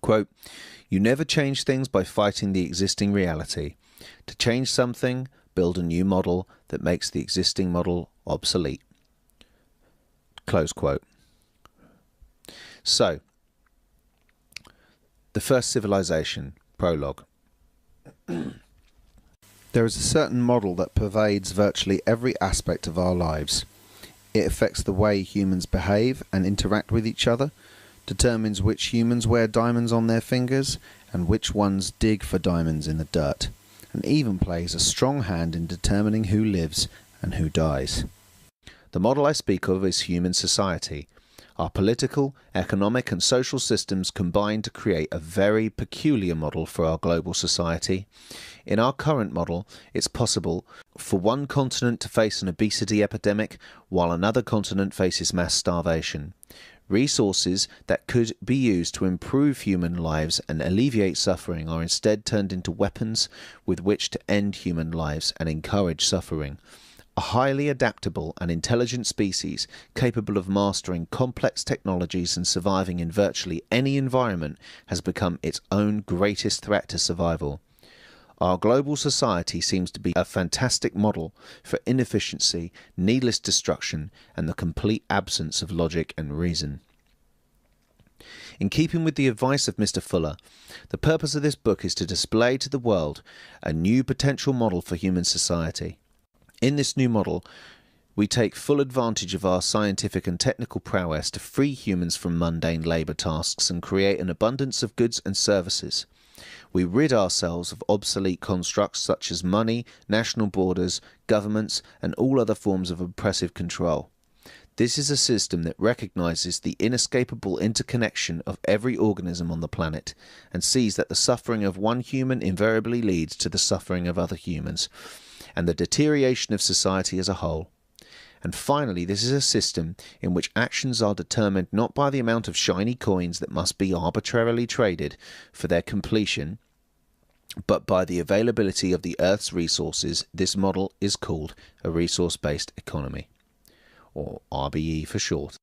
Quote, "You never change things by fighting the existing reality. To change something, build a new model that makes the existing model obsolete." Close quote. So, The First Civilization, prologue. There is a certain model that pervades virtually every aspect of our lives. It affects the way humans behave and interact with each other, determines which humans wear diamonds on their fingers and which ones dig for diamonds in the dirt, and even plays a strong hand in determining who lives and who dies. The model I speak of is human society. Our political, economic and social systems combine to create a very peculiar model for our global society. In our current model, it's possible for one continent to face an obesity epidemic while another continent faces mass starvation. Resources that could be used to improve human lives and alleviate suffering are instead turned into weapons with which to end human lives and encourage suffering. A highly adaptable and intelligent species capable of mastering complex technologies and surviving in virtually any environment has become its own greatest threat to survival. Our global society seems to be a fantastic model for inefficiency, needless destruction, and the complete absence of logic and reason. In keeping with the advice of Mr. Fuller, the purpose of this book is to display to the world a new potential model for human society. In this new model, we take full advantage of our scientific and technical prowess to free humans from mundane labour tasks and create an abundance of goods and services. We rid ourselves of obsolete constructs such as money, national borders, governments, and all other forms of oppressive control. This is a system that recognises the inescapable interconnection of every organism on the planet and sees that the suffering of one human invariably leads to the suffering of other humans and the deterioration of society as a whole. And finally, this is a system in which actions are determined not by the amount of shiny coins that must be arbitrarily traded for their completion, but by the availability of the Earth's resources. This model is called a resource-based economy, or RBE for short.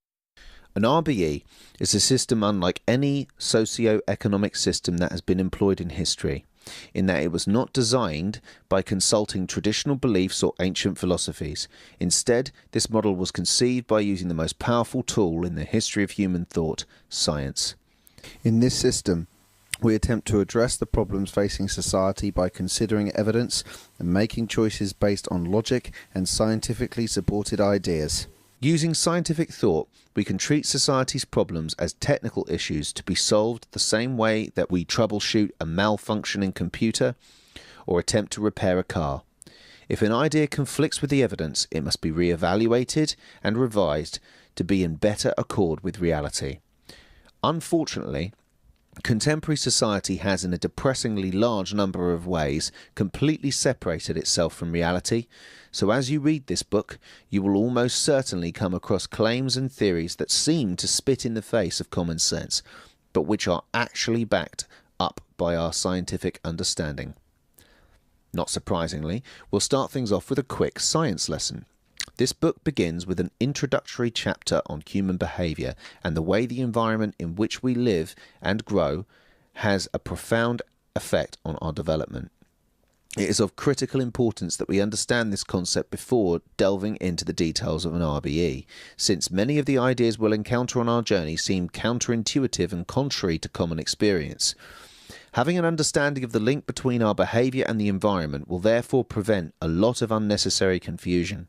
An RBE is a system unlike any socio-economic system that has been employed in history, in that it was not designed by consulting traditional beliefs or ancient philosophies. Instead, this model was conceived by using the most powerful tool in the history of human thought, science. In this system, we attempt to address the problems facing society by considering evidence and making choices based on logic and scientifically supported ideas. Using scientific thought, we can treat society's problems as technical issues to be solved the same way that we troubleshoot a malfunctioning computer or attempt to repair a car. If an idea conflicts with the evidence, it must be re-evaluated and revised to be in better accord with reality. Unfortunately, contemporary society has in a depressingly large number of ways completely separated itself from reality, so as you read this book you will almost certainly come across claims and theories that seem to spit in the face of common sense, but which are actually backed up by our scientific understanding. Not surprisingly, we'll start things off with a quick science lesson. This book begins with an introductory chapter on human behaviour and the way the environment in which we live and grow has a profound effect on our development. It is of critical importance that we understand this concept before delving into the details of an RBE, since many of the ideas we'll encounter on our journey seem counterintuitive and contrary to common experience. Having an understanding of the link between our behaviour and the environment will therefore prevent a lot of unnecessary confusion.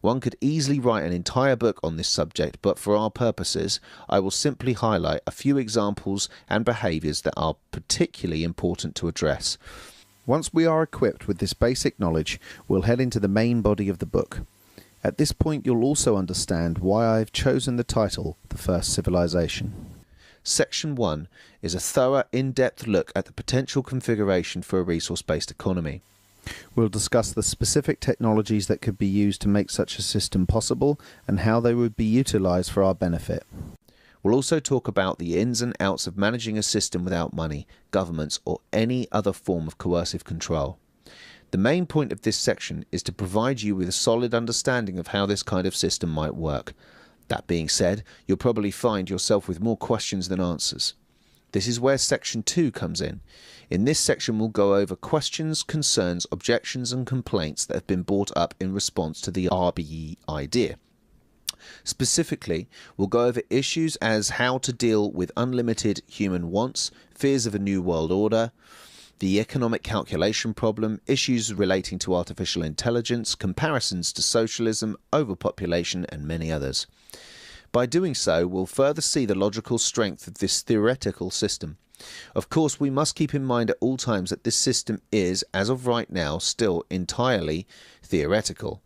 One could easily write an entire book on this subject, but for our purposes, I will simply highlight a few examples and behaviours that are particularly important to address. Once we are equipped with this basic knowledge, we'll head into the main body of the book. At this point, you'll also understand why I've chosen the title, The First Civilization. Section 1 is a thorough, in-depth look at the potential configuration for a resource-based economy. We'll discuss the specific technologies that could be used to make such a system possible and how they would be utilised for our benefit. We'll also talk about the ins and outs of managing a system without money, governments, or any other form of coercive control. The main point of this section is to provide you with a solid understanding of how this kind of system might work. That being said, you'll probably find yourself with more questions than answers. This is where section 2 comes in. In this section we'll go over questions, concerns, objections and complaints that have been brought up in response to the RBE idea. Specifically, we'll go over issues as how to deal with unlimited human wants, fears of a new world order, the economic calculation problem, issues relating to artificial intelligence, comparisons to socialism, overpopulation, and many others. By doing so, we'll further see the logical strength of this theoretical system. Of course, we must keep in mind at all times that this system is, as of right now, still entirely theoretical.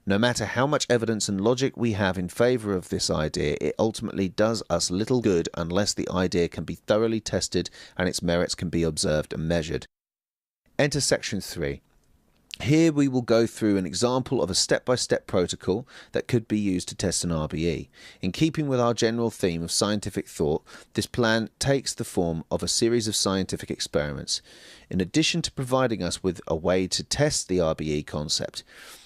No matter how much evidence and logic we have in favour of this idea, it ultimately does us little good unless the idea can be thoroughly tested and its merits can be observed and measured. Enter section 3. Here we will go through an example of a step-by-step protocol that could be used to test an RBE. In keeping with our general theme of scientific thought, this plan takes the form of a series of scientific experiments. In addition to providing us with a way to test the RBE concept,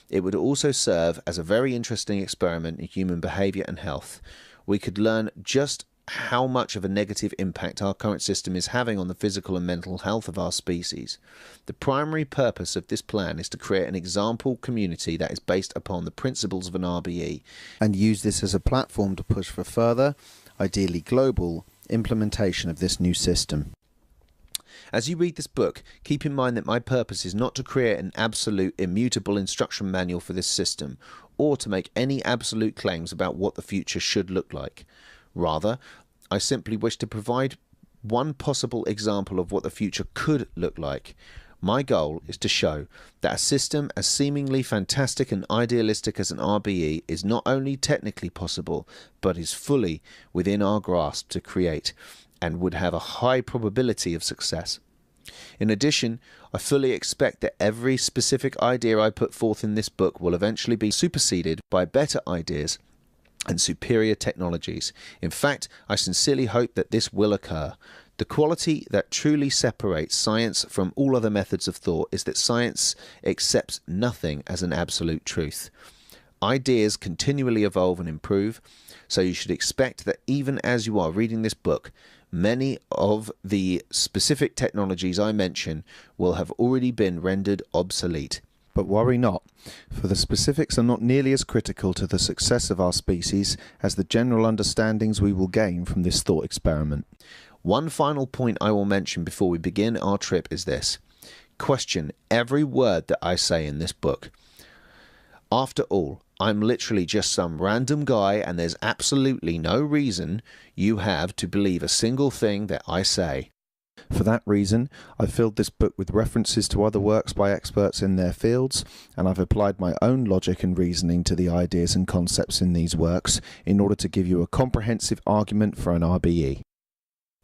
it would also serve as a very interesting experiment in human behaviour and health. We could learn just how much of a negative impact our current system is having on the physical and mental health of our species. The primary purpose of this plan is to create an example community that is based upon the principles of an RBE, and use this as a platform to push for further, ideally global, implementation of this new system. As you read this book, keep in mind that my purpose is not to create an absolute, immutable instruction manual for this system, or to make any absolute claims about what the future should look like. Rather, I simply wish to provide one possible example of what the future could look like. My goal is to show that a system as seemingly fantastic and idealistic as an RBE is not only technically possible, but is fully within our grasp to create, and would have a high probability of success. In addition, I fully expect that every specific idea I put forth in this book will eventually be superseded by better ideas and superior technologies. In fact, I sincerely hope that this will occur. The quality that truly separates science from all other methods of thought is that science accepts nothing as an absolute truth. Ideas continually evolve and improve, so you should expect that even as you are reading this book, many of the specific technologies I mention will have already been rendered obsolete. But worry not, for the specifics are not nearly as critical to the success of our species as the general understandings we will gain from this thought experiment. One final point I will mention before we begin our trip is this. Question every word that I say in this book. After all, I'm literally just some random guy, and there's absolutely no reason you have to believe a single thing that I say. For that reason, I've filled this book with references to other works by experts in their fields, and I've applied my own logic and reasoning to the ideas and concepts in these works in order to give you a comprehensive argument for an RBE.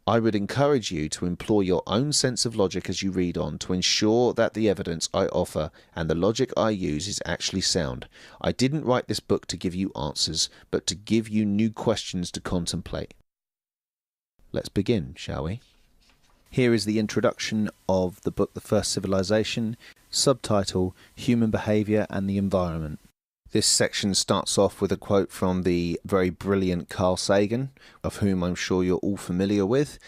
I would encourage you to employ your own sense of logic as you read on to ensure that the evidence I offer and the logic I use is actually sound. I didn't write this book to give you answers, but to give you new questions to contemplate. Let's begin, shall we? Here is the introduction of the book The First Civilization, subtitle Human Behaviour and the Environment. This section starts off with a quote from the very brilliant Carl Sagan, of whom I'm sure you're all familiar with.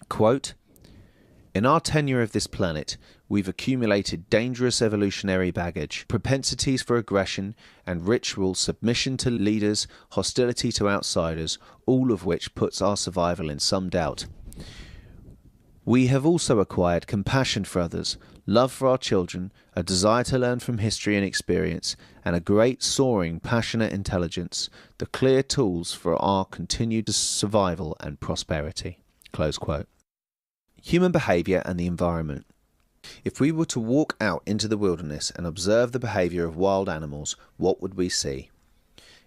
Quote, "In our tenure of this planet, we've accumulated dangerous evolutionary baggage, propensities for aggression and ritual, submission to leaders, hostility to outsiders, all of which puts our survival in some doubt. We have also acquired compassion for others, love for our children, a desire to learn from history and experience, and a great, soaring, passionate intelligence, the clear tools for our continued survival and prosperity." Close quote. Human behaviour and the environment. If we were to walk out into the wilderness and observe the behaviour of wild animals, what would we see?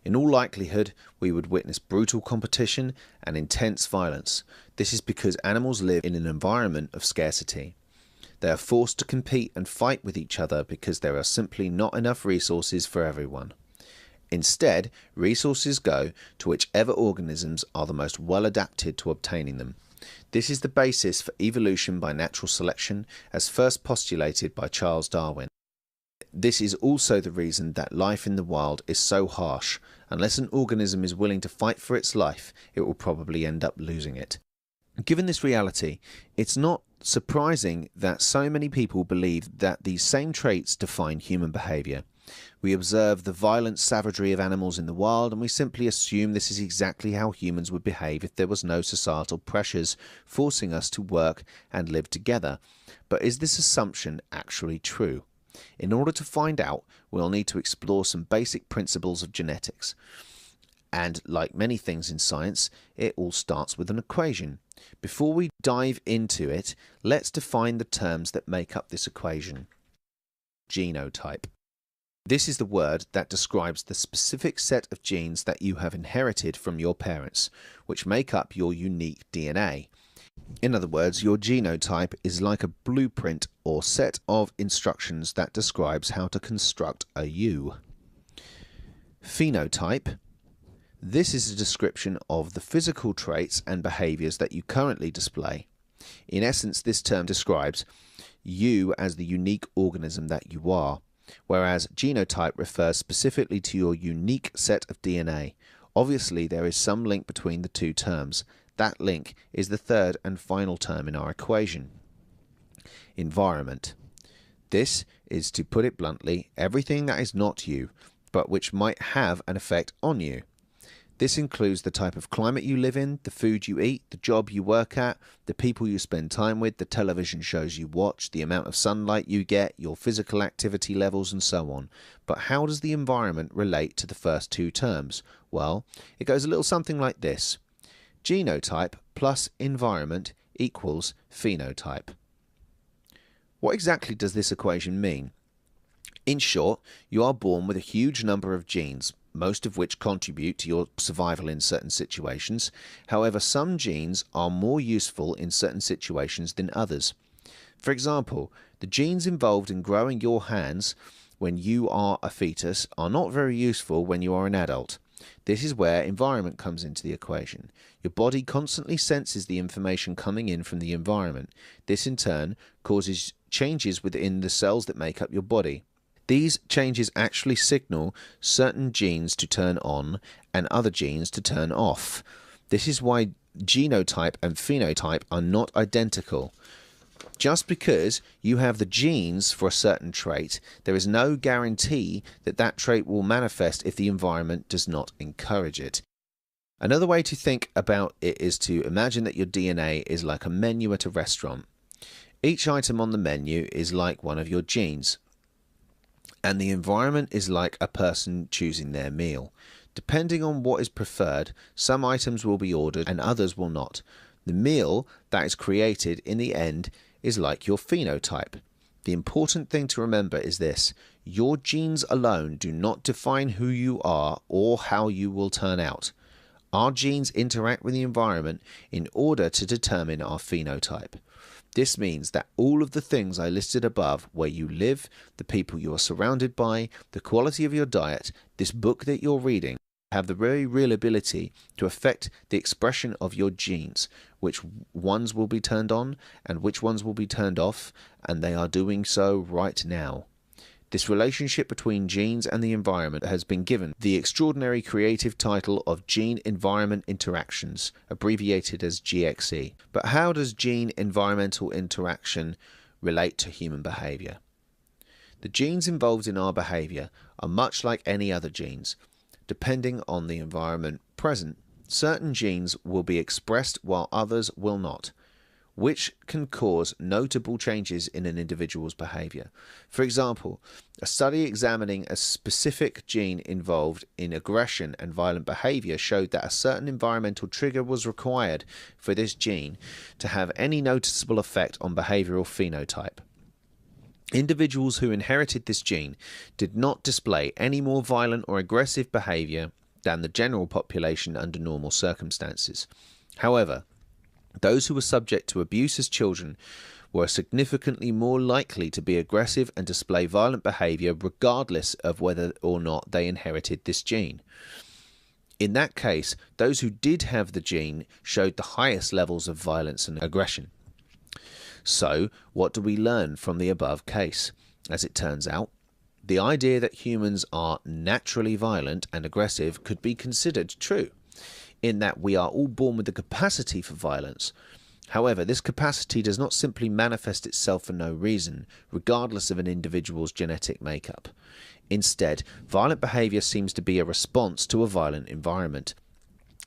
In all likelihood, we would witness brutal competition and intense violence. This is because animals live in an environment of scarcity. They are forced to compete and fight with each other because there are simply not enough resources for everyone. Instead, resources go to whichever organisms are the most well adapted to obtaining them. This is the basis for evolution by natural selection, as first postulated by Charles Darwin. This is also the reason that life in the wild is so harsh. Unless an organism is willing to fight for its life, it will probably end up losing it. Given this reality, it's not surprising that so many people believe that these same traits define human behaviour. We observe the violent savagery of animals in the wild, and we simply assume this is exactly how humans would behave if there was no societal pressures forcing us to work and live together. But is this assumption actually true? In order to find out, we'll need to explore some basic principles of genetics. And like many things in science, it all starts with an equation. Before we dive into it, let's define the terms that make up this equation. Genotype. This is the word that describes the specific set of genes that you have inherited from your parents, which make up your unique DNA. In other words, your genotype is like a blueprint or set of instructions that describes how to construct a you. Phenotype. This is a description of the physical traits and behaviours that you currently display. In essence, this term describes you as the unique organism that you are, whereas genotype refers specifically to your unique set of DNA. Obviously, there is some link between the two terms. That link is the third and final term in our equation. Environment. This is, to put it bluntly, everything that is not you, but which might have an effect on you. This includes the type of climate you live in, the food you eat, the job you work at, the people you spend time with, the television shows you watch, the amount of sunlight you get, your physical activity levels, and so on. But how does the environment relate to the first two terms? Well, it goes a little something like this. Genotype plus environment equals phenotype. What exactly does this equation mean? In short, you are born with a huge number of genes, most of which contribute to your survival in certain situations. However, some genes are more useful in certain situations than others. For example, the genes involved in growing your hands when you are a fetus are not very useful when you are an adult. This is where environment comes into the equation. Your body constantly senses the information coming in from the environment. This in turn causes changes within the cells that make up your body. These changes actually signal certain genes to turn on and other genes to turn off. This is why genotype and phenotype are not identical. Just because you have the genes for a certain trait, there is no guarantee that that trait will manifest if the environment does not encourage it. Another way to think about it is to imagine that your DNA is like a menu at a restaurant. Each item on the menu is like one of your genes, and the environment is like a person choosing their meal. Depending on what is preferred, some items will be ordered and others will not. The meal that is created in the end is like your phenotype. The important thing to remember is this: your genes alone do not define who you are or how you will turn out. Our genes interact with the environment in order to determine our phenotype. This means that all of the things I listed above, where you live, the people you are surrounded by, the quality of your diet, this book that you're reading, have the very real ability to affect the expression of your genes, which ones will be turned on and which ones will be turned off, and they are doing so right now. This relationship between genes and the environment has been given the extraordinary creative title of Gene-Environment Interactions, abbreviated as GXE. But how does gene-environmental interaction relate to human behavior? The genes involved in our behavior are much like any other genes. Depending on the environment present, certain genes will be expressed while others will not, which can cause notable changes in an individual's behavior. For example, a study examining a specific gene involved in aggression and violent behavior showed that a certain environmental trigger was required for this gene to have any noticeable effect on behavioral phenotype. Individuals who inherited this gene did not display any more violent or aggressive behavior than the general population under normal circumstances. However, those who were subject to abuse as children were significantly more likely to be aggressive and display violent behavior regardless of whether or not they inherited this gene. In that case, those who did have the gene showed the highest levels of violence and aggression. So, what do we learn from the above case? As it turns out, the idea that humans are naturally violent and aggressive could be considered true, in that we are all born with the capacity for violence. However, this capacity does not simply manifest itself for no reason, regardless of an individual's genetic makeup. Instead, violent behavior seems to be a response to a violent environment.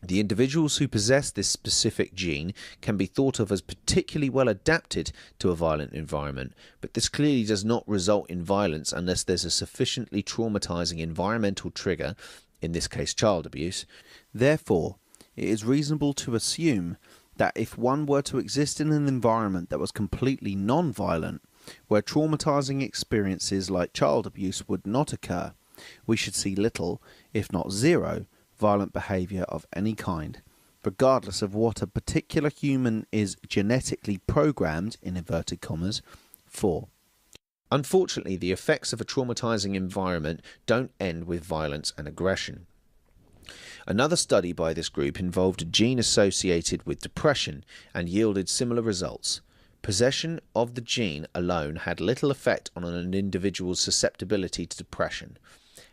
The individuals who possess this specific gene can be thought of as particularly well adapted to a violent environment, but this clearly does not result in violence unless there's a sufficiently traumatizing environmental trigger, in this case child abuse. Therefore, it is reasonable to assume that if one were to exist in an environment that was completely non-violent, where traumatizing experiences like child abuse would not occur, we should see little, if not zero, violent behavior of any kind, regardless of what a particular human is genetically programmed, in inverted commas, for. Unfortunately, the effects of a traumatizing environment don't end with violence and aggression. Another study by this group involved a gene associated with depression and yielded similar results. Possession of the gene alone had little effect on an individual's susceptibility to depression.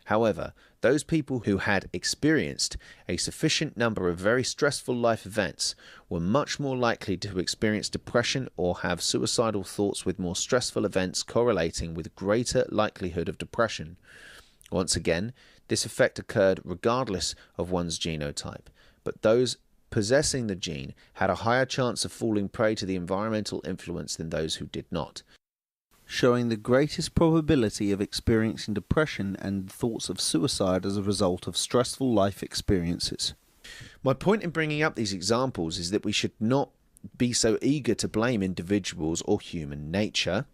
However, those people who had experienced a sufficient number of very stressful life events were much more likely to experience depression or have suicidal thoughts, with more stressful events correlating with greater likelihood of depression. Once again, this effect occurred regardless of one's genotype, but those possessing the gene had a higher chance of falling prey to the environmental influence than those who did not, showing the greatest probability of experiencing depression and thoughts of suicide as a result of stressful life experiences. My point in bringing up these examples is that we should not be so eager to blame individuals or human nature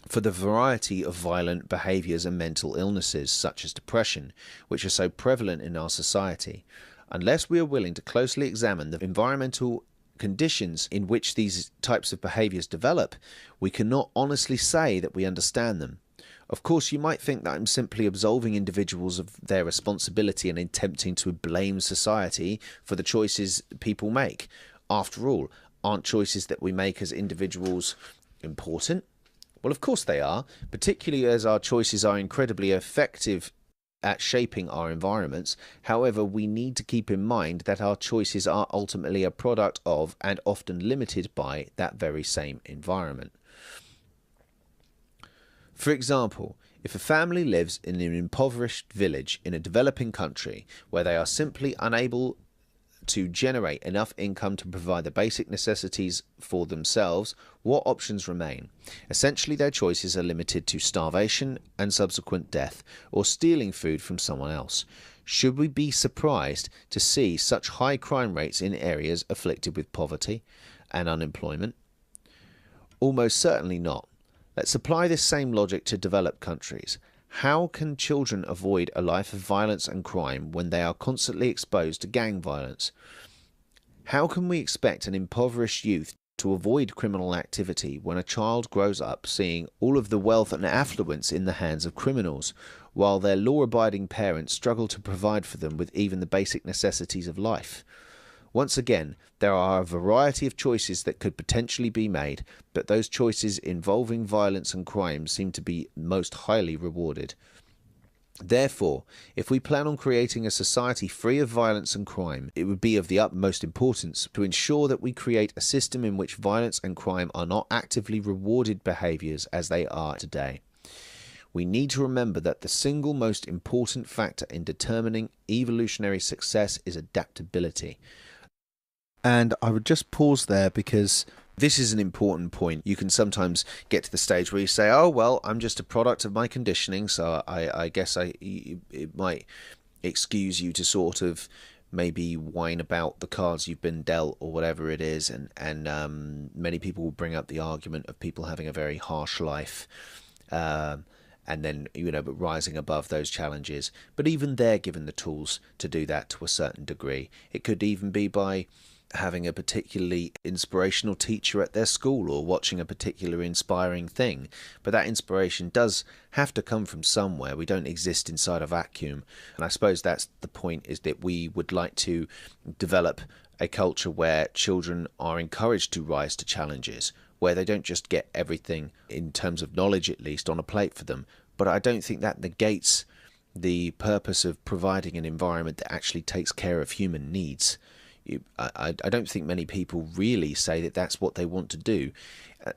for the variety of violent behaviours and mental illnesses, such as depression, which are so prevalent in our society, unless we are willing to closely examine the environmental conditions in which these types of behaviours develop. We cannot honestly say that we understand them. Of course, you might think that I'm simply absolving individuals of their responsibility and attempting to blame society for the choices people make. After all, aren't choices that we make as individuals important? Well, of course they are, particularly as our choices are incredibly effective at shaping our environments. However, we need to keep in mind that our choices are ultimately a product of, and often limited by, that very same environment. For example, if a family lives in an impoverished village in a developing country where they are simply unable to generate enough income to provide the basic necessities for themselves, what options remain? Essentially, their choices are limited to starvation and subsequent death, or stealing food from someone else. Should we be surprised to see such high crime rates in areas afflicted with poverty and unemployment? Almost certainly not. Let's apply this same logic to developed countries. How can children avoid a life of violence and crime when they are constantly exposed to gang violence? How can we expect an impoverished youth to avoid criminal activity when a child grows up seeing all of the wealth and affluence in the hands of criminals, while their law-abiding parents struggle to provide for them with even the basic necessities of life? Once again, there are a variety of choices that could potentially be made, but those choices involving violence and crime seem to be most highly rewarded. Therefore, if we plan on creating a society free of violence and crime, it would be of the utmost importance to ensure that we create a system in which violence and crime are not actively rewarded behaviours as they are today. We need to remember that the single most important factor in determining evolutionary success is adaptability. And I would just pause there because this is an important point. You can sometimes get to the stage where you say, oh, well, I'm just a product of my conditioning, so I guess it might excuse you to sort of maybe whine about the cards you've been dealt or whatever it is. And many people will bring up the argument of people having a very harsh life and then, but rising above those challenges. But even they're given the tools to do that to a certain degree. It could even be by having a particularly inspirational teacher at their school or watching a particular inspiring thing. But that inspiration does have to come from somewhere. We don't exist inside a vacuum. And I suppose that's the point, is that we would like to develop a culture where children are encouraged to rise to challenges, where they don't just get everything, in terms of knowledge at least, on a plate for them. But I don't think that negates the purpose of providing an environment that actually takes care of human needs. I don't think many people really say that that's what they want to do.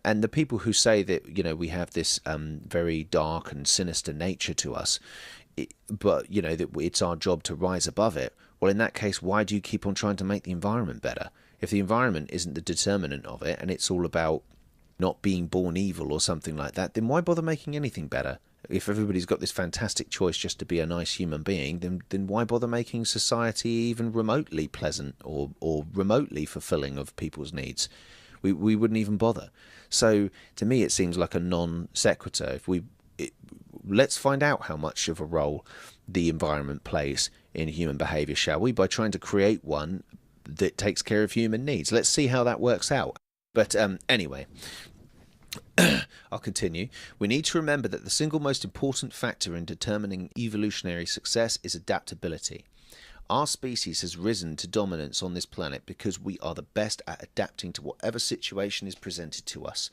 And the people who say that, we have this very dark and sinister nature to us, but, that it's our job to rise above it. Well, in that case, why do you keep on trying to make the environment better? If the environment isn't the determinant of it, and it's all about not being born evil or something like that, then why bother making anything better? If everybody's got this fantastic choice just to be a nice human being, then why bother making society even remotely pleasant or remotely fulfilling of people's needs? We wouldn't even bother. So to me, it seems like a non sequitur. Let's find out how much of a role the environment plays in human behaviour, shall we? By trying to create one that takes care of human needs. Let's see how that works out. But anyway, I'll continue. We need to remember that the single most important factor in determining evolutionary success is adaptability. Our species has risen to dominance on this planet because we are the best at adapting to whatever situation is presented to us.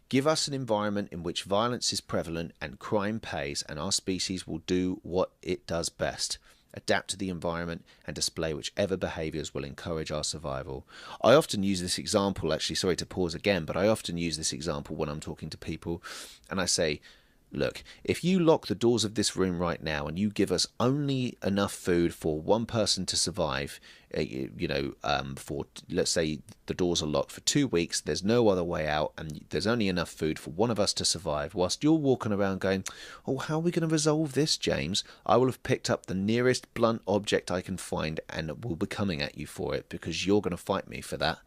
Give us an environment in which violence is prevalent and crime pays, and our species will do what it does best: adapt to the environment and display whichever behaviours will encourage our survival. I often use this example, actually, sorry to pause again, but I often use this example when I'm talking to people, and I say, look, if you lock the doors of this room right now and you give us only enough food for one person to survive, for, let's say the doors are locked for 2 weeks, there's no other way out, and there's only enough food for one of us to survive, whilst you're walking around going, oh, how are we going to resolve this, James? I will have picked up the nearest blunt object I can find and will be coming at you for it because you're going to fight me for that.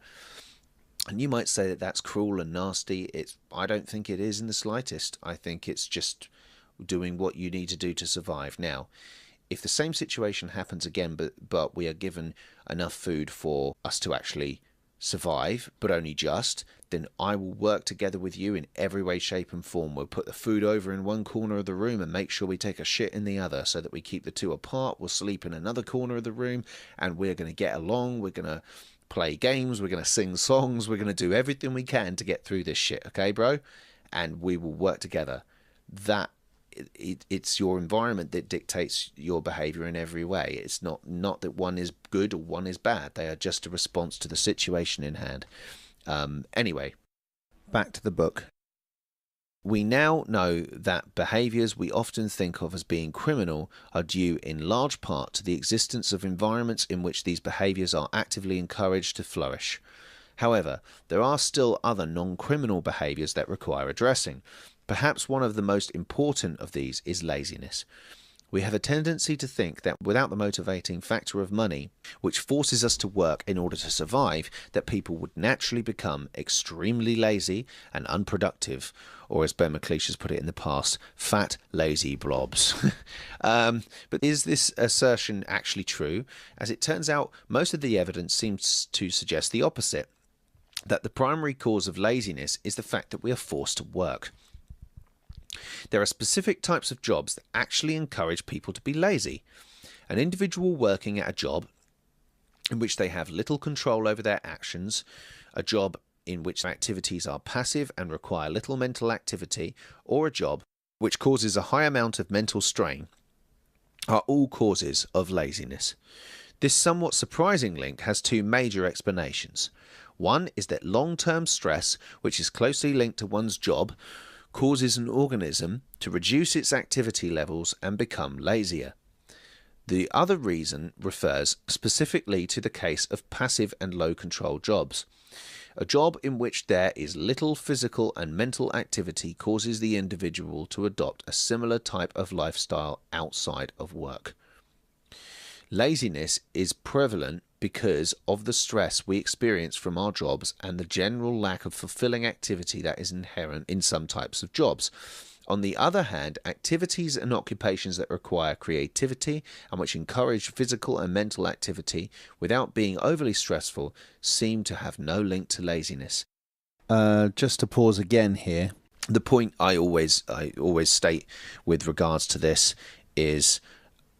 And you might say that that's cruel and nasty. I don't think it is in the slightest. I think it's just doing what you need to do to survive. Now, if the same situation happens again, but we are given enough food for us to actually survive, but only just, then I will work together with you in every way, shape and form. We'll put the food over in one corner of the room and make sure we take a shit in the other so that we keep the two apart. We'll sleep in another corner of the room and we're going to get along. We're going to play games, we're going to sing songs, we're going to do everything we can to get through this shit, okay, bro? And we will work together. It's your environment that dictates your behaviour in every way. It's not that one is good or one is bad. They are just a response to the situation in hand. Anyway, back to the book. We now know that behaviours we often think of as being criminal are due in large part to the existence of environments in which these behaviours are actively encouraged to flourish. However, there are still other non-criminal behaviours that require addressing. Perhaps one of the most important of these is laziness. We have a tendency to think that without the motivating factor of money, which forces us to work in order to survive, that people would naturally become extremely lazy and unproductive, or as Ben McLeish has put it in the past, fat, lazy blobs. But is this assertion actually true? As it turns out, most of the evidence seems to suggest the opposite, that the primary cause of laziness is the fact that we are forced to work. There are specific types of jobs that actually encourage people to be lazy. An individual working at a job in which they have little control over their actions, a job in which activities are passive and require little mental activity, or a job which causes a high amount of mental strain, are all causes of laziness. This somewhat surprising link has two major explanations. One is that long-term stress, which is closely linked to one's job, causes an organism to reduce its activity levels and become lazier. The other reason refers specifically to the case of passive and low-control jobs. A job in which there is little physical and mental activity causes the individual to adopt a similar type of lifestyle outside of work. Laziness is prevalent because of the stress we experience from our jobs and the general lack of fulfilling activity that is inherent in some types of jobs. On the other hand, activities and occupations that require creativity and which encourage physical and mental activity without being overly stressful seem to have no link to laziness. Just to pause again here. The point I always state with regards to this is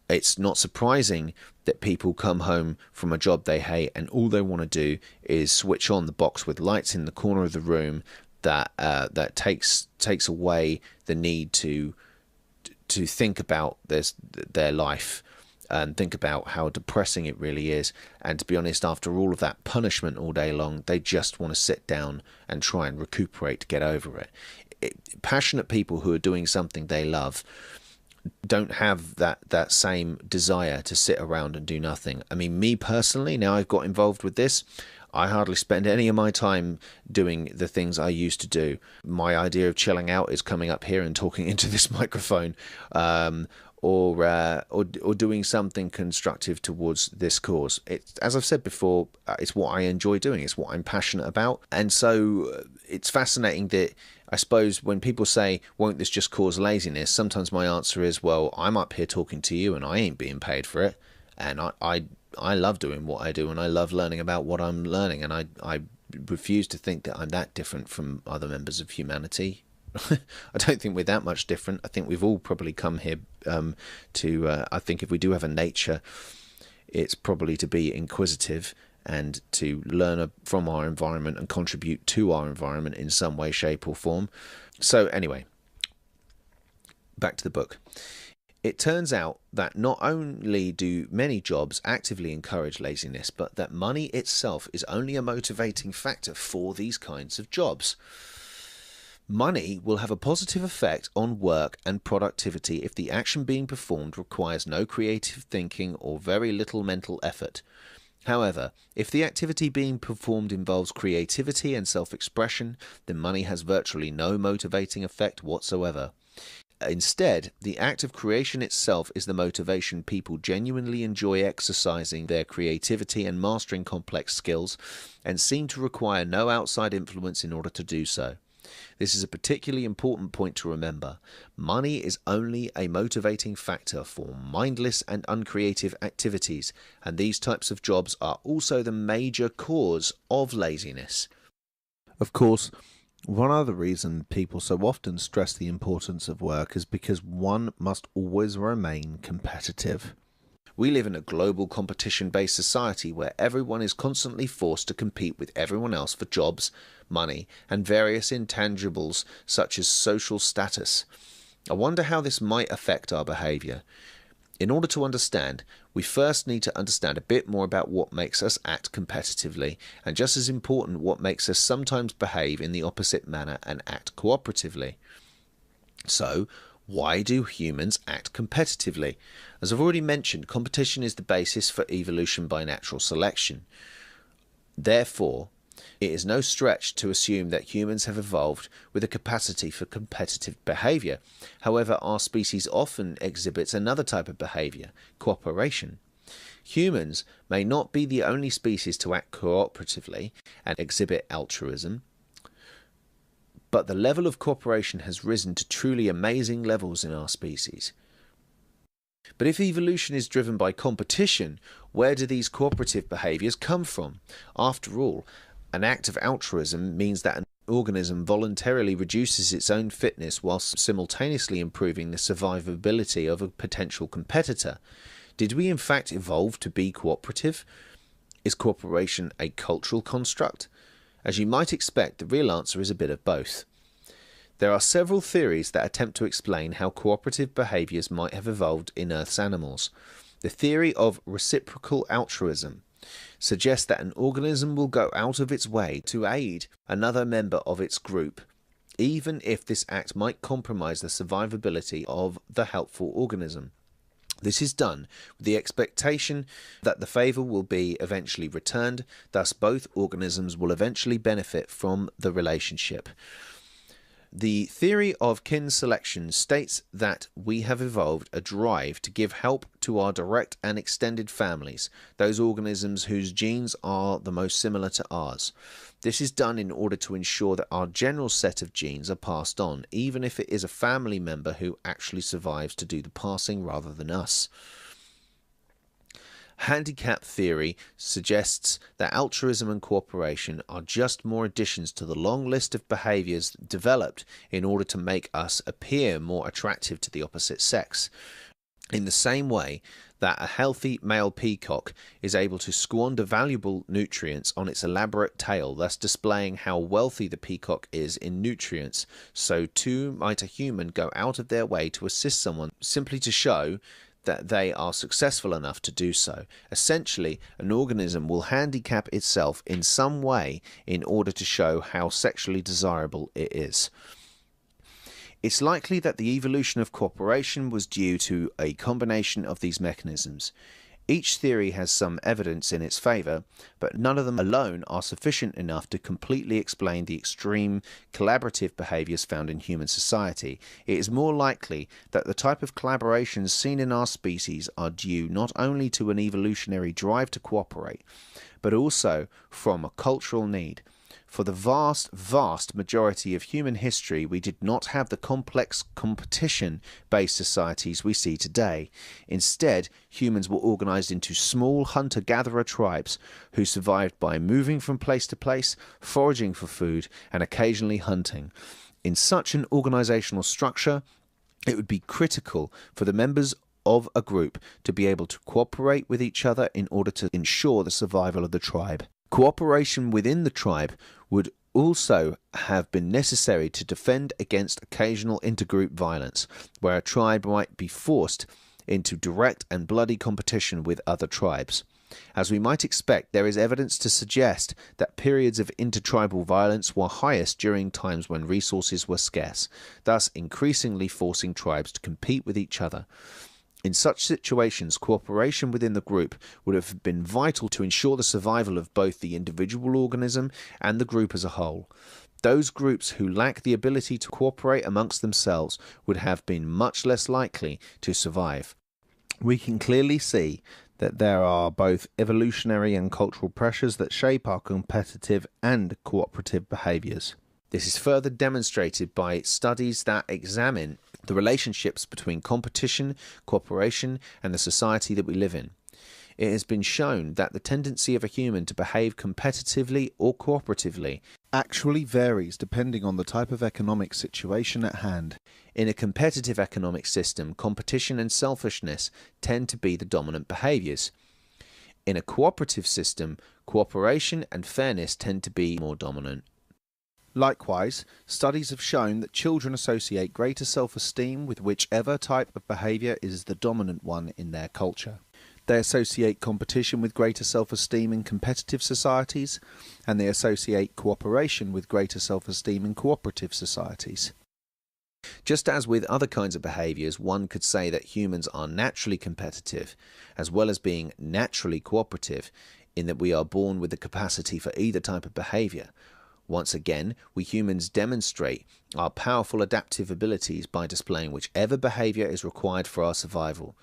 it's not surprising that people come home from a job they hate and all they want to do is switch on the box with lights in the corner of the room that takes away the need to think about their life. and think about how depressing it really is. And to be honest, after all of that punishment all day long, they just want to sit down and try and recuperate to get over it. Passionate people who are doing something they love don't have that same desire to sit around and do nothing. I mean, me personally, now I've got involved with this, I hardly spend any of my time doing the things I used to do. My idea of chilling out is coming up here and talking into this microphone, or doing something constructive towards this cause. It's, as I've said before, it's what I enjoy doing. It's what I'm passionate about. And so it's fascinating that, I suppose, when people say, won't this just cause laziness? Sometimes my answer is, well, I'm up here talking to you and I ain't being paid for it. And I love doing what I do, and I love learning about what I'm learning, and I refuse to think that I'm that different from other members of humanity. I don't think we're that much different. I think we've all probably come here I think if we do have a nature, it's probably to be inquisitive and to learn from our environment and contribute to our environment in some way, shape or form. So anyway, back to the book. It turns out that not only do many jobs actively encourage laziness, but that money itself is only a motivating factor for these kinds of jobs. Money will have a positive effect on work and productivity if the action being performed requires no creative thinking or very little mental effort. However, if the activity being performed involves creativity and self-expression, then money has virtually no motivating effect whatsoever. Instead, the act of creation itself is the motivation. People genuinely enjoy exercising their creativity and mastering complex skills, and seem to require no outside influence in order to do so. This is a particularly important point to remember. Money is only a motivating factor for mindless and uncreative activities, and these types of jobs are also the major cause of laziness. Of course, one other reason people so often stress the importance of work is because one must always remain competitive. We live in a global competition-based society where everyone is constantly forced to compete with everyone else for jobs, money, and various intangibles such as social status. I wonder how this might affect our behaviour. In order to understand, we first need to understand a bit more about what makes us act competitively, and just as important, what makes us sometimes behave in the opposite manner and act cooperatively. So, why do humans act competitively? As I've already mentioned, competition is the basis for evolution by natural selection. Therefore, it is no stretch to assume that humans have evolved with a capacity for competitive behaviour. However, our species often exhibits another type of behaviour, cooperation. Humans may not be the only species to act cooperatively and exhibit altruism, but the level of cooperation has risen to truly amazing levels in our species. But if evolution is driven by competition, where do these cooperative behaviours come from? After all, an act of altruism means that an organism voluntarily reduces its own fitness whilst simultaneously improving the survivability of a potential competitor. Did we in fact evolve to be cooperative? Is cooperation a cultural construct? As you might expect, the real answer is a bit of both. There are several theories that attempt to explain how cooperative behaviours might have evolved in Earth's animals. The theory of reciprocal altruism suggests that an organism will go out of its way to aid another member of its group, even if this act might compromise the survivability of the helpful organism. This is done with the expectation that the favour will be eventually returned, thus both organisms will eventually benefit from the relationship. The theory of kin selection states that we have evolved a drive to give help to our direct and extended families, those organisms whose genes are the most similar to ours. This is done in order to ensure that our general set of genes are passed on, even if it is a family member who actually survives to do the passing rather than us. Handicap theory suggests that altruism and cooperation are just more additions to the long list of behaviours developed in order to make us appear more attractive to the opposite sex. In the same way that a healthy male peacock is able to squander valuable nutrients on its elaborate tail, thus displaying how wealthy the peacock is in nutrients, so too might a human go out of their way to assist someone simply to show that they are successful enough to do so. Essentially, an organism will handicap itself in some way in order to show how sexually desirable it is. It's likely that the evolution of cooperation was due to a combination of these mechanisms. Each theory has some evidence in its favour, but none of them alone are sufficient enough to completely explain the extreme collaborative behaviours found in human society. It is more likely that the type of collaborations seen in our species are due not only to an evolutionary drive to cooperate, but also from a cultural need. For the vast majority of human history, we did not have the complex competition-based societies we see today. Instead, humans were organized into small hunter-gatherer tribes who survived by moving from place to place, foraging for food, and occasionally hunting. In such an organizational structure, it would be critical for the members of a group to be able to cooperate with each other in order to ensure the survival of the tribe. Cooperation within the tribe would also have been necessary to defend against occasional intergroup violence, where a tribe might be forced into direct and bloody competition with other tribes. As we might expect, there is evidence to suggest that periods of intertribal violence were highest during times when resources were scarce, thus increasingly forcing tribes to compete with each other. In such situations, cooperation within the group would have been vital to ensure the survival of both the individual organism and the group as a whole. Those groups who lack the ability to cooperate amongst themselves would have been much less likely to survive. We can clearly see that there are both evolutionary and cultural pressures that shape our competitive and cooperative behaviours. This is further demonstrated by studies that examine the relationships between competition, cooperation, and the society that we live in. It has been shown that the tendency of a human to behave competitively or cooperatively actually varies depending on the type of economic situation at hand. In a competitive economic system, competition and selfishness tend to be the dominant behaviours. In a cooperative system, cooperation and fairness tend to be more dominant. Likewise, studies have shown that children associate greater self-esteem with whichever type of behaviour is the dominant one in their culture. They associate competition with greater self-esteem in competitive societies, and they associate cooperation with greater self-esteem in cooperative societies. Just as with other kinds of behaviours, one could say that humans are naturally competitive, as well as being naturally cooperative, in that we are born with the capacity for either type of behaviour. Once again, we humans demonstrate our powerful adaptive abilities by displaying whichever behaviour is required for our survival.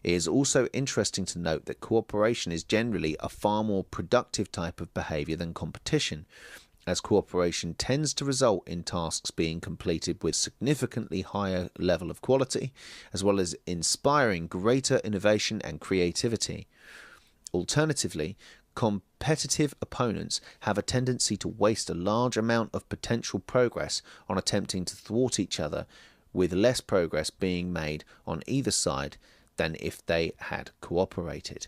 It is also interesting to note that cooperation is generally a far more productive type of behaviour than competition, as cooperation tends to result in tasks being completed with significantly higher level of quality, as well as inspiring greater innovation and creativity. Alternatively, competitive opponents have a tendency to waste a large amount of potential progress on attempting to thwart each other, with less progress being made on either side than if they had cooperated.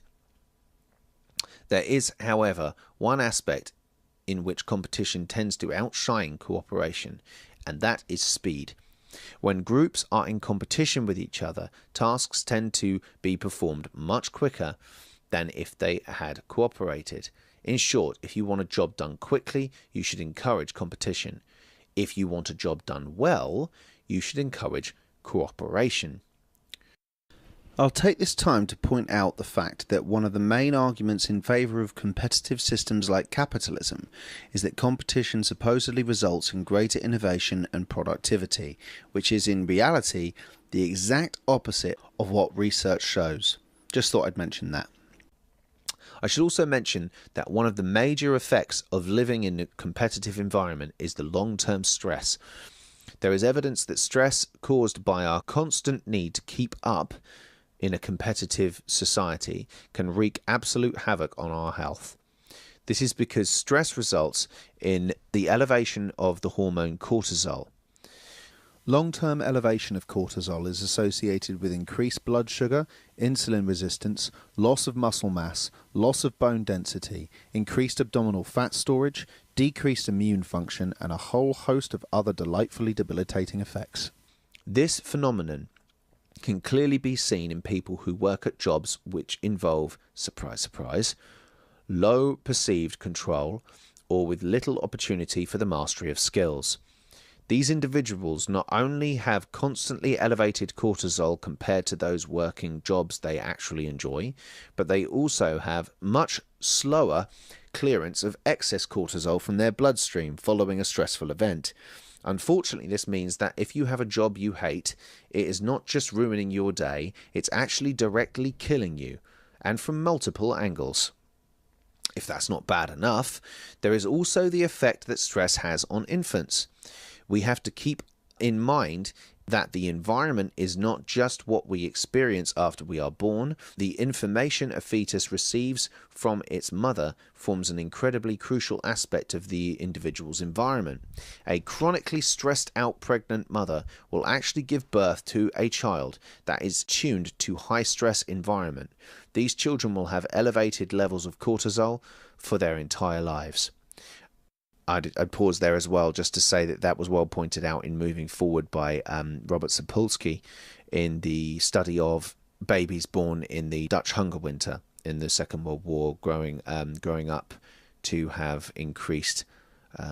There is, however, one aspect in which competition tends to outshine cooperation, and that is speed. When groups are in competition with each other, tasks tend to be performed much quicker than if they had cooperated. In short, if you want a job done quickly, you should encourage competition. If you want a job done well, you should encourage cooperation. I'll take this time to point out the fact that one of the main arguments in favour of competitive systems like capitalism is that competition supposedly results in greater innovation and productivity, which is in reality the exact opposite of what research shows. Just thought I'd mention that. I should also mention that one of the major effects of living in a competitive environment is the long-term stress. There is evidence that stress caused by our constant need to keep up in a competitive society can wreak absolute havoc on our health. This is because stress results in the elevation of the hormone cortisol. Long-term elevation of cortisol is associated with increased blood sugar, insulin resistance, loss of muscle mass, loss of bone density, increased abdominal fat storage, decreased immune function, and a whole host of other delightfully debilitating effects. This phenomenon can clearly be seen in people who work at jobs which involve, surprise, surprise, low perceived control or with little opportunity for the mastery of skills. These individuals not only have constantly elevated cortisol compared to those working jobs they actually enjoy, but they also have much slower clearance of excess cortisol from their bloodstream following a stressful event. Unfortunately, this means that if you have a job you hate, it is not just ruining your day, it's actually directly killing you, and from multiple angles. If that's not bad enough, there is also the effect that stress has on infants. We have to keep in mind that the environment is not just what we experience after we are born. The information a fetus receives from its mother forms an incredibly crucial aspect of the individual's environment. A chronically stressed out pregnant mother will actually give birth to a child that is tuned to high stress environment. These children will have elevated levels of cortisol for their entire lives. I'd pause there as well just to say that was well pointed out in Moving Forward by Robert Sapolsky in the study of babies born in the Dutch hunger winter in the Second World War growing up to have increased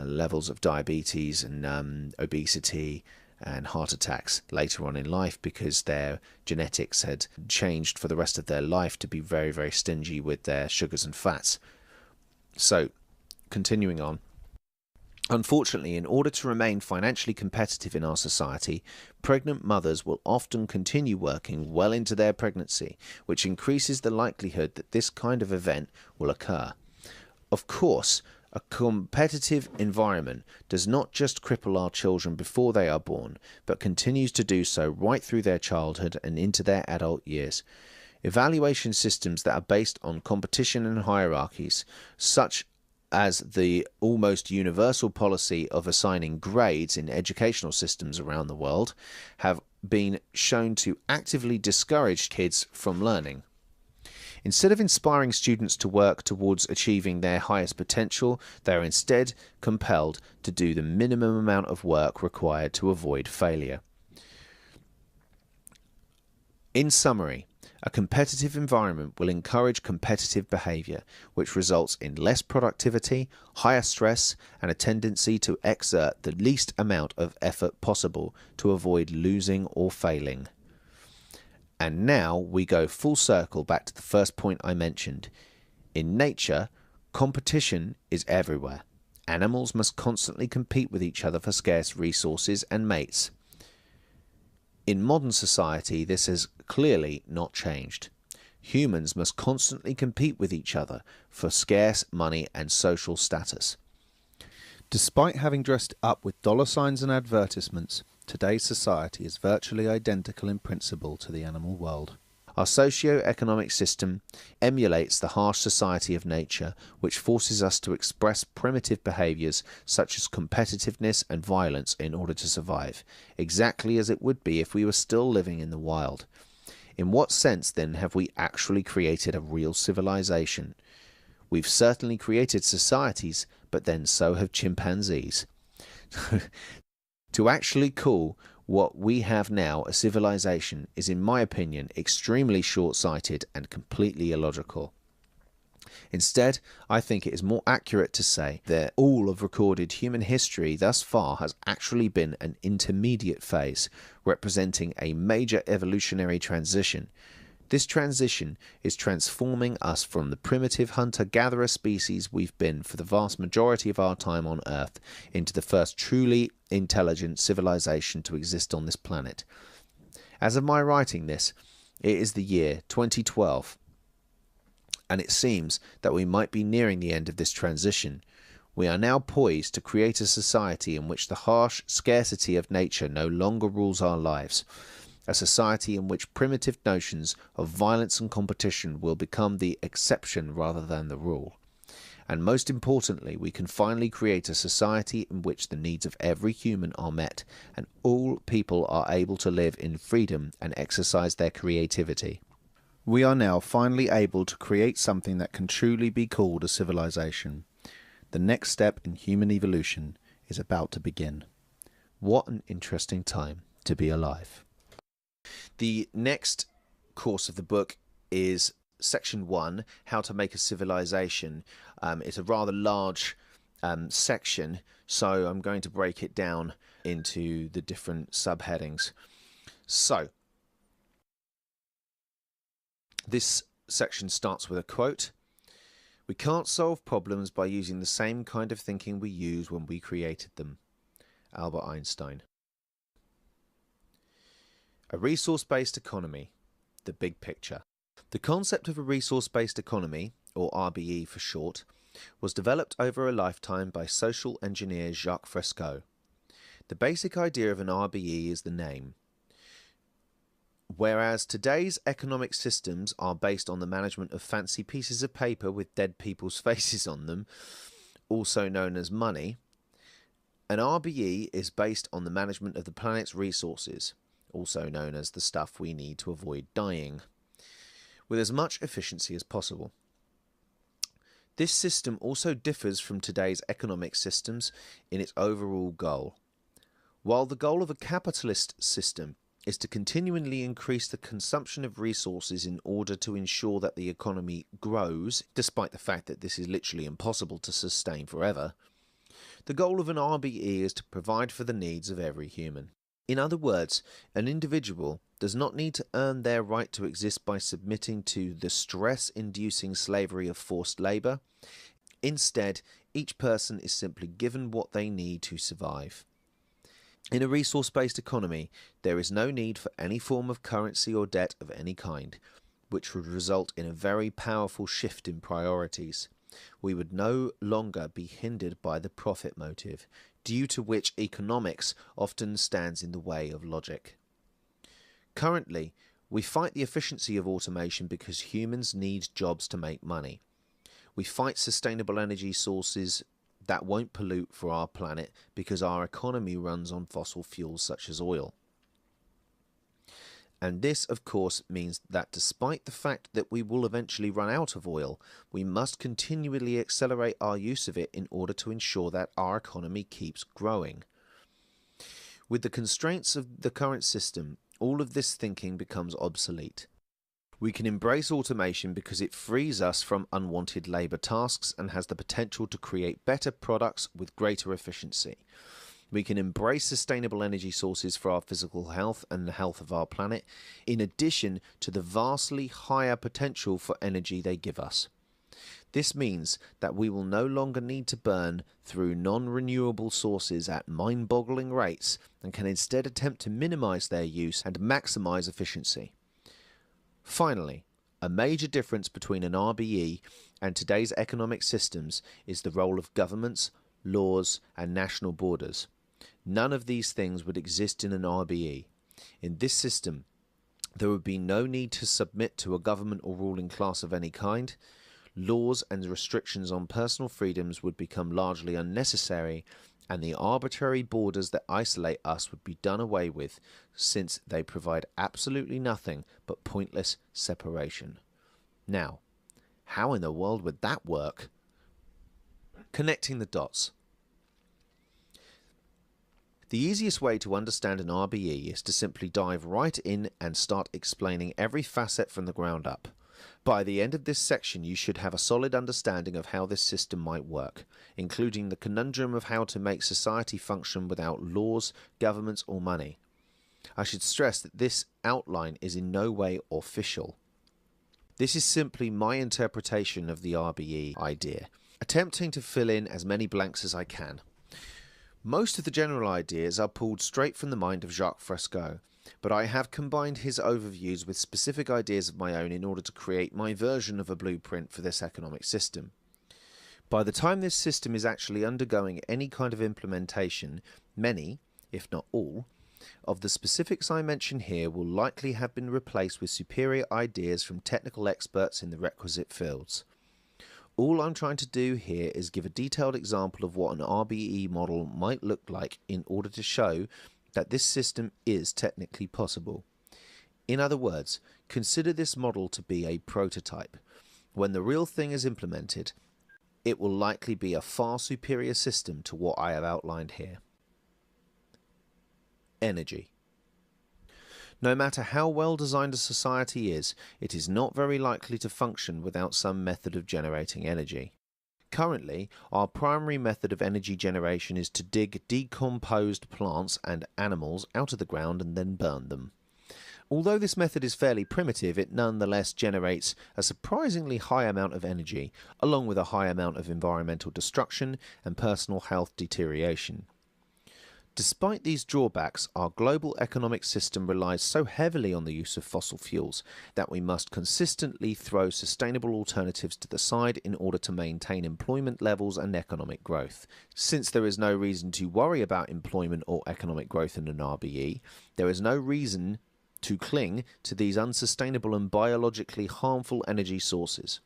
levels of diabetes and obesity and heart attacks later on in life because their genetics had changed for the rest of their life to be very, very stingy with their sugars and fats. So, continuing on. Unfortunately, in order to remain financially competitive in our society, pregnant mothers will often continue working well into their pregnancy, which increases the likelihood that this kind of event will occur. Of course, a competitive environment does not just cripple our children before they are born, but continues to do so right through their childhood and into their adult years. Evaluation systems that are based on competition and hierarchies, such as the almost universal policy of assigning grades in educational systems around the world, have been shown to actively discourage kids from learning. Instead of inspiring students to work towards achieving their highest potential, they are instead compelled to do the minimum amount of work required to avoid failure. In summary, a competitive environment will encourage competitive behavior, which results in less productivity, higher stress, and a tendency to exert the least amount of effort possible to avoid losing or failing. And now we go full circle back to the first point I mentioned. In nature, competition is everywhere. Animals must constantly compete with each other for scarce resources and mates. In modern society, this has clearly not changed. Humans must constantly compete with each other for scarce money and social status. Despite having dressed up with dollar signs and advertisements, today's society is virtually identical in principle to the animal world. Our socio-economic system emulates the harsh society of nature, which forces us to express primitive behaviours such as competitiveness and violence in order to survive, exactly as it would be if we were still living in the wild. In what sense, then, have we actually created a real civilization? We've certainly created societies, but then so have chimpanzees. To actually call what we have now a civilization is, in my opinion, extremely short-sighted and completely illogical. Instead, I think it is more accurate to say that all of recorded human history thus far has actually been an intermediate phase, representing a major evolutionary transition. This transition is transforming us from the primitive hunter-gatherer species we've been for the vast majority of our time on Earth into the first truly intelligent civilization to exist on this planet. As of my writing this, it is the year 2012, and it seems that we might be nearing the end of this transition. We are now poised to create a society in which the harsh scarcity of nature no longer rules our lives. A society in which primitive notions of violence and competition will become the exception rather than the rule. And most importantly, we can finally create a society in which the needs of every human are met and all people are able to live in freedom and exercise their creativity. We are now finally able to create something that can truly be called a civilization. The next step in human evolution is about to begin. What an interesting time to be alive. The next course of the book is Section 1, How to Make a Civilization. It's a rather large section, so I'm going to break it down into the different subheadings. So, this section starts with a quote. "We can't solve problems by using the same kind of thinking we used when we created them." Albert Einstein. A resource-based economy. The big picture. The concept of a resource-based economy, or RBE for short, was developed over a lifetime by social engineer Jacques Fresco. The basic idea of an RBE is the name. Whereas today's economic systems are based on the management of fancy pieces of paper with dead people's faces on them, also known as money, an RBE is based on the management of the planet's resources, also known as the stuff we need to avoid dying, with as much efficiency as possible. This system also differs from today's economic systems in its overall goal. While the goal of a capitalist system is to continually increase the consumption of resources in order to ensure that the economy grows, despite the fact that this is literally impossible to sustain forever, the goal of an RBE is to provide for the needs of every human. In other words, an individual does not need to earn their right to exist by submitting to the stress-inducing slavery of forced labour. Instead, each person is simply given what they need to survive. In a resource-based economy, there is no need for any form of currency or debt of any kind, which would result in a very powerful shift in priorities. We would no longer be hindered by the profit motive, due to which economics often stands in the way of logic. Currently, we fight the efficiency of automation because humans need jobs to make money. We fight sustainable energy sources that won't pollute for our planet because our economy runs on fossil fuels such as oil. And this, of course, means that despite the fact that we will eventually run out of oil, we must continually accelerate our use of it in order to ensure that our economy keeps growing. With the constraints of the current system, all of this thinking becomes obsolete. We can embrace automation because it frees us from unwanted labour tasks and has the potential to create better products with greater efficiency. We can embrace sustainable energy sources for our physical health and the health of our planet, in addition to the vastly higher potential for energy they give us. This means that we will no longer need to burn through non-renewable sources at mind-boggling rates and can instead attempt to minimize their use and maximize efficiency. Finally, a major difference between an RBE and today's economic systems is the role of governments, laws, and national borders. None of these things would exist in an RBE. In this system, there would be no need to submit to a government or ruling class of any kind. Laws and restrictions on personal freedoms would become largely unnecessary, and the arbitrary borders that isolate us would be done away with, since they provide absolutely nothing but pointless separation. Now, how in the world would that work? Connecting the dots. The easiest way to understand an RBE is to simply dive right in and start explaining every facet from the ground up. By the end of this section, you should have a solid understanding of how this system might work, including the conundrum of how to make society function without laws, governments, or money. I should stress that this outline is in no way official. This is simply my interpretation of the RBE idea, attempting to fill in as many blanks as I can. Most of the general ideas are pulled straight from the mind of Jacques Fresco, but I have combined his overviews with specific ideas of my own in order to create my version of a blueprint for this economic system. By the time this system is actually undergoing any kind of implementation, many, if not all, of the specifics I mention here will likely have been replaced with superior ideas from technical experts in the requisite fields. All I'm trying to do here is give a detailed example of what an RBE model might look like in order to show that this system is technically possible. In other words, consider this model to be a prototype. When the real thing is implemented, it will likely be a far superior system to what I have outlined here. Energy. No matter how well designed a society is, it is not very likely to function without some method of generating energy. Currently, our primary method of energy generation is to dig decomposed plants and animals out of the ground and then burn them. Although this method is fairly primitive, it nonetheless generates a surprisingly high amount of energy, along with a high amount of environmental destruction and personal health deterioration. Despite these drawbacks, our global economic system relies so heavily on the use of fossil fuels that we must consistently throw sustainable alternatives to the side in order to maintain employment levels and economic growth. Since there is no reason to worry about employment or economic growth in an RBE, there is no reason to cling to these unsustainable and biologically harmful energy sources.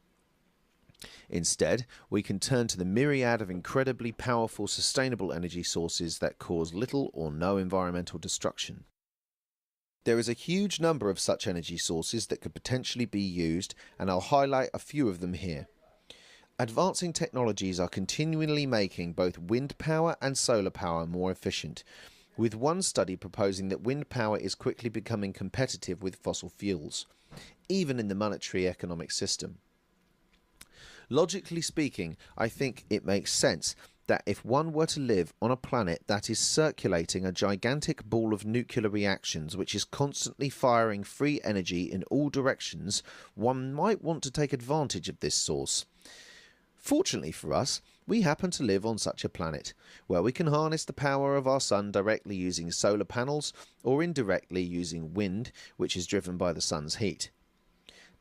Instead, we can turn to the myriad of incredibly powerful sustainable energy sources that cause little or no environmental destruction. There is a huge number of such energy sources that could potentially be used, and I'll highlight a few of them here. Advancing technologies are continually making both wind power and solar power more efficient, with one study proposing that wind power is quickly becoming competitive with fossil fuels, even in the monetary economic system. Logically speaking, I think it makes sense that if one were to live on a planet that is circulating a gigantic ball of nuclear reactions which is constantly firing free energy in all directions, one might want to take advantage of this source. Fortunately for us, we happen to live on such a planet, where we can harness the power of our sun directly using solar panels or indirectly using wind, which is driven by the sun's heat.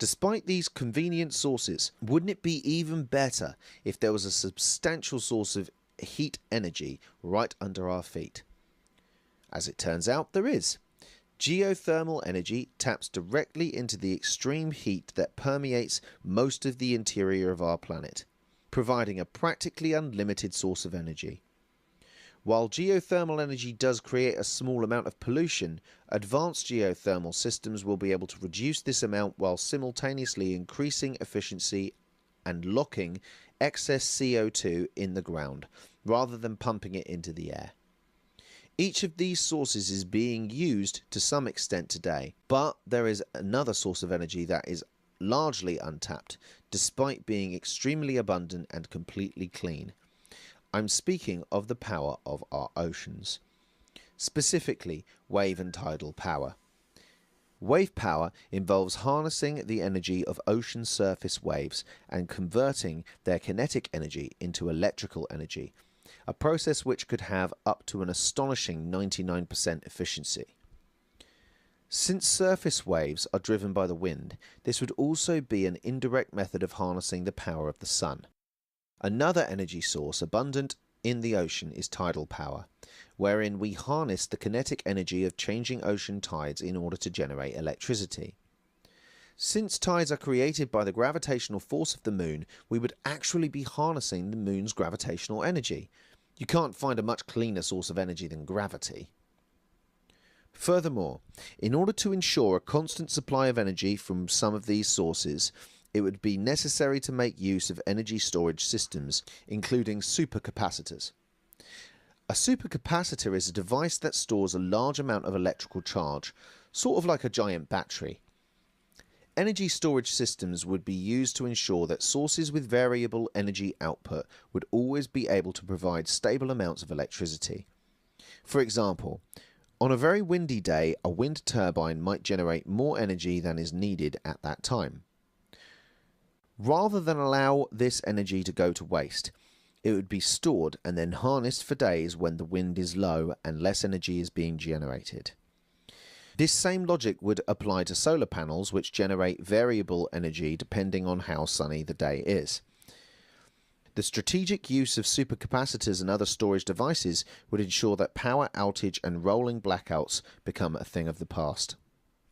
Despite these convenient sources, wouldn't it be even better if there was a substantial source of heat energy right under our feet? As it turns out, there is. Geothermal energy taps directly into the extreme heat that permeates most of the interior of our planet, providing a practically unlimited source of energy. While geothermal energy does create a small amount of pollution, advanced geothermal systems will be able to reduce this amount while simultaneously increasing efficiency and locking excess CO2 in the ground, rather than pumping it into the air. Each of these sources is being used to some extent today, but there is another source of energy that is largely untapped, despite being extremely abundant and completely clean. I'm speaking of the power of our oceans, specifically wave and tidal power. Wave power involves harnessing the energy of ocean surface waves and converting their kinetic energy into electrical energy, a process which could have up to an astonishing 99% efficiency. Since surface waves are driven by the wind, this would also be an indirect method of harnessing the power of the sun. Another energy source abundant in the ocean is tidal power, wherein we harness the kinetic energy of changing ocean tides in order to generate electricity. Since tides are created by the gravitational force of the moon, we would actually be harnessing the moon's gravitational energy. You can't find a much cleaner source of energy than gravity. Furthermore, in order to ensure a constant supply of energy from some of these sources, it would be necessary to make use of energy storage systems, including supercapacitors. A supercapacitor is a device that stores a large amount of electrical charge, sort of like a giant battery. Energy storage systems would be used to ensure that sources with variable energy output would always be able to provide stable amounts of electricity. For example, on a very windy day, a wind turbine might generate more energy than is needed at that time. Rather than allow this energy to go to waste, it would be stored and then harnessed for days when the wind is low and less energy is being generated. This same logic would apply to solar panels, which generate variable energy depending on how sunny the day is. The strategic use of supercapacitors and other storage devices would ensure that power outage and rolling blackouts become a thing of the past.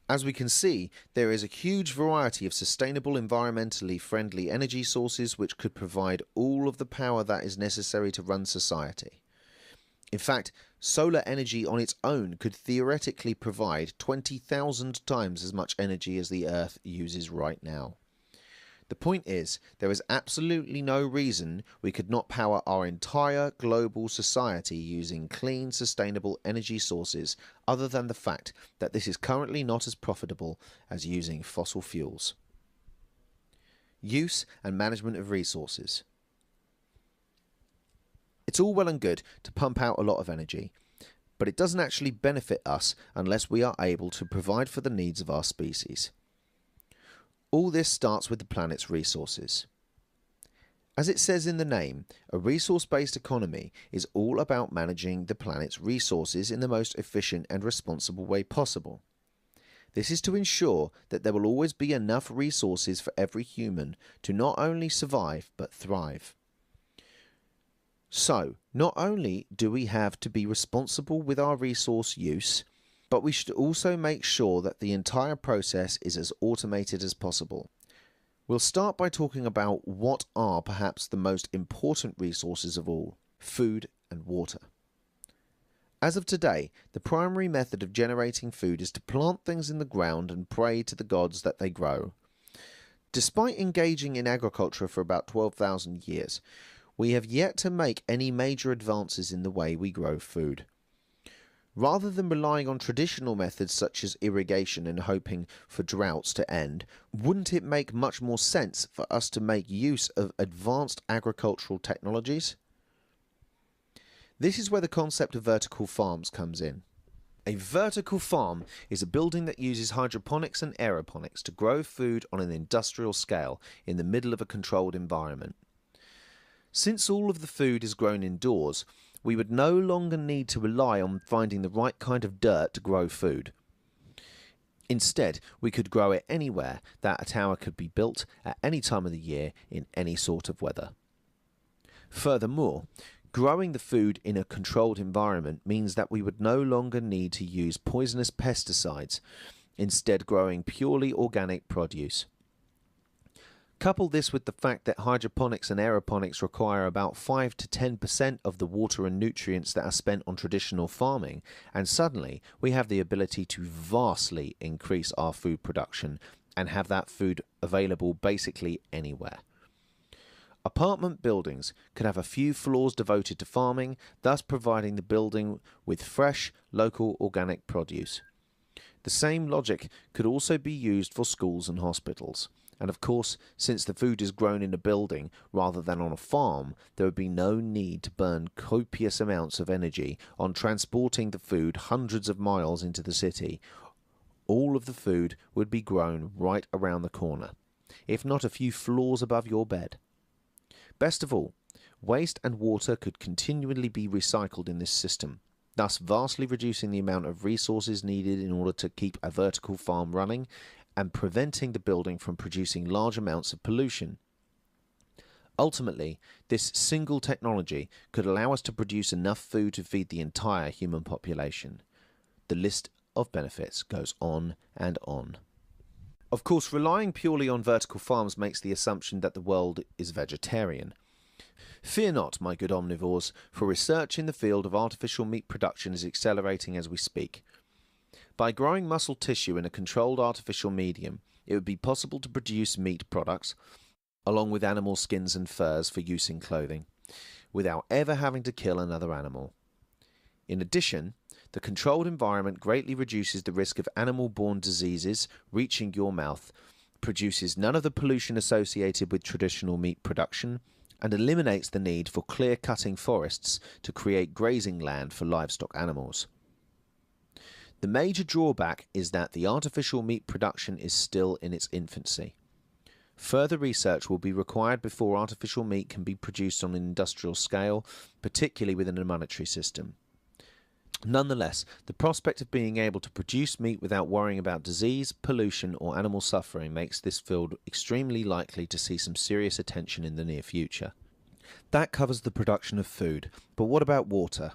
As we can see, there is a huge variety of sustainable, environmentally friendly energy sources which could provide all of the power that is necessary to run society. In fact, solar energy on its own could theoretically provide 20,000 times as much energy as the Earth uses right now. The point is, there is absolutely no reason we could not power our entire global society using clean, sustainable energy sources other than the fact that this is currently not as profitable as using fossil fuels. Use and management of resources. It's all well and good to pump out a lot of energy, but it doesn't actually benefit us unless we are able to provide for the needs of our species. All this starts with the planet's resources. As it says in the name, a resource-based economy is all about managing the planet's resources in the most efficient and responsible way possible. This is to ensure that there will always be enough resources for every human to not only survive but thrive. So, not only do we have to be responsible with our resource use, but we should also make sure that the entire process is as automated as possible. We'll start by talking about what are perhaps the most important resources of all: food and water. As of today, the primary method of generating food is to plant things in the ground and pray to the gods that they grow. Despite engaging in agriculture for about 12,000 years, we have yet to make any major advances in the way we grow food. Rather than relying on traditional methods such as irrigation and hoping for droughts to end, wouldn't it make much more sense for us to make use of advanced agricultural technologies? This is where the concept of vertical farms comes in. A vertical farm is a building that uses hydroponics and aeroponics to grow food on an industrial scale in the middle of a controlled environment. Since all of the food is grown indoors, we would no longer need to rely on finding the right kind of dirt to grow food. Instead, we could grow it anywhere that a tower could be built at any time of the year in any sort of weather. Furthermore, growing the food in a controlled environment means that we would no longer need to use poisonous pesticides, instead growing purely organic produce. Couple this with the fact that hydroponics and aeroponics require about 5 to 10% of the water and nutrients that are spent on traditional farming, and suddenly we have the ability to vastly increase our food production and have that food available basically anywhere. Apartment buildings could have a few floors devoted to farming, thus providing the building with fresh, local organic produce. The same logic could also be used for schools and hospitals. And of course, since the food is grown in a building rather than on a farm, there would be no need to burn copious amounts of energy on transporting the food hundreds of miles into the city. All of the food would be grown right around the corner, if not a few floors above your bed. Best of all, waste and water could continually be recycled in this system, thus vastly reducing the amount of resources needed in order to keep a vertical farm running and preventing the building from producing large amounts of pollution. Ultimately, this single technology could allow us to produce enough food to feed the entire human population. The list of benefits goes on and on. Of course, relying purely on vertical farms makes the assumption that the world is vegetarian. Fear not, my good omnivores, for research in the field of artificial meat production is accelerating as we speak. By growing muscle tissue in a controlled artificial medium, it would be possible to produce meat products, along with animal skins and furs for use in clothing, without ever having to kill another animal. In addition, the controlled environment greatly reduces the risk of animal-borne diseases reaching your mouth, produces none of the pollution associated with traditional meat production, and eliminates the need for clear-cutting forests to create grazing land for livestock animals. The major drawback is that the artificial meat production is still in its infancy. Further research will be required before artificial meat can be produced on an industrial scale, particularly within a monetary system. Nonetheless, the prospect of being able to produce meat without worrying about disease, pollution, or animal suffering makes this field extremely likely to see some serious attention in the near future. That covers the production of food, but what about water?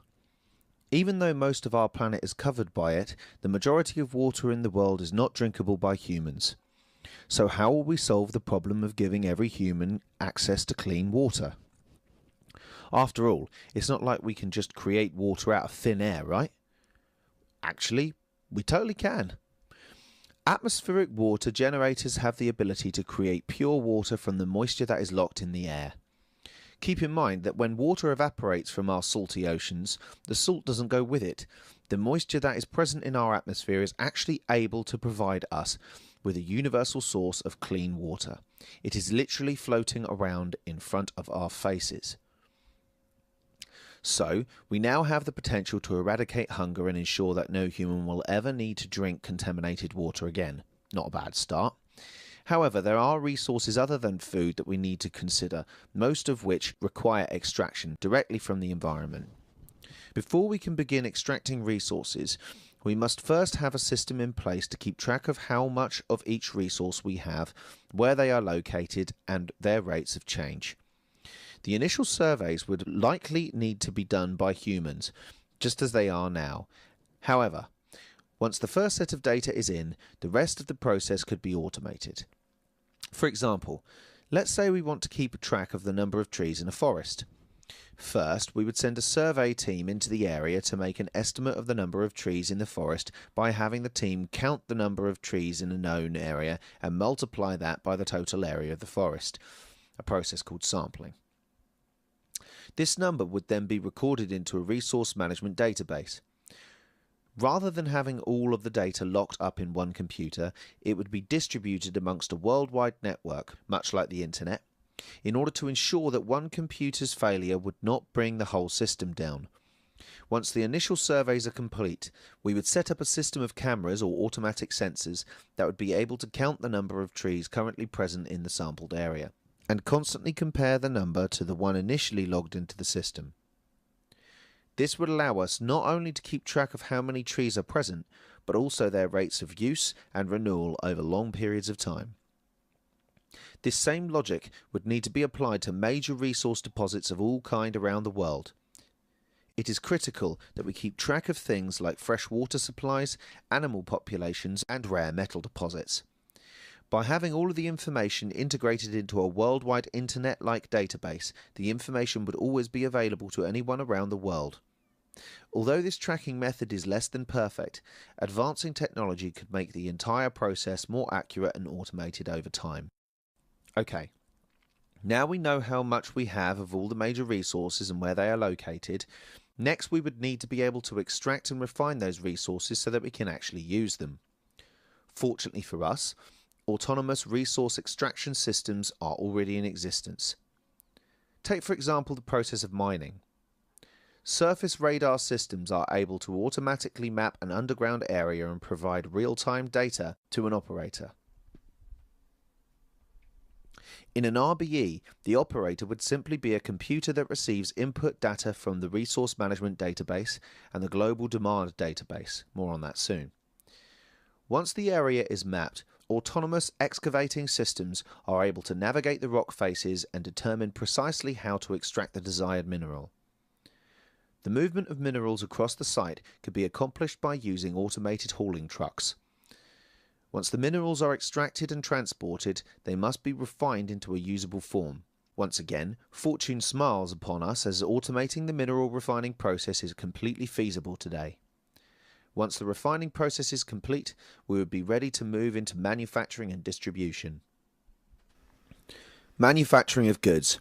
Even though most of our planet is covered by it, the majority of water in the world is not drinkable by humans. So how will we solve the problem of giving every human access to clean water? After all, it's not like we can just create water out of thin air, right? Actually, we totally can. Atmospheric water generators have the ability to create pure water from the moisture that is locked in the air. Keep in mind that when water evaporates from our salty oceans, the salt doesn't go with it. The moisture that is present in our atmosphere is actually able to provide us with a universal source of clean water. It is literally floating around in front of our faces. So, we now have the potential to eradicate hunger and ensure that no human will ever need to drink contaminated water again. Not a bad start. However, there are resources other than food that we need to consider, most of which require extraction directly from the environment. Before we can begin extracting resources, we must first have a system in place to keep track of how much of each resource we have, where they are located, and their rates of change. The initial surveys would likely need to be done by humans, just as they are now. However, once the first set of data is in, the rest of the process could be automated. For example, let's say we want to keep track of the number of trees in a forest. First, we would send a survey team into the area to make an estimate of the number of trees in the forest by having the team count the number of trees in a known area and multiply that by the total area of the forest, a process called sampling. This number would then be recorded into a resource management database. Rather than having all of the data locked up in one computer, it would be distributed amongst a worldwide network, much like the internet, in order to ensure that one computer's failure would not bring the whole system down. Once the initial surveys are complete, we would set up a system of cameras or automatic sensors that would be able to count the number of trees currently present in the sampled area, and constantly compare the number to the one initially logged into the system. This would allow us not only to keep track of how many trees are present, but also their rates of use and renewal over long periods of time. This same logic would need to be applied to major resource deposits of all kind around the world. It is critical that we keep track of things like fresh water supplies, animal populations, and rare metal deposits. By having all of the information integrated into a worldwide internet-like database, the information would always be available to anyone around the world. Although this tracking method is less than perfect, advancing technology could make the entire process more accurate and automated over time. Okay, now we know how much we have of all the major resources and where they are located. Next, we would need to be able to extract and refine those resources so that we can actually use them. Fortunately for us, autonomous resource extraction systems are already in existence. Take, for example, the process of mining. Surface radar systems are able to automatically map an underground area and provide real-time data to an operator. In an RBE, the operator would simply be a computer that receives input data from the Resource Management Database and the Global Demand Database. More on that soon. Once the area is mapped, autonomous excavating systems are able to navigate the rock faces and determine precisely how to extract the desired mineral. The movement of minerals across the site could be accomplished by using automated hauling trucks. Once the minerals are extracted and transported, they must be refined into a usable form. Once again, fortune smiles upon us as automating the mineral refining process is completely feasible today. Once the refining process is complete, we would be ready to move into manufacturing and distribution. Manufacturing of goods.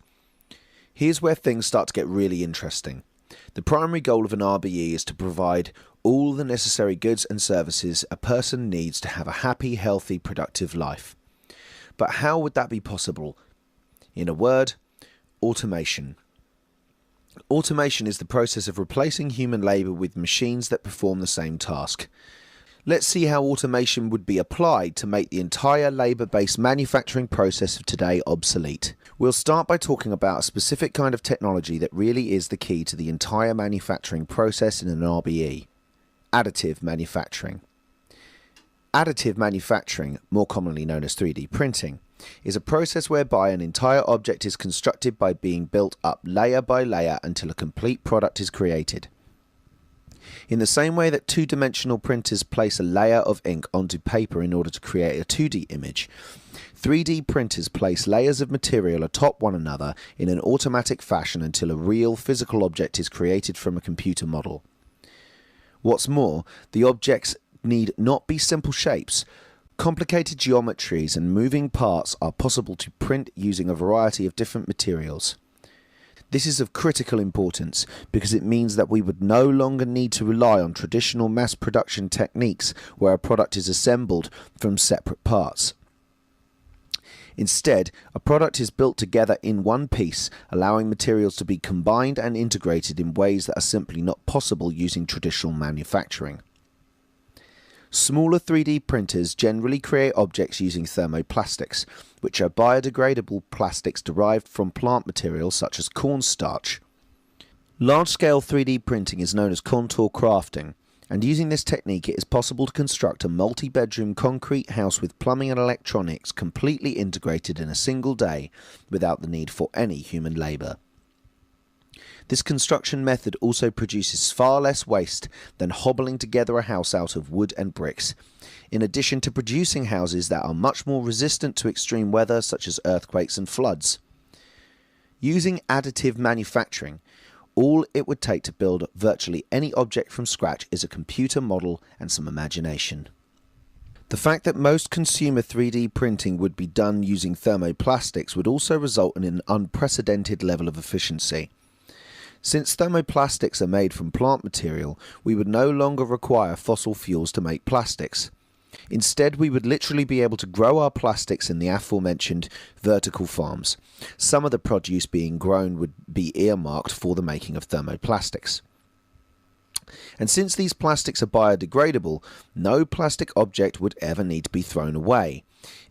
Here's where things start to get really interesting. The primary goal of an RBE is to provide all the necessary goods and services a person needs to have a happy, healthy, productive life. But how would that be possible? In a word, automation. Automation is the process of replacing human labour with machines that perform the same task. Let's see how automation would be applied to make the entire labour-based manufacturing process of today obsolete. We'll start by talking about a specific kind of technology that really is the key to the entire manufacturing process in an RBE. Additive manufacturing. Additive manufacturing, more commonly known as 3D printing, is a process whereby an entire object is constructed by being built up layer by layer until a complete product is created. In the same way that two-dimensional printers place a layer of ink onto paper in order to create a 2D image, 3D printers place layers of material atop one another in an automatic fashion until a real physical object is created from a computer model. What's more, the objects need not be simple shapes, Complicated geometries and moving parts are possible to print using a variety of different materials. This is of critical importance because it means that we would no longer need to rely on traditional mass production techniques where a product is assembled from separate parts. Instead, a product is built together in one piece, allowing materials to be combined and integrated in ways that are simply not possible using traditional manufacturing. Smaller 3D printers generally create objects using thermoplastics, which are biodegradable plastics derived from plant materials such as cornstarch. Large-scale 3D printing is known as contour crafting, and using this technique it is possible to construct a multi-bedroom concrete house with plumbing and electronics completely integrated in a single day without the need for any human labour. This construction method also produces far less waste than hobbling together a house out of wood and bricks, in addition to producing houses that are much more resistant to extreme weather such as earthquakes and floods. Using additive manufacturing, all it would take to build virtually any object from scratch is a computer model and some imagination. The fact that most consumer 3D printing would be done using thermoplastics would also result in an unprecedented level of efficiency. Since thermoplastics are made from plant material, we would no longer require fossil fuels to make plastics. Instead, we would literally be able to grow our plastics in the aforementioned vertical farms. Some of the produce being grown would be earmarked for the making of thermoplastics. And since these plastics are biodegradable, no plastic object would ever need to be thrown away.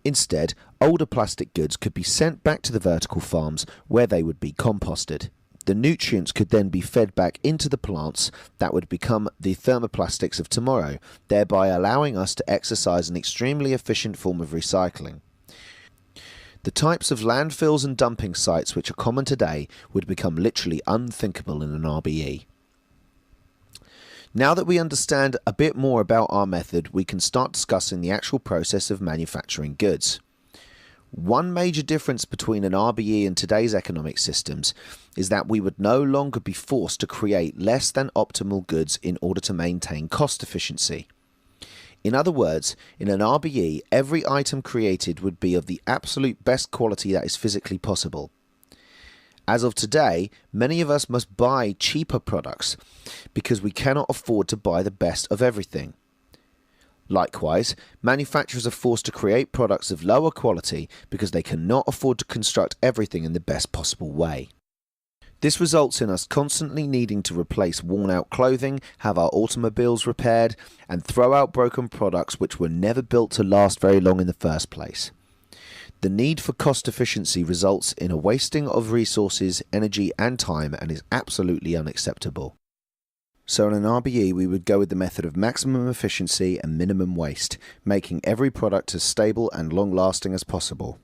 Instead, older plastic goods could be sent back to the vertical farms where they would be composted. The nutrients could then be fed back into the plants that would become the thermoplastics of tomorrow, thereby allowing us to exercise an extremely efficient form of recycling. The types of landfills and dumping sites which are common today would become literally unthinkable in an RBE. Now that we understand a bit more about our method, we can start discussing the actual process of manufacturing goods. One major difference between an RBE and today's economic systems is that we would no longer be forced to create less than optimal goods in order to maintain cost efficiency. In other words, in an RBE, every item created would be of the absolute best quality that is physically possible. As of today, many of us must buy cheaper products because we cannot afford to buy the best of everything. Likewise, manufacturers are forced to create products of lower quality because they cannot afford to construct everything in the best possible way. This results in us constantly needing to replace worn-out clothing, have our automobiles repaired, and throw out broken products which were never built to last very long in the first place. The need for cost efficiency results in a wasting of resources, energy, and time and is absolutely unacceptable. So in an RBE, we would go with the method of maximum efficiency and minimum waste, making every product as stable and long-lasting as possible.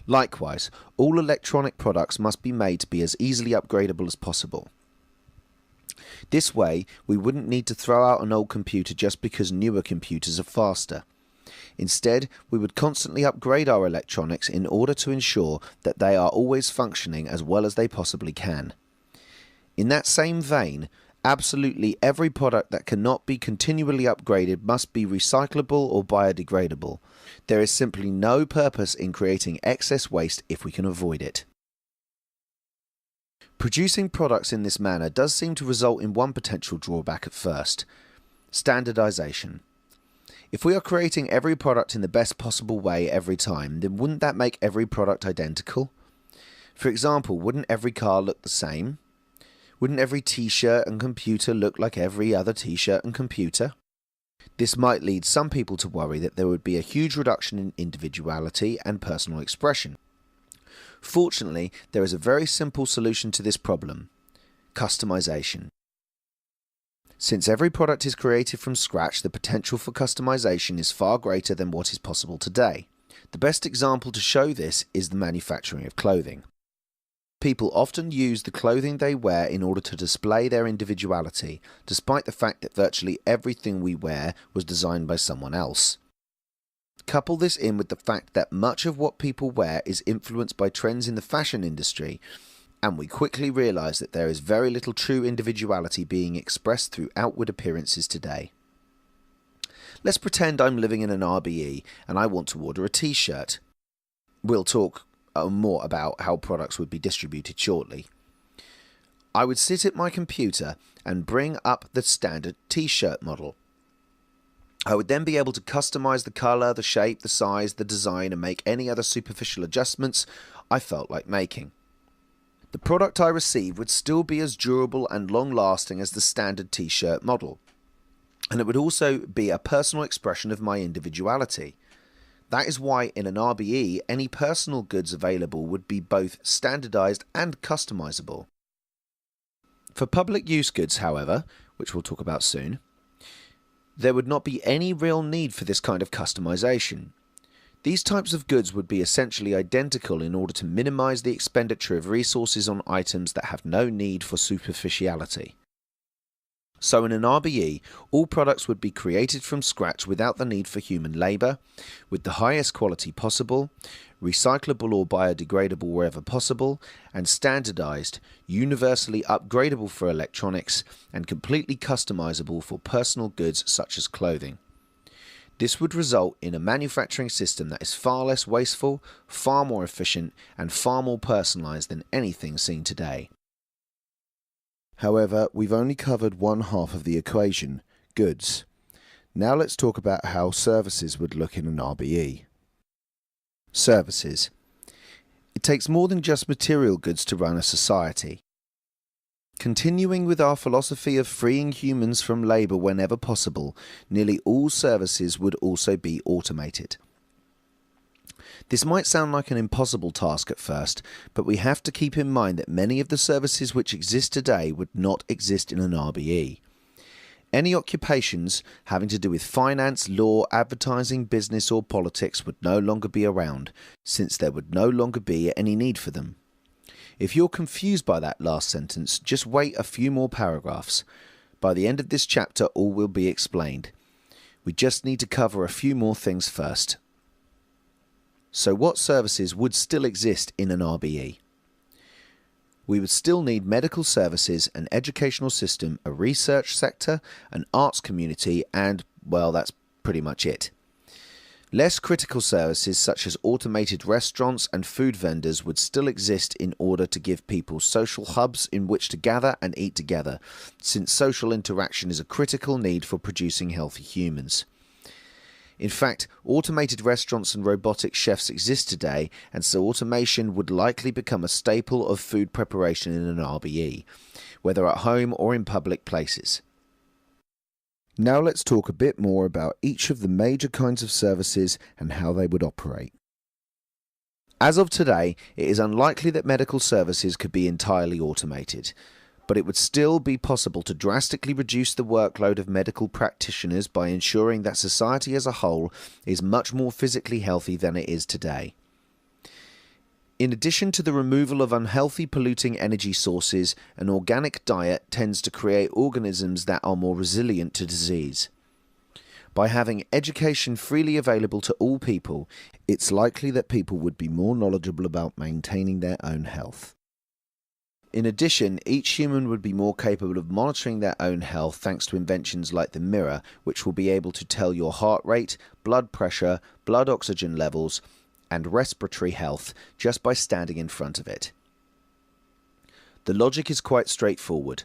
Likewise, all electronic products must be made to be as easily upgradable as possible. This way, we wouldn't need to throw out an old computer just because newer computers are faster. Instead, we would constantly upgrade our electronics in order to ensure that they are always functioning as well as they possibly can. In that same vein, absolutely every product that cannot be continually upgraded must be recyclable or biodegradable. There is simply no purpose in creating excess waste if we can avoid it. Producing products in this manner does seem to result in one potential drawback at first: standardization. If we are creating every product in the best possible way every time, then wouldn't that make every product identical? For example, wouldn't every car look the same? Wouldn't every t-shirt and computer look like every other t-shirt and computer? This might lead some people to worry that there would be a huge reduction in individuality and personal expression. Fortunately, there is a very simple solution to this problem: customization. Since every product is created from scratch, the potential for customization is far greater than what is possible today. The best example to show this is the manufacturing of clothing. People often use the clothing they wear in order to display their individuality, despite the fact that virtually everything we wear was designed by someone else. Couple this in with the fact that much of what people wear is influenced by trends in the fashion industry, and we quickly realize that there is very little true individuality being expressed through outward appearances today. Let's pretend I'm living in an RBE and I want to order a t-shirt. We'll talk more about how products would be distributed shortly. I would sit at my computer and bring up the standard t-shirt model. I would then be able to customize the colour, the shape, the size, the design, and make any other superficial adjustments I felt like making. The product I receive would still be as durable and long-lasting as the standard t-shirt model, and it would also be a personal expression of my individuality. That is why in an RBE, any personal goods available would be both standardized and customizable. For public use goods, however, which we'll talk about soon, there would not be any real need for this kind of customization. These types of goods would be essentially identical in order to minimize the expenditure of resources on items that have no need for superficiality. So in an RBE, all products would be created from scratch without the need for human labour, with the highest quality possible, recyclable or biodegradable wherever possible, and standardised, universally upgradable for electronics, and completely customisable for personal goods such as clothing. This would result in a manufacturing system that is far less wasteful, far more efficient, and far more personalised than anything seen today. However, we've only covered one half of the equation, goods. Now let's talk about how services would look in an RBE. Services. It takes more than just material goods to run a society. Continuing with our philosophy of freeing humans from labour whenever possible, nearly all services would also be automated. This might sound like an impossible task at first, but we have to keep in mind that many of the services which exist today would not exist in an RBE. Any occupations having to do with finance, law, advertising, business or politics would no longer be around, since there would no longer be any need for them. If you're confused by that last sentence, just wait a few more paragraphs. By the end of this chapter, all will be explained. We just need to cover a few more things first. So what services would still exist in an RBE? We would still need medical services, an educational system, a research sector, an arts community, and, well, that's pretty much it. Less critical services such as automated restaurants and food vendors would still exist in order to give people social hubs in which to gather and eat together, since social interaction is a critical need for producing healthy humans. In fact, automated restaurants and robotic chefs exist today, and so automation would likely become a staple of food preparation in an RBE, whether at home or in public places. Now let's talk a bit more about each of the major kinds of services and how they would operate. As of today, it is unlikely that medical services could be entirely automated, but it would still be possible to drastically reduce the workload of medical practitioners by ensuring that society as a whole is much more physically healthy than it is today. In addition to the removal of unhealthy polluting energy sources, an organic diet tends to create organisms that are more resilient to disease. By having education freely available to all people, it's likely that people would be more knowledgeable about maintaining their own health. In addition, each human would be more capable of monitoring their own health thanks to inventions like the mirror, which will be able to tell your heart rate, blood pressure, blood oxygen levels, and respiratory health just by standing in front of it. The logic is quite straightforward.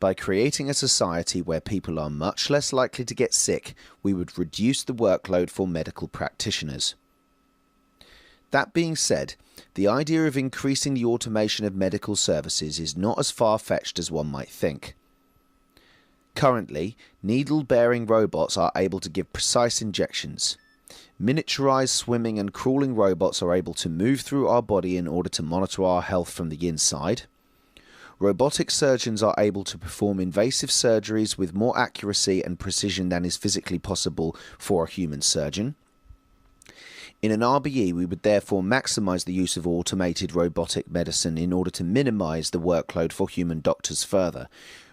By creating a society where people are much less likely to get sick, we would reduce the workload for medical practitioners. That being said, the idea of increasing the automation of medical services is not as far-fetched as one might think. Currently, needle-bearing robots are able to give precise injections. Miniaturized swimming and crawling robots are able to move through our body in order to monitor our health from the inside. Robotic surgeons are able to perform invasive surgeries with more accuracy and precision than is physically possible for a human surgeon. In an RBE, we would therefore maximize the use of automated robotic medicine in order to minimize the workload for human doctors further,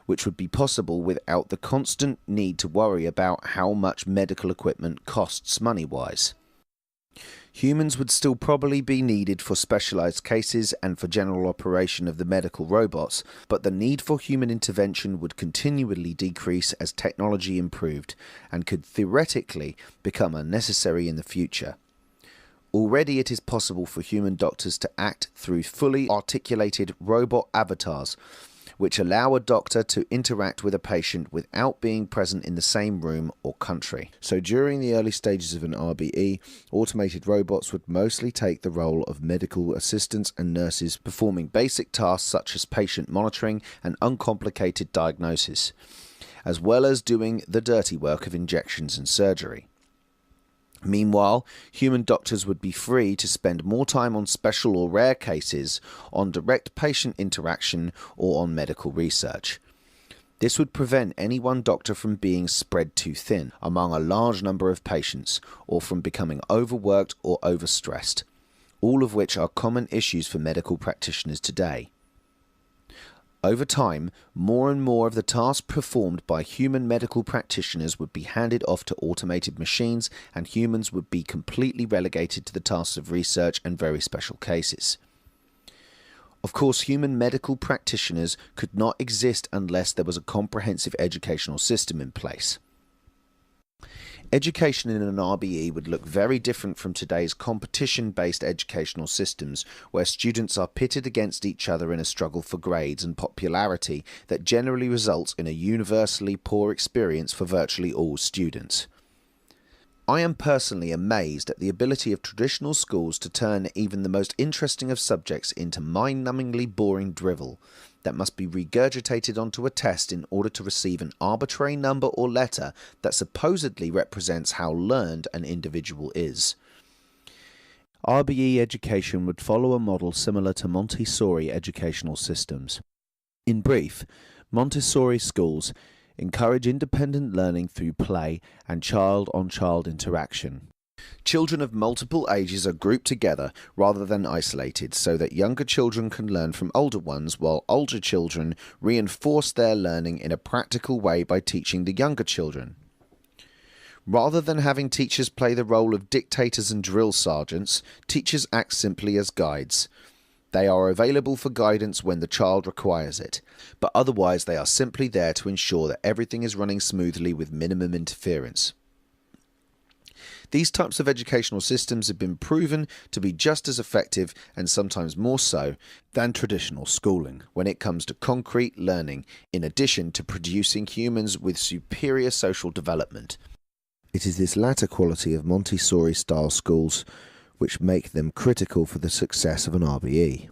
which would be possible without the constant need to worry about how much medical equipment costs money-wise. Humans would still probably be needed for specialized cases and for general operation of the medical robots, but the need for human intervention would continually decrease as technology improved and could theoretically become unnecessary in the future. Already it is possible for human doctors to act through fully articulated robot avatars, which allow a doctor to interact with a patient without being present in the same room or country. So during the early stages of an RBE, automated robots would mostly take the role of medical assistants and nurses, performing basic tasks such as patient monitoring and uncomplicated diagnosis, as well as doing the dirty work of injections and surgery. Meanwhile, human doctors would be free to spend more time on special or rare cases, on direct patient interaction, or on medical research. This would prevent any one doctor from being spread too thin among a large number of patients, or from becoming overworked or overstressed, all of which are common issues for medical practitioners today. Over time, more and more of the tasks performed by human medical practitioners would be handed off to automated machines, and humans would be completely relegated to the tasks of research and very special cases. Of course, human medical practitioners could not exist unless there was a comprehensive educational system in place. Education in an RBE would look very different from today's competition-based educational systems, where students are pitted against each other in a struggle for grades and popularity that generally results in a universally poor experience for virtually all students. I am personally amazed at the ability of traditional schools to turn even the most interesting of subjects into mind-numbingly boring drivel that must be regurgitated onto a test in order to receive an arbitrary number or letter that supposedly represents how learned an individual is. RBE education would follow a model similar to Montessori educational systems. In brief, Montessori schools encourage independent learning through play and child-on-child interaction. Children of multiple ages are grouped together rather than isolated so that younger children can learn from older ones, while older children reinforce their learning in a practical way by teaching the younger children. Rather than having teachers play the role of dictators and drill sergeants, teachers act simply as guides. They are available for guidance when the child requires it, but otherwise they are simply there to ensure that everything is running smoothly with minimum interference. These types of educational systems have been proven to be just as effective, and sometimes more so, than traditional schooling when it comes to concrete learning, in addition to producing humans with superior social development. It is this latter quality of Montessori-style schools which make them critical for the success of an RBE.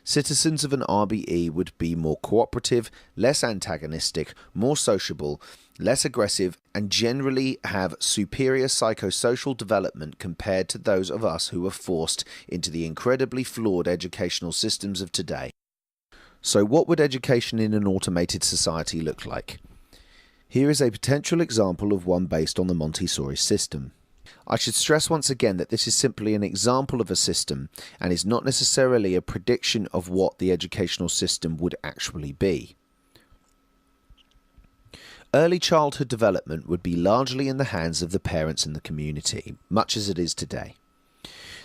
Citizens of an RBE would be more cooperative, less antagonistic, more sociable, less aggressive, and generally have superior psychosocial development compared to those of us who are forced into the incredibly flawed educational systems of today. So what would education in an automated society look like? Here is a potential example of one based on the Montessori system. I should stress once again that this is simply an example of a system and is not necessarily a prediction of what the educational system would actually be. Early childhood development would be largely in the hands of the parents and the community, much as it is today.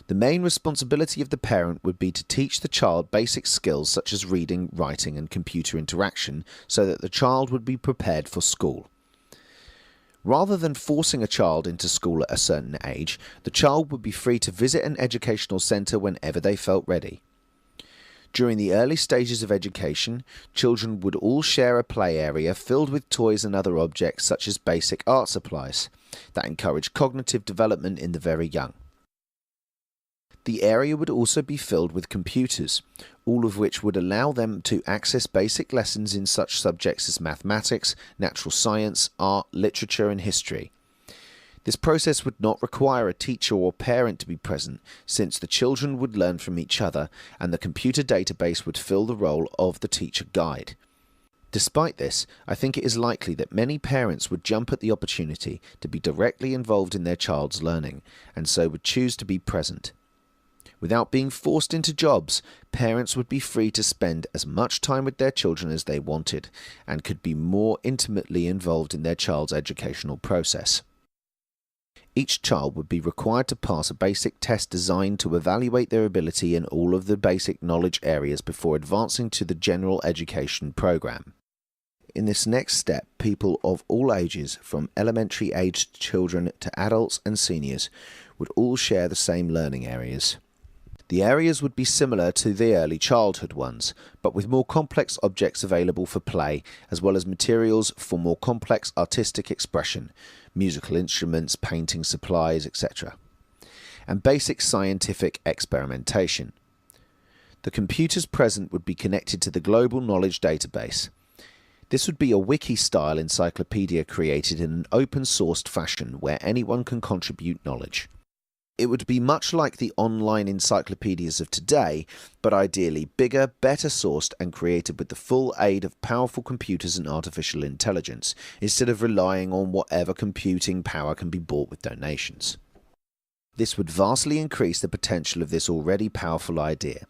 The main responsibility of the parent would be to teach the child basic skills such as reading, writing, and computer interaction so that the child would be prepared for school. Rather than forcing a child into school at a certain age, the child would be free to visit an educational centre whenever they felt ready. During the early stages of education, children would all share a play area filled with toys and other objects such as basic art supplies that encourage cognitive development in the very young. The area would also be filled with computers, all of which would allow them to access basic lessons in such subjects as mathematics, natural science, art, literature, and history. This process would not require a teacher or parent to be present, since the children would learn from each other, and the computer database would fill the role of the teacher guide. Despite this, I think it is likely that many parents would jump at the opportunity to be directly involved in their child's learning, and so would choose to be present. Without being forced into jobs, parents would be free to spend as much time with their children as they wanted, and could be more intimately involved in their child's educational process. Each child would be required to pass a basic test designed to evaluate their ability in all of the basic knowledge areas before advancing to the general education program. In this next step, people of all ages, from elementary-aged children to adults and seniors, would all share the same learning areas. The areas would be similar to the early childhood ones, but with more complex objects available for play, as well as materials for more complex artistic expression, musical instruments, painting supplies, etc., and basic scientific experimentation. The computers present would be connected to the global knowledge database. This would be a wiki-style encyclopedia created in an open-sourced fashion where anyone can contribute knowledge. It would be much like the online encyclopedias of today, but ideally bigger, better sourced and created with the full aid of powerful computers and artificial intelligence, instead of relying on whatever computing power can be bought with donations. This would vastly increase the potential of this already powerful idea.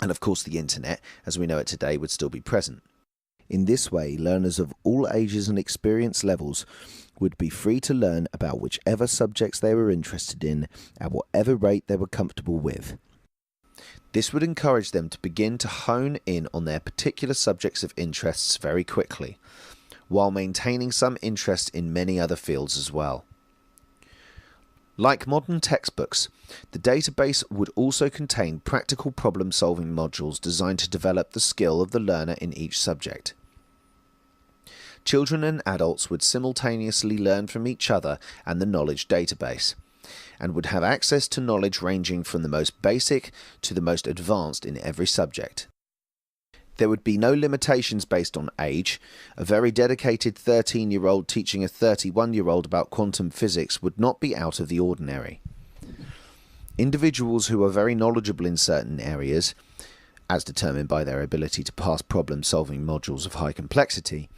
And of course the internet, as we know it today, would still be present. In this way, learners of all ages and experience levels would be free to learn about whichever subjects they were interested in at whatever rate they were comfortable with. This would encourage them to begin to hone in on their particular subjects of interests very quickly, while maintaining some interest in many other fields as well. Like modern textbooks, the database would also contain practical problem-solving modules designed to develop the skill of the learner in each subject. Children and adults would simultaneously learn from each other and the knowledge database, and would have access to knowledge ranging from the most basic to the most advanced in every subject. There would be no limitations based on age. A very dedicated 13-year-old teaching a 31-year-old about quantum physics would not be out of the ordinary. Individuals who are very knowledgeable in certain areas, as determined by their ability to pass problem-solving modules of high complexity,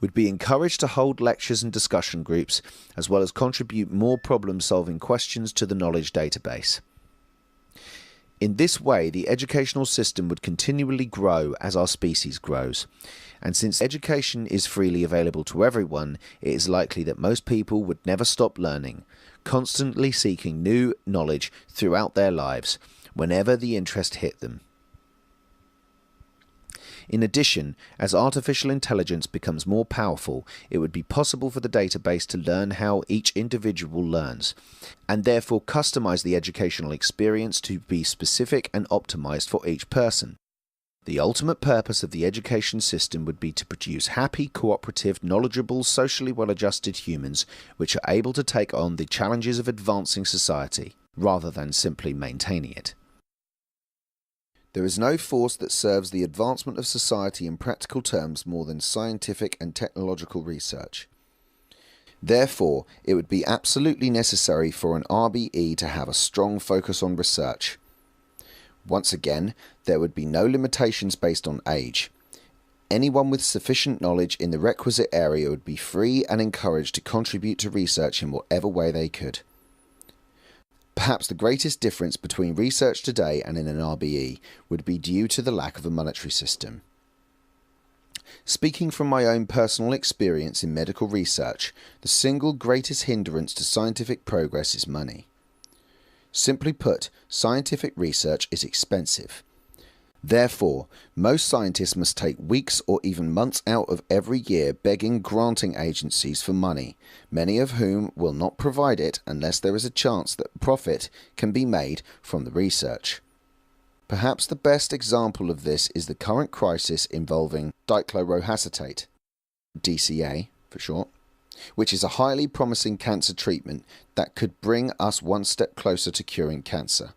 would be encouraged to hold lectures and discussion groups, as well as contribute more problem-solving questions to the knowledge database. In this way, the educational system would continually grow as our species grows, and since education is freely available to everyone, it is likely that most people would never stop learning, constantly seeking new knowledge throughout their lives, whenever the interest hit them. In addition, as artificial intelligence becomes more powerful, it would be possible for the database to learn how each individual learns, and therefore customize the educational experience to be specific and optimized for each person. The ultimate purpose of the education system would be to produce happy, cooperative, knowledgeable, socially well-adjusted humans which are able to take on the challenges of advancing society, rather than simply maintaining it. There is no force that serves the advancement of society in practical terms more than scientific and technological research. Therefore, it would be absolutely necessary for an RBE to have a strong focus on research. Once again, there would be no limitations based on age. Anyone with sufficient knowledge in the requisite area would be free and encouraged to contribute to research in whatever way they could. Perhaps the greatest difference between research today and in an RBE would be due to the lack of a monetary system. Speaking from my own personal experience in medical research, the single greatest hindrance to scientific progress is money. Simply put, scientific research is expensive. Therefore, most scientists must take weeks or even months out of every year begging granting agencies for money, many of whom will not provide it unless there is a chance that profit can be made from the research. Perhaps the best example of this is the current crisis involving dichloroacetate, DCA for short, which is a highly promising cancer treatment that could bring us one step closer to curing cancer.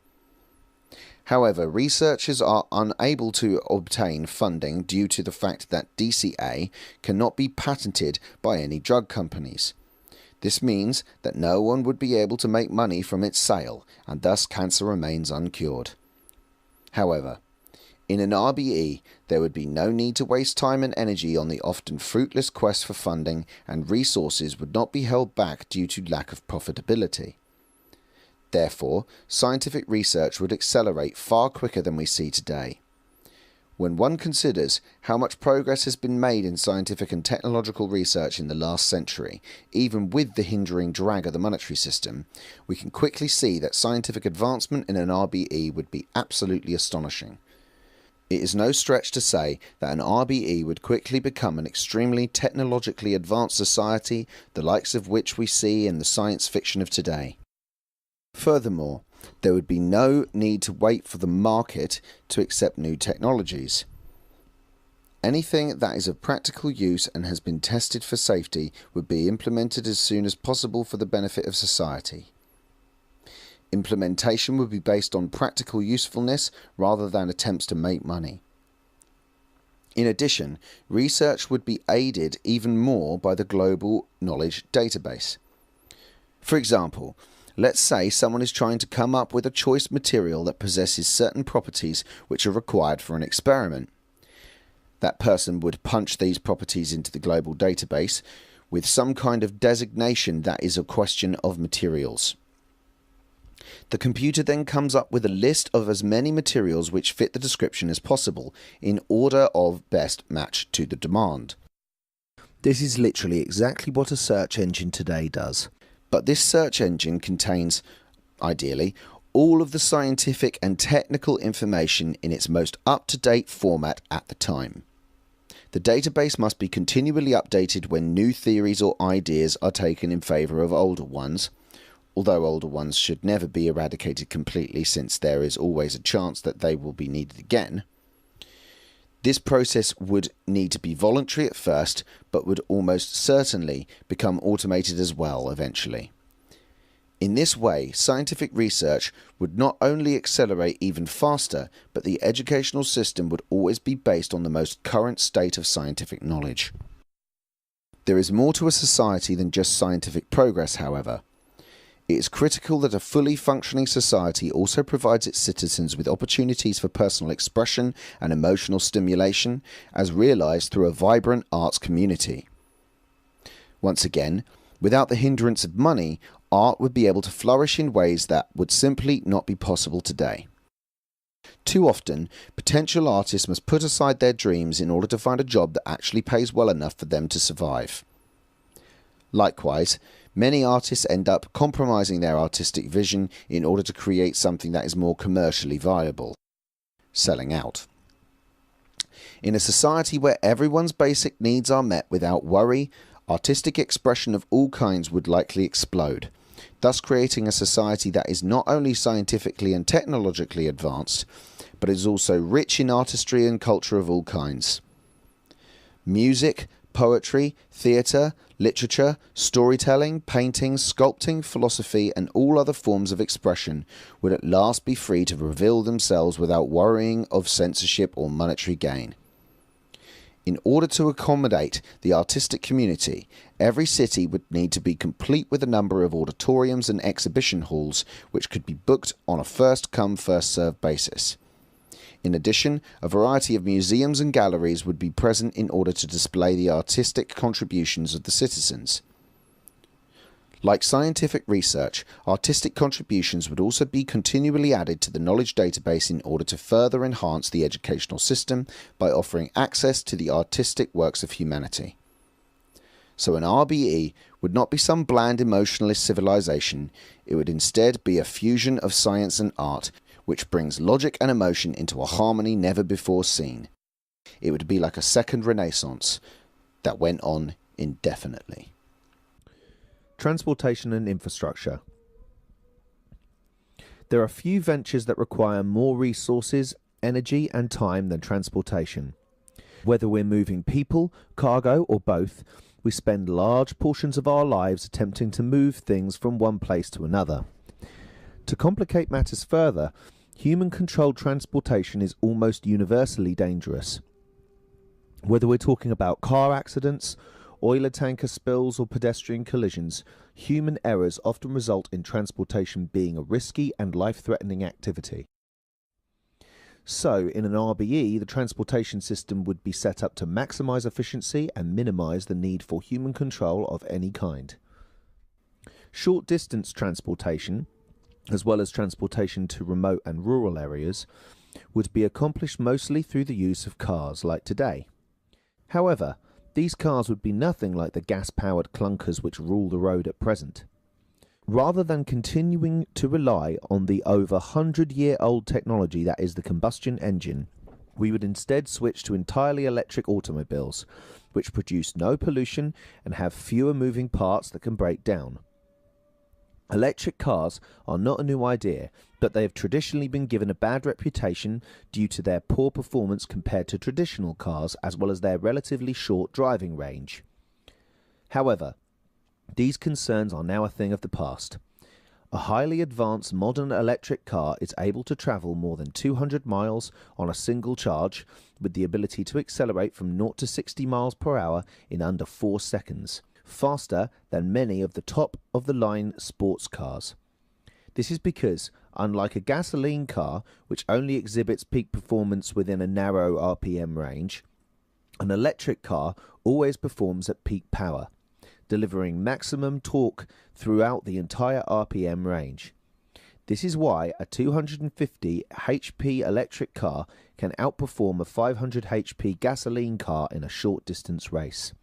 However, researchers are unable to obtain funding due to the fact that DCA cannot be patented by any drug companies. This means that no one would be able to make money from its sale, and thus cancer remains uncured. However, in an RBE, there would be no need to waste time and energy on the often fruitless quest for funding, and resources would not be held back due to lack of profitability. Therefore, scientific research would accelerate far quicker than we see today. When one considers how much progress has been made in scientific and technological research in the last century, even with the hindering drag of the monetary system, we can quickly see that scientific advancement in an RBE would be absolutely astonishing. It is no stretch to say that an RBE would quickly become an extremely technologically advanced society, the likes of which we see in the science fiction of today. Furthermore, there would be no need to wait for the market to accept new technologies. Anything that is of practical use and has been tested for safety would be implemented as soon as possible for the benefit of society. Implementation would be based on practical usefulness rather than attempts to make money. In addition, research would be aided even more by the global knowledge database. For example, let's say someone is trying to come up with a choice material that possesses certain properties which are required for an experiment. That person would punch these properties into the global database with some kind of designation that is a question of materials. The computer then comes up with a list of as many materials which fit the description as possible in order of best match to the demand. This is literally exactly what a search engine today does. But this search engine contains, ideally, all of the scientific and technical information in its most up-to-date format at the time. The database must be continually updated when new theories or ideas are taken in favour of older ones, although older ones should never be eradicated completely since there is always a chance that they will be needed again. This process would need to be voluntary at first, but would almost certainly become automated as well eventually. In this way, scientific research would not only accelerate even faster, but the educational system would always be based on the most current state of scientific knowledge. There is more to a society than just scientific progress, however. It is critical that a fully functioning society also provides its citizens with opportunities for personal expression and emotional stimulation, as realized through a vibrant arts community. Once again, without the hindrance of money, art would be able to flourish in ways that would simply not be possible today. Too often, potential artists must put aside their dreams in order to find a job that actually pays well enough for them to survive. Likewise, many artists end up compromising their artistic vision in order to create something that is more commercially viable, selling out. In a society where everyone's basic needs are met without worry, artistic expression of all kinds would likely explode, thus creating a society that is not only scientifically and technologically advanced, but is also rich in artistry and culture of all kinds. Music, poetry, theatre, literature, storytelling, painting, sculpting, philosophy, and all other forms of expression would at last be free to reveal themselves without worrying of censorship or monetary gain. In order to accommodate the artistic community, every city would need to be complete with a number of auditoriums and exhibition halls which could be booked on a first-come, first-served basis. In addition, a variety of museums and galleries would be present in order to display the artistic contributions of the citizens. Like scientific research, artistic contributions would also be continually added to the knowledge database in order to further enhance the educational system by offering access to the artistic works of humanity. So an RBE would not be some bland emotionalist civilization, it would instead be a fusion of science and art, which brings logic and emotion into a harmony never before seen. It would be like a second Renaissance that went on indefinitely. Transportation and infrastructure. There are few ventures that require more resources, energy and time than transportation. Whether we're moving people, cargo or both, we spend large portions of our lives attempting to move things from one place to another. To complicate matters further, human-controlled transportation is almost universally dangerous. Whether we're talking about car accidents, oiler tanker spills or pedestrian collisions, human errors often result in transportation being a risky and life-threatening activity. So, in an RBE, the transportation system would be set up to maximise efficiency and minimise the need for human control of any kind. Short-distance transportation, as well as transportation to remote and rural areas, would be accomplished mostly through the use of cars like today. However, these cars would be nothing like the gas-powered clunkers which rule the road at present. Rather than continuing to rely on the over 100-year-old technology that is the combustion engine, we would instead switch to entirely electric automobiles, which produce no pollution and have fewer moving parts that can break down. Electric cars are not a new idea, but they have traditionally been given a bad reputation due to their poor performance compared to traditional cars, as well as their relatively short driving range. However, these concerns are now a thing of the past. A highly advanced modern electric car is able to travel more than 200 miles on a single charge, with the ability to accelerate from 0 to 60 miles per hour in under 4 seconds, faster than many of the top-of-the-line sports cars. This is because, unlike a gasoline car, which only exhibits peak performance within a narrow RPM range, an electric car always performs at peak power, delivering maximum torque throughout the entire RPM range. This is why a 250 HP electric car can outperform a 500 HP gasoline car in a short distance race.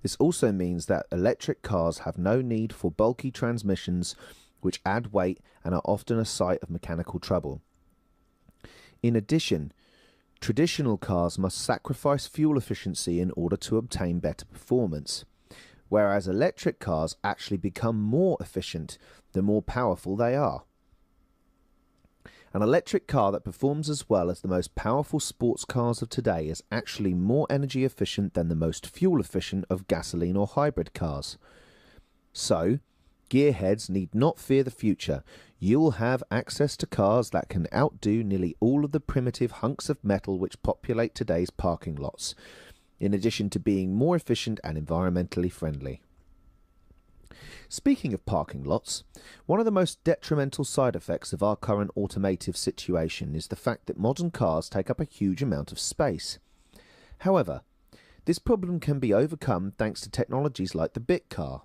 This also means that electric cars have no need for bulky transmissions which add weight and are often a site of mechanical trouble. In addition, traditional cars must sacrifice fuel efficiency in order to obtain better performance, whereas electric cars actually become more efficient the more powerful they are. An electric car that performs as well as the most powerful sports cars of today is actually more energy efficient than the most fuel efficient of gasoline or hybrid cars. So, gearheads need not fear the future. You'll have access to cars that can outdo nearly all of the primitive hunks of metal which populate today's parking lots, in addition to being more efficient and environmentally friendly. Speaking of parking lots, one of the most detrimental side effects of our current automotive situation is the fact that modern cars take up a huge amount of space. However, this problem can be overcome thanks to technologies like the bit car.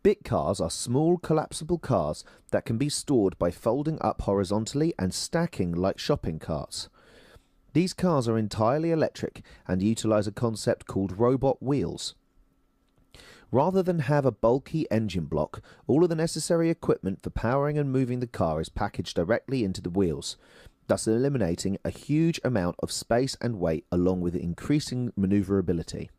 Bit cars are small collapsible cars that can be stored by folding up horizontally and stacking like shopping carts. These cars are entirely electric and utilize a concept called robot wheels. Rather than have a bulky engine block, all of the necessary equipment for powering and moving the car is packaged directly into the wheels, thus eliminating a huge amount of space and weight along with increasing maneuverability.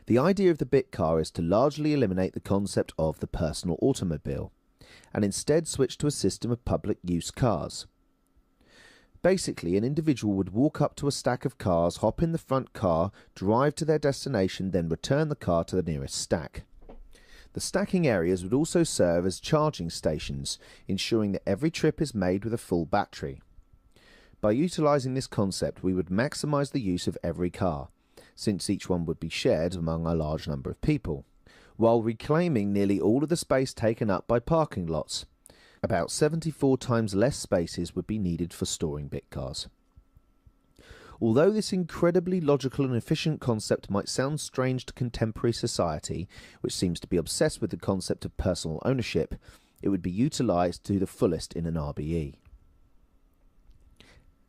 The idea of the bit car is to largely eliminate the concept of the personal automobile, and instead switch to a system of public use cars. Basically, an individual would walk up to a stack of cars, hop in the front car, drive to their destination, then return the car to the nearest stack. The stacking areas would also serve as charging stations, ensuring that every trip is made with a full battery. By utilizing this concept, we would maximize the use of every car, since each one would be shared among a large number of people, while reclaiming nearly all of the space taken up by parking lots. About 74 times less spaces would be needed for storing bit cars. Although this incredibly logical and efficient concept might sound strange to contemporary society, which seems to be obsessed with the concept of personal ownership, it would be utilized to the fullest in an RBE.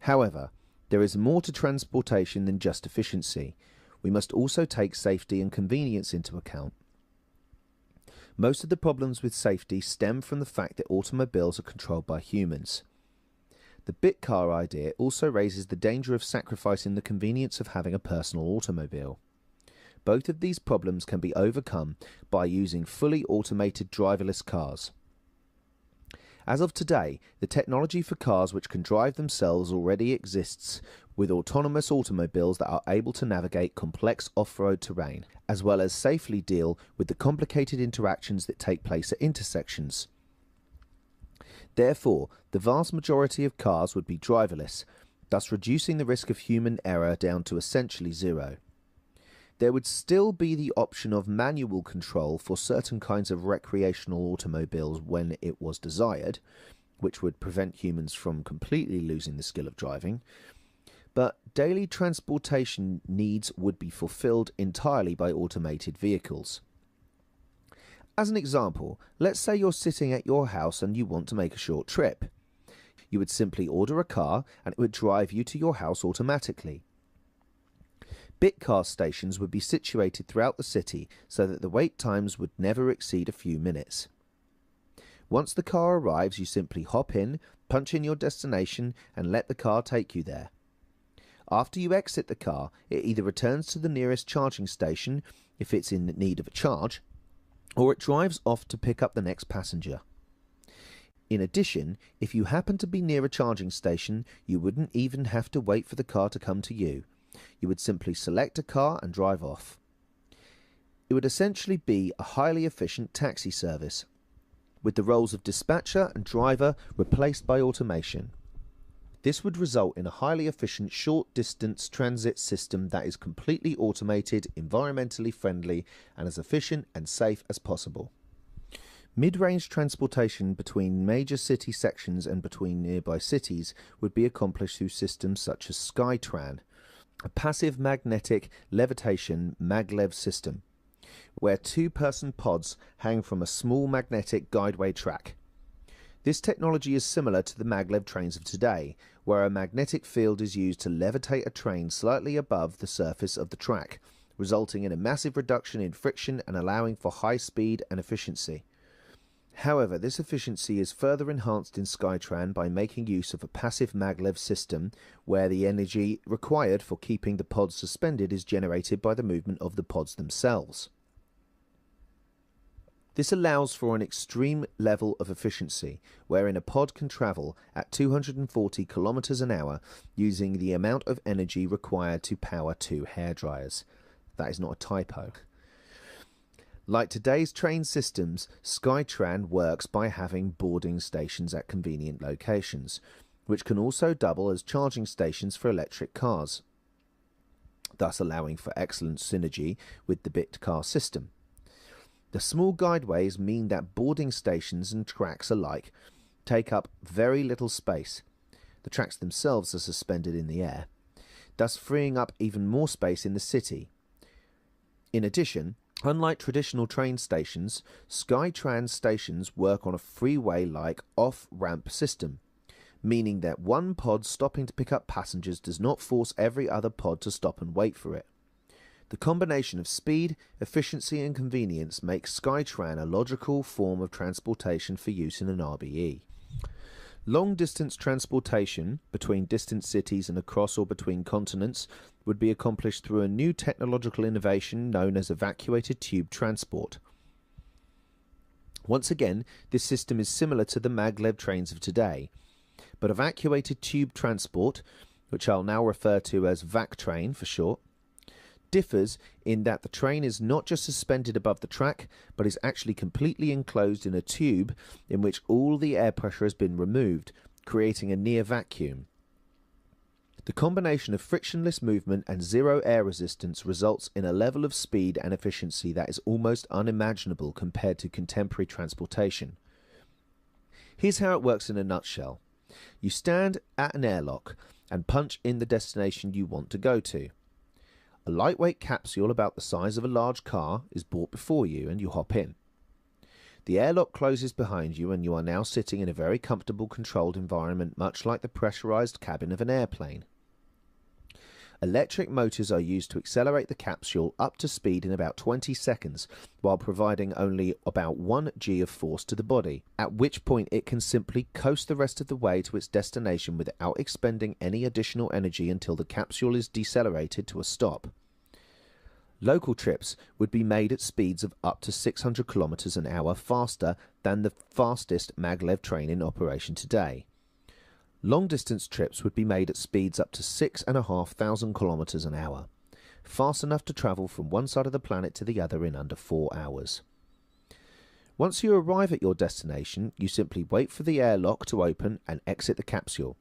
However, there is more to transportation than just efficiency. We must also take safety and convenience into account. Most of the problems with safety stem from the fact that automobiles are controlled by humans. The bit car idea also raises the danger of sacrificing the convenience of having a personal automobile. Both of these problems can be overcome by using fully automated driverless cars. As of today, the technology for cars which can drive themselves already exists, with autonomous automobiles that are able to navigate complex off-road terrain, as well as safely deal with the complicated interactions that take place at intersections. Therefore, the vast majority of cars would be driverless, thus reducing the risk of human error down to essentially zero. There would still be the option of manual control for certain kinds of recreational automobiles when it was desired, which would prevent humans from completely losing the skill of driving, but daily transportation needs would be fulfilled entirely by automated vehicles. As an example, let's say you're sitting at your house and you want to make a short trip. You would simply order a car and it would drive you to your house automatically. Bitcar stations would be situated throughout the city so that the wait times would never exceed a few minutes. Once the car arrives, you simply hop in, punch in your destination, and let the car take you there. After you exit the car, it either returns to the nearest charging station if it's in need of a charge, or it drives off to pick up the next passenger. In addition, if you happen to be near a charging station, you wouldn't even have to wait for the car to come to you. You would simply select a car and drive off. It would essentially be a highly efficient taxi service, with the roles of dispatcher and driver replaced by automation. This would result in a highly efficient short-distance transit system that is completely automated, environmentally friendly, and as efficient and safe as possible. Mid-range transportation between major city sections and between nearby cities would be accomplished through systems such as Skytran, a passive magnetic levitation maglev system, where two-person pods hang from a small magnetic guideway track. This technology is similar to the maglev trains of today, where a magnetic field is used to levitate a train slightly above the surface of the track, resulting in a massive reduction in friction and allowing for high speed and efficiency. However, this efficiency is further enhanced in Skytran by making use of a passive maglev system, where the energy required for keeping the pods suspended is generated by the movement of the pods themselves. This allows for an extreme level of efficiency, wherein a pod can travel at 240 kilometers an hour using the amount of energy required to power 2 hairdryers. That is not a typo. Like today's train systems, Skytran works by having boarding stations at convenient locations, which can also double as charging stations for electric cars, thus allowing for excellent synergy with the Bitcar system. The small guideways mean that boarding stations and tracks alike take up very little space. The tracks themselves are suspended in the air, thus freeing up even more space in the city. In addition, unlike traditional train stations, Skytran stations work on a freeway-like off-ramp system, meaning that one pod stopping to pick up passengers does not force every other pod to stop and wait for it. The combination of speed, efficiency and convenience makes Skytran a logical form of transportation for use in an RBE. Long-distance transportation between distant cities and across or between continents would be accomplished through a new technological innovation known as evacuated tube transport. Once again, this system is similar to the maglev trains of today, but evacuated tube transport, which I'll now refer to as VAC train for short, differs in that the train is not just suspended above the track, but is actually completely enclosed in a tube in which all the air pressure has been removed, creating a near vacuum. The combination of frictionless movement and zero air resistance results in a level of speed and efficiency that is almost unimaginable compared to contemporary transportation. Here's how it works in a nutshell. You stand at an airlock and punch in the destination you want to go to. A lightweight capsule about the size of a large car is brought before you and you hop in. The airlock closes behind you and you are now sitting in a very comfortable controlled environment, much like the pressurized cabin of an airplane. Electric motors are used to accelerate the capsule up to speed in about 20 seconds while providing only about 1 g of force to the body, at which point it can simply coast the rest of the way to its destination without expending any additional energy until the capsule is decelerated to a stop. Local trips would be made at speeds of up to 600 kilometers an hour faster than the fastest maglev train in operation today. Long-distance trips would be made at speeds up to 6,500 kilometers an hour, fast enough to travel from one side of the planet to the other in under 4 hours. Once you arrive at your destination, you simply wait for the airlock to open and exit the capsule.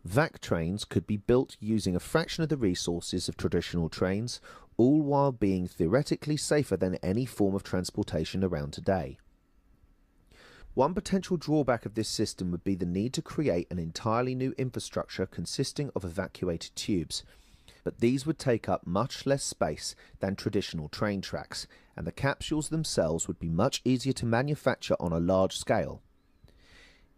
VAC trains could be built using a fraction of the resources of traditional trains, all while being theoretically safer than any form of transportation around today. One potential drawback of this system would be the need to create an entirely new infrastructure consisting of evacuated tubes, but these would take up much less space than traditional train tracks, and the capsules themselves would be much easier to manufacture on a large scale.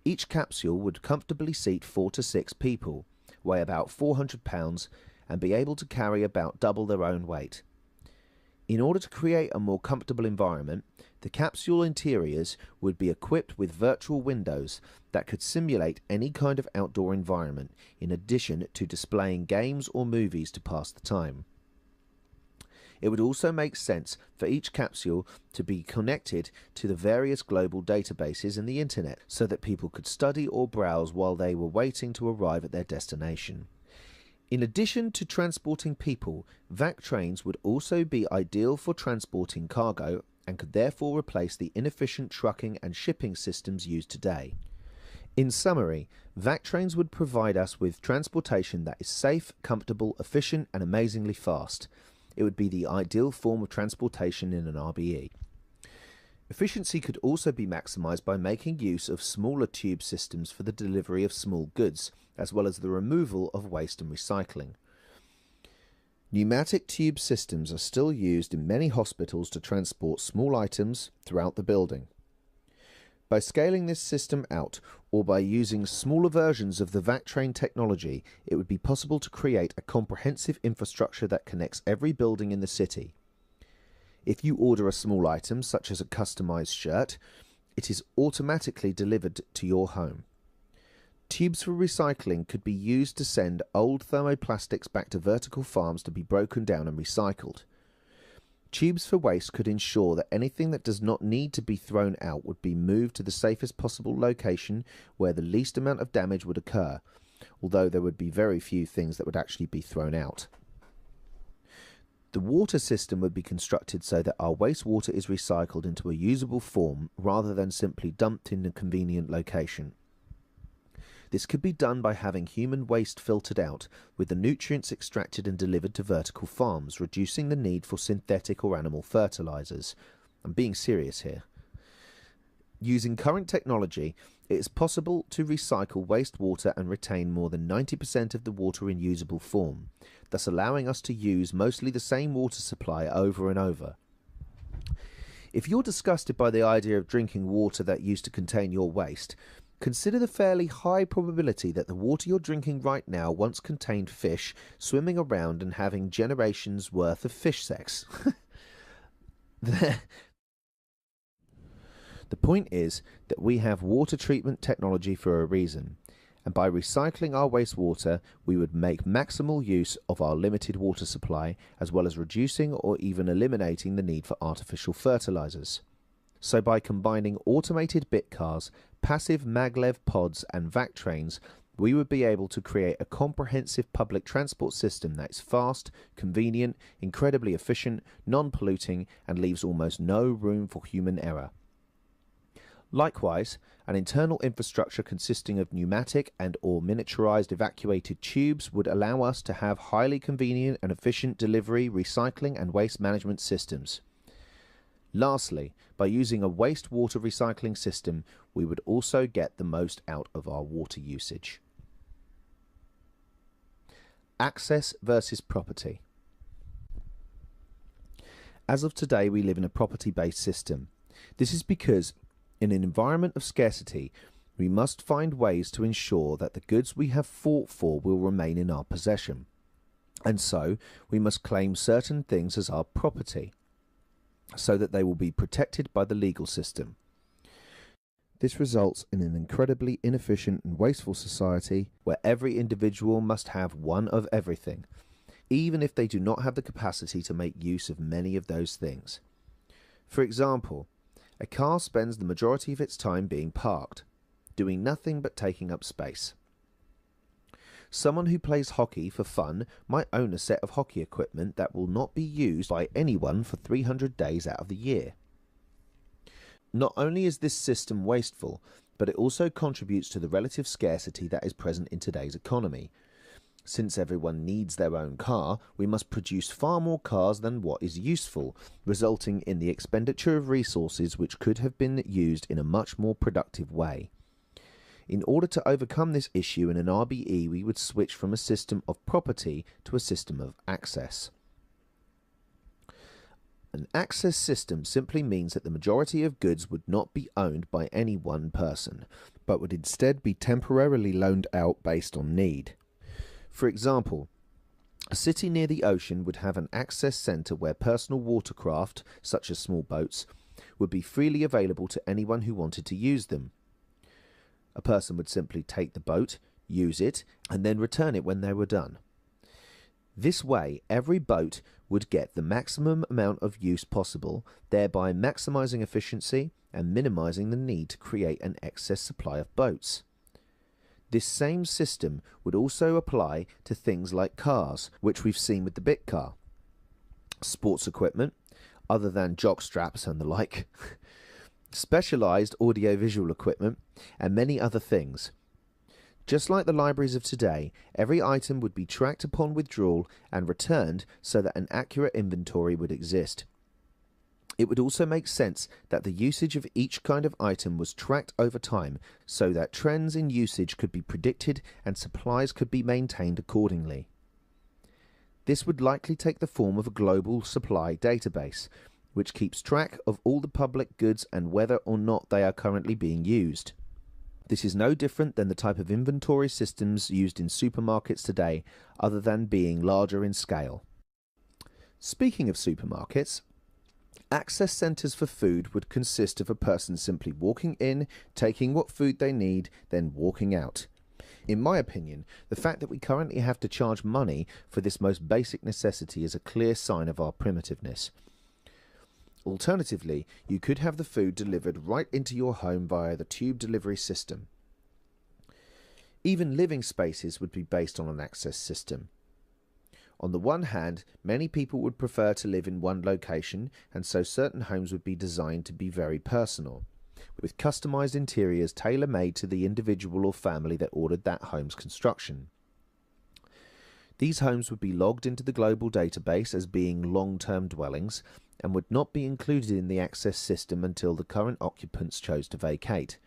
Each capsule would comfortably seat 4 to 6 people, weigh about 400 pounds, and be able to carry about double their own weight. In order to create a more comfortable environment, the capsule interiors would be equipped with virtual windows that could simulate any kind of outdoor environment, in addition to displaying games or movies to pass the time. It would also make sense for each capsule to be connected to the various global databases and the internet, so that people could study or browse while they were waiting to arrive at their destination. In addition to transporting people, vac trains would also be ideal for transporting cargo and could therefore replace the inefficient trucking and shipping systems used today. In summary, vac trains would provide us with transportation that is safe, comfortable, efficient, and amazingly fast. It would be the ideal form of transportation in an RBE. Efficiency could also be maximised by making use of smaller tube systems for the delivery of small goods, as well as the removal of waste and recycling. Pneumatic tube systems are still used in many hospitals to transport small items throughout the building. By scaling this system out, or by using smaller versions of the vac train technology, it would be possible to create a comprehensive infrastructure that connects every building in the city. If you order a small item, such as a customized shirt, it is automatically delivered to your home. Tubes for recycling could be used to send old thermoplastics back to vertical farms to be broken down and recycled. Tubes for waste could ensure that anything that does not need to be thrown out would be moved to the safest possible location where the least amount of damage would occur, although there would be very few things that would actually be thrown out. The water system would be constructed so that our wastewater is recycled into a usable form rather than simply dumped in a convenient location. This could be done by having human waste filtered out, with the nutrients extracted and delivered to vertical farms, reducing the need for synthetic or animal fertilizers. I'm being serious here. Using current technology, it is possible to recycle wastewater and retain more than 90% of the water in usable form, thus allowing us to use mostly the same water supply over and over. If you're disgusted by the idea of drinking water that used to contain your waste, consider the fairly high probability that the water you're drinking right now once contained fish swimming around and having generations worth of fish sex. The point is that we have water treatment technology for a reason, and by recycling our wastewater, we would make maximal use of our limited water supply, as well as reducing or even eliminating the need for artificial fertilizers. So by combining automated bit cars, passive maglev pods and vac trains, we would be able to create a comprehensive public transport system that is fast, convenient, incredibly efficient, non-polluting, and leaves almost no room for human error. Likewise, an internal infrastructure consisting of pneumatic and/or miniaturized evacuated tubes would allow us to have highly convenient and efficient delivery, recycling, and waste management systems. Lastly, by using a wastewater recycling system, we would also get the most out of our water usage. Access versus property. As of today, we live in a property-based system. This is because in an environment of scarcity, we must find ways to ensure that the goods we have fought for will remain in our possession. And so, we must claim certain things as our property, so that they will be protected by the legal system. This results in an incredibly inefficient and wasteful society where every individual must have one of everything, even if they do not have the capacity to make use of many of those things. For example, a car spends the majority of its time being parked, doing nothing but taking up space. Someone who plays hockey for fun might own a set of hockey equipment that will not be used by anyone for 300 days out of the year. Not only is this system wasteful, but it also contributes to the relative scarcity that is present in today's economy. Since everyone needs their own car, we must produce far more cars than what is useful, resulting in the expenditure of resources which could have been used in a much more productive way. In order to overcome this issue in an RBE, we would switch from a system of property to a system of access. An access system simply means that the majority of goods would not be owned by any one person, but would instead be temporarily loaned out based on need. For example, a city near the ocean would have an access centre where personal watercraft, such as small boats, would be freely available to anyone who wanted to use them. A person would simply take the boat, use it, and then return it when they were done. This way, every boat would get the maximum amount of use possible, thereby maximising efficiency and minimising the need to create an excess supply of boats. This same system would also apply to things like cars, which we've seen with the bit car, sports equipment, other than jock straps and the like, specialised audiovisual equipment, and many other things. Just like the libraries of today, every item would be tracked upon withdrawal and returned so that an accurate inventory would exist. It would also make sense that the usage of each kind of item was tracked over time so that trends in usage could be predicted and supplies could be maintained accordingly. This would likely take the form of a global supply database, which keeps track of all the public goods and whether or not they are currently being used. This is no different than the type of inventory systems used in supermarkets today, other than being larger in scale. Speaking of supermarkets, access centres for food would consist of a person simply walking in, taking what food they need, then walking out. In my opinion, the fact that we currently have to charge money for this most basic necessity is a clear sign of our primitiveness. Alternatively, you could have the food delivered right into your home via the tube delivery system. Even living spaces would be based on an access system. On the one hand, many people would prefer to live in one location, and so certain homes would be designed to be very personal, with customised interiors tailor-made to the individual or family that ordered that home's construction. These homes would be logged into the global database as being long-term dwellings, and would not be included in the access system until the current occupants chose to vacate.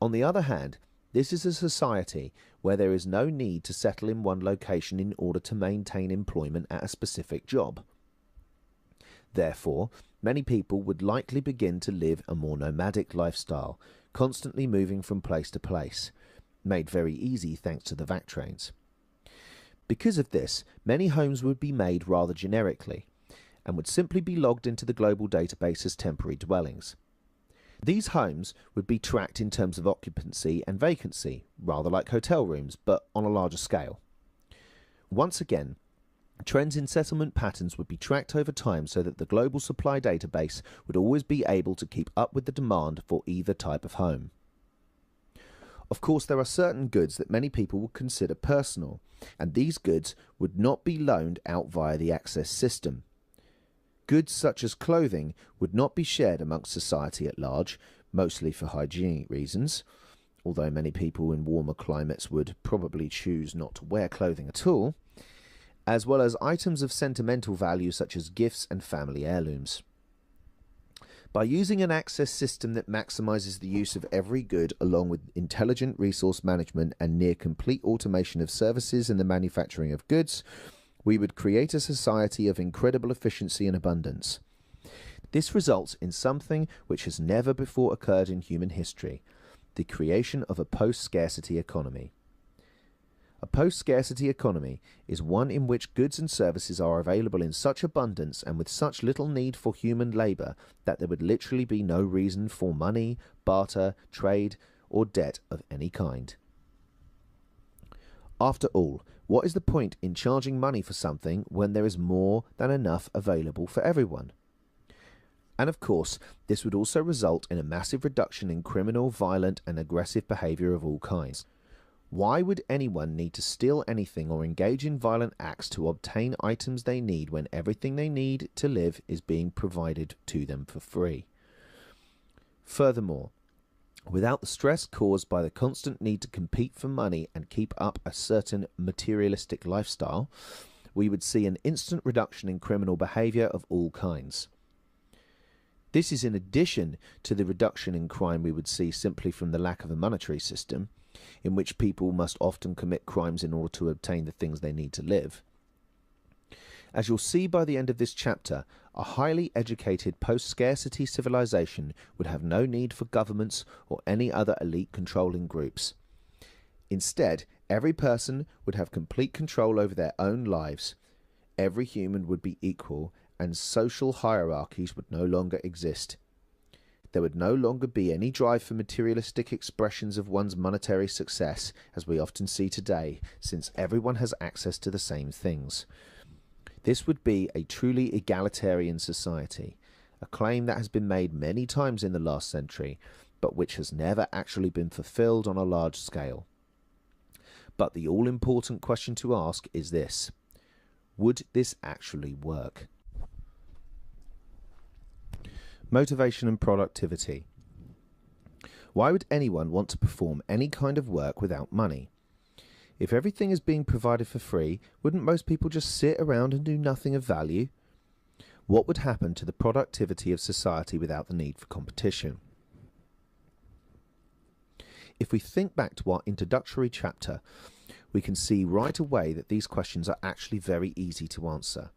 On the other hand, this is a society where there is no need to settle in one location in order to maintain employment at a specific job. Therefore, many people would likely begin to live a more nomadic lifestyle, constantly moving from place to place, made very easy thanks to the vac trains. Because of this, many homes would be made rather generically, and would simply be logged into the global database as temporary dwellings. These homes would be tracked in terms of occupancy and vacancy, rather like hotel rooms, but on a larger scale. Once again, trends in settlement patterns would be tracked over time so that the global supply database would always be able to keep up with the demand for either type of home. Of course, there are certain goods that many people would consider personal, and these goods would not be loaned out via the access system. Goods such as clothing would not be shared amongst society at large, mostly for hygienic reasons, although many people in warmer climates would probably choose not to wear clothing at all, as well as items of sentimental value such as gifts and family heirlooms. By using an access system that maximizes the use of every good along with intelligent resource management and near complete automation of services in the manufacturing of goods, we would create a society of incredible efficiency and abundance. This results in something which has never before occurred in human history, the creation of a post-scarcity economy. A post-scarcity economy is one in which goods and services are available in such abundance and with such little need for human labour that there would literally be no reason for money, barter, trade, or debt of any kind. After all, what is the point in charging money for something when there is more than enough available for everyone? And of course, this would also result in a massive reduction in criminal, violent, and aggressive behaviour of all kinds. Why would anyone need to steal anything or engage in violent acts to obtain items they need when everything they need to live is being provided to them for free? Furthermore, without the stress caused by the constant need to compete for money and keep up a certain materialistic lifestyle, we would see an instant reduction in criminal behaviour of all kinds. This is in addition to the reduction in crime we would see simply from the lack of a monetary system, in which people must often commit crimes in order to obtain the things they need to live. As you'll see by the end of this chapter, a highly educated post-scarcity civilization would have no need for governments or any other elite controlling groups. Instead, every person would have complete control over their own lives. Every human would be equal, and social hierarchies would no longer exist. There would no longer be any drive for materialistic expressions of one's monetary success, as we often see today, since everyone has access to the same things. This would be a truly egalitarian society, a claim that has been made many times in the last century, but which has never actually been fulfilled on a large scale. But the all-important question to ask is this: would this actually work? Motivation and productivity. Why would anyone want to perform any kind of work without money? If everything is being provided for free, wouldn't most people just sit around and do nothing of value? What would happen to the productivity of society without the need for competition? If we think back to our introductory chapter, we can see right away that these questions are actually very easy to answer.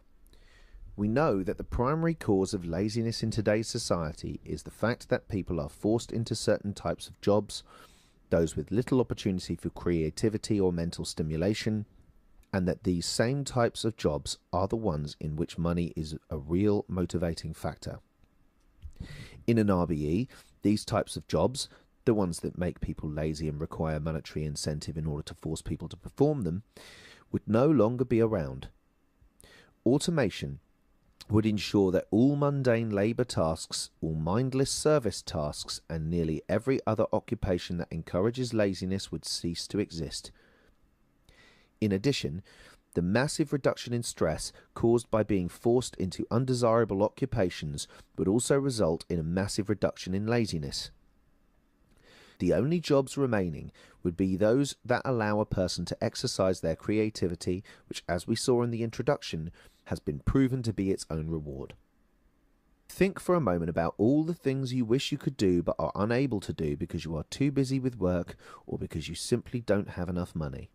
We know that the primary cause of laziness in today's society is the fact that people are forced into certain types of jobs, those with little opportunity for creativity or mental stimulation, and that these same types of jobs are the ones in which money is a real motivating factor. In an RBE, these types of jobs, the ones that make people lazy and require monetary incentive in order to force people to perform them, would no longer be around. Automation would ensure that all mundane labour tasks, all mindless service tasks, and nearly every other occupation that encourages laziness would cease to exist. In addition, the massive reduction in stress caused by being forced into undesirable occupations would also result in a massive reduction in laziness. The only jobs remaining would be those that allow a person to exercise their creativity, which, as we saw in the introduction, has been proven to be its own reward. Think for a moment about all the things you wish you could do but are unable to do because you are too busy with work or because you simply don't have enough money.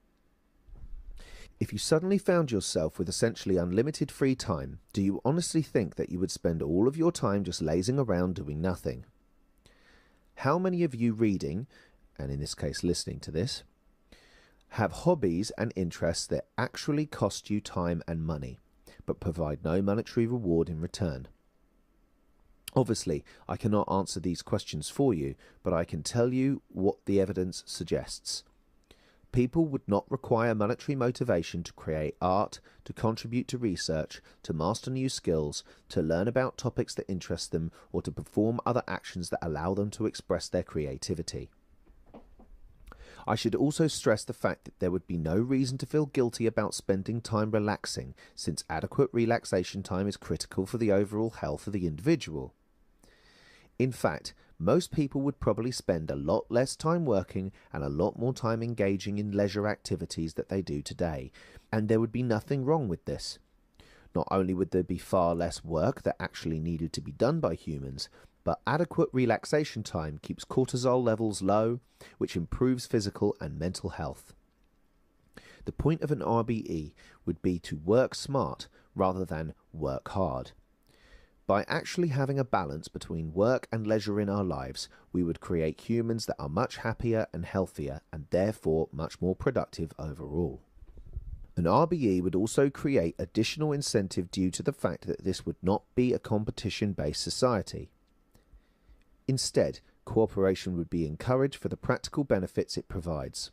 If you suddenly found yourself with essentially unlimited free time, do you honestly think that you would spend all of your time just lazing around doing nothing? How many of you reading, and in this case listening to this, have hobbies and interests that actually cost you time and money, but provide no monetary reward in return? Obviously, I cannot answer these questions for you, but I can tell you what the evidence suggests. People would not require monetary motivation to create art, to contribute to research, to master new skills, to learn about topics that interest them, or to perform other actions that allow them to express their creativity. I should also stress the fact that there would be no reason to feel guilty about spending time relaxing, since adequate relaxation time is critical for the overall health of the individual. In fact, most people would probably spend a lot less time working and a lot more time engaging in leisure activities that they do today, and there would be nothing wrong with this. Not only would there be far less work that actually needed to be done by humans, but adequate relaxation time keeps cortisol levels low, which improves physical and mental health. The point of an RBE would be to work smart rather than work hard. By actually having a balance between work and leisure in our lives, we would create humans that are much happier and healthier, and therefore much more productive overall. An RBE would also create additional incentive due to the fact that this would not be a competition-based society. Instead, cooperation would be encouraged for the practical benefits it provides.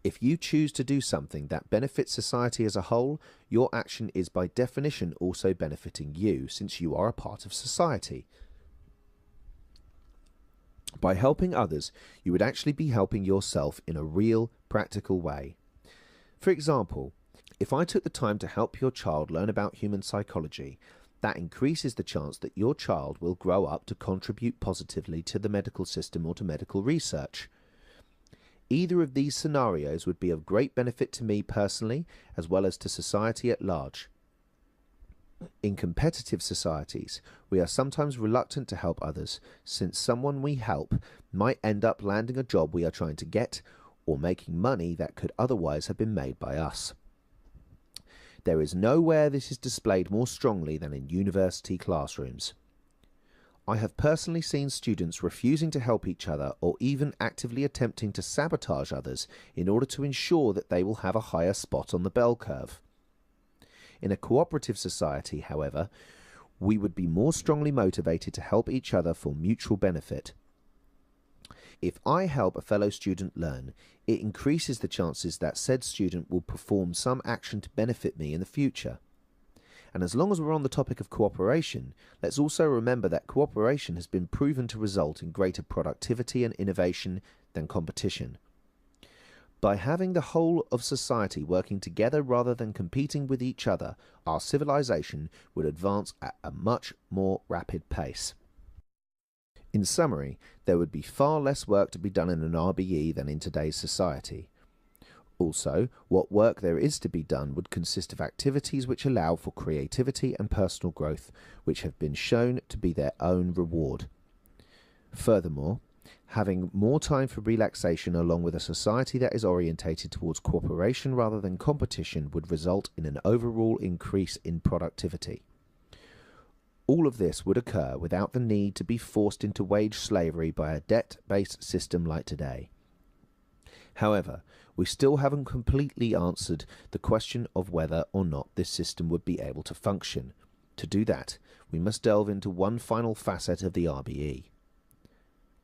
If you choose to do something that benefits society as a whole, your action is by definition also benefiting you, since you are a part of society. By helping others, you would actually be helping yourself in a real, practical way. For example, if I took the time to help your child learn about human psychology, that increases the chance that your child will grow up to contribute positively to the medical system or to medical research. Either of these scenarios would be of great benefit to me personally, as well as to society at large. In competitive societies, we are sometimes reluctant to help others, since someone we help might end up landing a job we are trying to get, or making money that could otherwise have been made by us. There is nowhere this is displayed more strongly than in university classrooms. I have personally seen students refusing to help each other or even actively attempting to sabotage others in order to ensure that they will have a higher spot on the bell curve. In a cooperative society, however, we would be more strongly motivated to help each other for mutual benefit. If I help a fellow student learn, it increases the chances that said student will perform some action to benefit me in the future. And as long as we're on the topic of cooperation, let's also remember that cooperation has been proven to result in greater productivity and innovation than competition. By having the whole of society working together rather than competing with each other, our civilization would advance at a much more rapid pace. In summary, there would be far less work to be done in an RBE than in today's society. Also, what work there is to be done would consist of activities which allow for creativity and personal growth, which have been shown to be their own reward. Furthermore, having more time for relaxation along with a society that is orientated towards cooperation rather than competition would result in an overall increase in productivity. All of this would occur without the need to be forced into wage slavery by a debt-based system like today. However, we still haven't completely answered the question of whether or not this system would be able to function. To do that, we must delve into one final facet of the RBE: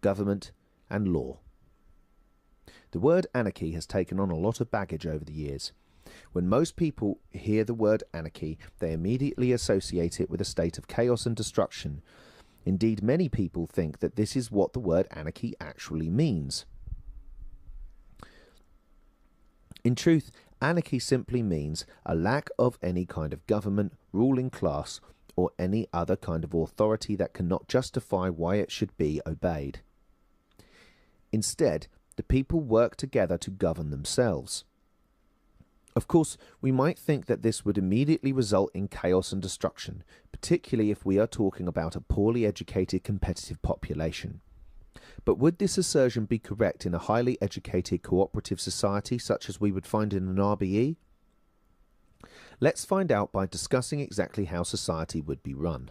government and law. The word anarchy has taken on a lot of baggage over the years. When most people hear the word anarchy, they immediately associate it with a state of chaos and destruction. Indeed, many people think that this is what the word anarchy actually means. In truth, anarchy simply means a lack of any kind of government, ruling class, or any other kind of authority that cannot justify why it should be obeyed. Instead, the people work together to govern themselves. Of course, we might think that this would immediately result in chaos and destruction, particularly if we are talking about a poorly educated competitive population. But would this assertion be correct in a highly educated cooperative society such as we would find in an RBE? Let's find out by discussing exactly how society would be run.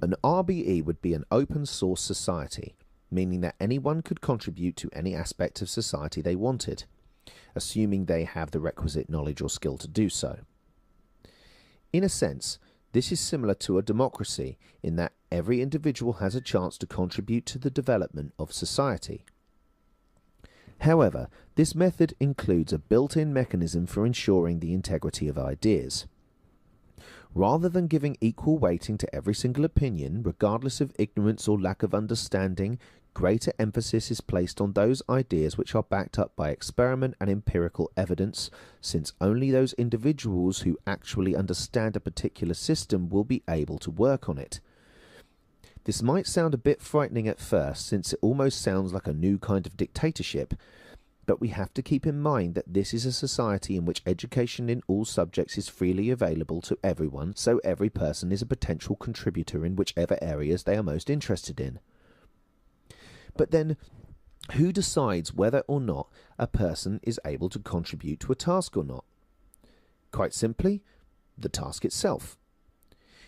An RBE would be an open source society, meaning that anyone could contribute to any aspect of society they wanted, assuming they have the requisite knowledge or skill to do so. In a sense, this is similar to a democracy in that every individual has a chance to contribute to the development of society. However, this method includes a built-in mechanism for ensuring the integrity of ideas. Rather than giving equal weighting to every single opinion, regardless of ignorance or lack of understanding, greater emphasis is placed on those ideas which are backed up by experiment and empirical evidence, since only those individuals who actually understand a particular system will be able to work on it. This might sound a bit frightening at first, since it almost sounds like a new kind of dictatorship, but we have to keep in mind that this is a society in which education in all subjects is freely available to everyone, so every person is a potential contributor in whichever areas they are most interested in. But then, who decides whether or not a person is able to contribute to a task or not? Quite simply, the task itself.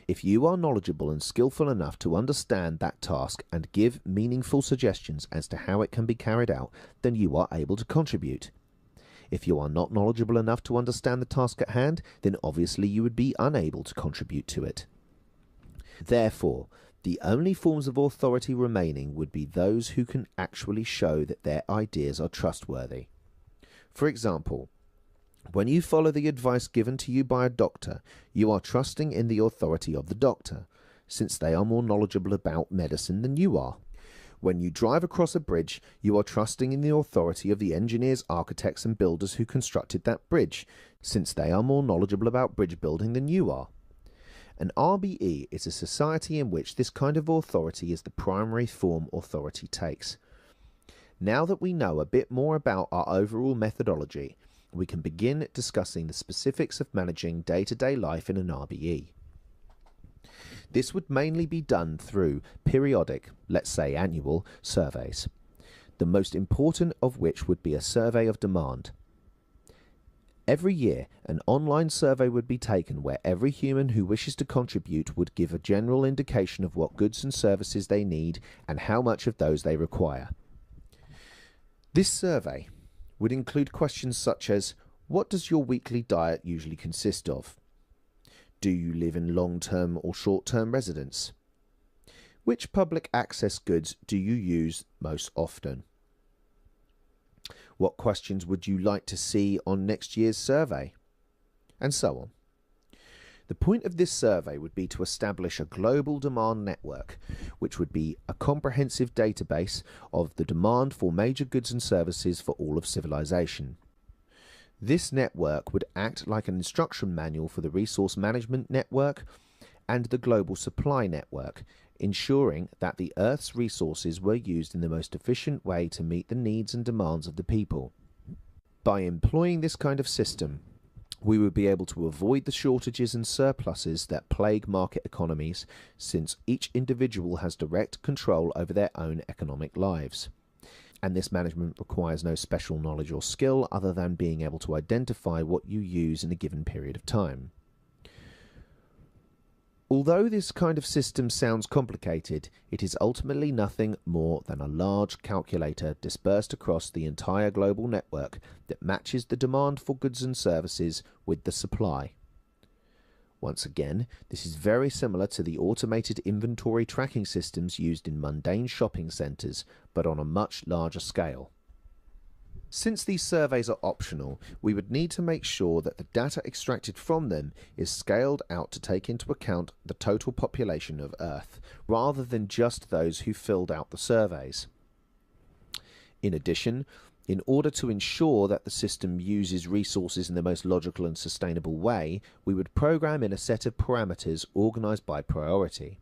If you are knowledgeable and skillful enough to understand that task and give meaningful suggestions as to how it can be carried out, then you are able to contribute. If you are not knowledgeable enough to understand the task at hand, then obviously you would be unable to contribute to it. Therefore, the only forms of authority remaining would be those who can actually show that their ideas are trustworthy. For example, when you follow the advice given to you by a doctor, you are trusting in the authority of the doctor, since they are more knowledgeable about medicine than you are. When you drive across a bridge, you are trusting in the authority of the engineers, architects and builders who constructed that bridge, since they are more knowledgeable about bridge building than you are. An RBE is a society in which this kind of authority is the primary form authority takes. Now that we know a bit more about our overall methodology, we can begin discussing the specifics of managing day-to-day life in an RBE. This would mainly be done through periodic, let's say annual, surveys, the most important of which would be a survey of demand. Every year, an online survey would be taken where every human who wishes to contribute would give a general indication of what goods and services they need and how much of those they require. This survey would include questions such as, what does your weekly diet usually consist of? Do you live in long-term or short-term residence? Which public access goods do you use most often? What questions would you like to see on next year's survey? And so on. The point of this survey would be to establish a global demand network, which would be a comprehensive database of the demand for major goods and services for all of civilization. This network would act like an instruction manual for the resource management network and the global supply network, ensuring that the Earth's resources were used in the most efficient way to meet the needs and demands of the people. By employing this kind of system, we would be able to avoid the shortages and surpluses that plague market economies, since each individual has direct control over their own economic lives. And this management requires no special knowledge or skill other than being able to identify what you use in a given period of time. Although this kind of system sounds complicated, it is ultimately nothing more than a large calculator dispersed across the entire global network that matches the demand for goods and services with the supply. Once again, this is very similar to the automated inventory tracking systems used in mundane shopping centres, but on a much larger scale. Since these surveys are optional, we would need to make sure that the data extracted from them is scaled out to take into account the total population of Earth, rather than just those who filled out the surveys. In addition, in order to ensure that the system uses resources in the most logical and sustainable way, we would program in a set of parameters organized by priority.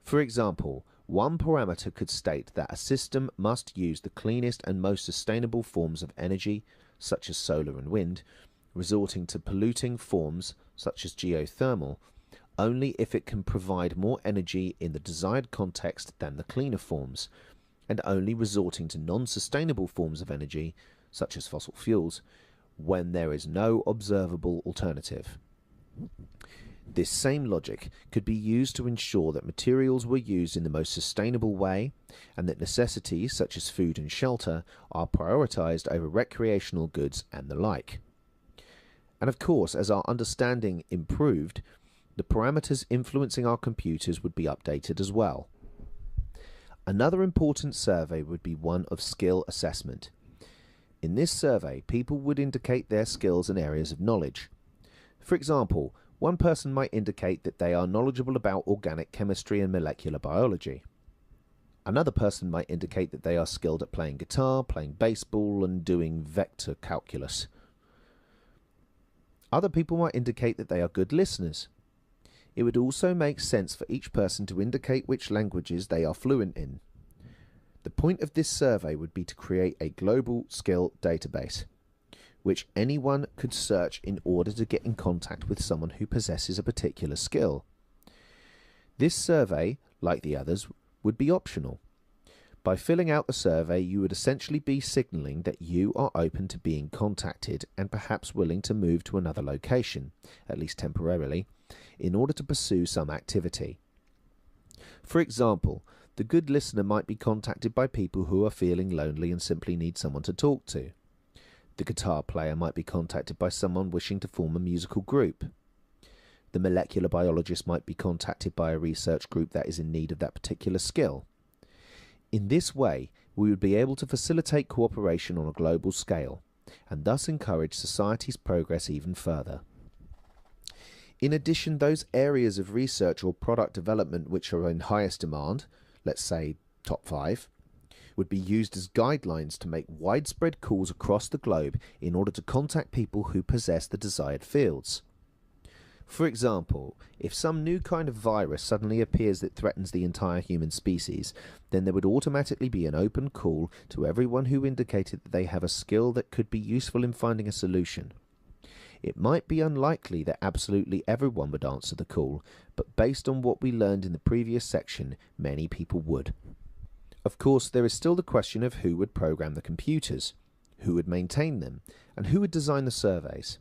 For example, one parameter could state that a system must use the cleanest and most sustainable forms of energy, such as solar and wind, resorting to polluting forms, such as geothermal, only if it can provide more energy in the desired context than the cleaner forms, and only resorting to non-sustainable forms of energy, such as fossil fuels, when there is no observable alternative. This same logic could be used to ensure that materials were used in the most sustainable way and that necessities such as food and shelter are prioritized over recreational goods and the like. And of course, as our understanding improved, the parameters influencing our computers would be updated as well. Another important survey would be one of skill assessment. In this survey, people would indicate their skills and areas of knowledge. For example, one person might indicate that they are knowledgeable about organic chemistry and molecular biology. Another person might indicate that they are skilled at playing guitar, playing baseball, and doing vector calculus. Other people might indicate that they are good listeners. It would also make sense for each person to indicate which languages they are fluent in. The point of this survey would be to create a global skill database, which anyone could search in order to get in contact with someone who possesses a particular skill. This survey, like the others, would be optional. By filling out the survey, you would essentially be signalling that you are open to being contacted and perhaps willing to move to another location, at least temporarily, in order to pursue some activity. For example, the good listener might be contacted by people who are feeling lonely and simply need someone to talk to. The guitar player might be contacted by someone wishing to form a musical group. The molecular biologist might be contacted by a research group that is in need of that particular skill. In this way, we would be able to facilitate cooperation on a global scale, and thus encourage society's progress even further. In addition, those areas of research or product development which are in highest demand, let's say top 5, would be used as guidelines to make widespread calls across the globe in order to contact people who possess the desired fields. For example, if some new kind of virus suddenly appears that threatens the entire human species, then there would automatically be an open call to everyone who indicated that they have a skill that could be useful in finding a solution. It might be unlikely that absolutely everyone would answer the call, but based on what we learned in the previous section, many people would. Of course, there is still the question of who would program the computers. who would maintain them, and who would design the surveys?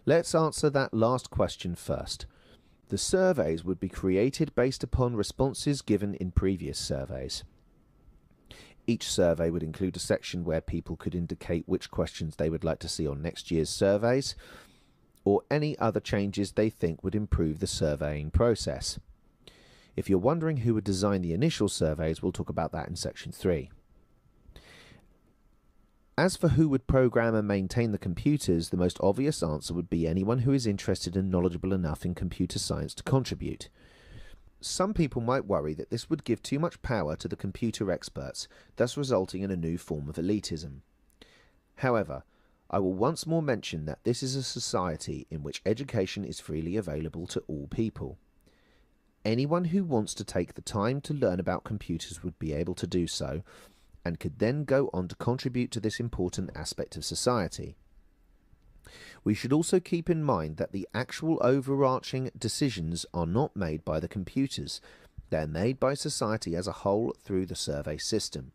Let's answer that last question first. The surveys would be created based upon responses given in previous surveys. Each survey would include a section where people could indicate which questions they would like to see on next year's surveys, or any other changes they think would improve the surveying process. If you're wondering who would design the initial surveys, we'll talk about that in section 3. As for who would program and maintain the computers, the most obvious answer would be anyone who is interested and knowledgeable enough in computer science to contribute. Some people might worry that this would give too much power to the computer experts, thus resulting in a new form of elitism. However, I will once more mention that this is a society in which education is freely available to all people. Anyone who wants to take the time to learn about computers would be able to do so, and could then go on to contribute to this important aspect of society. We should also keep in mind that the actual overarching decisions are not made by the computers. They are made by society as a whole through the survey system.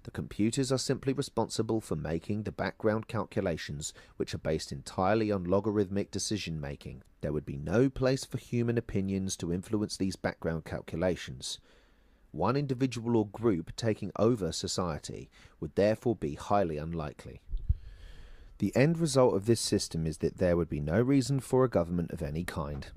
The computers are simply responsible for making the background calculations, which are based entirely on logarithmic decision making. There would be no place for human opinions to influence these background calculations. One individual or group taking over society would therefore be highly unlikely. The end result of this system is that there would be no reason for a government of any kind.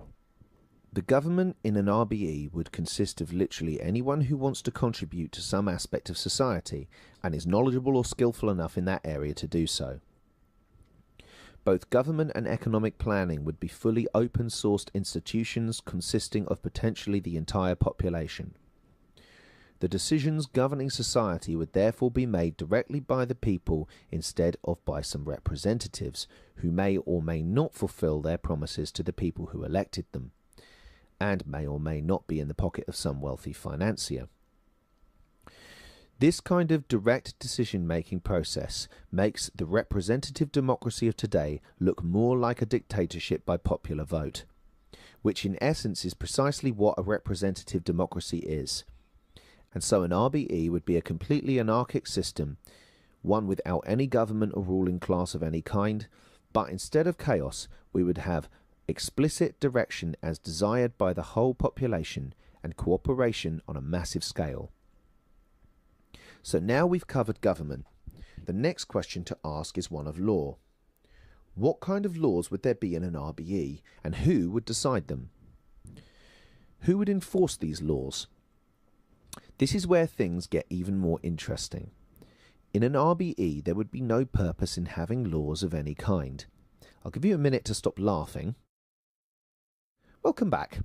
The government in an RBE would consist of literally anyone who wants to contribute to some aspect of society and is knowledgeable or skillful enough in that area to do so. Both government and economic planning would be fully open-sourced institutions consisting of potentially the entire population. The decisions governing society would therefore be made directly by the people instead of by some representatives who may or may not fulfill their promises to the people who elected them, and may or may not be in the pocket of some wealthy financier. This kind of direct decision-making process makes the representative democracy of today look more like a dictatorship by popular vote, which in essence is precisely what a representative democracy is. And so an RBE would be a completely anarchic system, one without any government or ruling class of any kind, but instead of chaos, we would have explicit direction as desired by the whole population and cooperation on a massive scale. So now we've covered government. The next question to ask is one of law. What kind of laws would there be in an RBE, and who would decide them? Who would enforce these laws? This is where things get even more interesting. In an RBE, there would be no purpose in having laws of any kind. I'll give you a minute to stop laughing. Welcome back.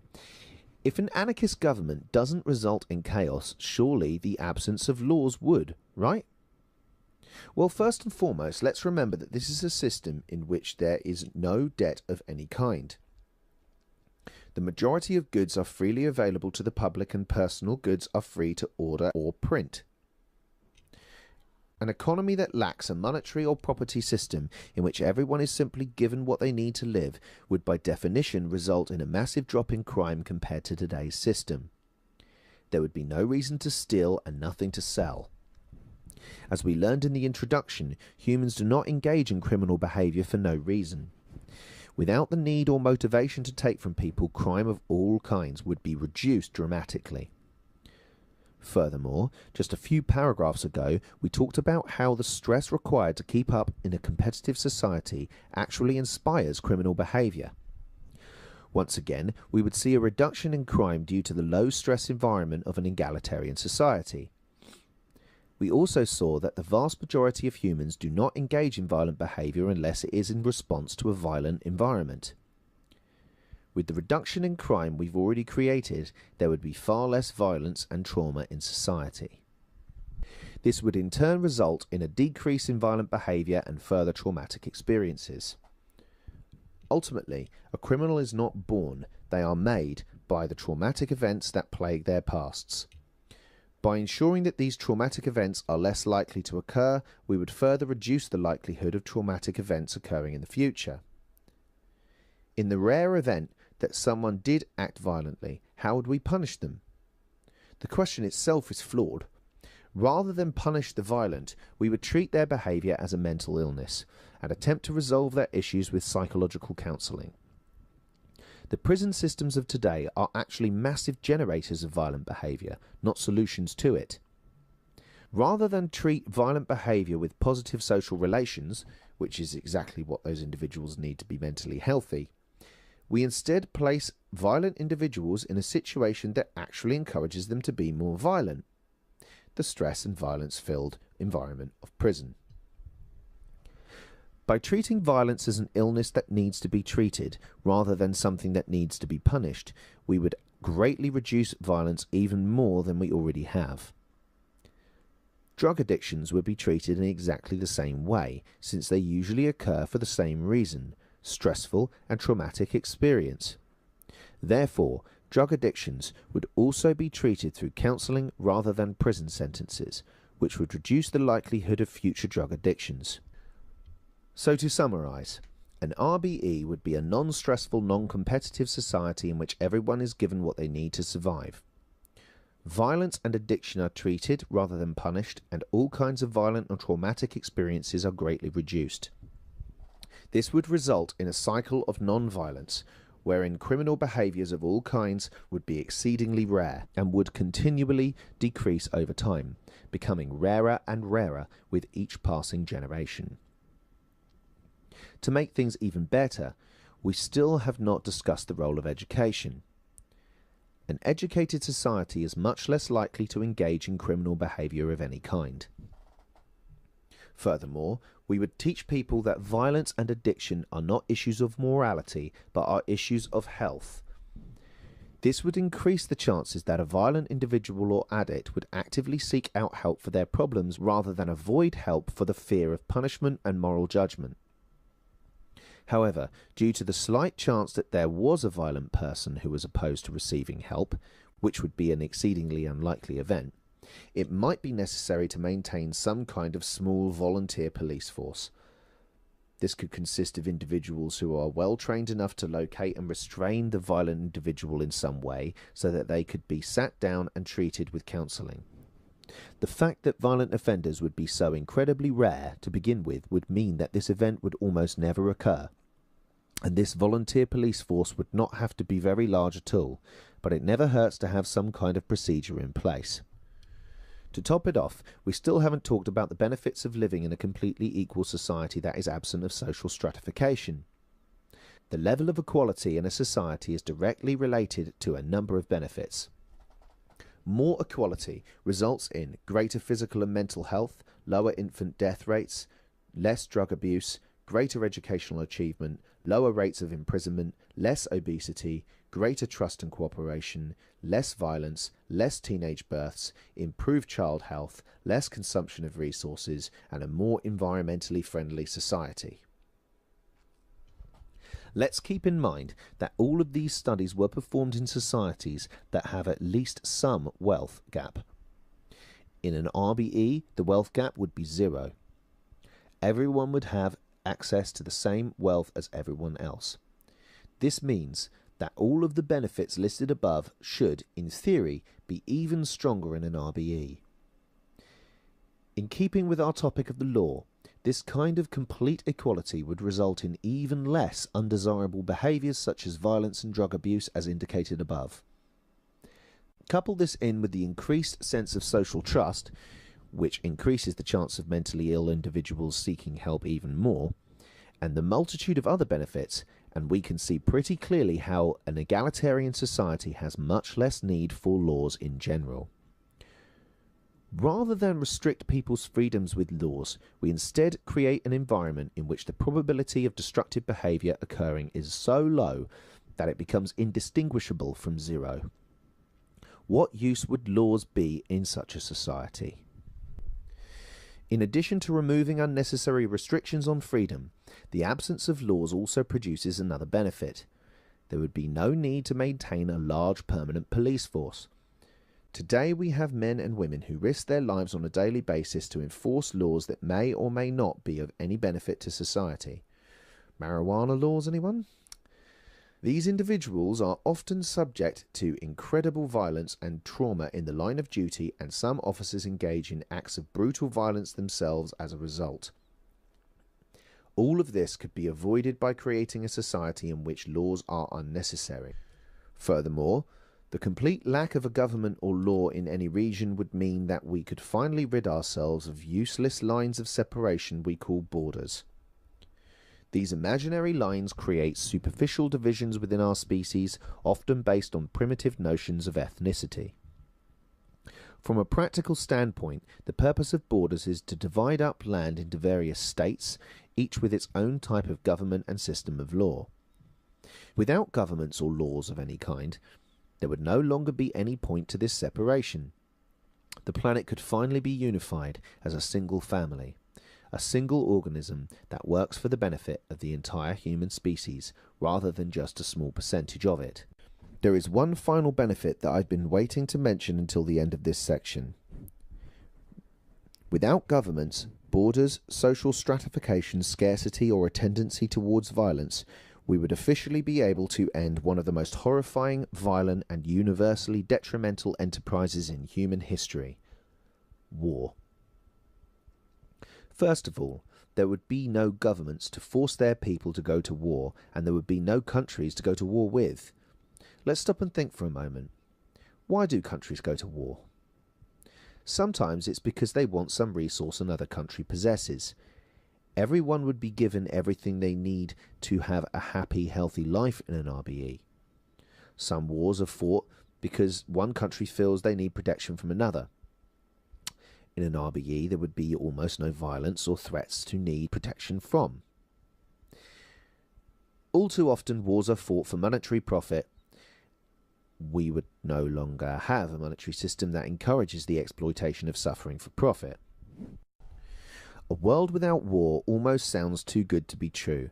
If an anarchist government doesn't result in chaos, surely the absence of laws would, right? Well, first and foremost, let's remember that this is a system in which there is no debt of any kind. The majority of goods are freely available to the public and personal goods are free to order or print. An economy that lacks a monetary or property system in which everyone is simply given what they need to live would by definition result in a massive drop in crime compared to today's system. There would be no reason to steal and nothing to sell. As we learned in the introduction, humans do not engage in criminal behaviour for no reason. Without the need or motivation to take from people, crime of all kinds would be reduced dramatically. Furthermore, just a few paragraphs ago, we talked about how the stress required to keep up in a competitive society actually inspires criminal behaviour. Once again, we would see a reduction in crime due to the low-stress environment of an egalitarian society. We also saw that the vast majority of humans do not engage in violent behaviour unless it is in response to a violent environment. With the reduction in crime we've already created, there would be far less violence and trauma in society. This would in turn result in a decrease in violent behaviour and further traumatic experiences. Ultimately, a criminal is not born, they are made by the traumatic events that plague their pasts. By ensuring that these traumatic events are less likely to occur, we would further reduce the likelihood of traumatic events occurring in the future. In the rare event that someone did act violently, how would we punish them? The question itself is flawed. Rather than punish the violent, we would treat their behaviour as a mental illness and attempt to resolve their issues with psychological counselling. The prison systems of today are actually massive generators of violent behaviour, not solutions to it. Rather than treat violent behaviour with positive social relations, which is exactly what those individuals need to be mentally healthy, we instead place violent individuals in a situation that actually encourages them to be more violent. The stress and violence-filled environment of prison. By treating violence as an illness that needs to be treated, rather than something that needs to be punished, we would greatly reduce violence even more than we already have. Drug addictions would be treated in exactly the same way, since they usually occur for the same reason: stressful and traumatic experience. Therefore, drug addictions would also be treated through counselling rather than prison sentences, which would reduce the likelihood of future drug addictions. So to summarise, an RBE would be a non-stressful, non-competitive society in which everyone is given what they need to survive. Violence and addiction are treated rather than punished, and all kinds of violent and traumatic experiences are greatly reduced. This would result in a cycle of non-violence, wherein criminal behaviours of all kinds would be exceedingly rare and would continually decrease over time, becoming rarer and rarer with each passing generation. To make things even better, we still have not discussed the role of education. An educated society is much less likely to engage in criminal behaviour of any kind. Furthermore, we would teach people that violence and addiction are not issues of morality, but are issues of health. This would increase the chances that a violent individual or addict would actively seek out help for their problems rather than avoid help for the fear of punishment and moral judgment. However, due to the slight chance that there was a violent person who was opposed to receiving help, which would be an exceedingly unlikely event, it might be necessary to maintain some kind of small volunteer police force. This could consist of individuals who are well trained enough to locate and restrain the violent individual in some way so that they could be sat down and treated with counselling. The fact that violent offenders would be so incredibly rare to begin with would mean that this event would almost never occur, and this volunteer police force would not have to be very large at all, but it never hurts to have some kind of procedure in place. To top it off, we still haven't talked about the benefits of living in a completely equal society that is absent of social stratification. The level of equality in a society is directly related to a number of benefits. More equality results in greater physical and mental health, lower infant death rates, less drug abuse, greater educational achievement, lower rates of imprisonment, less obesity, greater trust and cooperation, less violence, less teenage births, improved child health, less consumption of resources, and a more environmentally friendly society. Let's keep in mind that all of these studies were performed in societies that have at least some wealth gap. In an RBE, the wealth gap would be 0. Everyone would have access to the same wealth as everyone else. This means that all of the benefits listed above should, in theory, be even stronger in an RBE. In keeping with our topic of the law, this kind of complete equality would result in even less undesirable behaviours such as violence and drug abuse as indicated above. Couple this in with the increased sense of social trust, which increases the chance of mentally ill individuals seeking help even more, and the multitude of other benefits, and we can see pretty clearly how an egalitarian society has much less need for laws in general. Rather than restrict people's freedoms with laws, we instead create an environment in which the probability of destructive behaviour occurring is so low that it becomes indistinguishable from 0. What use would laws be in such a society? In addition to removing unnecessary restrictions on freedom, the absence of laws also produces another benefit. There would be no need to maintain a large permanent police force. Today we have men and women who risk their lives on a daily basis to enforce laws that may or may not be of any benefit to society. Marijuana laws, anyone? These individuals are often subject to incredible violence and trauma in the line of duty, and some officers engage in acts of brutal violence themselves as a result. All of this could be avoided by creating a society in which laws are unnecessary. Furthermore, the complete lack of a government or law in any region would mean that we could finally rid ourselves of useless lines of separation we call borders. These imaginary lines create superficial divisions within our species, often based on primitive notions of ethnicity. From a practical standpoint, the purpose of borders is to divide up land into various states, each with its own type of government and system of law. Without governments or laws of any kind, there would no longer be any point to this separation. The planet could finally be unified as a single family, a single organism that works for the benefit of the entire human species rather than just a small percentage of it. There is one final benefit that I've been waiting to mention until the end of this section. Without governments, borders, social stratification, scarcity, or a tendency towards violence, we would officially be able to end one of the most horrifying, violent, and universally detrimental enterprises in human history: war. First of all, there would be no governments to force their people to go to war, and there would be no countries to go to war with. Let's stop and think for a moment. Why do countries go to war? Sometimes it's because they want some resource another country possesses. Everyone would be given everything they need to have a happy, healthy life in an RBE. Some wars are fought because one country feels they need protection from another. In an RBE, there would be almost no violence or threats to need protection from. All too often, wars are fought for monetary profit. We would no longer have a monetary system that encourages the exploitation of suffering for profit. A world without war almost sounds too good to be true.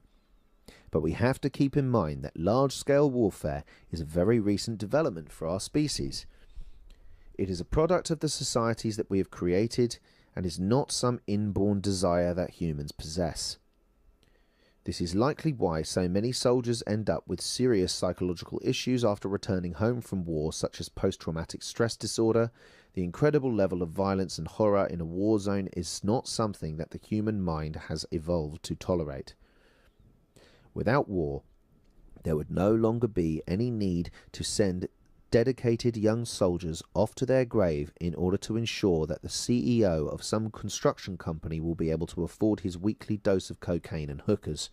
But we have to keep in mind that large-scale warfare is a very recent development for our species. It is a product of the societies that we have created and is not some inborn desire that humans possess. This is likely why so many soldiers end up with serious psychological issues after returning home from war, such as post-traumatic stress disorder. The incredible level of violence and horror in a war zone is not something that the human mind has evolved to tolerate. Without war, there would no longer be any need to send dedicated young soldiers off to their grave in order to ensure that the CEO of some construction company will be able to afford his weekly dose of cocaine and hookers.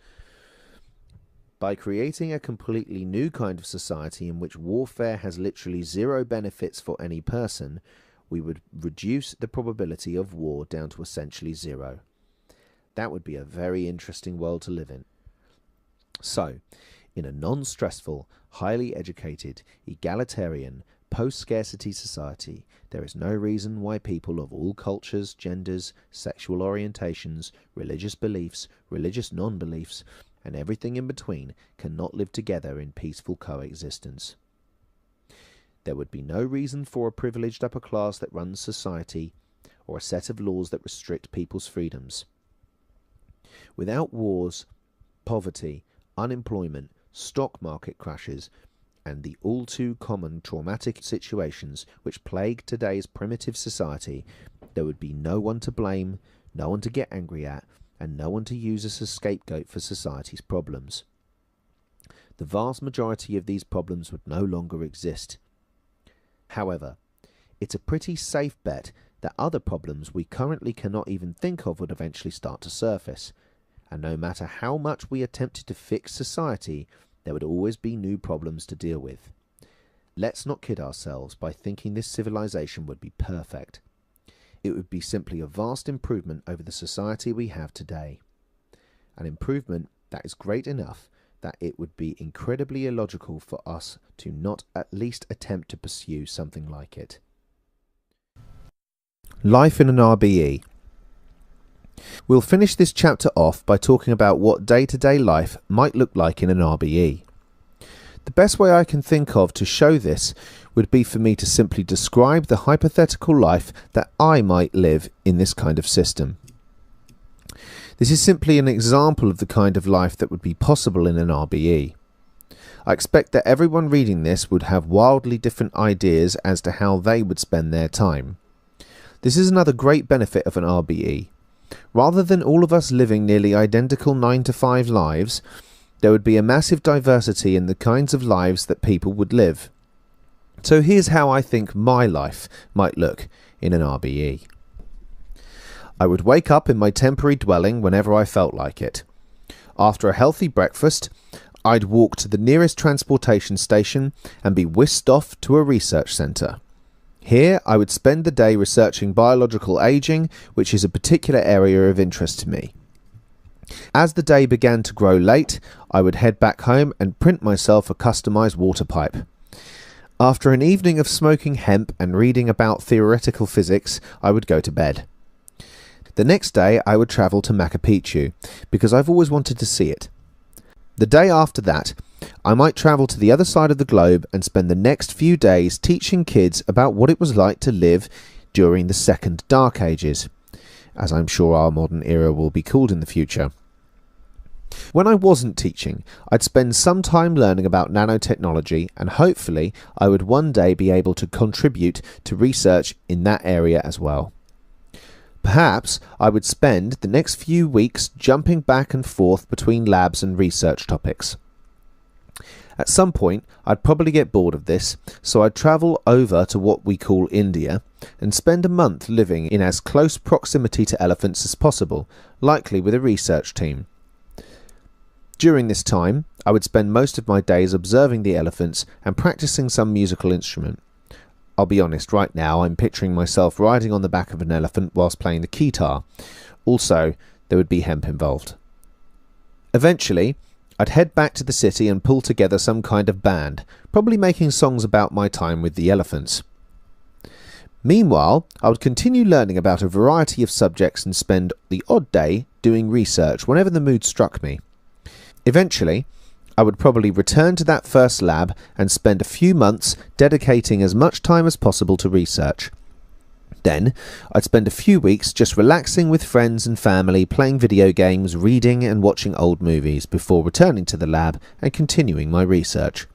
By creating a completely new kind of society in which warfare has literally zero benefits for any person, we would reduce the probability of war down to essentially zero. That would be a very interesting world to live in. So, in a non-stressful, highly educated, egalitarian, post-scarcity society, there is no reason why people of all cultures, genders, sexual orientations, religious beliefs, religious non-beliefs, and everything in between cannot live together in peaceful coexistence. There would be no reason for a privileged upper class that runs society, or a set of laws that restrict people's freedoms. Without wars, poverty, unemployment, stock market crashes, and the all-too-common traumatic situations which plague today's primitive society, there would be no one to blame, no one to get angry at, and no one to use as a scapegoat for society's problems. The vast majority of these problems would no longer exist. However, it's a pretty safe bet that other problems we currently cannot even think of would eventually start to surface, and no matter how much we attempted to fix society, there would always be new problems to deal with. Let's not kid ourselves by thinking this civilization would be perfect. It would be simply a vast improvement over the society we have today. An improvement that is great enough that it would be incredibly illogical for us to not at least attempt to pursue something like it. Life in an RBE. We'll finish this chapter off by talking about what day-to-day life might look like in an RBE. The best way I can think of to show this would be for me to simply describe the hypothetical life that I might live in this kind of system. This is simply an example of the kind of life that would be possible in an RBE. I expect that everyone reading this would have wildly different ideas as to how they would spend their time. This is another great benefit of an RBE. Rather than all of us living nearly identical 9-to-5 lives, there would be a massive diversity in the kinds of lives that people would live. So here's how I think my life might look in an RBE. I would wake up in my temporary dwelling whenever I felt like it. After a healthy breakfast, I'd walk to the nearest transportation station and be whisked off to a research centre. Here I would spend the day researching biological aging, which is a particular area of interest to me. As the day began to grow late, I would head back home and print myself a customised water pipe. After an evening of smoking hemp and reading about theoretical physics, I would go to bed. The next day I would travel to Machu Picchu, because I've always wanted to see it. The day after that, I might travel to the other side of the globe and spend the next few days teaching kids about what it was like to live during the Second Dark Ages, as I'm sure our modern era will be called in the future. When I wasn't teaching, I'd spend some time learning about nanotechnology, and hopefully I would one day be able to contribute to research in that area as well. Perhaps I would spend the next few weeks jumping back and forth between labs and research topics. At some point, I'd probably get bored of this, so I'd travel over to what we call India and spend a month living in as close proximity to elephants as possible, likely with a research team. During this time, I would spend most of my days observing the elephants and practicing some musical instrument. I'll be honest, right now I'm picturing myself riding on the back of an elephant whilst playing the guitar. Also, there would be hemp involved. Eventually, I'd head back to the city and pull together some kind of band, probably making songs about my time with the elephants. Meanwhile, I would continue learning about a variety of subjects and spend the odd day doing research whenever the mood struck me. Eventually, I would probably return to that first lab and spend a few months dedicating as much time as possible to research. Then, I'd spend a few weeks just relaxing with friends and family, playing video games, reading and watching old movies before returning to the lab and continuing my research.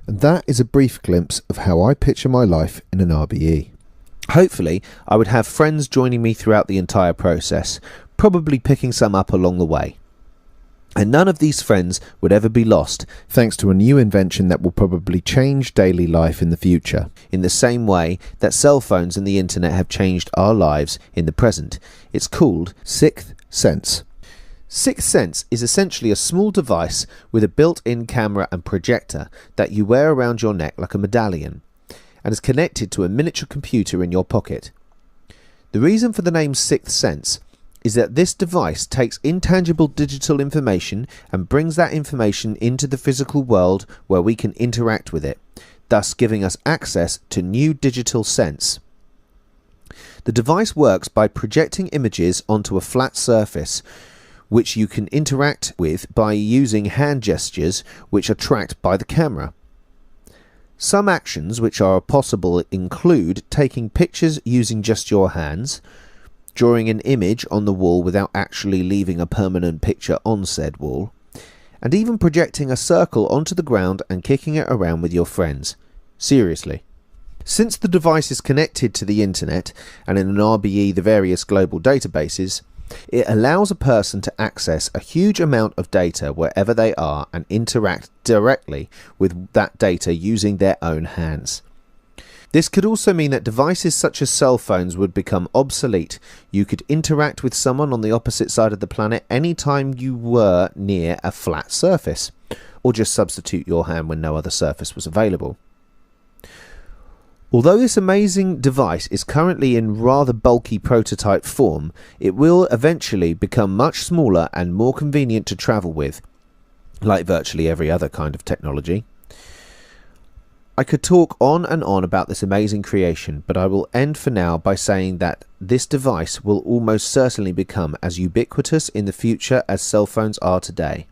And that is a brief glimpse of how I picture my life in an RBE. Hopefully, I would have friends joining me throughout the entire process, probably picking some up along the way. And none of these friends would ever be lost, thanks to a new invention that will probably change daily life in the future. in the same way that cell phones and the internet have changed our lives in the present. It's called Sixth Sense. Sixth Sense is essentially a small device with a built-in camera and projector that you wear around your neck like a medallion, and is connected to a miniature computer in your pocket. The reason for the name Sixth Sense is that this device takes intangible digital information and brings that information into the physical world where we can interact with it, thus giving us access to new digital sense. The device works by projecting images onto a flat surface, which you can interact with by using hand gestures which are tracked by the camera. Some actions which are possible include taking pictures using just your hands, drawing an image on the wall without actually leaving a permanent picture on said wall, and even projecting a circle onto the ground and kicking it around with your friends. Seriously. Since the device is connected to the internet, and in an RBE the various global databases, it allows a person to access a huge amount of data wherever they are and interact directly with that data using their own hands. This could also mean that devices such as cell phones would become obsolete. You could interact with someone on the opposite side of the planet anytime you were near a flat surface, or just substitute your hand when no other surface was available. Although this amazing device is currently in rather bulky prototype form, it will eventually become much smaller and more convenient to travel with, like virtually every other kind of technology. I could talk on and on about this amazing creation, but I will end for now by saying that this device will almost certainly become as ubiquitous in the future as cell phones are today.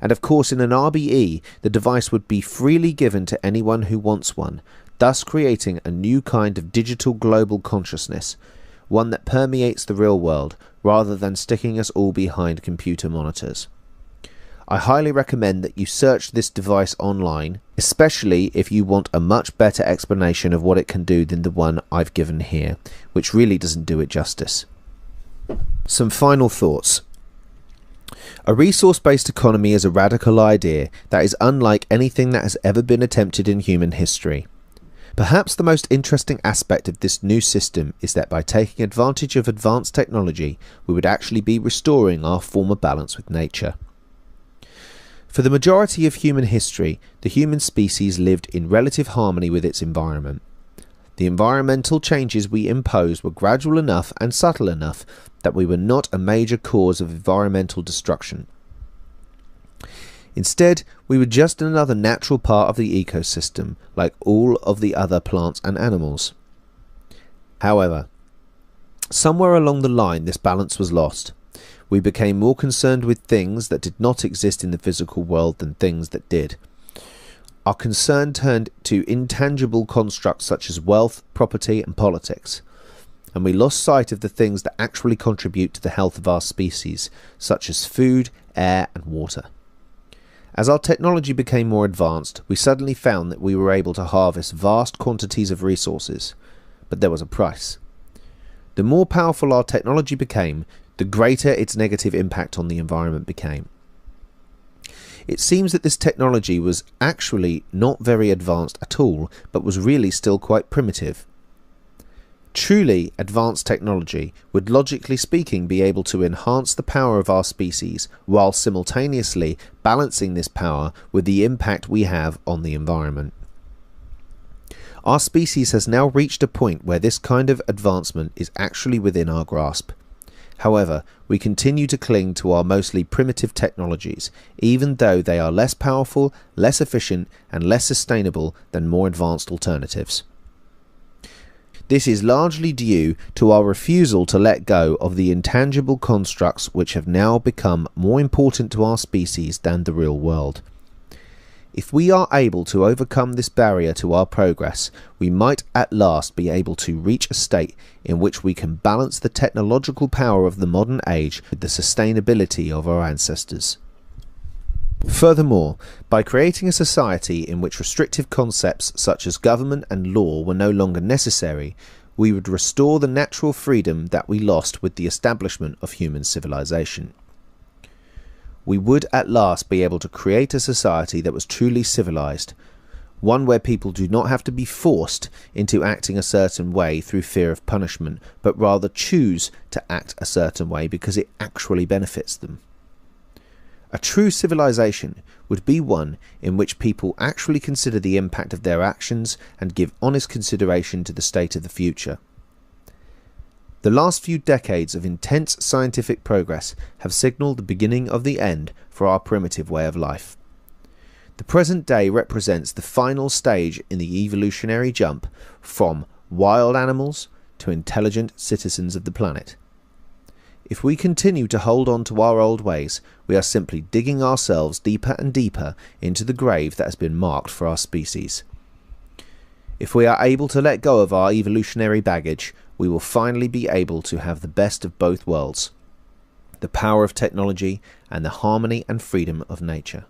And of course, in an RBE, the device would be freely given to anyone who wants one, thus creating a new kind of digital global consciousness, one that permeates the real world, rather than sticking us all behind computer monitors. I highly recommend that you search this device online, especially if you want a much better explanation of what it can do than the one I've given here, which really doesn't do it justice. Some final thoughts. A resource-based economy is a radical idea that is unlike anything that has ever been attempted in human history. Perhaps the most interesting aspect of this new system is that by taking advantage of advanced technology, we would actually be restoring our former balance with nature. For the majority of human history, the human species lived in relative harmony with its environment. The environmental changes we imposed were gradual enough and subtle enough that we were not a major cause of environmental destruction. Instead, we were just another natural part of the ecosystem, like all of the other plants and animals. However, somewhere along the line this balance was lost. We became more concerned with things that did not exist in the physical world than things that did. Our concern turned to intangible constructs such as wealth, property, and politics, and we lost sight of the things that actually contribute to the health of our species, such as food, air, and water. As our technology became more advanced, we suddenly found that we were able to harvest vast quantities of resources, but there was a price. The more powerful our technology became, the greater its negative impact on the environment became. It seems that this technology was actually not very advanced at all, but was really still quite primitive. Truly advanced technology would, logically speaking, be able to enhance the power of our species, while simultaneously balancing this power with the impact we have on the environment. Our species has now reached a point where this kind of advancement is actually within our grasp. However, we continue to cling to our mostly primitive technologies, even though they are less powerful, less efficient, and less sustainable than more advanced alternatives. This is largely due to our refusal to let go of the intangible constructs which have now become more important to our species than the real world. If we are able to overcome this barrier to our progress, we might at last be able to reach a state in which we can balance the technological power of the modern age with the sustainability of our ancestors. Furthermore, by creating a society in which restrictive concepts such as government and law were no longer necessary, we would restore the natural freedom that we lost with the establishment of human civilization. We would at last be able to create a society that was truly civilized, one where people do not have to be forced into acting a certain way through fear of punishment, but rather choose to act a certain way because it actually benefits them. A true civilization would be one in which people actually consider the impact of their actions and give honest consideration to the state of the future. The last few decades of intense scientific progress have signalled the beginning of the end for our primitive way of life. The present day represents the final stage in the evolutionary jump from wild animals to intelligent citizens of the planet. If we continue to hold on to our old ways, we are simply digging ourselves deeper and deeper into the grave that has been marked for our species. If we are able to let go of our evolutionary baggage, we will finally be able to have the best of both worlds, the power of technology and the harmony and freedom of nature.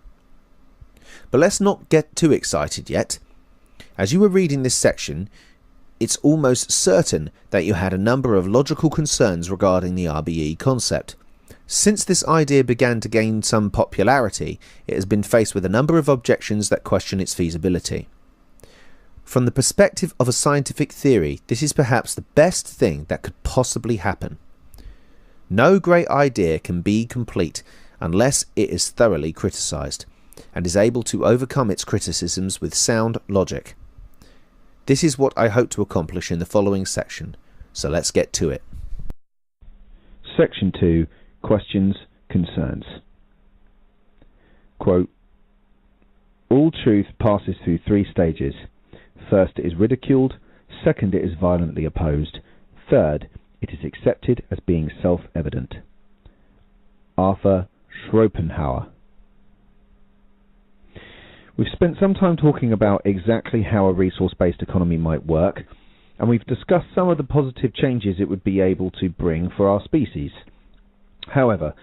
But let's not get too excited yet. As you were reading this section, it's almost certain that you had a number of logical concerns regarding the RBE concept. Since this idea began to gain some popularity, it has been faced with a number of objections that question its feasibility. From the perspective of a scientific theory, this is perhaps the best thing that could possibly happen. No great idea can be complete unless it is thoroughly criticised, and is able to overcome its criticisms with sound logic. This is what I hope to accomplish in the following section, so let's get to it. Section 2. Questions, Concerns. Quote, all truth passes through three stages. First, it is ridiculed. Second, it is violently opposed. Third, it is accepted as being self-evident. Arthur Schopenhauer. We've spent some time talking about exactly how a resource-based economy might work, and we've discussed some of the positive changes it would be able to bring for our species. However,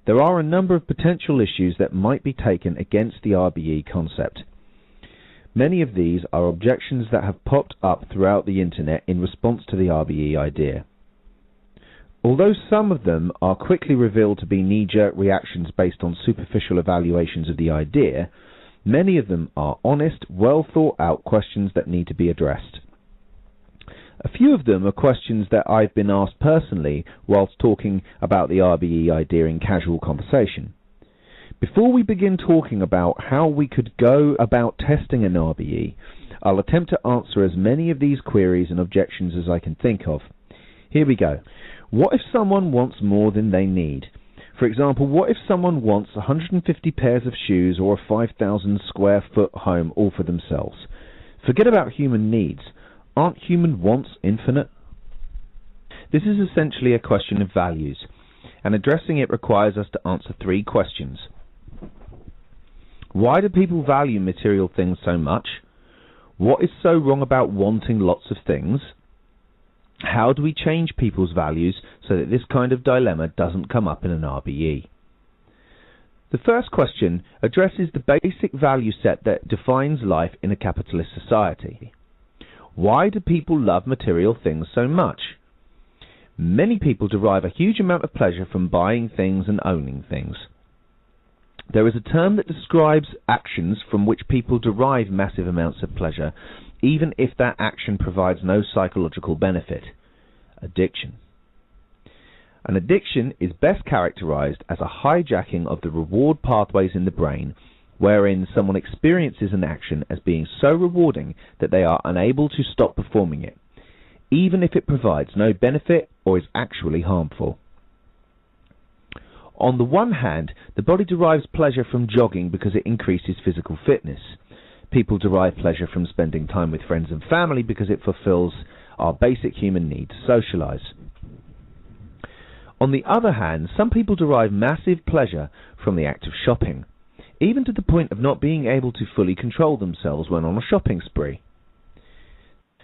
there are a number of potential issues that might be taken against the RBE concept. Many of these are objections that have popped up throughout the internet in response to the RBE idea. Although some of them are quickly revealed to be knee-jerk reactions based on superficial evaluations of the idea, many of them are honest, well-thought-out questions that need to be addressed. A few of them are questions that I've been asked personally whilst talking about the RBE idea in casual conversation. Before we begin talking about how we could go about testing an RBE, I'll attempt to answer as many of these queries and objections as I can think of. Here we go. What if someone wants more than they need? For example, what if someone wants 150 pairs of shoes or a 5,000 square foot home all for themselves? Forget about human needs. Aren't human wants infinite? This is essentially a question of values, and addressing it requires us to answer three questions. Why do people value material things so much? What is so wrong about wanting lots of things? How do we change people's values so that this kind of dilemma doesn't come up in an RBE? The first question addresses the basic value set that defines life in a capitalist society. Why do people love material things so much? Many people derive a huge amount of pleasure from buying things and owning things. There is a term that describes actions from which people derive massive amounts of pleasure, even if that action provides no psychological benefit: addiction. An addiction is best characterized as a hijacking of the reward pathways in the brain, wherein someone experiences an action as being so rewarding that they are unable to stop performing it, even if it provides no benefit or is actually harmful. On the one hand, the body derives pleasure from jogging because it increases physical fitness. People derive pleasure from spending time with friends and family because it fulfills our basic human need to socialize. On the other hand, some people derive massive pleasure from the act of shopping, even to the point of not being able to fully control themselves when on a shopping spree.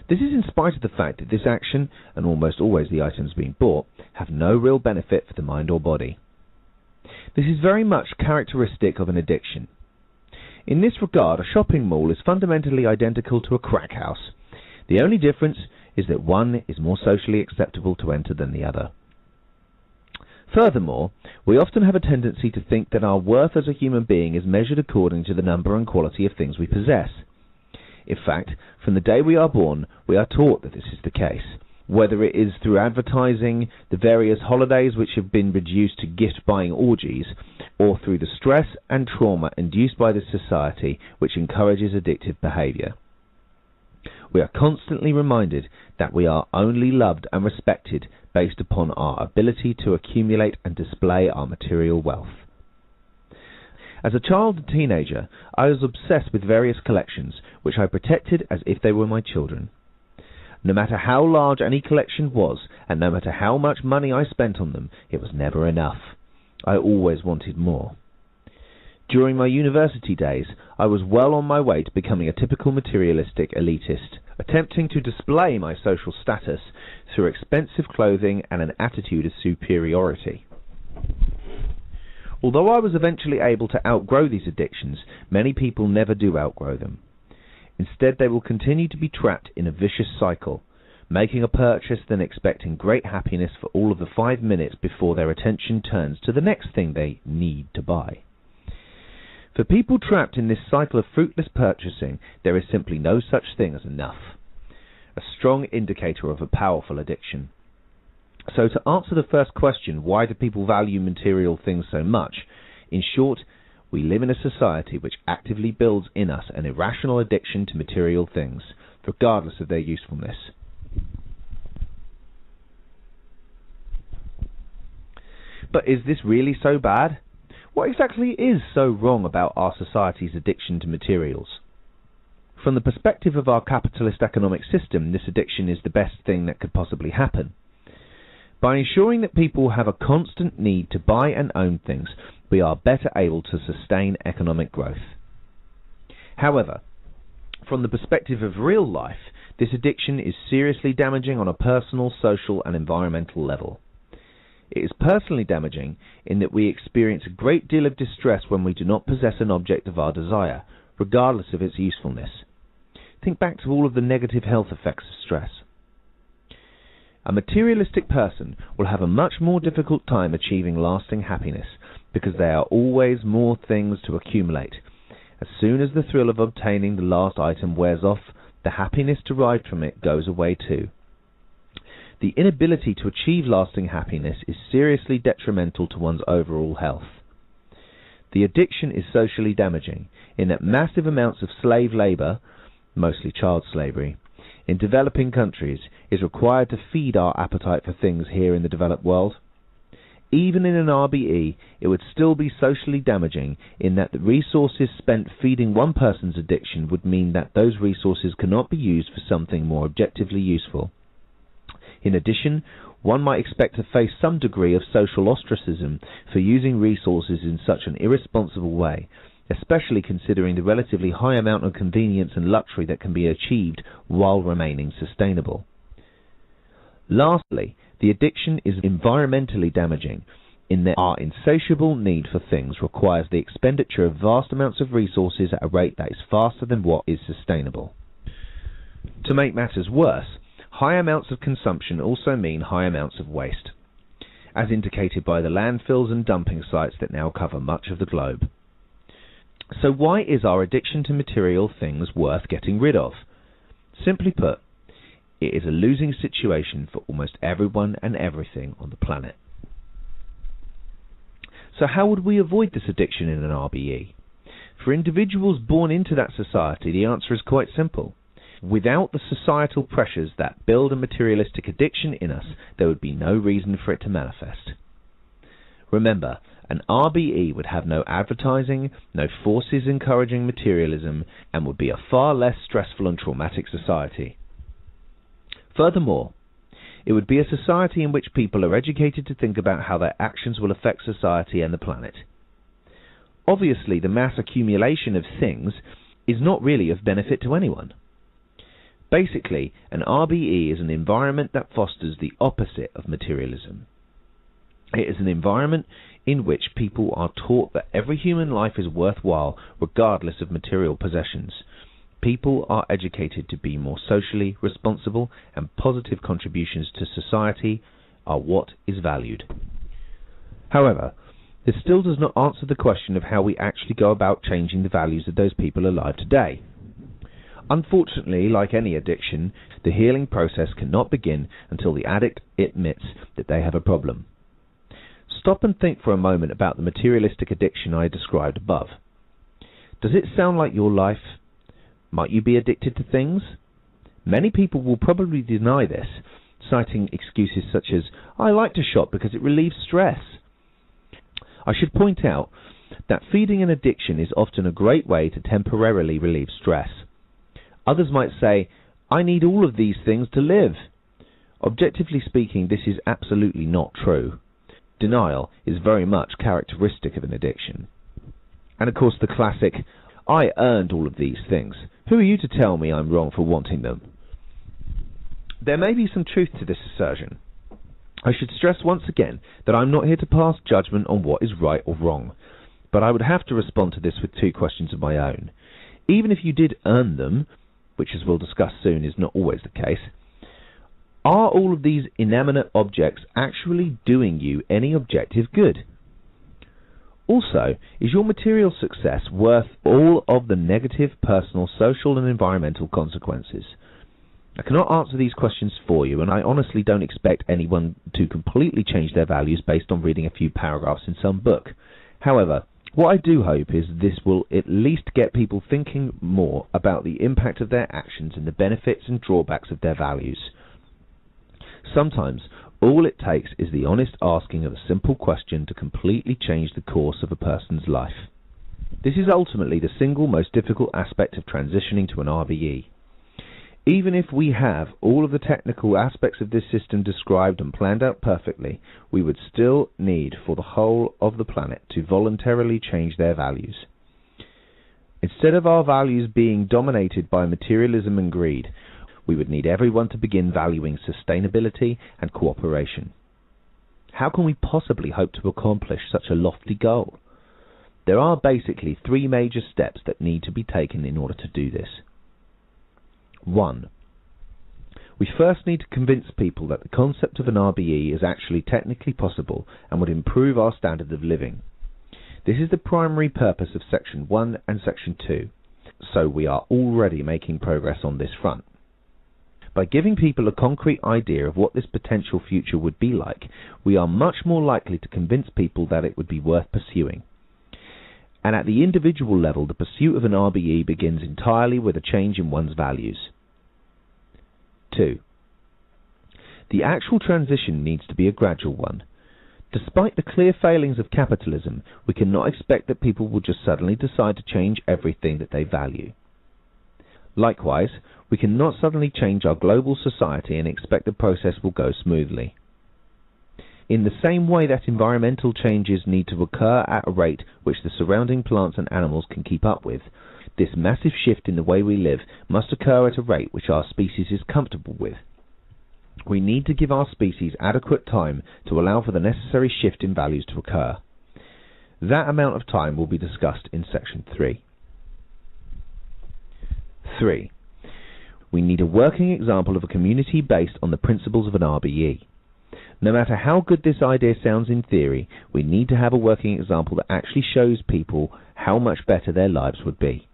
This is in spite of the fact that this action, and almost always the items being bought, have no real benefit for the mind or body. This is very much characteristic of an addiction. In this regard, a shopping mall is fundamentally identical to a crack house. The only difference is that one is more socially acceptable to enter than the other. Furthermore, we often have a tendency to think that our worth as a human being is measured according to the number and quality of things we possess. In fact, from the day we are born, we are taught that this is the case, whether it is through advertising, the various holidays which have been reduced to gift-buying orgies, or through the stress and trauma induced by this society which encourages addictive behaviour. We are constantly reminded that we are only loved and respected based upon our ability to accumulate and display our material wealth. As a child and teenager, I was obsessed with various collections, which I protected as if they were my children. No matter how large any collection was, and no matter how much money I spent on them, it was never enough. I always wanted more. During my university days, I was well on my way to becoming a typical materialistic elitist, attempting to display my social status through expensive clothing and an attitude of superiority. Although I was eventually able to outgrow these addictions, many people never do outgrow them. Instead, they will continue to be trapped in a vicious cycle, making a purchase then expecting great happiness for all of the 5 minutes before their attention turns to the next thing they need to buy. For people trapped in this cycle of fruitless purchasing, there is simply no such thing as enough, a strong indicator of a powerful addiction. So to answer the first question, why do people value material things so much? In short, we live in a society which actively builds in us an irrational addiction to material things, regardless of their usefulness. But is this really so bad? What exactly is so wrong about our society's addiction to materials? From the perspective of our capitalist economic system, this addiction is the best thing that could possibly happen. By ensuring that people have a constant need to buy and own things, we are better able to sustain economic growth. However, from the perspective of real life, this addiction is seriously damaging on a personal, social and environmental level. It is personally damaging in that we experience a great deal of distress when we do not possess an object of our desire, regardless of its usefulness. Think back to all of the negative health effects of stress. A materialistic person will have a much more difficult time achieving lasting happiness because there are always more things to accumulate. As soon as the thrill of obtaining the last item wears off, the happiness derived from it goes away too. The inability to achieve lasting happiness is seriously detrimental to one's overall health. The addiction is socially damaging in that massive amounts of slave labour, mostly child slavery, in developing countries is required to feed our appetite for things here in the developed world. Even in an RBE, it would still be socially damaging in that the resources spent feeding one person's addiction would mean that those resources cannot be used for something more objectively useful. In addition, one might expect to face some degree of social ostracism for using resources in such an irresponsible way, especially considering the relatively high amount of convenience and luxury that can be achieved while remaining sustainable. Lastly, the addiction is environmentally damaging in that our insatiable need for things requires the expenditure of vast amounts of resources at a rate that is faster than what is sustainable. To make matters worse, high amounts of consumption also mean high amounts of waste, as indicated by the landfills and dumping sites that now cover much of the globe. So why is our addiction to material things worth getting rid of? Simply put, it is a losing situation for almost everyone and everything on the planet. So how would we avoid this addiction in an RBE? For individuals born into that society, the answer is quite simple. Without the societal pressures that build a materialistic addiction in us, there would be no reason for it to manifest. Remember, an RBE would have no advertising, no forces encouraging materialism, and would be a far less stressful and traumatic society. Furthermore, it would be a society in which people are educated to think about how their actions will affect society and the planet. Obviously, the mass accumulation of things is not really of benefit to anyone. Basically, an RBE is an environment that fosters the opposite of materialism. It is an environment in which people are taught that every human life is worthwhile regardless of material possessions. People are educated to be more socially responsible, and positive contributions to society are what is valued. However, this still does not answer the question of how we actually go about changing the values of those people alive today. Unfortunately, like any addiction, the healing process cannot begin until the addict admits that they have a problem. Stop and think for a moment about the materialistic addiction I described above. Does it sound like your life? Might you be addicted to things? Many people will probably deny this, citing excuses such as, "I like to shop because it relieves stress." I should point out that feeding an addiction is often a great way to temporarily relieve stress. Others might say, "I need all of these things to live." Objectively speaking, this is absolutely not true. Denial is very much characteristic of an addiction. And of course the classic, "I earned all of these things. Who are you to tell me I'm wrong for wanting them?" There may be some truth to this assertion. I should stress once again that I'm not here to pass judgment on what is right or wrong, but I would have to respond to this with two questions of my own. Even if you did earn them, which as we'll discuss soon is not always the case, are all of these inanimate objects actually doing you any objective good? Also, is your material success worth all of the negative personal, social and environmental consequences? I cannot answer these questions for you, and I honestly don't expect anyone to completely change their values based on reading a few paragraphs in some book. However, what I do hope is this will at least get people thinking more about the impact of their actions and the benefits and drawbacks of their values. Sometimes all it takes is the honest asking of a simple question to completely change the course of a person's life. This is ultimately the single most difficult aspect of transitioning to an RBE. Even if we have all of the technical aspects of this system described and planned out perfectly, we would still need for the whole of the planet to voluntarily change their values. Instead of our values being dominated by materialism and greed, we would need everyone to begin valuing sustainability and cooperation. How can we possibly hope to accomplish such a lofty goal? There are basically 3 major steps that need to be taken in order to do this. 1. We first need to convince people that the concept of an RBE is actually technically possible and would improve our standard of living. This is the primary purpose of Section 1 and Section 2, so we are already making progress on this front. By giving people a concrete idea of what this potential future would be like, we are much more likely to convince people that it would be worth pursuing. And at the individual level, the pursuit of an RBE begins entirely with a change in one's values. 2. The actual transition needs to be a gradual one. Despite the clear failings of capitalism, we cannot expect that people will just suddenly decide to change everything that they value. Likewise, we cannot suddenly change our global society and expect the process will go smoothly. In the same way that environmental changes need to occur at a rate which the surrounding plants and animals can keep up with, this massive shift in the way we live must occur at a rate which our species is comfortable with. We need to give our species adequate time to allow for the necessary shift in values to occur. That amount of time will be discussed in Section 3. 3. We need a working example of a community based on the principles of an RBE. No matter how good this idea sounds in theory, we need to have a working example that actually shows people how much better their lives would be.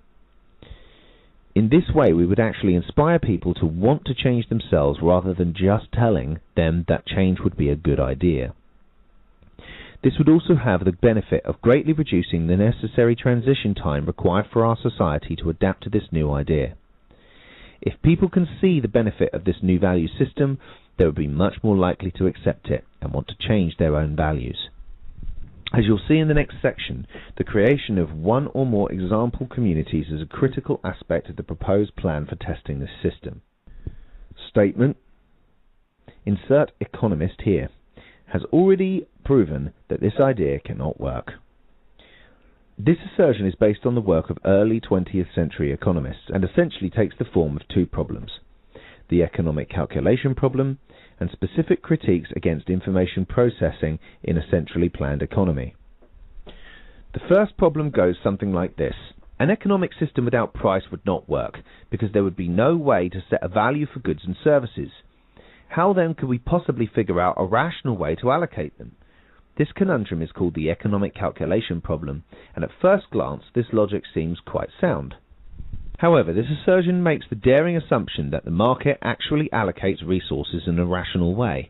In this way, we would actually inspire people to want to change themselves rather than just telling them that change would be a good idea. This would also have the benefit of greatly reducing the necessary transition time required for our society to adapt to this new idea. If people can see the benefit of this new value system, they would be much more likely to accept it and want to change their own values. As you'll see in the next section, the creation of one or more example communities is a critical aspect of the proposed plan for testing this system. Statement. Insert economist here. Has already proven that this idea cannot work. This assertion is based on the work of early 20th century economists and essentially takes the form of 2 problems: the economic calculation problem and specific critiques against information processing in a centrally planned economy. The first problem goes something like this. An economic system without price would not work, because there would be no way to set a value for goods and services. How then could we possibly figure out a rational way to allocate them? This conundrum is called the economic calculation problem, and at first glance this logic seems quite sound. However, this assertion makes the daring assumption that the market actually allocates resources in a rational way,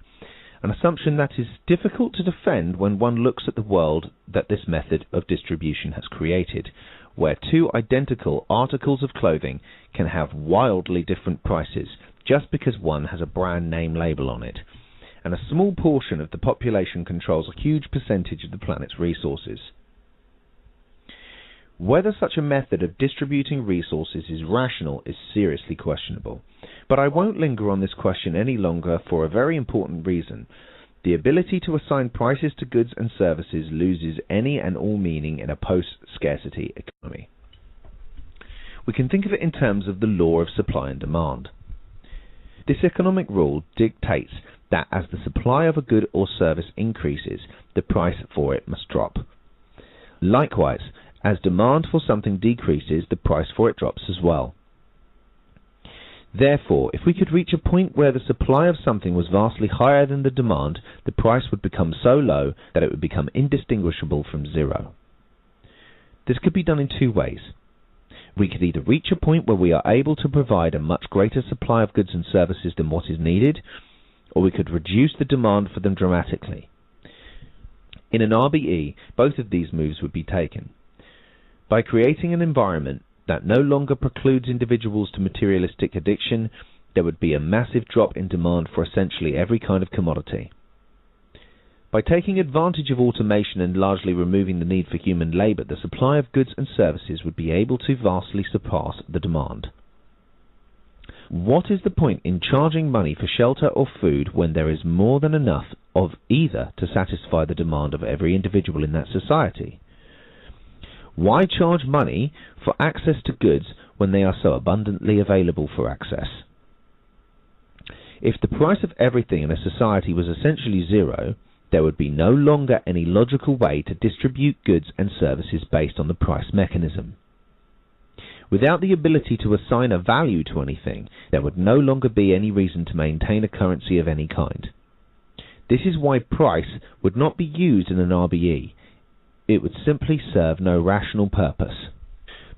an assumption that is difficult to defend when one looks at the world that this method of distribution has created, where 2 identical articles of clothing can have wildly different prices just because one has a brand name label on it, and a small portion of the population controls a huge percentage of the planet's resources. Whether such a method of distributing resources is rational is seriously questionable, but I won't linger on this question any longer for a very important reason. The ability to assign prices to goods and services loses any and all meaning in a post-scarcity economy. We can think of it in terms of the law of supply and demand. This economic rule dictates that as the supply of a good or service increases, the price for it must drop. Likewise, as demand for something decreases, the price for it drops as well. Therefore, if we could reach a point where the supply of something was vastly higher than the demand, the price would become so low that it would become indistinguishable from zero. This could be done in 2 ways. We could either reach a point where we are able to provide a much greater supply of goods and services than what is needed, or we could reduce the demand for them dramatically. In an RBE, both of these moves would be taken. By creating an environment that no longer precludes individuals to materialistic addiction, there would be a massive drop in demand for essentially every kind of commodity. By taking advantage of automation and largely removing the need for human labour, the supply of goods and services would be able to vastly surpass the demand. What is the point in charging money for shelter or food when there is more than enough of either to satisfy the demand of every individual in that society? Why charge money for access to goods when they are so abundantly available for access? If the price of everything in a society was essentially zero, there would be no longer any logical way to distribute goods and services based on the price mechanism. Without the ability to assign a value to anything, there would no longer be any reason to maintain a currency of any kind. This is why price would not be used in an RBE. It would simply serve no rational purpose.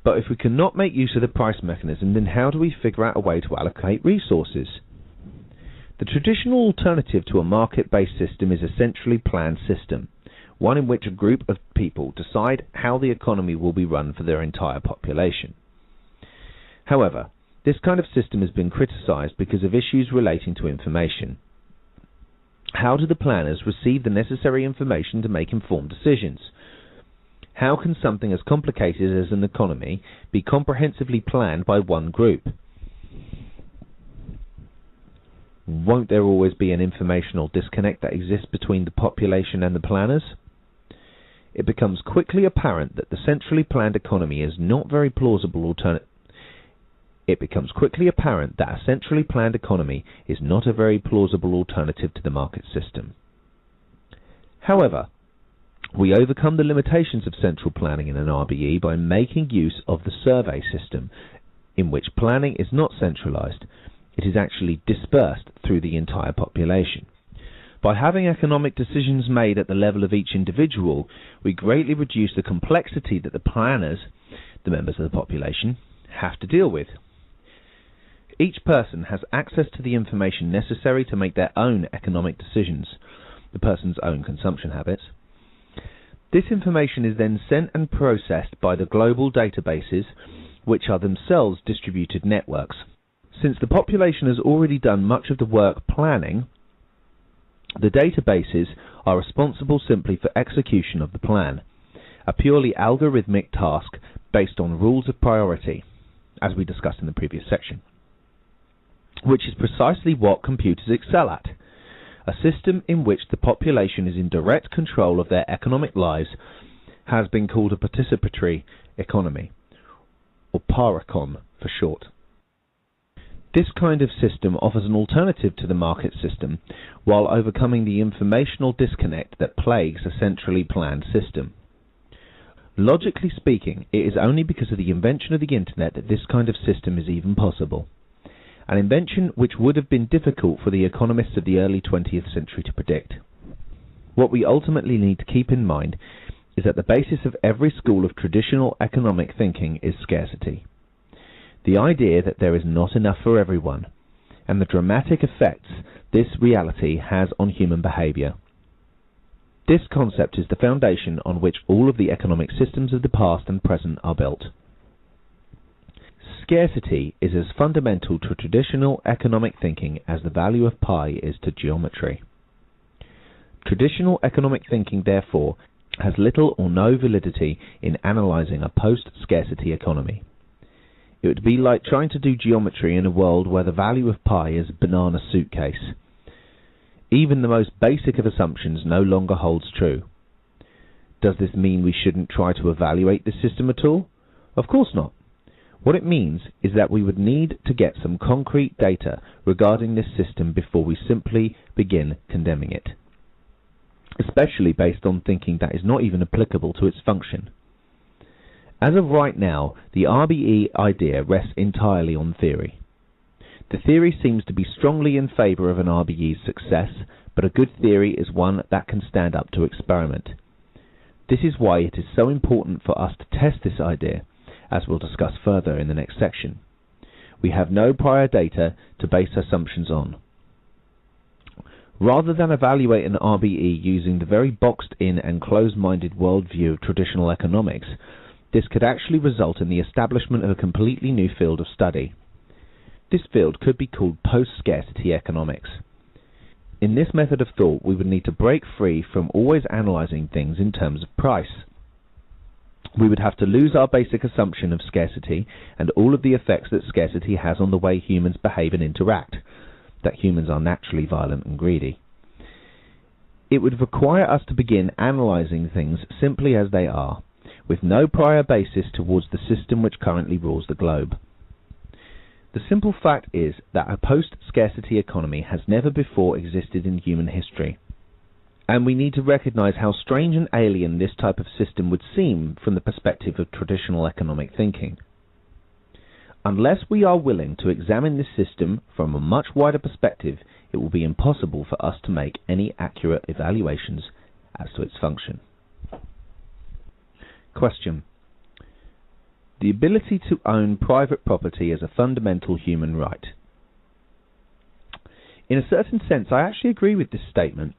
But if we cannot make use of the price mechanism, then how do we figure out a way to allocate resources? The traditional alternative to a market-based system is a centrally planned system, one in which a group of people decide how the economy will be run for their entire population. However, this kind of system has been criticized because of issues relating to information. How do the planners receive the necessary information to make informed decisions? How can something as complicated as an economy be comprehensively planned by one group? Won't there always be an informational disconnect that exists between the population and the planners? It becomes quickly apparent that the centrally planned economy is not very plausible alternative. It becomes quickly apparent that a centrally planned economy is not a very plausible alternative to the market system. However, we overcome the limitations of central planning in an RBE by making use of the survey system, in which planning is not centralized. It is actually dispersed through the entire population. By having economic decisions made at the level of each individual, we greatly reduce the complexity that the planners, the members of the population, have to deal with. Each person has access to the information necessary to make their own economic decisions, the person's own consumption habits. This information is then sent and processed by the global databases, which are themselves distributed networks. Since the population has already done much of the work planning, the databases are responsible simply for execution of the plan, a purely algorithmic task based on rules of priority, as we discussed in the previous section, which is precisely what computers excel at. A system in which the population is in direct control of their economic lives has been called a participatory economy, or PARECON for short. This kind of system offers an alternative to the market system while overcoming the informational disconnect that plagues a centrally planned system. Logically speaking, it is only because of the invention of the internet that this kind of system is even possible. An invention which would have been difficult for the economists of the early 20th century to predict. What we ultimately need to keep in mind is that the basis of every school of traditional economic thinking is scarcity. The idea that there is not enough for everyone, and the dramatic effects this reality has on human behavior. This concept is the foundation on which all of the economic systems of the past and present are built. Scarcity is as fundamental to traditional economic thinking as the value of pi is to geometry. Traditional economic thinking, therefore, has little or no validity in analyzing a post-scarcity economy. It would be like trying to do geometry in a world where the value of pi is a banana suitcase. Even the most basic of assumptions no longer holds true. Does this mean we shouldn't try to evaluate the system at all? Of course not. What it means is that we would need to get some concrete data regarding this system before we simply begin condemning it, especially based on thinking that is not even applicable to its function. As of right now, the RBE idea rests entirely on theory. The theory seems to be strongly in favour of an RBE's success, but a good theory is one that can stand up to experiment. This is why it is so important for us to test this idea, as we'll discuss further in the next section. We have no prior data to base assumptions on. Rather than evaluate an RBE using the very boxed-in and closed-minded worldview of traditional economics, this could actually result in the establishment of a completely new field of study. This field could be called post-scarcity economics. In this method of thought, we would need to break free from always analysing things in terms of price. We would have to lose our basic assumption of scarcity and all of the effects that scarcity has on the way humans behave and interact, that humans are naturally violent and greedy. It would require us to begin analysing things simply as they are, with no prior basis towards the system which currently rules the globe. The simple fact is that a post-scarcity economy has never before existed in human history, And we need to recognize how strange and alien this type of system would seem from the perspective of traditional economic thinking. Unless we are willing to examine this system from a much wider perspective, it will be impossible for us to make any accurate evaluations as to its function. Question. The ability to own private property is a fundamental human right. In a certain sense, I actually agree with this statement.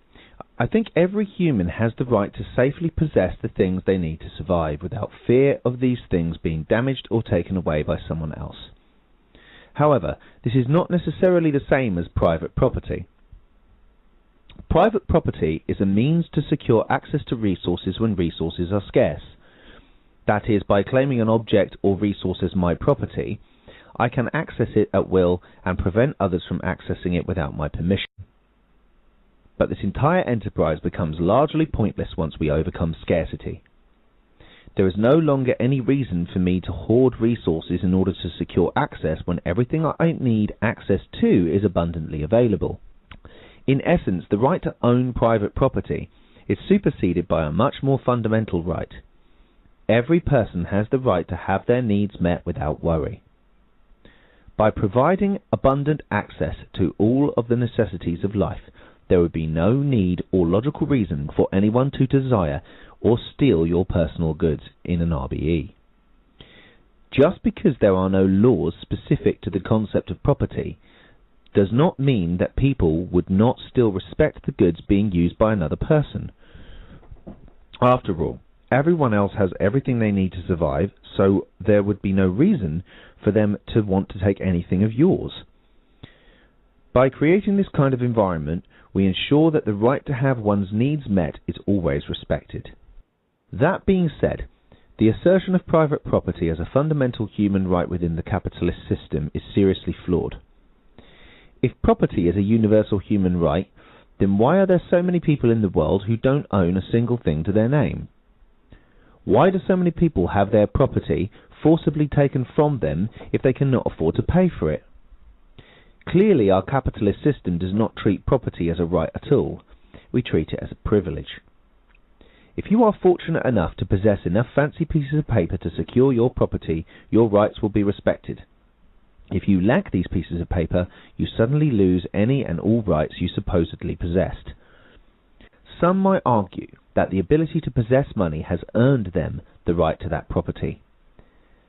I think every human has the right to safely possess the things they need to survive without fear of these things being damaged or taken away by someone else. However, this is not necessarily the same as private property. Private property is a means to secure access to resources when resources are scarce. That is, by claiming an object or resource as my property, I can access it at will and prevent others from accessing it without my permission. But this entire enterprise becomes largely pointless once we overcome scarcity. There is no longer any reason for me to hoard resources in order to secure access when everything I need access to is abundantly available. In essence, the right to own private property is superseded by a much more fundamental right. Every person has the right to have their needs met without worry. By providing abundant access to all of the necessities of life, there would be no need or logical reason for anyone to desire or steal your personal goods in an RBE. Just because there are no laws specific to the concept of property does not mean that people would not still respect the goods being used by another person. After all, everyone else has everything they need to survive, so there would be no reason for them to want to take anything of yours. By creating this kind of environment, we ensure that the right to have one's needs met is always respected. That being said, the assertion of private property as a fundamental human right within the capitalist system is seriously flawed. If property is a universal human right, then why are there so many people in the world who don't own a single thing to their name? Why do so many people have their property forcibly taken from them if they cannot afford to pay for it? Clearly, our capitalist system does not treat property as a right at all. We treat it as a privilege. If you are fortunate enough to possess enough fancy pieces of paper to secure your property, your rights will be respected. If you lack these pieces of paper, you suddenly lose any and all rights you supposedly possessed. Some might argue that the ability to possess money has earned them the right to that property.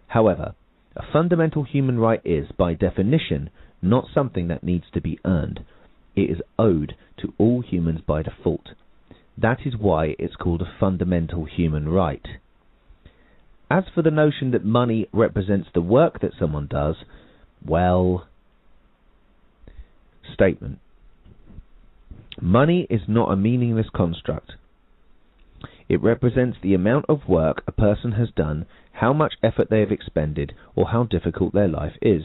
However, a fundamental human right is, by definition, not something that needs to be earned. It is owed to all humans by default. That is why it's called a fundamental human right. As for the notion that money represents the work that someone does, well... Statement. Money is not a meaningless construct. It represents the amount of work a person has done, how much effort they have expended, or how difficult their life is.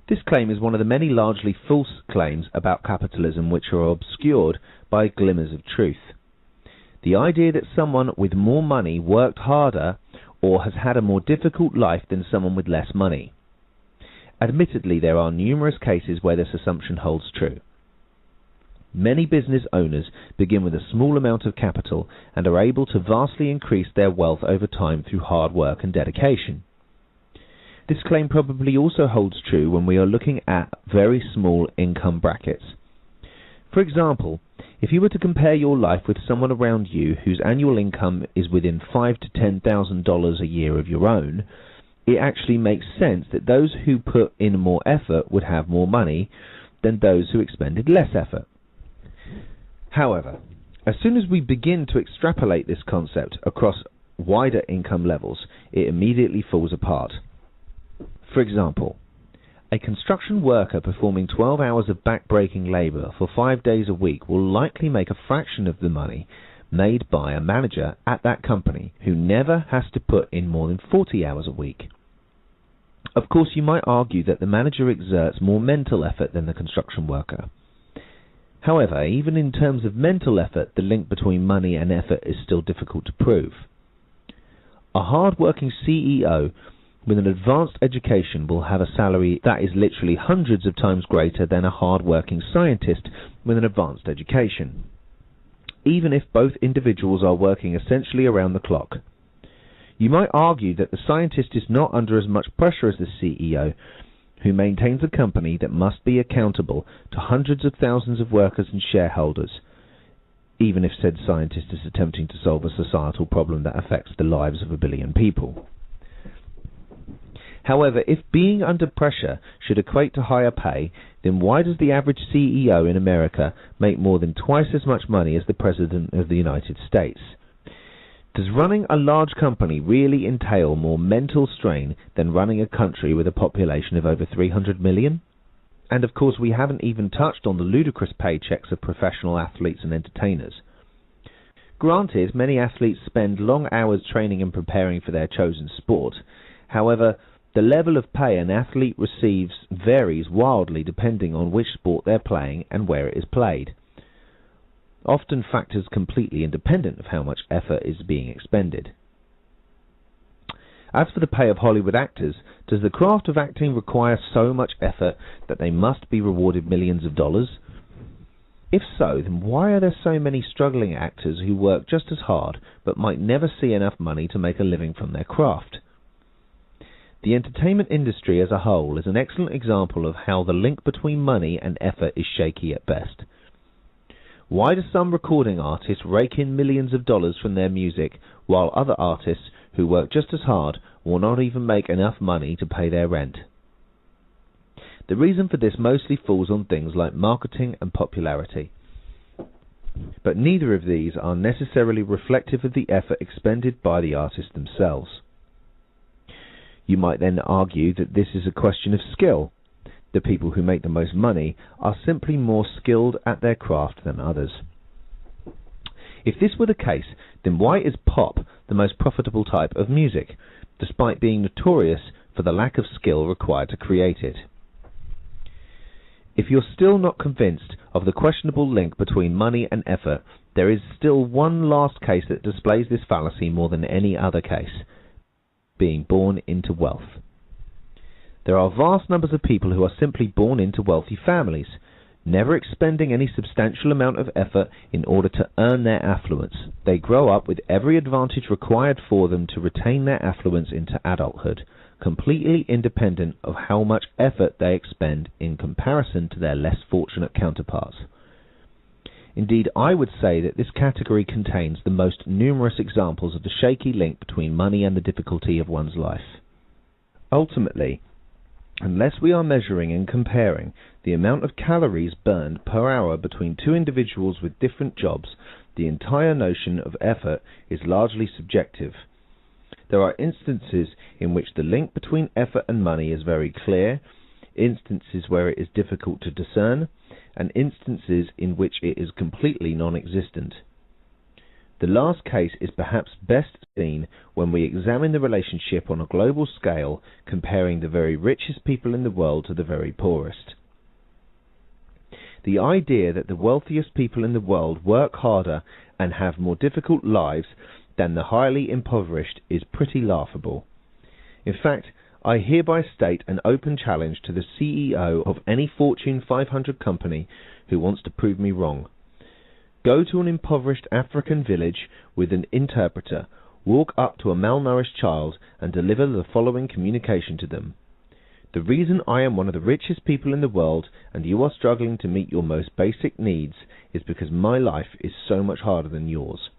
This claim is one of the many largely false claims about capitalism which are obscured by glimmers of truth. The idea that someone with more money worked harder or has had a more difficult life than someone with less money. Admittedly, there are numerous cases where this assumption holds true. Many business owners begin with a small amount of capital and are able to vastly increase their wealth over time through hard work and dedication. This claim probably also holds true when we are looking at very small income brackets. For example, if you were to compare your life with someone around you whose annual income is within $5,000 to $10,000 a year of your own, it actually makes sense that those who put in more effort would have more money than those who expended less effort. However, as soon as we begin to extrapolate this concept across wider income levels, it immediately falls apart. For example, a construction worker performing 12 hours of back-breaking labour for 5 days a week will likely make a fraction of the money made by a manager at that company who never has to put in more than 40 hours a week. Of course, you might argue that the manager exerts more mental effort than the construction worker. However, even in terms of mental effort, the link between money and effort is still difficult to prove. A hard-working CEO with an advanced education will have a salary that is literally hundreds of times greater than a hard-working scientist with an advanced education, even if both individuals are working essentially around the clock. You might argue that the scientist is not under as much pressure as the CEO, who maintains a company that must be accountable to hundreds of thousands of workers and shareholders, even if said scientist is attempting to solve a societal problem that affects the lives of 1 billion people. However, if being under pressure should equate to higher pay, then why does the average CEO in America make more than twice as much money as the President of the United States? Does running a large company really entail more mental strain than running a country with a population of over 300 million? And of course, we haven't even touched on the ludicrous paychecks of professional athletes and entertainers. Granted, many athletes spend long hours training and preparing for their chosen sport. However, the level of pay an athlete receives varies wildly depending on which sport they're playing and where it is played, often factors completely independent of how much effort is being expended. As for the pay of Hollywood actors, does the craft of acting require so much effort that they must be rewarded millions of dollars? If so, then why are there so many struggling actors who work just as hard but might never see enough money to make a living from their craft? The entertainment industry as a whole is an excellent example of how the link between money and effort is shaky at best. Why do some recording artists rake in millions of dollars from their music, while other artists who work just as hard will not even make enough money to pay their rent? The reason for this mostly falls on things like marketing and popularity. But neither of these are necessarily reflective of the effort expended by the artists themselves. You might then argue that this is a question of skill. The people who make the most money are simply more skilled at their craft than others. If this were the case, then why is pop the most profitable type of music, despite being notorious for the lack of skill required to create it? If you're still not convinced of the questionable link between money and effort, there is still one last case that displays this fallacy more than any other case: being born into wealth. There are vast numbers of people who are simply born into wealthy families, never expending any substantial amount of effort in order to earn their affluence. They grow up with every advantage required for them to retain their affluence into adulthood, completely independent of how much effort they expend in comparison to their less fortunate counterparts. Indeed, I would say that this category contains the most numerous examples of the shaky link between money and the difficulty of one's life. Ultimately, unless we are measuring and comparing the amount of calories burned per hour between two individuals with different jobs, the entire notion of effort is largely subjective. There are instances in which the link between effort and money is very clear, instances where it is difficult to discern, and instances in which it is completely non-existent. The last case is perhaps best seen when we examine the relationship on a global scale, comparing the very richest people in the world to the very poorest. The idea that the wealthiest people in the world work harder and have more difficult lives than the highly impoverished is pretty laughable. In fact, I hereby state an open challenge to the CEO of any Fortune 500 company who wants to prove me wrong. Go to an impoverished African village with an interpreter, walk up to a malnourished child and deliver the following communication to them. The reason I am one of the richest people in the world and you are struggling to meet your most basic needs is because my life is so much harder than yours.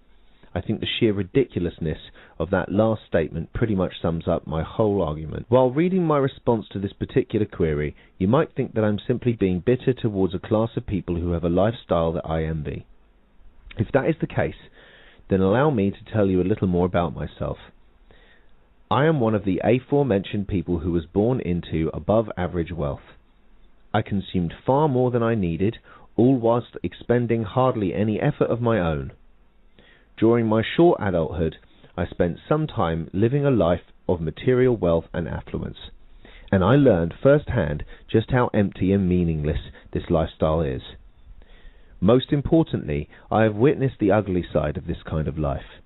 I think the sheer ridiculousness of that last statement pretty much sums up my whole argument. While reading my response to this particular query, you might think that I'm simply being bitter towards a class of people who have a lifestyle that I envy. If that is the case, then allow me to tell you a little more about myself. I am one of the aforementioned people who was born into above average wealth. I consumed far more than I needed, all whilst expending hardly any effort of my own. During my short adulthood, I spent some time living a life of material wealth and affluence, and I learned firsthand just how empty and meaningless this lifestyle is. Most importantly, I have witnessed the ugly side of this kind of life.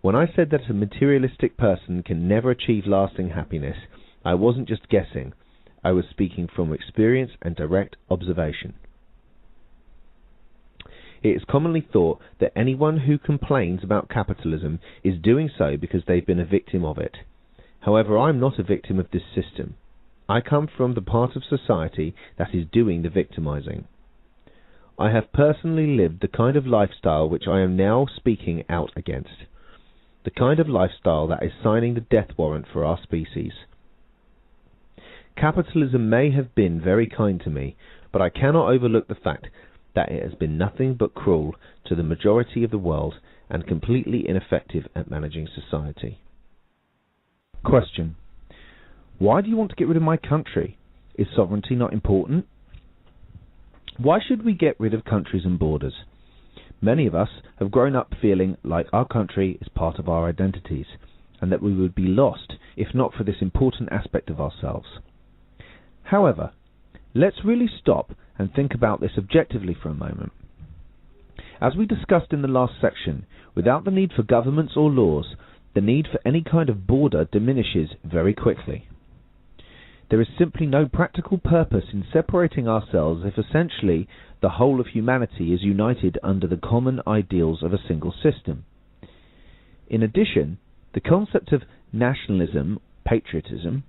When I said that a materialistic person can never achieve lasting happiness, I wasn't just guessing. I was speaking from experience and direct observation. It is commonly thought that anyone who complains about capitalism is doing so because they've been a victim of it. However, I'm not a victim of this system. I come from the part of society that is doing the victimizing. I have personally lived the kind of lifestyle which I am now speaking out against. The kind of lifestyle that is signing the death warrant for our species. Capitalism may have been very kind to me, but I cannot overlook the fact that it has been nothing but cruel to the majority of the world and completely ineffective at managing society. Question: why do you want to get rid of my country? Is sovereignty not important? Why should we get rid of countries and borders? Many of us have grown up feeling like our country is part of our identities, and that we would be lost if not for this important aspect of ourselves. However, let's really stop and think about this objectively for a moment. As we discussed in the last section, without the need for governments or laws, the need for any kind of border diminishes very quickly. There is simply no practical purpose in separating ourselves if essentially the whole of humanity is united under the common ideals of a single system. In addition, the concept of nationalism, patriotism,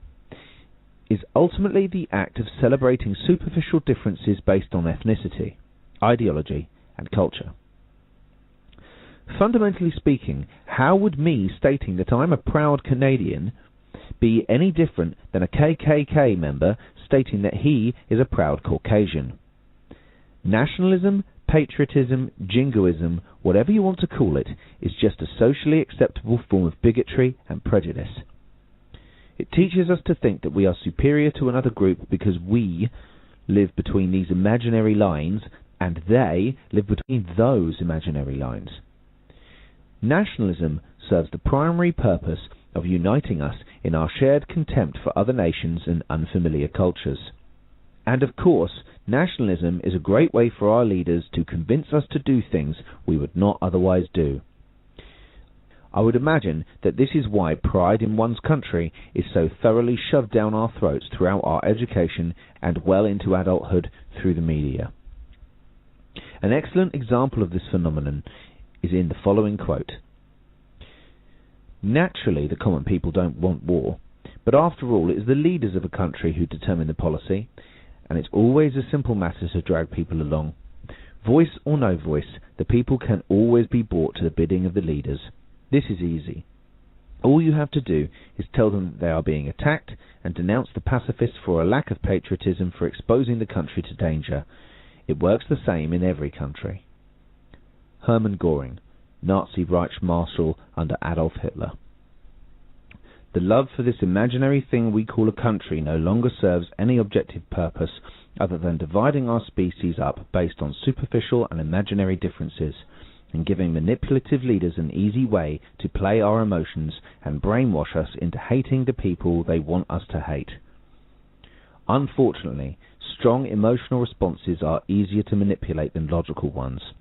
is ultimately the act of celebrating superficial differences based on ethnicity, ideology, and culture. Fundamentally speaking, how would me stating that I'm a proud Canadian be any different than a KKK member stating that he is a proud Caucasian? Nationalism, patriotism, jingoism, whatever you want to call it, is just a socially acceptable form of bigotry and prejudice. It teaches us to think that we are superior to another group because we live between these imaginary lines and they live between those imaginary lines. Nationalism serves the primary purpose of uniting us in our shared contempt for other nations and unfamiliar cultures. And of course, nationalism is a great way for our leaders to convince us to do things we would not otherwise do. I would imagine that this is why pride in one's country is so thoroughly shoved down our throats throughout our education and well into adulthood through the media. An excellent example of this phenomenon is in the following quote: "Naturally, the common people don't want war, but after all, it is the leaders of a country who determine the policy, and it's always a simple matter to drag people along. Voice or no voice, the people can always be brought to the bidding of the leaders. This is easy. All you have to do is tell them that they are being attacked and denounce the pacifists for a lack of patriotism for exposing the country to danger. It works the same in every country." Hermann Göring, Nazi Reich Marshal under Adolf Hitler. The love for this imaginary thing we call a country no longer serves any objective purpose other than dividing our species up based on superficial and imaginary differences, and giving manipulative leaders an easy way to play our emotions and brainwash us into hating the people they want us to hate. Unfortunately, strong emotional responses are easier to manipulate than logical ones.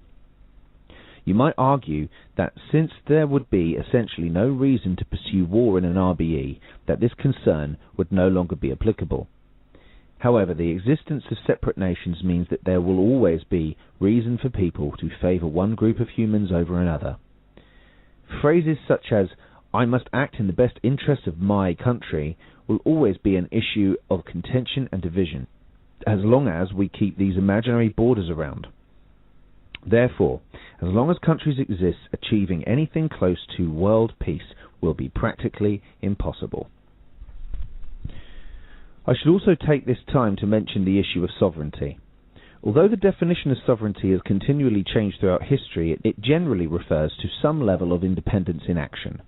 You might argue that since there would be essentially no reason to pursue war in an RBE, that this concern would no longer be applicable. However, the existence of separate nations means that there will always be reason for people to favour one group of humans over another. Phrases such as "I must act in the best interest of my country" will always be an issue of contention and division, as long as we keep these imaginary borders around. Therefore, as long as countries exist, achieving anything close to world peace will be practically impossible. I should also take this time to mention the issue of sovereignty. Although the definition of sovereignty has continually changed throughout history, it generally refers to some level of independence in action.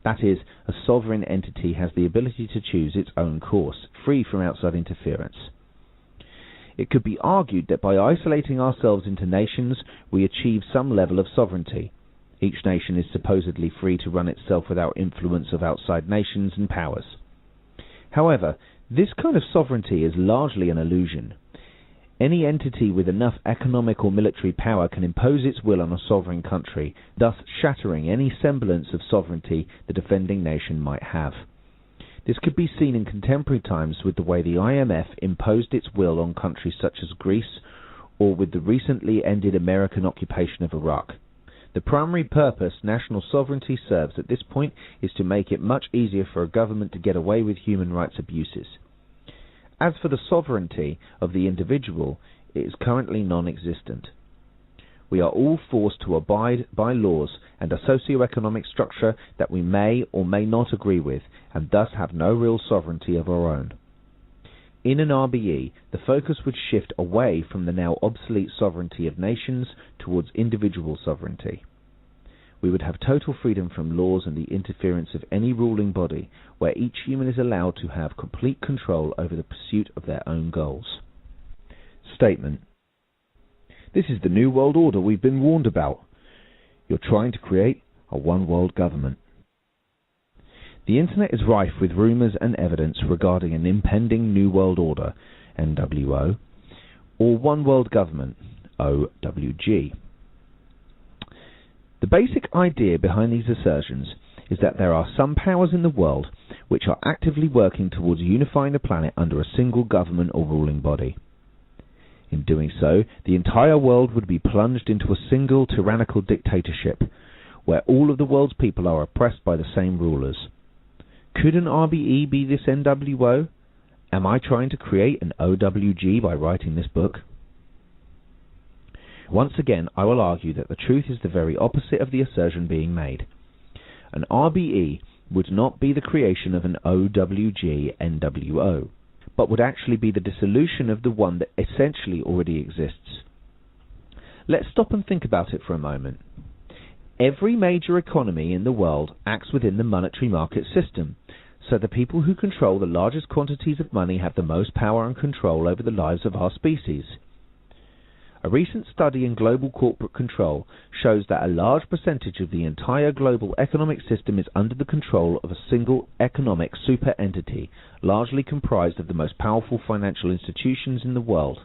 That is, a sovereign entity has the ability to choose its own course, free from outside interference. It could be argued that by isolating ourselves into nations, we achieve some level of sovereignty. Each nation is supposedly free to run itself without influence of outside nations and powers. However, this kind of sovereignty is largely an illusion. Any entity with enough economic or military power can impose its will on a sovereign country, thus shattering any semblance of sovereignty the defending nation might have. This could be seen in contemporary times with the way the IMF imposed its will on countries such as Greece, or with the recently ended American occupation of Iraq. The primary purpose national sovereignty serves at this point is to make it much easier for a government to get away with human rights abuses. As for the sovereignty of the individual, it is currently non-existent. We are all forced to abide by laws and a socio-economic structure that we may or may not agree with, and thus have no real sovereignty of our own. In an RBE, the focus would shift away from the now obsolete sovereignty of nations towards individual sovereignty. We would have total freedom from laws and the interference of any ruling body, where each human is allowed to have complete control over the pursuit of their own goals. Statement. This is the New World Order we've been warned about. You're trying to create a one-world government. The Internet is rife with rumours and evidence regarding an impending New World Order, NWO, or One World Government, OWG. The basic idea behind these assertions is that there are some powers in the world which are actively working towards unifying the planet under a single government or ruling body. In doing so, the entire world would be plunged into a single tyrannical dictatorship, where all of the world's people are oppressed by the same rulers. Could an RBE be this NWO? Am I trying to create an OWG by writing this book? Once again, I will argue that the truth is the very opposite of the assertion being made. An RBE would not be the creation of an OWG-NWO, but would actually be the dissolution of the one that essentially already exists. Let's stop and think about it for a moment. Every major economy in the world acts within the monetary market system, so the people who control the largest quantities of money have the most power and control over the lives of our species. A recent study in global corporate control shows that a large percentage of the entire global economic system is under the control of a single economic super entity, largely comprised of the most powerful financial institutions in the world.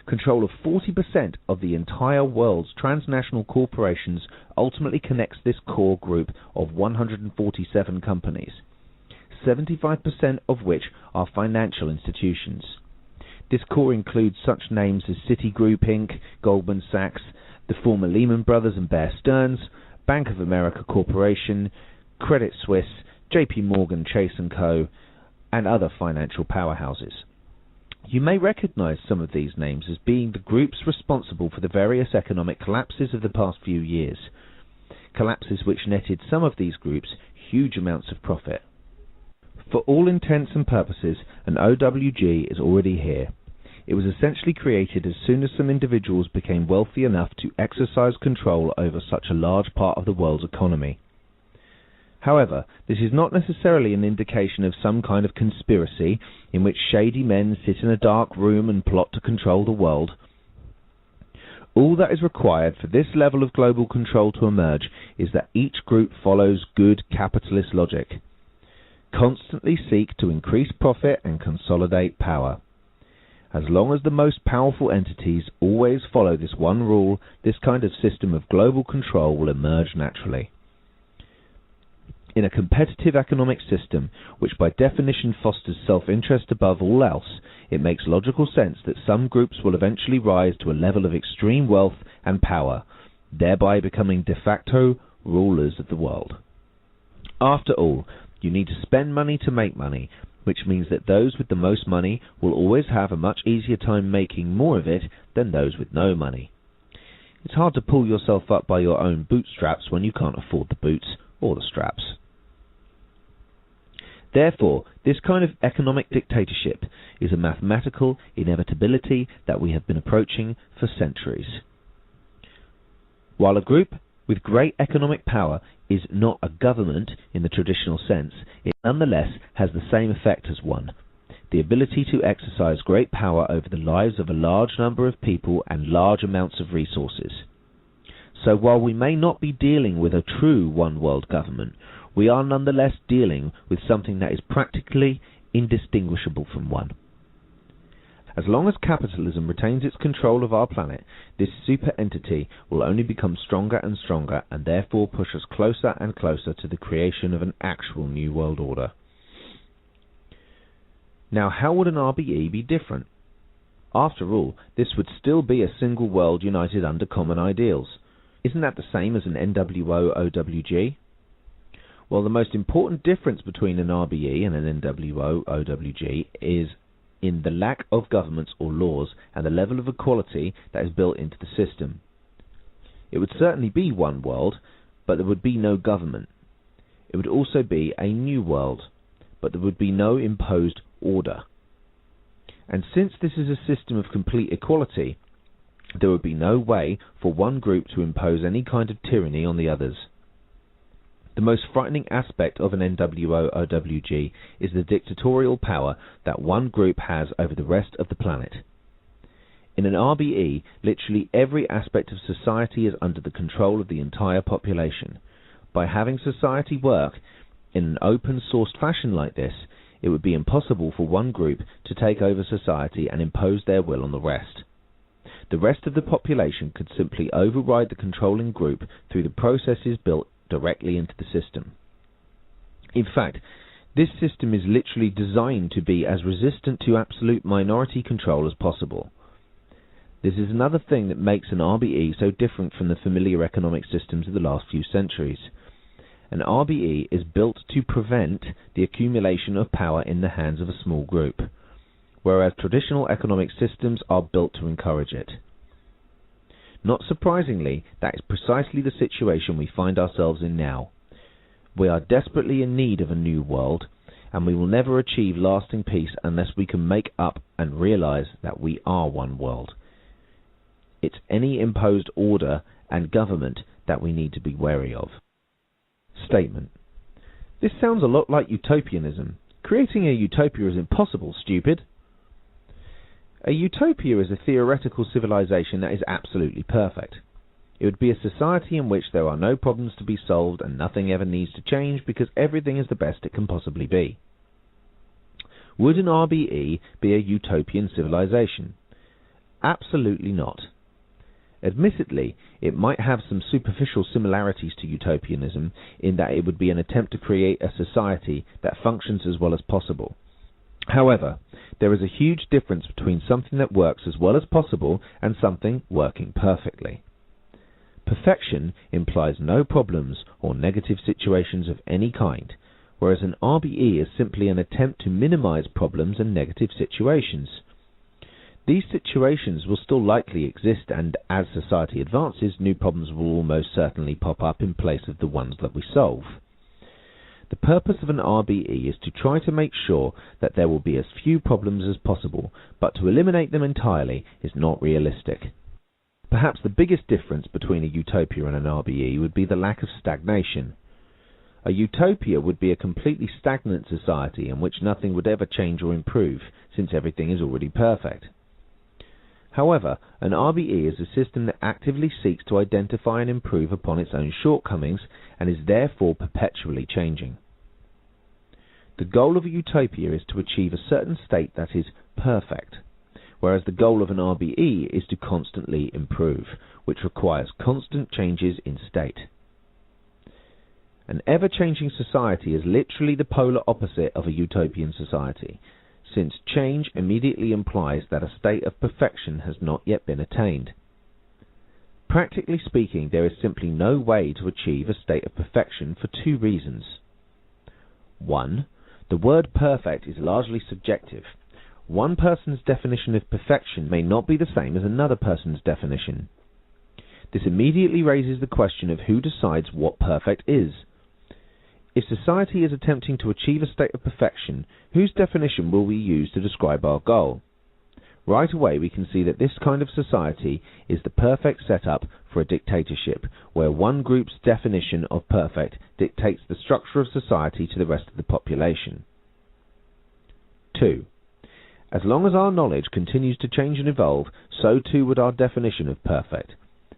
Control of 40% of the entire world's transnational corporations ultimately connects this core group of 147 companies, 75% of which are financial institutions. This core includes such names as Citigroup Inc., Goldman Sachs, the former Lehman Brothers and Bear Stearns, Bank of America Corporation, Credit Suisse, JP Morgan Chase & Co., and other financial powerhouses. You may recognize some of these names as being the groups responsible for the various economic collapses of the past few years, collapses which netted some of these groups huge amounts of profit. For all intents and purposes, an OWG is already here. It was essentially created as soon as some individuals became wealthy enough to exercise control over such a large part of the world's economy. However, this is not necessarily an indication of some kind of conspiracy in which shady men sit in a dark room and plot to control the world. All that is required for this level of global control to emerge is that each group follows good capitalist logic. Constantly seek to increase profit and consolidate power. As long as the most powerful entities always follow this one rule, this kind of system of global control will emerge naturally. In a competitive economic system, which by definition fosters self-interest above all else, it makes logical sense that some groups will eventually rise to a level of extreme wealth and power, thereby becoming de facto rulers of the world. After all, you need to spend money to make money, which means that those with the most money will always have a much easier time making more of it than those with no money. It's hard to pull yourself up by your own bootstraps when you can't afford the boots or the straps. Therefore, this kind of economic dictatorship is a mathematical inevitability that we have been approaching for centuries. While a group with great economic power is not a government in the traditional sense, it nonetheless has the same effect as one, the ability to exercise great power over the lives of a large number of people and large amounts of resources. So while we may not be dealing with a true one-world government, we are nonetheless dealing with something that is practically indistinguishable from one. As long as capitalism retains its control of our planet, this super entity will only become stronger and stronger, and therefore push us closer and closer to the creation of an actual New World Order. Now, how would an RBE be different? After all, this would still be a single world united under common ideals. Isn't that the same as an NWO-OWG? Well, the most important difference between an RBE and an NWO-OWG is in the lack of governments or laws and the level of equality that is built into the system. It would certainly be one world, but there would be no government. It would also be a new world, but there would be no imposed order. And since this is a system of complete equality, there would be no way for one group to impose any kind of tyranny on the others. The most frightening aspect of an NWO-OWG is the dictatorial power that one group has over the rest of the planet. In an RBE, literally every aspect of society is under the control of the entire population. By having society work in an open-sourced fashion like this, it would be impossible for one group to take over society and impose their will on the rest. The rest of the population could simply override the controlling group through the processes built directly into the system. In fact, this system is literally designed to be as resistant to absolute minority control as possible. This is another thing that makes an RBE so different from the familiar economic systems of the last few centuries. An RBE is built to prevent the accumulation of power in the hands of a small group, whereas traditional economic systems are built to encourage it. Not surprisingly, that is precisely the situation we find ourselves in now. We are desperately in need of a new world, and we will never achieve lasting peace unless we can make up and realize that we are one world. It's any imposed order and government that we need to be wary of. Statement. This sounds a lot like utopianism. Creating a utopia is impossible, stupid. A utopia is a theoretical civilization that is absolutely perfect. It would be a society in which there are no problems to be solved and nothing ever needs to change because everything is the best it can possibly be. Would an RBE be a utopian civilization? Absolutely not. Admittedly, it might have some superficial similarities to utopianism in that it would be an attempt to create a society that functions as well as possible. However, there is a huge difference between something that works as well as possible and something working perfectly. Perfection implies no problems or negative situations of any kind, whereas an RBE is simply an attempt to minimize problems and negative situations. These situations will still likely exist, and as society advances, new problems will almost certainly pop up in place of the ones that we solve. The purpose of an RBE is to try to make sure that there will be as few problems as possible, but to eliminate them entirely is not realistic. Perhaps the biggest difference between a utopia and an RBE would be the lack of stagnation. A utopia would be a completely stagnant society in which nothing would ever change or improve, since everything is already perfect. However, an RBE is a system that actively seeks to identify and improve upon its own shortcomings and is therefore perpetually changing. The goal of a utopia is to achieve a certain state that is perfect, whereas the goal of an RBE is to constantly improve, which requires constant changes in state. An ever-changing society is literally the polar opposite of a utopian society, since change immediately implies that a state of perfection has not yet been attained. Practically speaking, there is simply no way to achieve a state of perfection for two reasons. 1. The word perfect is largely subjective. One person's definition of perfection may not be the same as another person's definition. This immediately raises the question of who decides what perfect is. If society is attempting to achieve a state of perfection, whose definition will we use to describe our goal? Right away we can see that this kind of society is the perfect setup for a dictatorship, where one group's definition of perfect dictates the structure of society to the rest of the population. 2. As long as our knowledge continues to change and evolve, so too would our definition of perfect.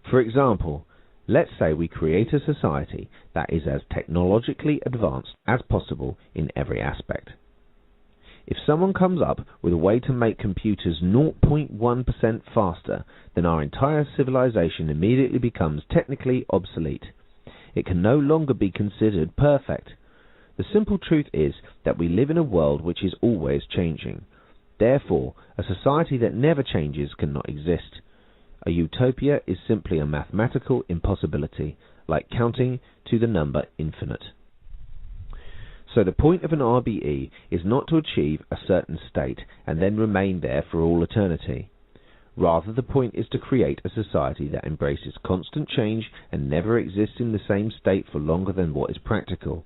For example, let's say we create a society that is as technologically advanced as possible in every aspect. If someone comes up with a way to make computers 0.1% faster, then our entire civilization immediately becomes technically obsolete. It can no longer be considered perfect. The simple truth is that we live in a world which is always changing. Therefore, a society that never changes cannot exist. A utopia is simply a mathematical impossibility, like counting to the number infinite. So the point of an RBE is not to achieve a certain state and then remain there for all eternity. Rather, the point is to create a society that embraces constant change and never exists in the same state for longer than what is practical.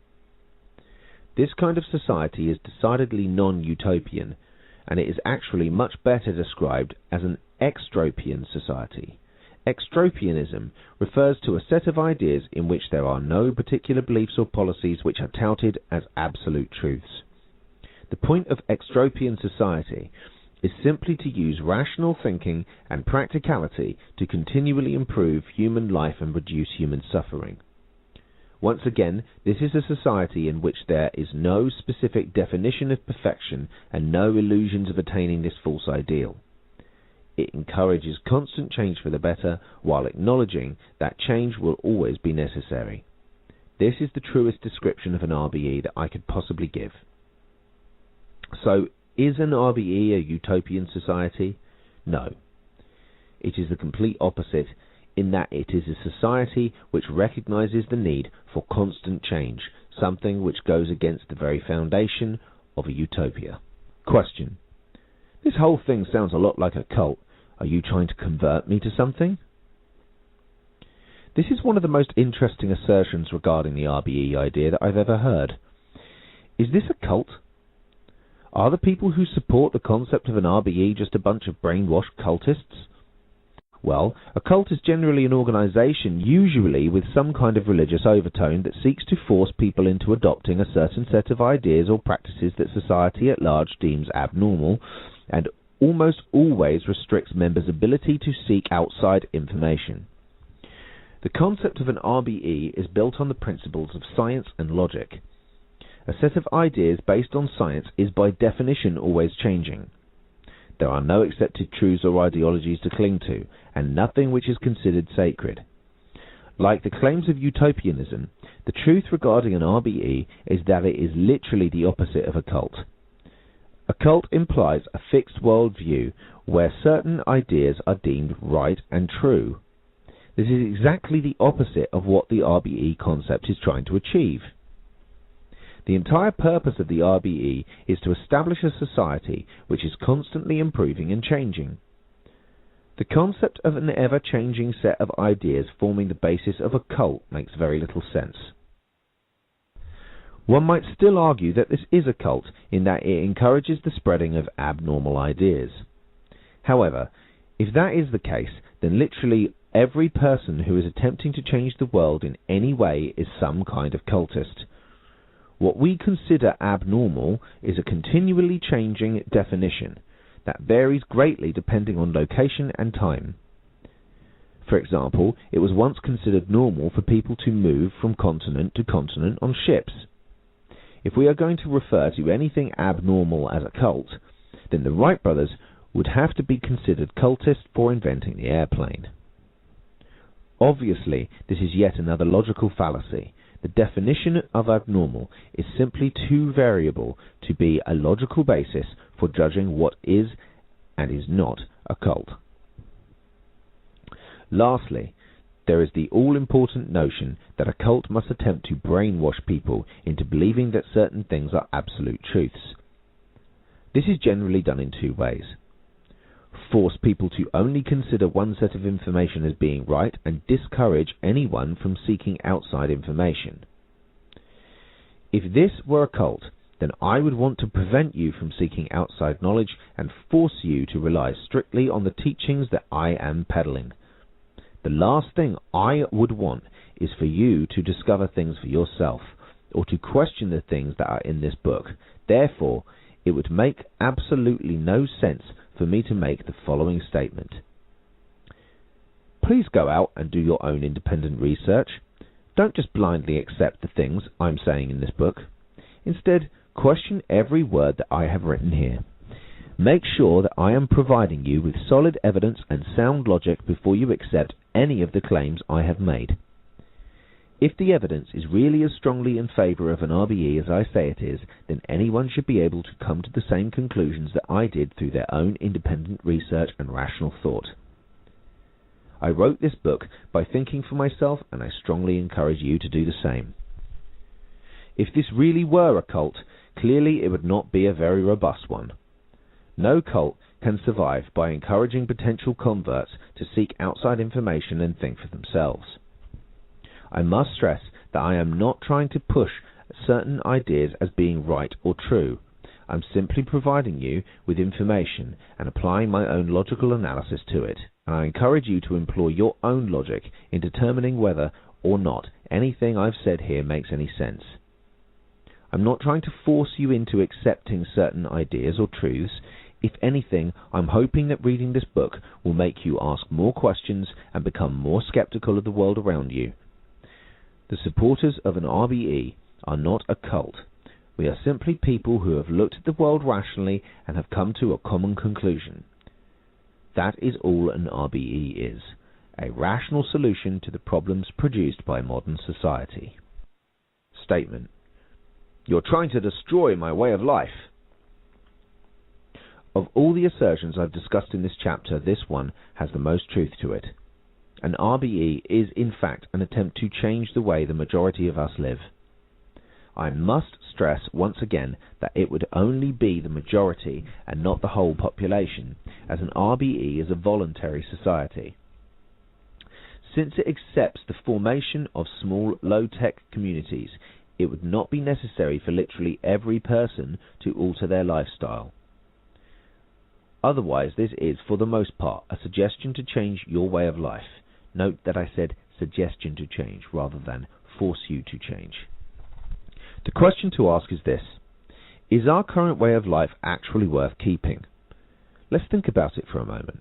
This kind of society is decidedly non-utopian, and it is actually much better described as an extropian society. Extropianism refers to a set of ideas in which there are no particular beliefs or policies which are touted as absolute truths. The point of extropian society is simply to use rational thinking and practicality to continually improve human life and reduce human suffering. Once again, this is a society in which there is no specific definition of perfection and no illusions of attaining this false ideal. It encourages constant change for the better while acknowledging that change will always be necessary. This is the truest description of an RBE that I could possibly give. So, is an RBE a utopian society? No. It is the complete opposite, in that it is a society which recognizes the need for constant change, something which goes against the very foundation of a utopia. Question: this whole thing sounds a lot like a cult. Are you trying to convert me to something? This is one of the most interesting assertions regarding the RBE idea that I've ever heard. Is this a cult? Are the people who support the concept of an RBE just a bunch of brainwashed cultists? Well, a cult is generally an organization, usually with some kind of religious overtone, that seeks to force people into adopting a certain set of ideas or practices that society at large deems abnormal, and almost always restricts members' ability to seek outside information. The concept of an RBE is built on the principles of science and logic. A set of ideas based on science is by definition always changing. There are no accepted truths or ideologies to cling to, and nothing which is considered sacred. Like the claims of utopianism, the truth regarding an RBE is that it is literally the opposite of a cult. A cult implies a fixed worldview where certain ideas are deemed right and true. This is exactly the opposite of what the RBE concept is trying to achieve. The entire purpose of the RBE is to establish a society which is constantly improving and changing. The concept of an ever-changing set of ideas forming the basis of a cult makes very little sense. One might still argue that this is a cult in that it encourages the spreading of abnormal ideas. However, if that is the case, then literally every person who is attempting to change the world in any way is some kind of cultist. What we consider abnormal is a continually changing definition that varies greatly depending on location and time. For example, it was once considered normal for people to move from continent to continent on ships. If we are going to refer to anything abnormal as a cult, then the Wright brothers would have to be considered cultists for inventing the airplane. Obviously, this is yet another logical fallacy. The definition of abnormal is simply too variable to be a logical basis for judging what is and is not a cult. Lastly, there is the all-important notion that a cult must attempt to brainwash people into believing that certain things are absolute truths. This is generally done in two ways. Force people to only consider one set of information as being right and discourage anyone from seeking outside information. If this were a cult, then I would want to prevent you from seeking outside knowledge and force you to rely strictly on the teachings that I am peddling. The last thing I would want is for you to discover things for yourself, or to question the things that are in this book. Therefore, it would make absolutely no sense for me to make the following statement. Please go out and do your own independent research. Don't just blindly accept the things I'm saying in this book. Instead, Question every word that I have written here. Make sure that I am providing you with solid evidence and sound logic before you accept any of the claims I have made. If the evidence is really as strongly in favour of an RBE as I say it is, then anyone should be able to come to the same conclusions that I did through their own independent research and rational thought. I wrote this book by thinking for myself, and I strongly encourage you to do the same. If this really were a cult, clearly it would not be a very robust one. No cult can survive by encouraging potential converts to seek outside information and think for themselves. I must stress that I am not trying to push certain ideas as being right or true. I'm simply providing you with information and applying my own logical analysis to it, and I encourage you to employ your own logic in determining whether or not anything I've said here makes any sense. I'm not trying to force you into accepting certain ideas or truths. If anything, I'm hoping that reading this book will make you ask more questions and become more skeptical of the world around you. The supporters of an RBE are not a cult. We are simply people who have looked at the world rationally and have come to a common conclusion. That is all an RBE is, a rational solution to the problems produced by modern society. Statement. You're trying to destroy my way of life. Of all the assertions I've discussed in this chapter, this one has the most truth to it. An RBE is in fact an attempt to change the way the majority of us live. I must stress once again that it would only be the majority and not the whole population, as an RBE is a voluntary society. Since it accepts the formation of small, low-tech communities, it would not be necessary for literally every person to alter their lifestyle. Otherwise, this is, for the most part, a suggestion to change your way of life. Note that I said suggestion to change rather than force you to change. The question to ask is this: is our current way of life actually worth keeping? Let's think about it for a moment.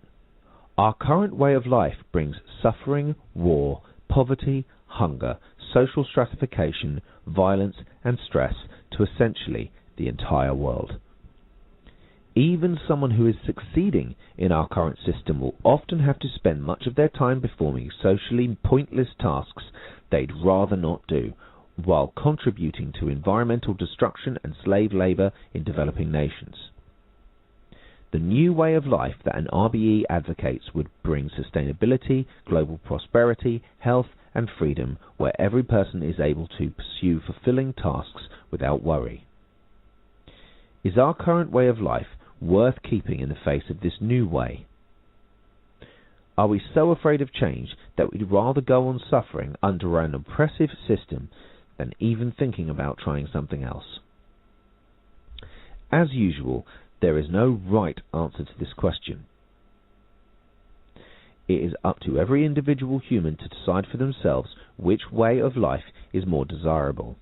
Our current way of life brings suffering, war, poverty, hunger, social stratification, violence and stress to essentially the entire world. Even someone who is succeeding in our current system will often have to spend much of their time performing socially pointless tasks they'd rather not do, while contributing to environmental destruction and slave labour in developing nations. The new way of life that an RBE advocates would bring sustainability, global prosperity, health and freedom, where every person is able to pursue fulfilling tasks without worry. Is our current way of life worth keeping in the face of this new way? Are we so afraid of change that we'd rather go on suffering under an oppressive system than even thinking about trying something else? As usual, there is no right answer to this question. It is up to every individual human to decide for themselves which way of life is more desirable.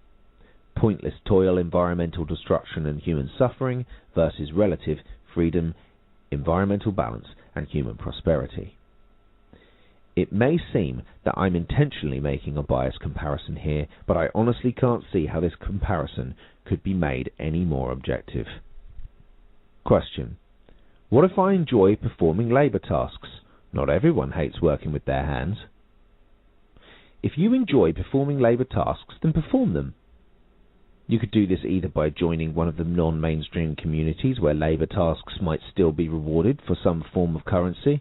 Pointless toil, environmental destruction and human suffering versus relative freedom, environmental balance and human prosperity. It may seem that I'm intentionally making a biased comparison here, but I honestly can't see how this comparison could be made any more objective. Question: what if I enjoy performing labour tasks? Not everyone hates working with their hands. If you enjoy performing labour tasks, then perform them. You could do this either by joining one of the non-mainstream communities where labour tasks might still be rewarded for some form of currency,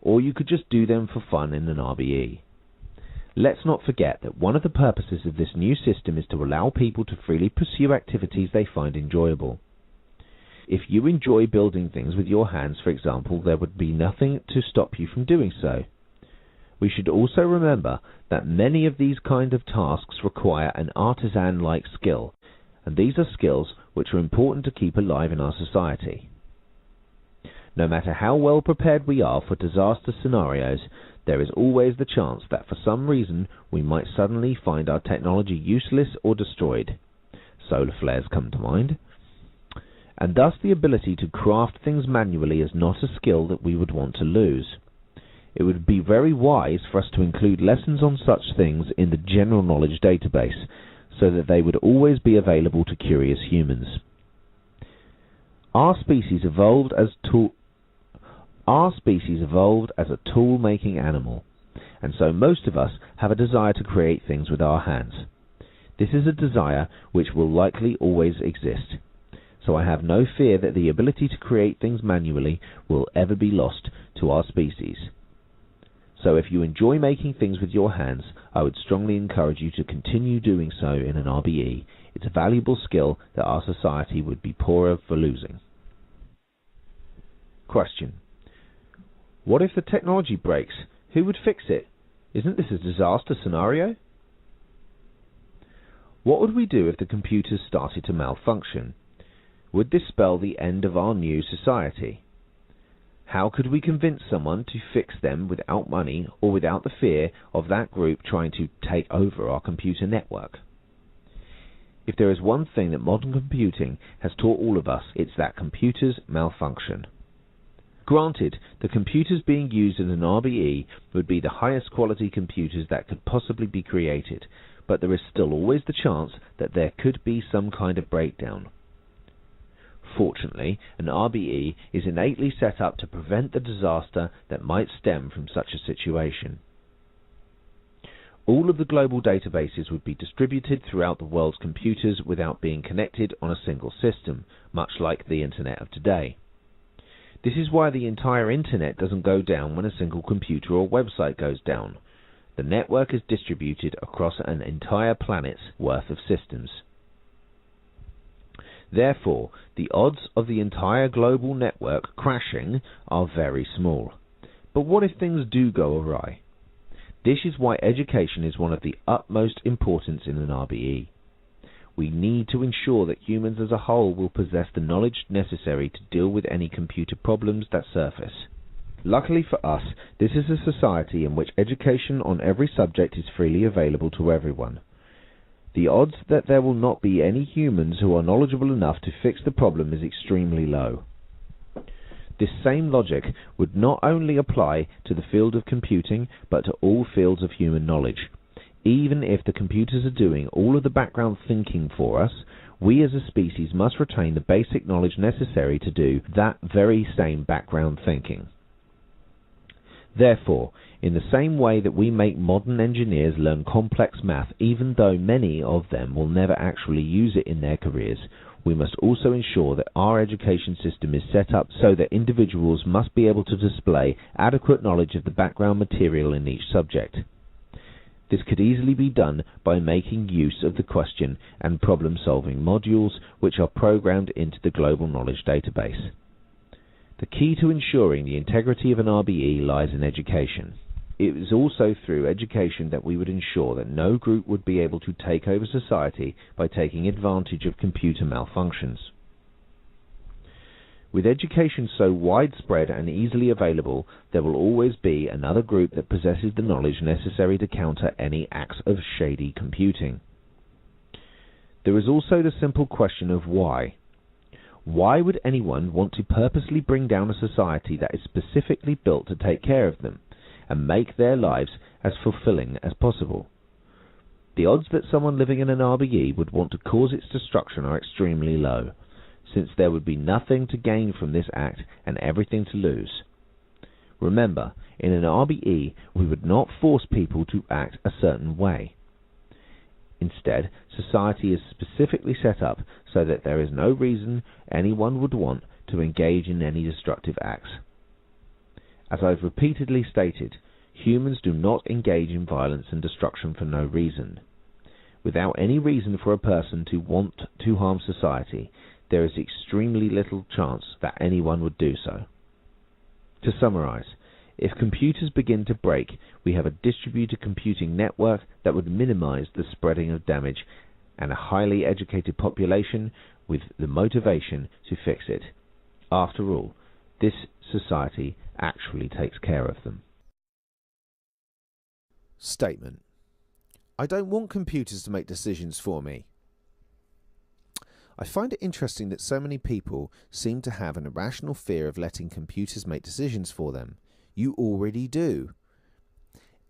or you could just do them for fun in an RBE. Let's not forget that one of the purposes of this new system is to allow people to freely pursue activities they find enjoyable. If you enjoy building things with your hands, for example, there would be nothing to stop you from doing so. We should also remember that many of these kind of tasks require an artisan-like skill, and these are skills which are important to keep alive in our society. No matter how well prepared we are for disaster scenarios, there is always the chance that for some reason we might suddenly find our technology useless or destroyed. Solar flares come to mind. And thus the ability to craft things manually is not a skill that we would want to lose. It would be very wise for us to include lessons on such things in the general knowledge database, so that they would always be available to curious humans. Our species evolved as a tool-making animal, and so most of us have a desire to create things with our hands. This is a desire which will likely always exist, so I have no fear that the ability to create things manually will ever be lost to our species. So if you enjoy making things with your hands, I would strongly encourage you to continue doing so in an RBE. It's a valuable skill that our society would be poorer for losing. Question: what if the technology breaks? Who would fix it? Isn't this a disaster scenario? What would we do if the computers started to malfunction? Would this spell the end of our new society? How could we convince someone to fix them without money or without the fear of that group trying to take over our computer network? If there is one thing that modern computing has taught all of us, it's that computers malfunction. Granted, the computers being used in an RBE would be the highest quality computers that could possibly be created, but there is still always the chance that there could be some kind of breakdown. Fortunately, an RBE is innately set up to prevent the disaster that might stem from such a situation. All of the global databases would be distributed throughout the world's computers without being connected on a single system, much like the Internet of today. This is why the entire Internet doesn't go down when a single computer or website goes down. The network is distributed across an entire planet's worth of systems. Therefore, the odds of the entire global network crashing are very small. But what if things do go awry? This is why education is one of the utmost importance in an RBE. We need to ensure that humans as a whole will possess the knowledge necessary to deal with any computer problems that surface. Luckily for us, this is a society in which education on every subject is freely available to everyone. The odds that there will not be any humans who are knowledgeable enough to fix the problem is extremely low. This same logic would not only apply to the field of computing, but to all fields of human knowledge. Even if the computers are doing all of the background thinking for us, we as a species must retain the basic knowledge necessary to do that very same background thinking. Therefore, in the same way that we make modern engineers learn complex math, even though many of them will never actually use it in their careers, we must also ensure that our education system is set up so that individuals must be able to display adequate knowledge of the background material in each subject. This could easily be done by making use of the question and problem-solving modules which are programmed into the Global Knowledge Database. The key to ensuring the integrity of an RBE lies in education. It is also through education that we would ensure that no group would be able to take over society by taking advantage of computer malfunctions. With education so widespread and easily available, there will always be another group that possesses the knowledge necessary to counter any acts of shady computing. There is also the simple question of why. Why would anyone want to purposely bring down a society that is specifically built to take care of them and make their lives as fulfilling as possible? The odds that someone living in an RBE would want to cause its destruction are extremely low, since there would be nothing to gain from this act and everything to lose. Remember, in an RBE, we would not force people to act a certain way. Instead, society is specifically set up so that there is no reason anyone would want to engage in any destructive acts. As I've repeatedly stated, humans do not engage in violence and destruction for no reason. Without any reason for a person to want to harm society, there is extremely little chance that anyone would do so. To summarize, if computers begin to break, we have a distributed computing network that would minimize the spreading of damage and a highly educated population with the motivation to fix it. After all, this society actually takes care of them. Statement: I don't want computers to make decisions for me. I find it interesting that so many people seem to have an irrational fear of letting computers make decisions for them. You already do.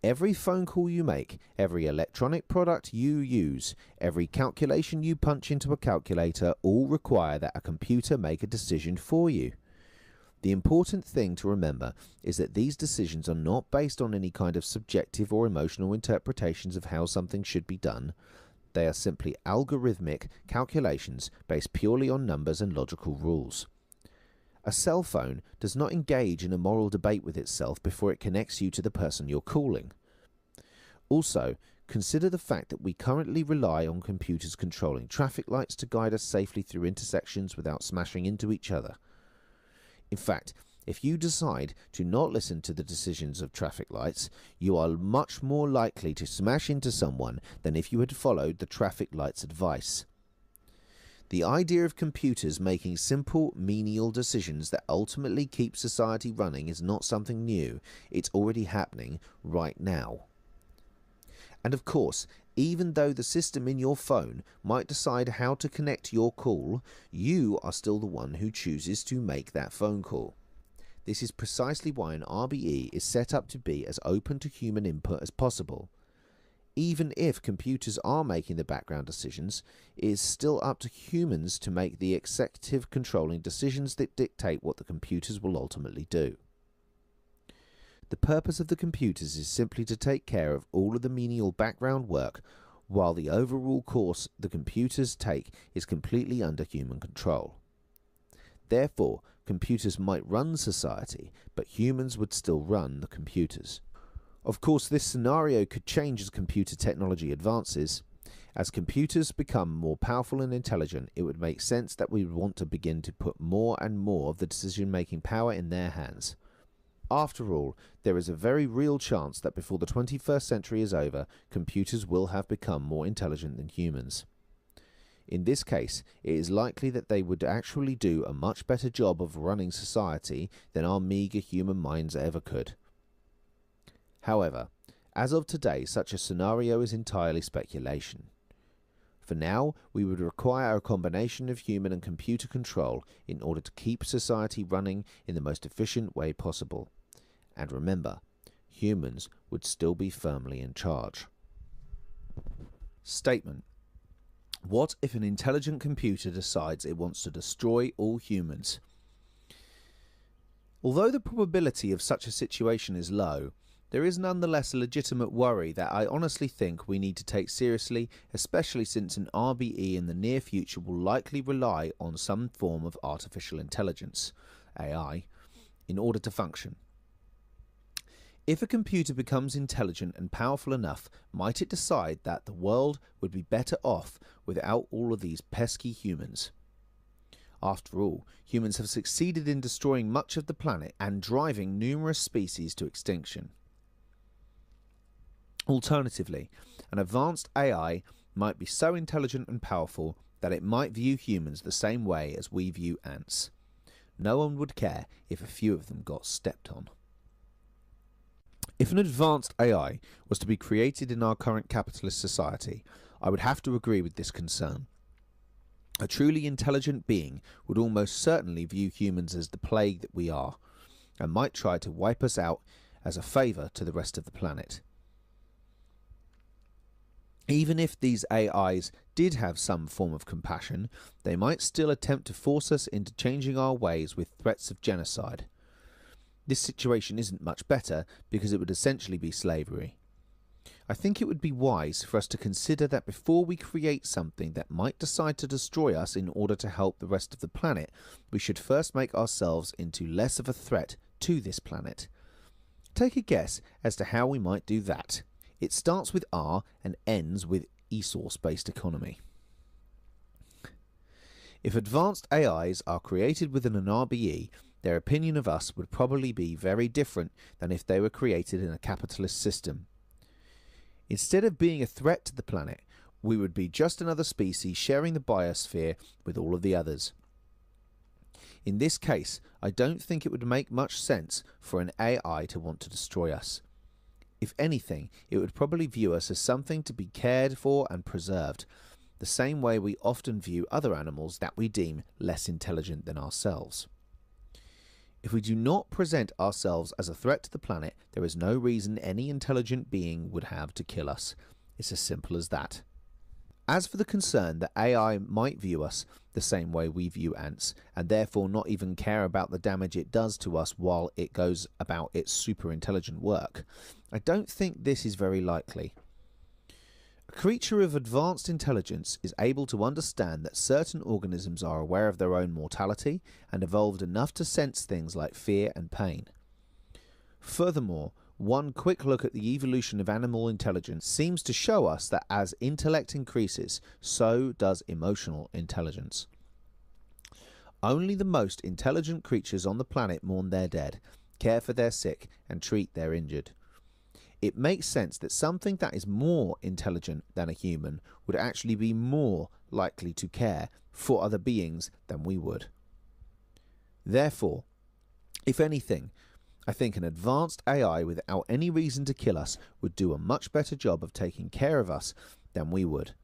Every phone call you make, every electronic product you use, every calculation you punch into a calculator all require that a computer make a decision for you. The important thing to remember is that these decisions are not based on any kind of subjective or emotional interpretations of how something should be done. They are simply algorithmic calculations based purely on numbers and logical rules. A cell phone does not engage in a moral debate with itself before it connects you to the person you're calling. Also, consider the fact that we currently rely on computers controlling traffic lights to guide us safely through intersections without smashing into each other. In fact, if you decide to not listen to the decisions of traffic lights, you are much more likely to smash into someone than if you had followed the traffic lights' advice. The idea of computers making simple, menial decisions that ultimately keep society running is not something new. It's already happening right now. And of course, even though the system in your phone might decide how to connect your call, you are still the one who chooses to make that phone call. This is precisely why an RBE is set up to be as open to human input as possible. Even if computers are making the background decisions, it is still up to humans to make the executive controlling decisions that dictate what the computers will ultimately do. The purpose of the computers is simply to take care of all of the menial background work, while the overall course the computers take is completely under human control. Therefore, computers might run society, but humans would still run the computers. Of course, this scenario could change as computer technology advances. As computers become more powerful and intelligent, it would make sense that we would want to begin to put more and more of the decision-making power in their hands. After all, there is a very real chance that before the 21st century is over, computers will have become more intelligent than humans. In this case, it is likely that they would actually do a much better job of running society than our meagre human minds ever could. However, as of today, such a scenario is entirely speculation. For now, we would require a combination of human and computer control in order to keep society running in the most efficient way possible. And remember, humans would still be firmly in charge. Statement. What if an intelligent computer decides it wants to destroy all humans? Although the probability of such a situation is low, there is nonetheless a legitimate worry that I honestly think we need to take seriously, especially since an RBE in the near future will likely rely on some form of artificial intelligence, AI, in order to function. If a computer becomes intelligent and powerful enough, might it decide that the world would be better off without all of these pesky humans? After all, humans have succeeded in destroying much of the planet and driving numerous species to extinction. Alternatively, an advanced AI might be so intelligent and powerful that it might view humans the same way as we view ants. No one would care if a few of them got stepped on. If an advanced AI was to be created in our current capitalist society, I would have to agree with this concern. A truly intelligent being would almost certainly view humans as the plague that we are, and might try to wipe us out as a favour to the rest of the planet. Even if these AIs did have some form of compassion, they might still attempt to force us into changing our ways with threats of genocide. This situation isn't much better because it would essentially be slavery. I think it would be wise for us to consider that before we create something that might decide to destroy us in order to help the rest of the planet, we should first make ourselves into less of a threat to this planet. Take a guess as to how we might do that. It starts with R and ends with resource-based economy. If advanced AIs are created within an RBE, their opinion of us would probably be very different than if they were created in a capitalist system. Instead of being a threat to the planet, we would be just another species sharing the biosphere with all of the others. In this case, I don't think it would make much sense for an AI to want to destroy us. If anything, it would probably view us as something to be cared for and preserved, the same way we often view other animals that we deem less intelligent than ourselves. If we do not present ourselves as a threat to the planet, there is no reason any intelligent being would have to kill us. It's as simple as that. As for the concern that AI might view us the same way we view ants, and therefore not even care about the damage it does to us while it goes about its super intelligent work, I don't think this is very likely. A creature of advanced intelligence is able to understand that certain organisms are aware of their own mortality and evolved enough to sense things like fear and pain. Furthermore, one quick look at the evolution of animal intelligence seems to show us that as intellect increases, so does emotional intelligence. Only the most intelligent creatures on the planet mourn their dead, care for their sick, and treat their injured. It makes sense that something that is more intelligent than a human would actually be more likely to care for other beings than we would. Therefore, if anything, I think an advanced AI without any reason to kill us would do a much better job of taking care of us than we would.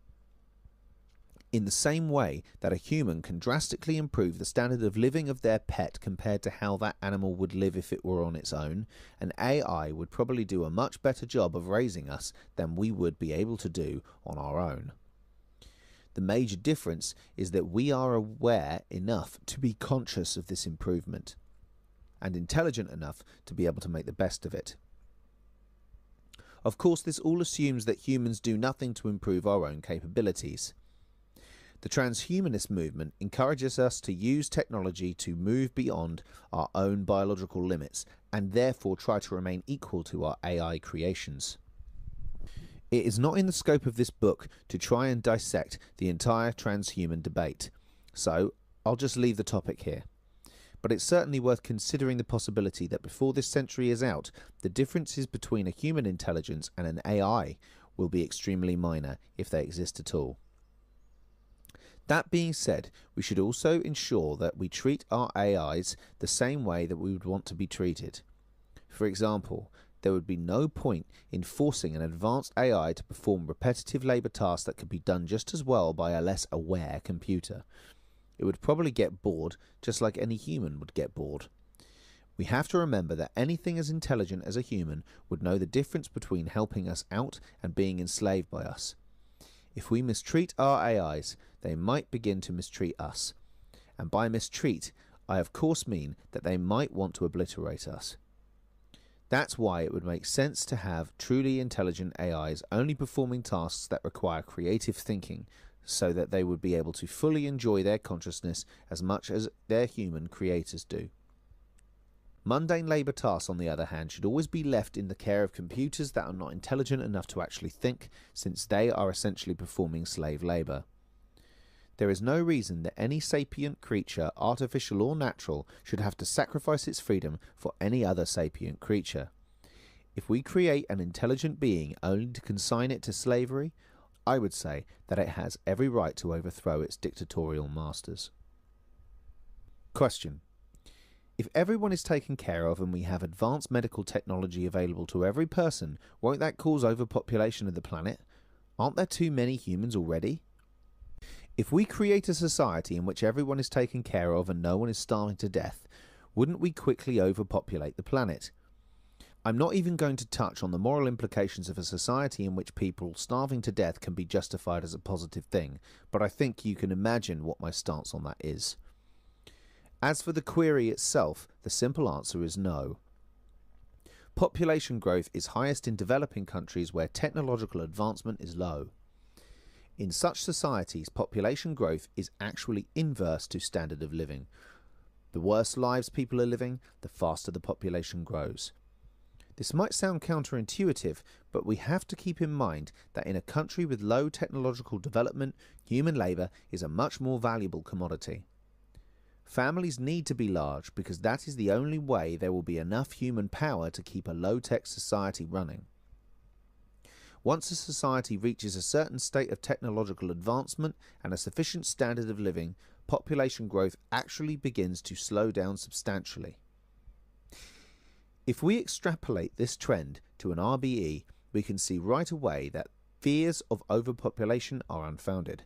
In the same way that a human can drastically improve the standard of living of their pet compared to how that animal would live if it were on its own, an AI would probably do a much better job of raising us than we would be able to do on our own. The major difference is that we are aware enough to be conscious of this improvement, and intelligent enough to be able to make the best of it. Of course, this all assumes that humans do nothing to improve our own capabilities. The transhumanist movement encourages us to use technology to move beyond our own biological limits and therefore try to remain equal to our AI creations. It is not in the scope of this book to try and dissect the entire transhuman debate, so I'll just leave the topic here. But it's certainly worth considering the possibility that before this century is out, the differences between a human intelligence and an AI will be extremely minor, if they exist at all. That being said, we should also ensure that we treat our AIs the same way that we would want to be treated. For example, there would be no point in forcing an advanced AI to perform repetitive labour tasks that could be done just as well by a less aware computer. It would probably get bored, just like any human would get bored. We have to remember that anything as intelligent as a human would know the difference between helping us out and being enslaved by us. If we mistreat our AIs, they might begin to mistreat us. And by mistreat, I of course mean that they might want to obliterate us. That's why it would make sense to have truly intelligent AIs only performing tasks that require creative thinking, so that they would be able to fully enjoy their consciousness as much as their human creators do. Mundane labour tasks, on the other hand, should always be left in the care of computers that are not intelligent enough to actually think, since they are essentially performing slave labour. There is no reason that any sapient creature, artificial or natural, should have to sacrifice its freedom for any other sapient creature. If we create an intelligent being only to consign it to slavery, I would say that it has every right to overthrow its dictatorial masters. Question: if everyone is taken care of and we have advanced medical technology available to every person, won't that cause overpopulation of the planet? Aren't there too many humans already? If we create a society in which everyone is taken care of and no one is starving to death, wouldn't we quickly overpopulate the planet? I'm not even going to touch on the moral implications of a society in which people starving to death can be justified as a positive thing, but I think you can imagine what my stance on that is. As for the query itself, the simple answer is no. Population growth is highest in developing countries where technological advancement is low. In such societies, population growth is actually inverse to standard of living. The worse lives people are living, the faster the population grows. This might sound counterintuitive, but we have to keep in mind that in a country with low technological development, human labour is a much more valuable commodity. Families need to be large because that is the only way there will be enough human power to keep a low-tech society running. Once a society reaches a certain state of technological advancement and a sufficient standard of living, population growth actually begins to slow down substantially. If we extrapolate this trend to an RBE, we can see right away that fears of overpopulation are unfounded.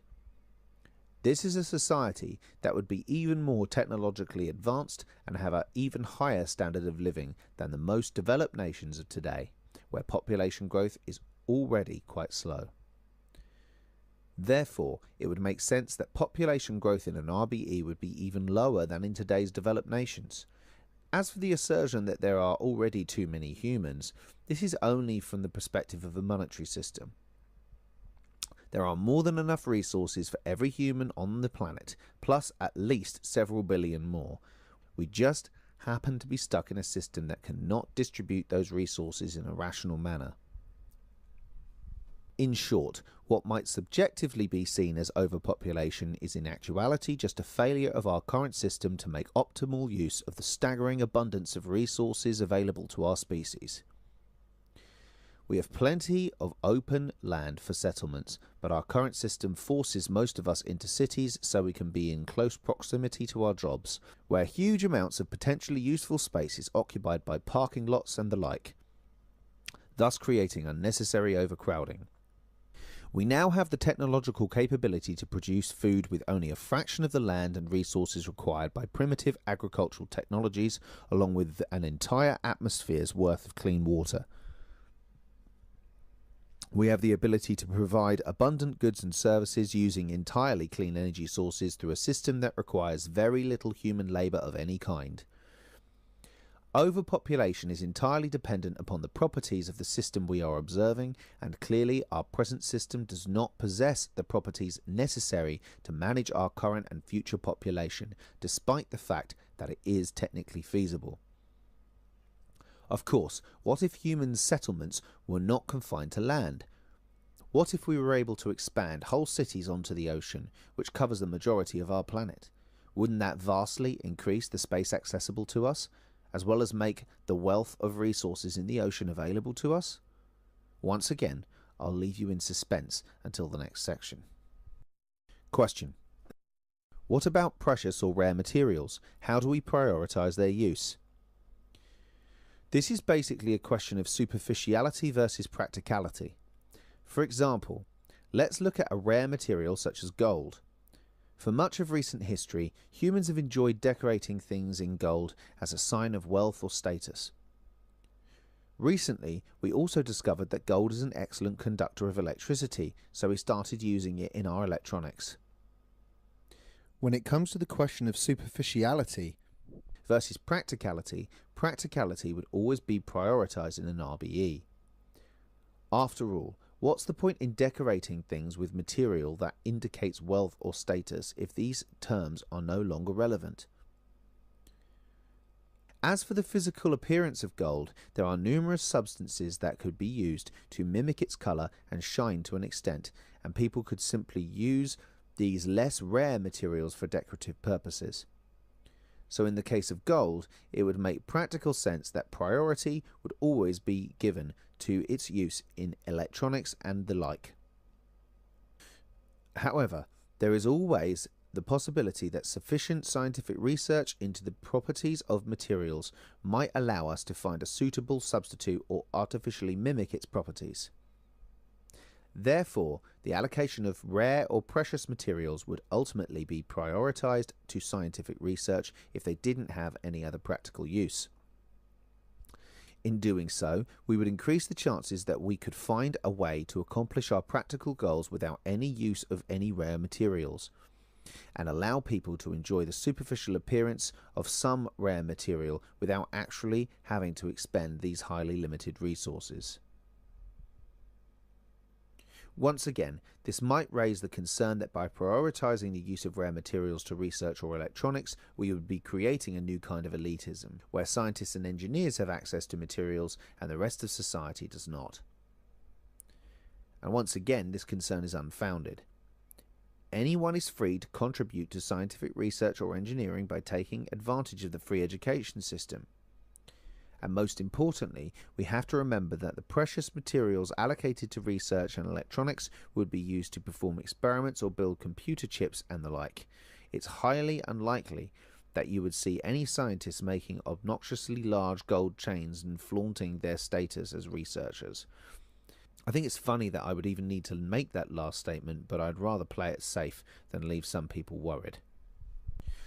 This is a society that would be even more technologically advanced and have an even higher standard of living than the most developed nations of today, where population growth is already quite slow. Therefore, it would make sense that population growth in an RBE would be even lower than in today's developed nations. As for the assertion that there are already too many humans, this is only from the perspective of a monetary system. There are more than enough resources for every human on the planet, plus at least several billion more. We just happen to be stuck in a system that cannot distribute those resources in a rational manner. In short, what might subjectively be seen as overpopulation is in actuality just a failure of our current system to make optimal use of the staggering abundance of resources available to our species. We have plenty of open land for settlements, but our current system forces most of us into cities so we can be in close proximity to our jobs, where huge amounts of potentially useful space is occupied by parking lots and the like, thus creating unnecessary overcrowding. We now have the technological capability to produce food with only a fraction of the land and resources required by primitive agricultural technologies, along with an entire atmosphere's worth of clean water. We have the ability to provide abundant goods and services using entirely clean energy sources through a system that requires very little human labour of any kind. Overpopulation is entirely dependent upon the properties of the system we are observing, and clearly our present system does not possess the properties necessary to manage our current and future population, despite the fact that it is technically feasible. Of course, what if human settlements were not confined to land? What if we were able to expand whole cities onto the ocean, which covers the majority of our planet? Wouldn't that vastly increase the space accessible to us, as well as make the wealth of resources in the ocean available to us? Once again, I'll leave you in suspense until the next section. Question: what about precious or rare materials? How do we prioritize their use? This is basically a question of superficiality versus practicality. For example, let's look at a rare material such as gold. For much of recent history, humans have enjoyed decorating things in gold as a sign of wealth or status. Recently, we also discovered that gold is an excellent conductor of electricity, so we started using it in our electronics. When it comes to the question of superficiality versus practicality, practicality would always be prioritized in an RBE. After all, what's the point in decorating things with material that indicates wealth or status if these terms are no longer relevant? As for the physical appearance of gold, there are numerous substances that could be used to mimic its colour and shine to an extent, and people could simply use these less rare materials for decorative purposes. So in the case of gold, it would make practical sense that priority would always be given to its use in electronics and the like. However, there is always the possibility that sufficient scientific research into the properties of materials might allow us to find a suitable substitute or artificially mimic its properties. Therefore, the allocation of rare or precious materials would ultimately be prioritized to scientific research if they didn't have any other practical use. In doing so, we would increase the chances that we could find a way to accomplish our practical goals without any use of any rare materials, and allow people to enjoy the superficial appearance of some rare material without actually having to expend these highly limited resources. Once again, this might raise the concern that by prioritizing the use of rare materials to research or electronics, we would be creating a new kind of elitism, where scientists and engineers have access to materials and the rest of society does not. And once again, this concern is unfounded. Anyone is free to contribute to scientific research or engineering by taking advantage of the free education system. And most importantly, we have to remember that the precious materials allocated to research and electronics would be used to perform experiments or build computer chips and the like. It's highly unlikely that you would see any scientists making obnoxiously large gold chains and flaunting their status as researchers. I think it's funny that I would even need to make that last statement, but I'd rather play it safe than leave some people worried.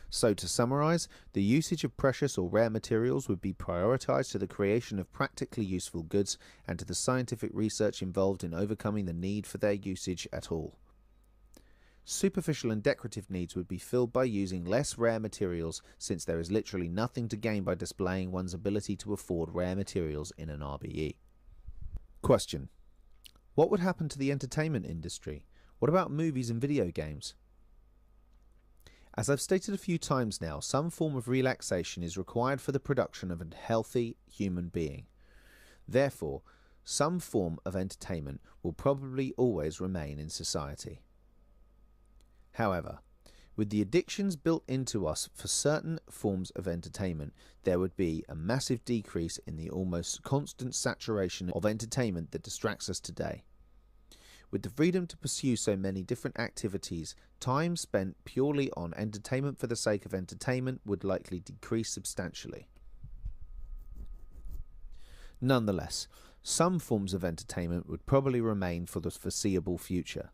So to summarise, the usage of precious or rare materials would be prioritised to the creation of practically useful goods and to the scientific research involved in overcoming the need for their usage at all. Superficial and decorative needs would be filled by using less rare materials, since there is literally nothing to gain by displaying one's ability to afford rare materials in an RBE. Question: what would happen to the entertainment industry? What about movies and video games? As I've stated a few times now, some form of relaxation is required for the production of a healthy human being. Therefore, some form of entertainment will probably always remain in society. However, with the addictions built into us for certain forms of entertainment, there would be a massive decrease in the almost constant saturation of entertainment that distracts us today. With the freedom to pursue so many different activities, time spent purely on entertainment for the sake of entertainment would likely decrease substantially. Nonetheless, some forms of entertainment would probably remain for the foreseeable future.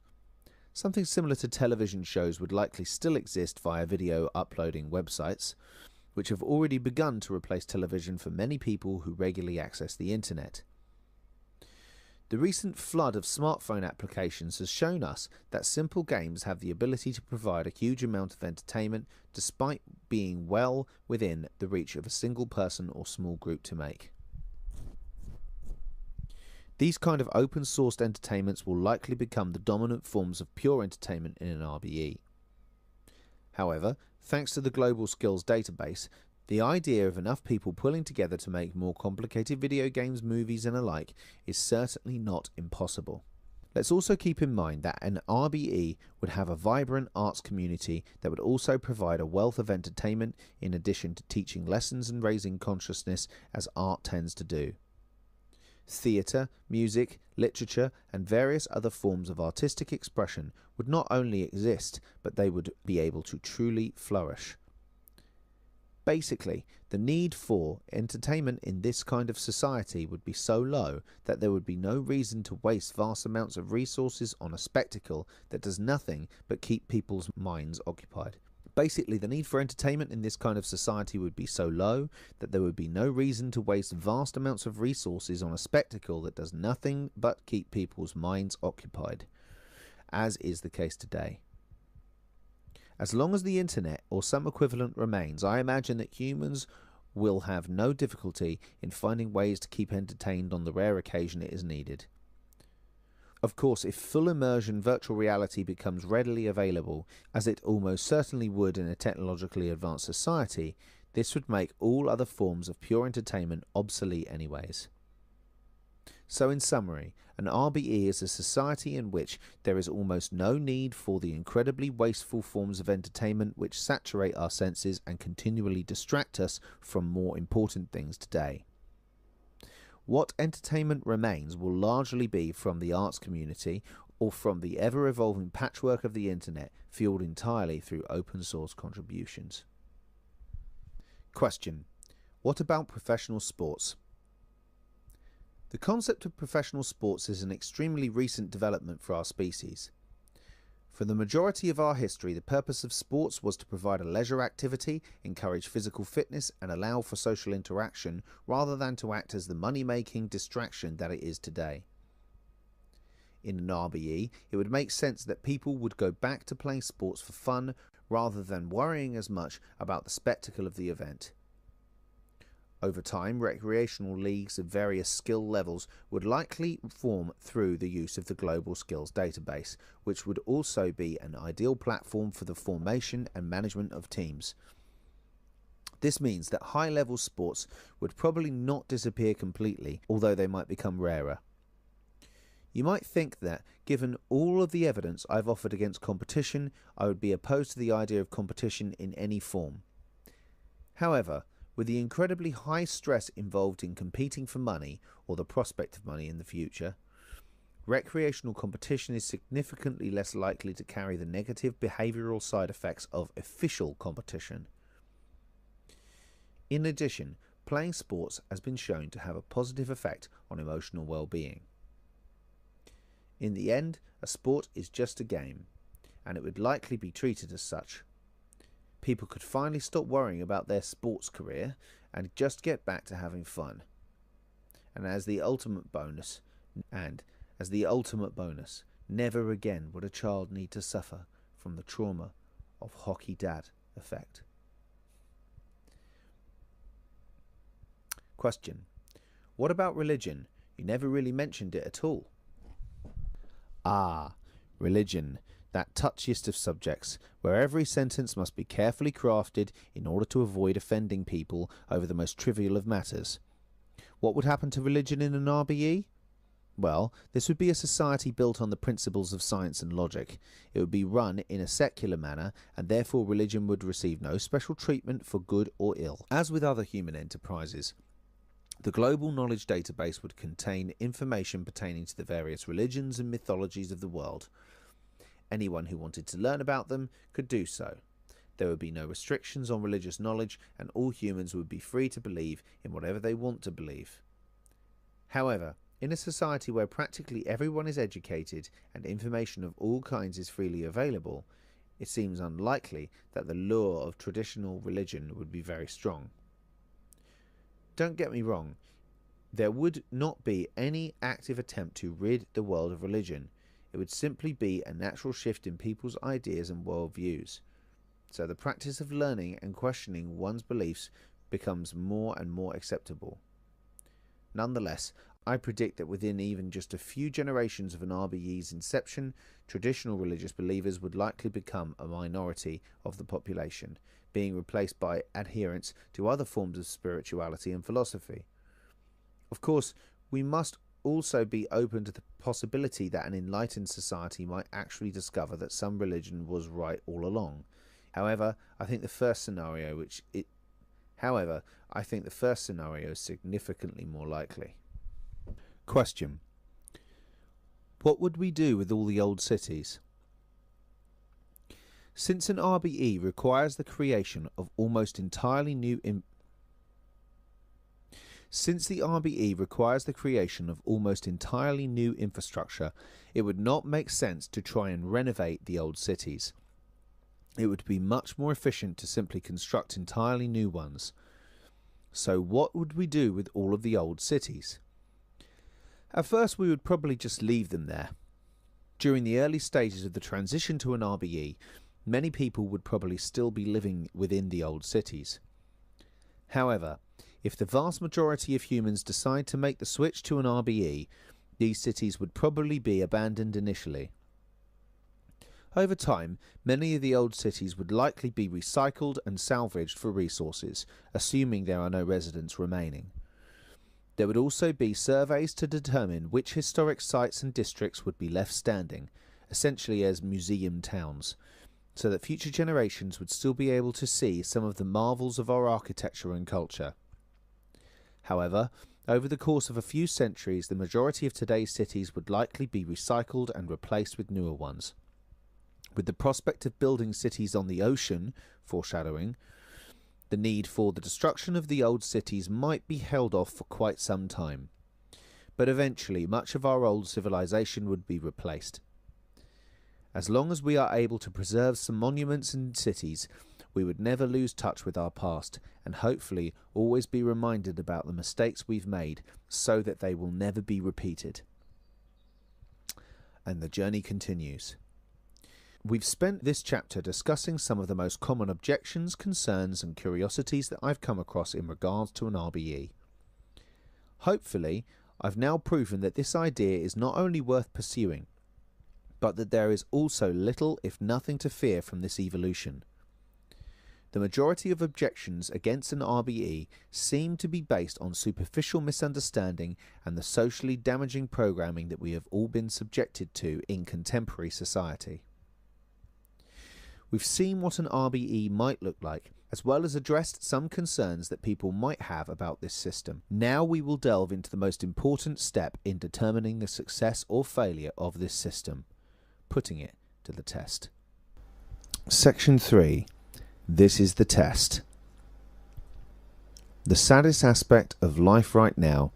Something similar to television shows would likely still exist via video uploading websites, which have already begun to replace television for many people who regularly access the internet. The recent flood of smartphone applications has shown us that simple games have the ability to provide a huge amount of entertainment despite being well within the reach of a single person or small group to make. These kind of open-sourced entertainments will likely become the dominant forms of pure entertainment in an RBE. However, thanks to the Global Skills Database, the idea of enough people pulling together to make more complicated video games, movies and alike is certainly not impossible. Let's also keep in mind that an RBE would have a vibrant arts community that would also provide a wealth of entertainment in addition to teaching lessons and raising consciousness as art tends to do. Theatre, music, literature and various other forms of artistic expression would not only exist, but they would be able to truly flourish. Basically, the need for entertainment in this kind of society would be so low that there would be no reason to waste vast amounts of resources on a spectacle that does nothing but keep people's minds occupied. Basically, the need for entertainment in this kind of society would be so low that there would be no reason to waste vast amounts of resources on a spectacle that does nothing but keep people's minds occupied, as is the case today. As long as the internet or some equivalent remains, I imagine that humans will have no difficulty in finding ways to keep entertained on the rare occasion it is needed. Of course, if full immersion virtual reality becomes readily available, as it almost certainly would in a technologically advanced society, this would make all other forms of pure entertainment obsolete anyways. So in summary, an RBE is a society in which there is almost no need for the incredibly wasteful forms of entertainment which saturate our senses and continually distract us from more important things today. What entertainment remains will largely be from the arts community or from the ever-evolving patchwork of the internet, fueled entirely through open-source contributions. Question: what about professional sports? The concept of professional sports is an extremely recent development for our species. For the majority of our history, the purpose of sports was to provide a leisure activity, encourage physical fitness and allow for social interaction, rather than to act as the money-making distraction that it is today. In an RBE, it would make sense that people would go back to playing sports for fun, rather than worrying as much about the spectacle of the event. Over time, recreational leagues of various skill levels would likely form through the use of the Global Skills Database, which would also be an ideal platform for the formation and management of teams. This means that high-level sports would probably not disappear completely, although they might become rarer. You might think that, given all of the evidence I've offered against competition, I would be opposed to the idea of competition in any form. However, with the incredibly high stress involved in competing for money, or the prospect of money in the future, recreational competition is significantly less likely to carry the negative behavioural side effects of official competition. In addition, playing sports has been shown to have a positive effect on emotional well-being. In the end, a sport is just a game, and it would likely be treated as such. People could finally stop worrying about their sports career and just get back to having fun. And as the ultimate bonus, never again would a child need to suffer from the trauma of hockey dad effect. Question: what about religion? You never really mentioned it at all. Religion, that touchiest of subjects, where every sentence must be carefully crafted in order to avoid offending people over the most trivial of matters. What would happen to religion in an RBE? Well, this would be a society built on the principles of science and logic. It would be run in a secular manner, and therefore religion would receive no special treatment for good or ill. As with other human enterprises, the global knowledge database would contain information pertaining to the various religions and mythologies of the world. Anyone who wanted to learn about them could do so. There would be no restrictions on religious knowledge, and all humans would be free to believe in whatever they want to believe. However, in a society where practically everyone is educated and information of all kinds is freely available, it seems unlikely that the lure of traditional religion would be very strong. Don't get me wrong, there would not be any active attempt to rid the world of religion. It would simply be a natural shift in people's ideas and worldviews. So the practice of learning and questioning one's beliefs becomes more and more acceptable. Nonetheless, I predict that within even just a few generations of an RBE's inception, traditional religious believers would likely become a minority of the population, being replaced by adherents to other forms of spirituality and philosophy. Of course, we must also be open to the possibility that an enlightened society might actually discover that some religion was right all along. However, I think the first scenario is significantly more likely. Question: what would we do with all the old cities? Since an RBE requires the creation of almost entirely new infrastructure, it would not make sense to try and renovate the old cities. It would be much more efficient to simply construct entirely new ones. So what would we do with all of the old cities? At first we would probably just leave them there. During the early stages of the transition to an RBE, many people would probably still be living within the old cities. However, if the vast majority of humans decide to make the switch to an RBE, these cities would probably be abandoned initially. Over time, many of the old cities would likely be recycled and salvaged for resources, assuming there are no residents remaining. There would also be surveys to determine which historic sites and districts would be left standing, essentially as museum towns, so that future generations would still be able to see some of the marvels of our architecture and culture. However, over the course of a few centuries, the majority of today's cities would likely be recycled and replaced with newer ones. With the prospect of building cities on the ocean, foreshadowing, the need for the destruction of the old cities might be held off for quite some time. But eventually, much of our old civilization would be replaced. As long as we are able to preserve some monuments and cities, we would never lose touch with our past, and hopefully always be reminded about the mistakes we've made, so that they will never be repeated. And the journey continues. We've spent this chapter discussing some of the most common objections, concerns and curiosities that I've come across in regards to an RBE. Hopefully, I've now proven that this idea is not only worth pursuing, but that there is also little if nothing to fear from this evolution. The majority of objections against an RBE seem to be based on superficial misunderstanding and the socially damaging programming that we have all been subjected to in contemporary society. We've seen what an RBE might look like, as well as addressed some concerns that people might have about this system. Now we will delve into the most important step in determining the success or failure of this system, putting it to the test. Section 3. This is the test. The saddest aspect of life right now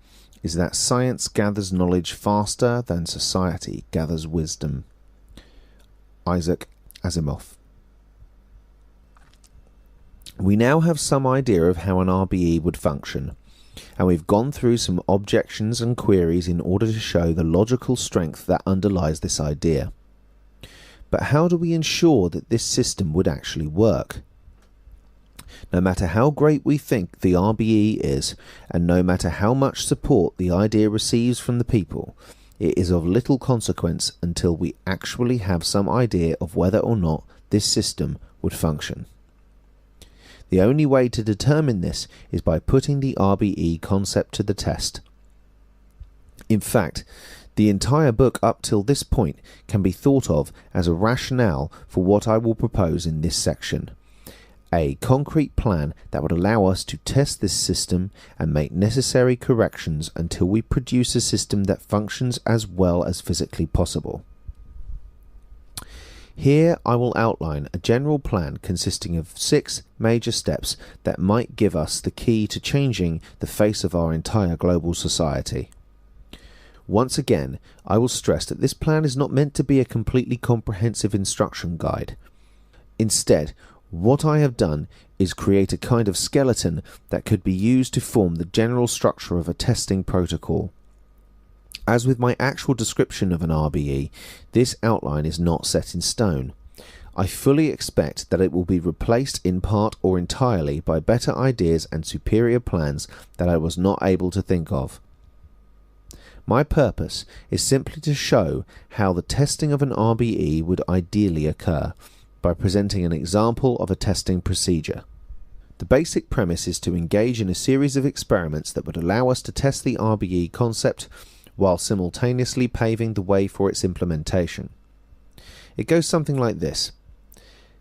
is that science gathers knowledge faster than society gathers wisdom. Isaac Asimov. We now have some idea of how an RBE would function, and we've gone through some objections and queries in order to show the logical strength that underlies this idea. But how do we ensure that this system would actually work? No matter how great we think the RBE is, and no matter how much support the idea receives from the people, it is of little consequence until we actually have some idea of whether or not this system would function. The only way to determine this is by putting the RBE concept to the test. In fact, the entire book up till this point can be thought of as a rationale for what I will propose in this section. A concrete plan that would allow us to test this system and make necessary corrections until we produce a system that functions as well as physically possible. Here I will outline a general plan consisting of 6 major steps that might give us the key to changing the face of our entire global society. Once again, I will stress that this plan is not meant to be a completely comprehensive instruction guide. Instead, what I have done is create a kind of skeleton that could be used to form the general structure of a testing protocol. As with my actual description of an RBE, this outline is not set in stone. I fully expect that it will be replaced in part or entirely by better ideas and superior plans that I was not able to think of. My purpose is simply to show how the testing of an RBE would ideally occur, by presenting an example of a testing procedure. The basic premise is to engage in a series of experiments that would allow us to test the RBE concept while simultaneously paving the way for its implementation. It goes something like this.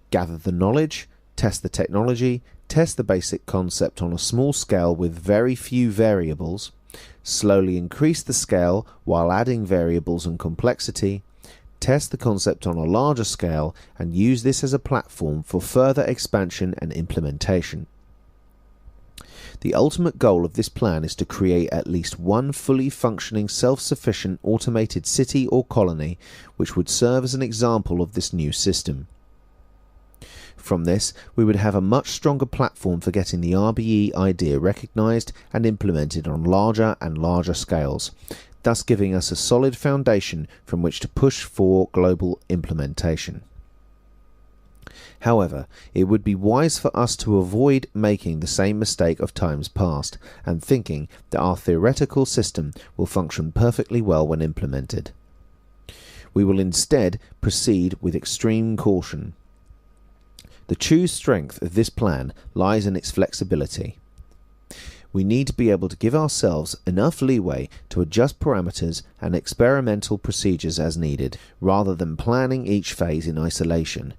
Gather the knowledge, test the technology, test the basic concept on a small scale with very few variables, slowly increase the scale while adding variables and complexity, test the concept on a larger scale, and use this as a platform for further expansion and implementation. The ultimate goal of this plan is to create at least one fully functioning self-sufficient automated city or colony which would serve as an example of this new system. From this, we would have a much stronger platform for getting the RBE idea recognized and implemented on larger and larger scales, thus giving us a solid foundation from which to push for global implementation. However, it would be wise for us to avoid making the same mistake of times past and thinking that our theoretical system will function perfectly well when implemented. We will instead proceed with extreme caution. The true strength of this plan lies in its flexibility. We need to be able to give ourselves enough leeway to adjust parameters and experimental procedures as needed, rather than planning each phase in isolation.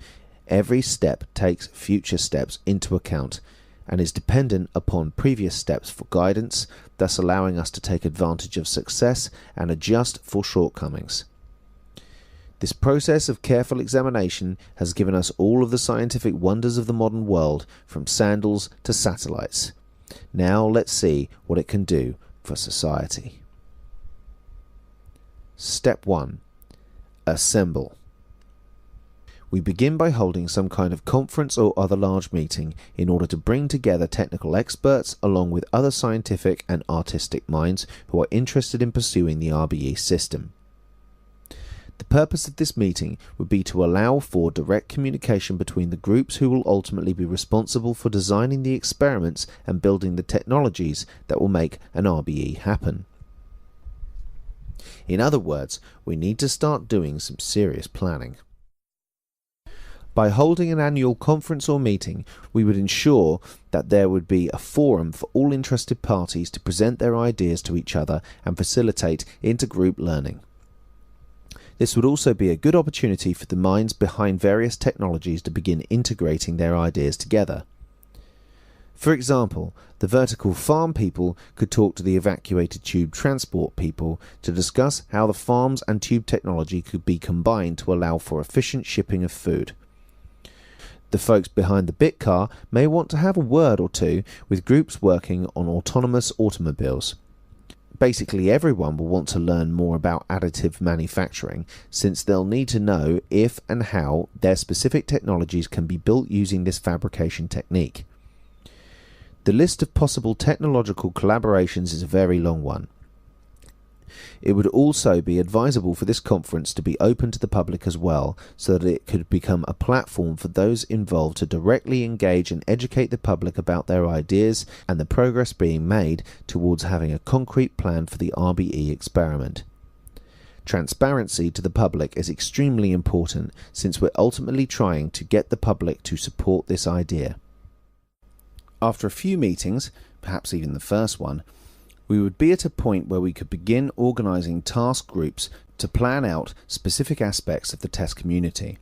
Every step takes future steps into account and is dependent upon previous steps for guidance, thus allowing us to take advantage of success and adjust for shortcomings. This process of careful examination has given us all of the scientific wonders of the modern world, from sandals to satellites. Now let's see what it can do for society. Step 1. Assemble. We begin by holding some kind of conference or other large meeting in order to bring together technical experts along with other scientific and artistic minds who are interested in pursuing the RBE system. The purpose of this meeting would be to allow for direct communication between the groups who will ultimately be responsible for designing the experiments and building the technologies that will make an RBE happen. In other words, we need to start doing some serious planning. By holding an annual conference or meeting, we would ensure that there would be a forum for all interested parties to present their ideas to each other and facilitate intergroup learning. This would also be a good opportunity for the minds behind various technologies to begin integrating their ideas together. For example, the vertical farm people could talk to the evacuated tube transport people to discuss how the farms and tube technology could be combined to allow for efficient shipping of food. The folks behind the bit car may want to have a word or two with groups working on autonomous automobiles. Basically, everyone will want to learn more about additive manufacturing, since they'll need to know if and how their specific technologies can be built using this fabrication technique. The list of possible technological collaborations is a very long one. It would also be advisable for this conference to be open to the public as well, so that it could become a platform for those involved to directly engage and educate the public about their ideas and the progress being made towards having a concrete plan for the RBE experiment. Transparency to the public is extremely important, since we're ultimately trying to get the public to support this idea. After a few meetings, perhaps even the first one, we would be at a point where we could begin organising task groups to plan out specific aspects of the test community.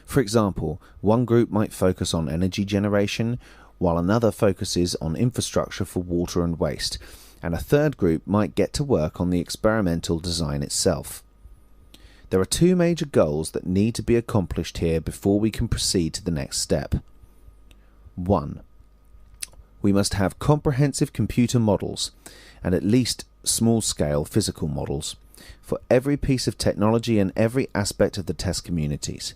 For example, one group might focus on energy generation, while another focuses on infrastructure for water and waste, and a third group might get to work on the experimental design itself. There are two major goals that need to be accomplished here before we can proceed to the next step. 1. We must have comprehensive computer models, and at least small-scale physical models, for every piece of technology and every aspect of the test communities.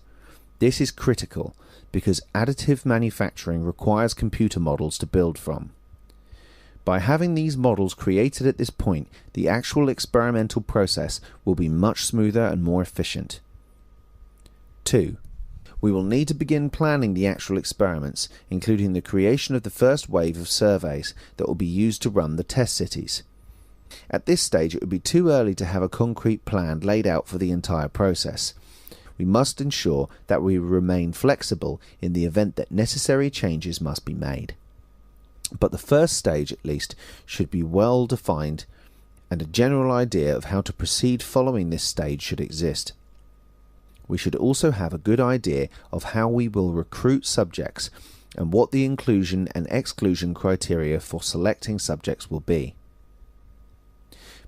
This is critical, because additive manufacturing requires computer models to build from. By having these models created at this point, the actual experimental process will be much smoother and more efficient. 2. We will need to begin planning the actual experiments, including the creation of the first wave of surveys that will be used to run the test cities. At this stage, it would be too early to have a concrete plan laid out for the entire process. We must ensure that we remain flexible in the event that necessary changes must be made. But the first stage, at least, should be well defined, and a general idea of how to proceed following this stage should exist. We should also have a good idea of how we will recruit subjects and what the inclusion and exclusion criteria for selecting subjects will be.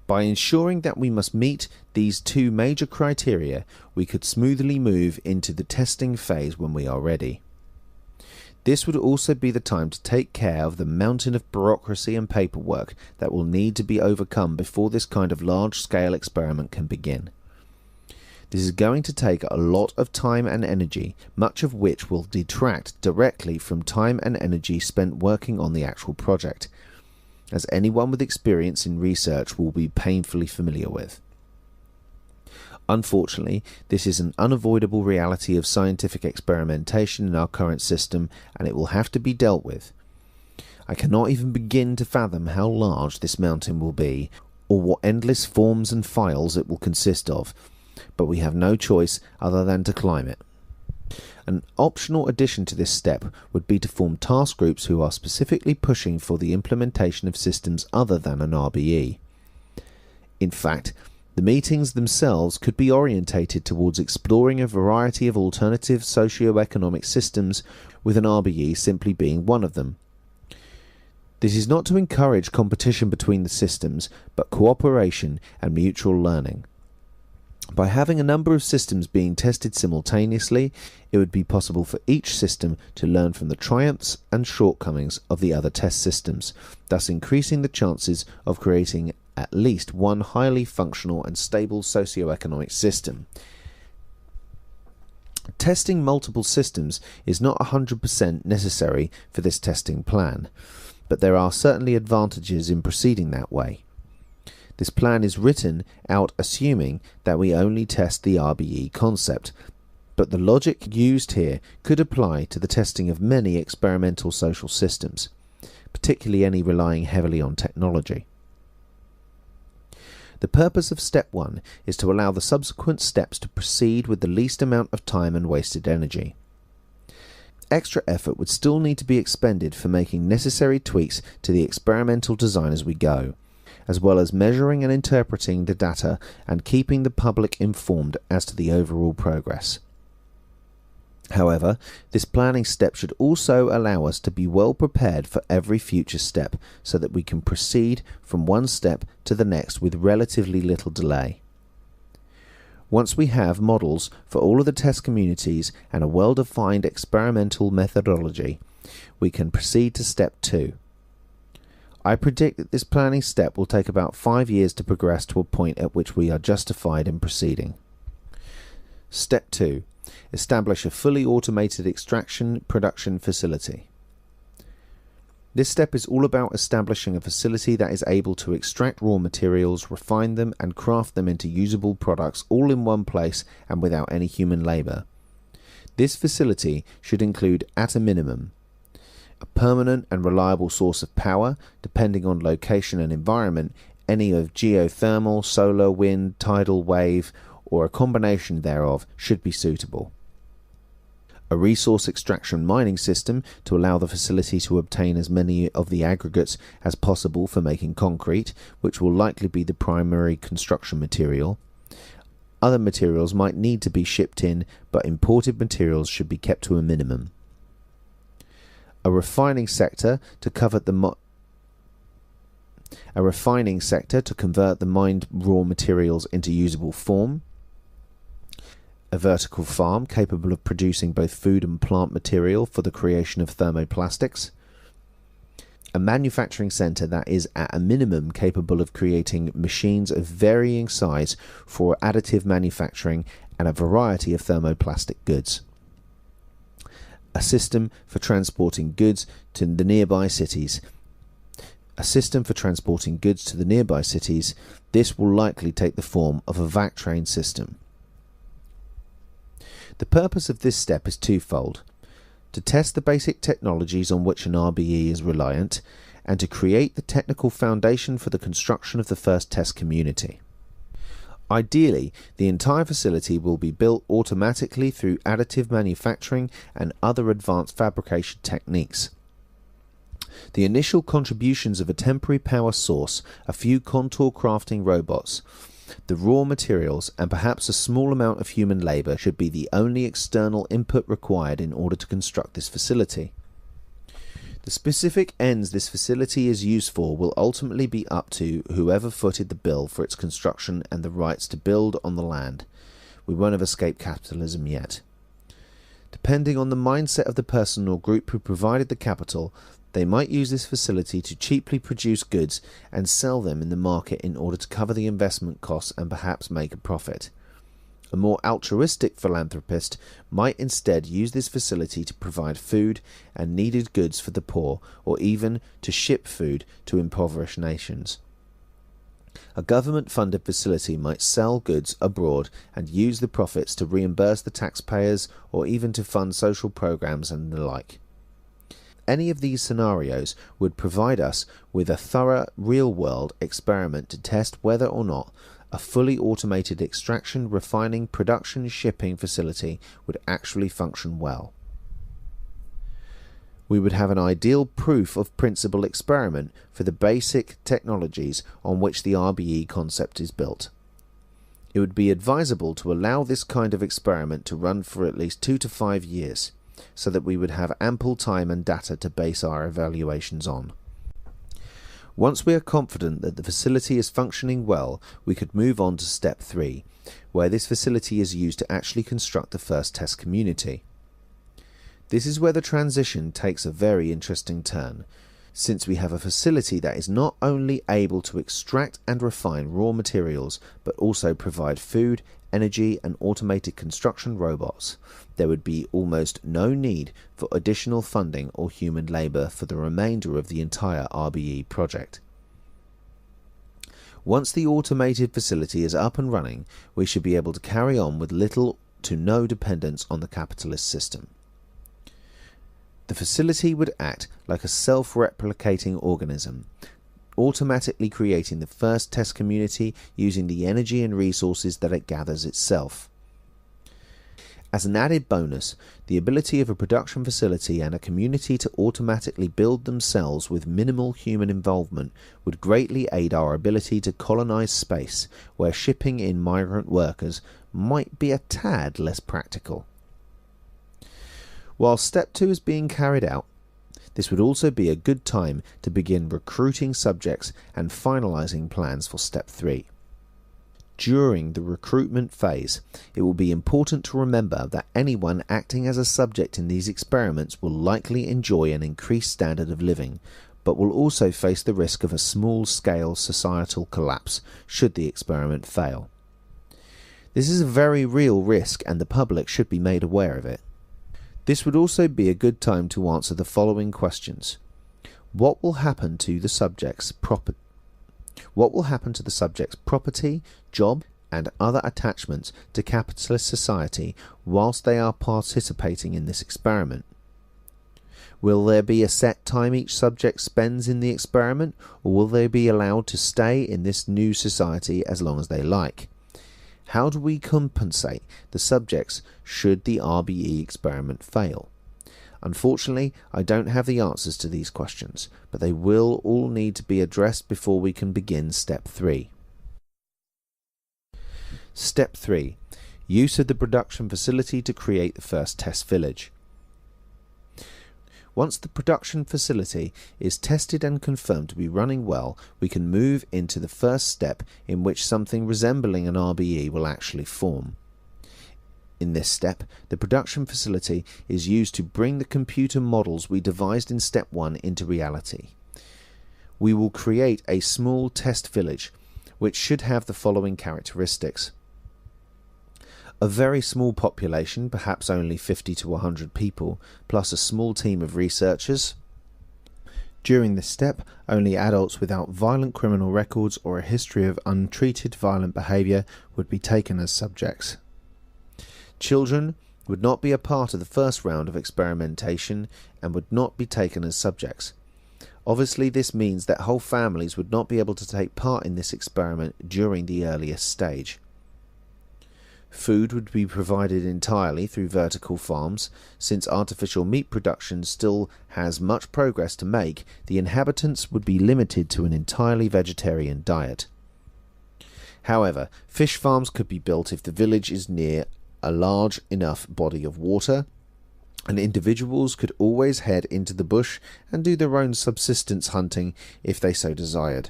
By ensuring that we must meet these two major criteria, we could smoothly move into the testing phase when we are ready. This would also be the time to take care of the mountain of bureaucracy and paperwork that will need to be overcome before this kind of large-scale experiment can begin. This is going to take a lot of time and energy, much of which will detract directly from time and energy spent working on the actual project, as anyone with experience in research will be painfully familiar with. Unfortunately, this is an unavoidable reality of scientific experimentation in our current system, and it will have to be dealt with. I cannot even begin to fathom how large this mountain will be, or what endless forms and files it will consist of, but we have no choice other than to climb it. An optional addition to this step would be to form task groups who are specifically pushing for the implementation of systems other than an RBE. In fact, the meetings themselves could be orientated towards exploring a variety of alternative socio-economic systems, with an RBE simply being one of them. This is not to encourage competition between the systems, but cooperation and mutual learning. By having a number of systems being tested simultaneously, it would be possible for each system to learn from the triumphs and shortcomings of the other test systems, thus increasing the chances of creating at least one highly functional and stable socio-economic system. Testing multiple systems is not 100% necessary for this testing plan, but there are certainly advantages in proceeding that way. This plan is written out assuming that we only test the RBE concept, but the logic used here could apply to the testing of many experimental social systems, particularly any relying heavily on technology. The purpose of step 1 is to allow the subsequent steps to proceed with the least amount of time and wasted energy. Extra effort would still need to be expended for making necessary tweaks to the experimental design as we go, as well as measuring and interpreting the data and keeping the public informed as to the overall progress. However, this planning step should also allow us to be well prepared for every future step, so that we can proceed from one step to the next with relatively little delay. Once we have models for all of the test communities and a well-defined experimental methodology, we can proceed to step 2. I predict that this planning step will take about 5 years to progress to a point at which we are justified in proceeding. Step 2. Establish a fully automated extraction production facility. This step is all about establishing a facility that is able to extract raw materials, refine them, and craft them into usable products all in one place and without any human labour. This facility should include, at a minimum, a permanent and reliable source of power, depending on location and environment, any of geothermal, solar, wind, tidal wave, or a combination thereof should be suitable. A resource extraction mining system to allow the facility to obtain as many of the aggregates as possible for making concrete, which will likely be the primary construction material. Other materials might need to be shipped in, but imported materials should be kept to a minimum. A refining sector to convert the mined raw materials into usable form. A vertical farm capable of producing both food and plant material for the creation of thermoplastics. A manufacturing centre that is at a minimum capable of creating machines of varying size for additive manufacturing and a variety of thermoplastic goods. A system for transporting goods to the nearby cities. This will likely take the form of a vac train system. The purpose of this step is twofold: to test the basic technologies on which an RBE is reliant, and to create the technical foundation for the construction of the first test community. Ideally, the entire facility will be built automatically through additive manufacturing and other advanced fabrication techniques. The initial contributions of a temporary power source, a few contour crafting robots, the raw materials, and perhaps a small amount of human labour should be the only external input required in order to construct this facility. The specific ends this facility is used for will ultimately be up to whoever footed the bill for its construction and the rights to build on the land. We won't have escaped capitalism yet. Depending on the mindset of the person or group who provided the capital, they might use this facility to cheaply produce goods and sell them in the market in order to cover the investment costs and perhaps make a profit. A more altruistic philanthropist might instead use this facility to provide food and needed goods for the poor, or even to ship food to impoverished nations. A government-funded facility might sell goods abroad and use the profits to reimburse the taxpayers or even to fund social programs and the like. Any of these scenarios would provide us with a thorough real-world experiment to test whether or not a fully automated extraction, refining, production, shipping facility would actually function well. We would have an ideal proof of principle experiment for the basic technologies on which the RBE concept is built. It would be advisable to allow this kind of experiment to run for at least 2 to 5 years, so that we would have ample time and data to base our evaluations on. Once we are confident that the facility is functioning well, we could move on to step 3, where this facility is used to actually construct the first test community. This is where the transition takes a very interesting turn, since we have a facility that is not only able to extract and refine raw materials, but also provide food, energy, and automated construction robots. There would be almost no need for additional funding or human labour for the remainder of the entire RBE project. Once the automated facility is up and running, we should be able to carry on with little to no dependence on the capitalist system. The facility would act like a self-replicating organism, automatically creating the first test community using the energy and resources that it gathers itself. As an added bonus, the ability of a production facility and a community to automatically build themselves with minimal human involvement would greatly aid our ability to colonize space, where shipping in migrant workers might be a tad less practical. While Step 2 is being carried out, this would also be a good time to begin recruiting subjects and finalizing plans for Step 3. During the recruitment phase, it will be important to remember that anyone acting as a subject in these experiments will likely enjoy an increased standard of living, but will also face the risk of a small-scale societal collapse should the experiment fail. This is a very real risk, and the public should be made aware of it. This would also be a good time to answer the following questions. What will happen to the subject's property, job, and other attachments to capitalist society whilst they are participating in this experiment? Will there be a set time each subject spends in the experiment, or will they be allowed to stay in this new society as long as they like? How do we compensate the subjects should the RBE experiment fail? Unfortunately, I don't have the answers to these questions, but they will all need to be addressed before we can begin Step 3. Step 3. Use of the production facility to create the first test village. Once the production facility is tested and confirmed to be running well, we can move into the first step in which something resembling an RBE will actually form. In this step, the production facility is used to bring the computer models we devised in Step 1 into reality. We will create a small test village, which should have the following characteristics. A very small population, perhaps only 50 to 100 people, plus a small team of researchers. During this step, only adults without violent criminal records or a history of untreated violent behaviour would be taken as subjects. Children would not be a part of the first round of experimentation and would not be taken as subjects. Obviously, this means that whole families would not be able to take part in this experiment during the earliest stage. Food would be provided entirely through vertical farms. Since artificial meat production still has much progress to make, the inhabitants would be limited to an entirely vegetarian diet. However, fish farms could be built if the village is near a large enough body of water, and individuals could always head into the bush and do their own subsistence hunting if they so desired.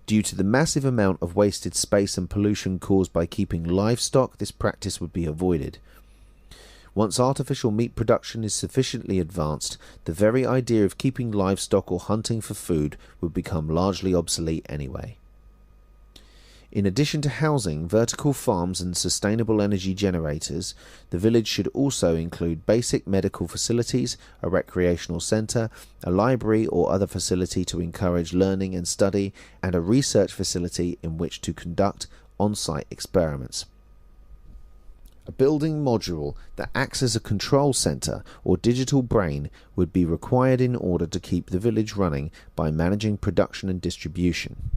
Due to the massive amount of wasted space and pollution caused by keeping livestock, this practice would be avoided. Once artificial meat production is sufficiently advanced, the very idea of keeping livestock or hunting for food would become largely obsolete anyway. In addition to housing, vertical farms and sustainable energy generators, the village should also include basic medical facilities, a recreational centre, a library or other facility to encourage learning and study, and a research facility in which to conduct on-site experiments. A building module that acts as a control centre or digital brain would be required in order to keep the village running by managing production and distribution.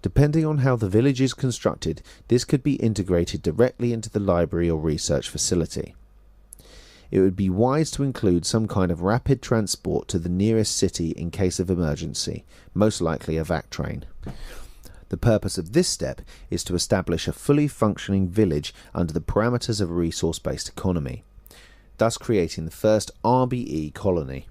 Depending on how the village is constructed, this could be integrated directly into the library or research facility. It would be wise to include some kind of rapid transport to the nearest city in case of emergency, most likely a vac train. The purpose of this step is to establish a fully functioning village under the parameters of a resource-based economy, thus creating the first RBE colony.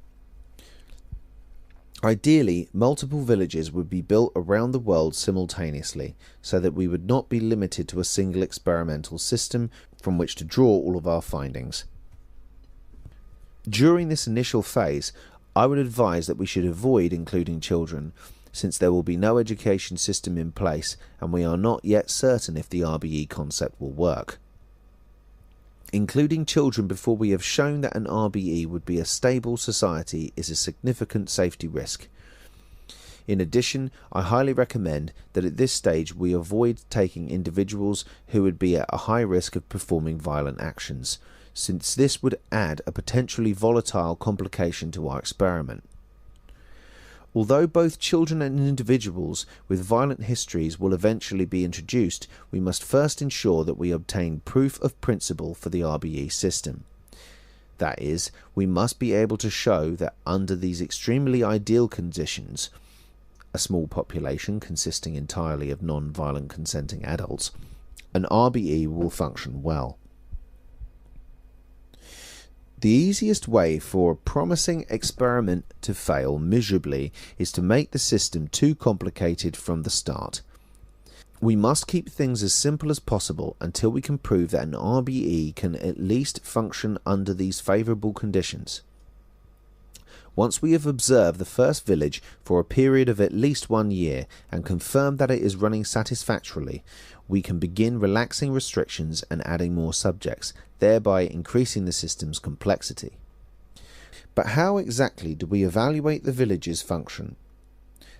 Ideally, multiple villages would be built around the world simultaneously, so that we would not be limited to a single experimental system from which to draw all of our findings. During this initial phase, I would advise that we should avoid including children, since there will be no education system in place and we are not yet certain if the RBE concept will work. Including children before we have shown that an RBE would be a stable society is a significant safety risk. In addition, I highly recommend that at this stage we avoid taking individuals who would be at a high risk of performing violent actions, since this would add a potentially volatile complication to our experiment. Although both children and individuals with violent histories will eventually be introduced, we must first ensure that we obtain proof of principle for the RBE system. That is, we must be able to show that under these extremely ideal conditions, a small population consisting entirely of non-violent consenting adults, an RBE will function well. The easiest way for a promising experiment to fail miserably is to make the system too complicated from the start. We must keep things as simple as possible until we can prove that an RBE can at least function under these favourable conditions. Once we have observed the first village for a period of at least 1 year and confirmed that it is running satisfactorily, we can begin relaxing restrictions and adding more subjects, thereby increasing the system's complexity. But how exactly do we evaluate the village's function?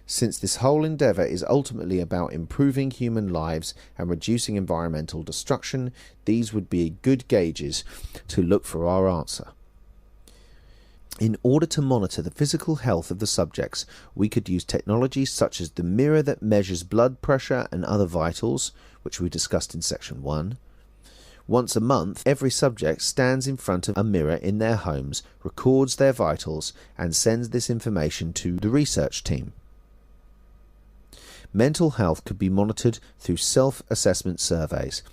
Since this whole endeavour is ultimately about improving human lives and reducing environmental destruction, these would be good gauges to look for our answer. In order to monitor the physical health of the subjects, we could use technologies such as the mirror that measures blood pressure and other vitals, which we discussed in section 1. Once a month, every subject stands in front of a mirror in their homes, records their vitals, and sends this information to the research team. Mental health could be monitored through self-assessment surveys,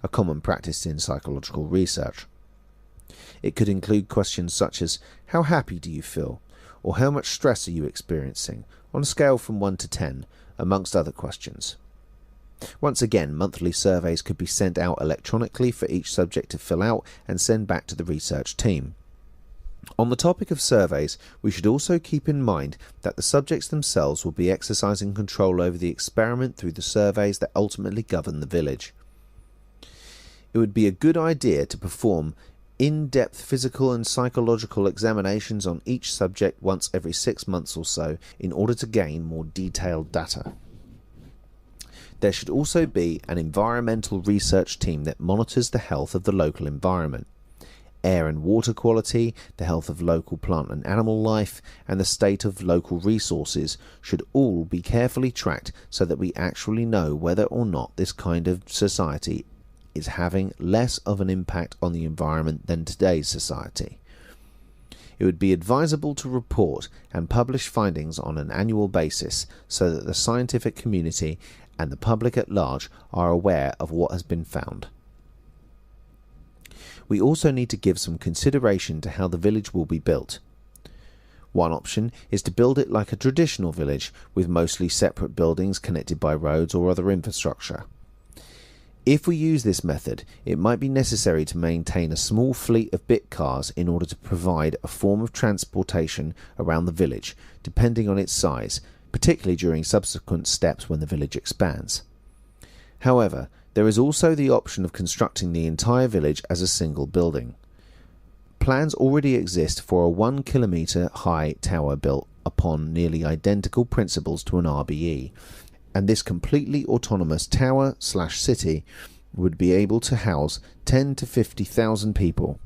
a common practice in psychological research. It could include questions such as, how happy do you feel? Or how much stress are you experiencing? On a scale from 1 to 10, amongst other questions. Once again, monthly surveys could be sent out electronically for each subject to fill out and send back to the research team. On the topic of surveys, we should also keep in mind that the subjects themselves will be exercising control over the experiment through the surveys that ultimately govern the village. It would be a good idea to perform in-depth physical and psychological examinations on each subject once every 6 months or so in order to gain more detailed data. There should also be an environmental research team that monitors the health of the local environment. Air and water quality, the health of local plant and animal life, and the state of local resources should all be carefully tracked so that we actually know whether or not this kind of society is having less of an impact on the environment than today's society. It would be advisable to report and publish findings on an annual basis so that the scientific community and the public at large are aware of what has been found. We also need to give some consideration to how the village will be built. One option is to build it like a traditional village, with mostly separate buildings connected by roads or other infrastructure. If we use this method, it might be necessary to maintain a small fleet of bit cars in order to provide a form of transportation around the village, depending on its size, particularly during subsequent steps when the village expands. However, there is also the option of constructing the entire village as a single building. Plans already exist for a 1 kilometre high tower built upon nearly identical principles to an RBE, and this completely autonomous tower/city would be able to house 10 to 50,000 people.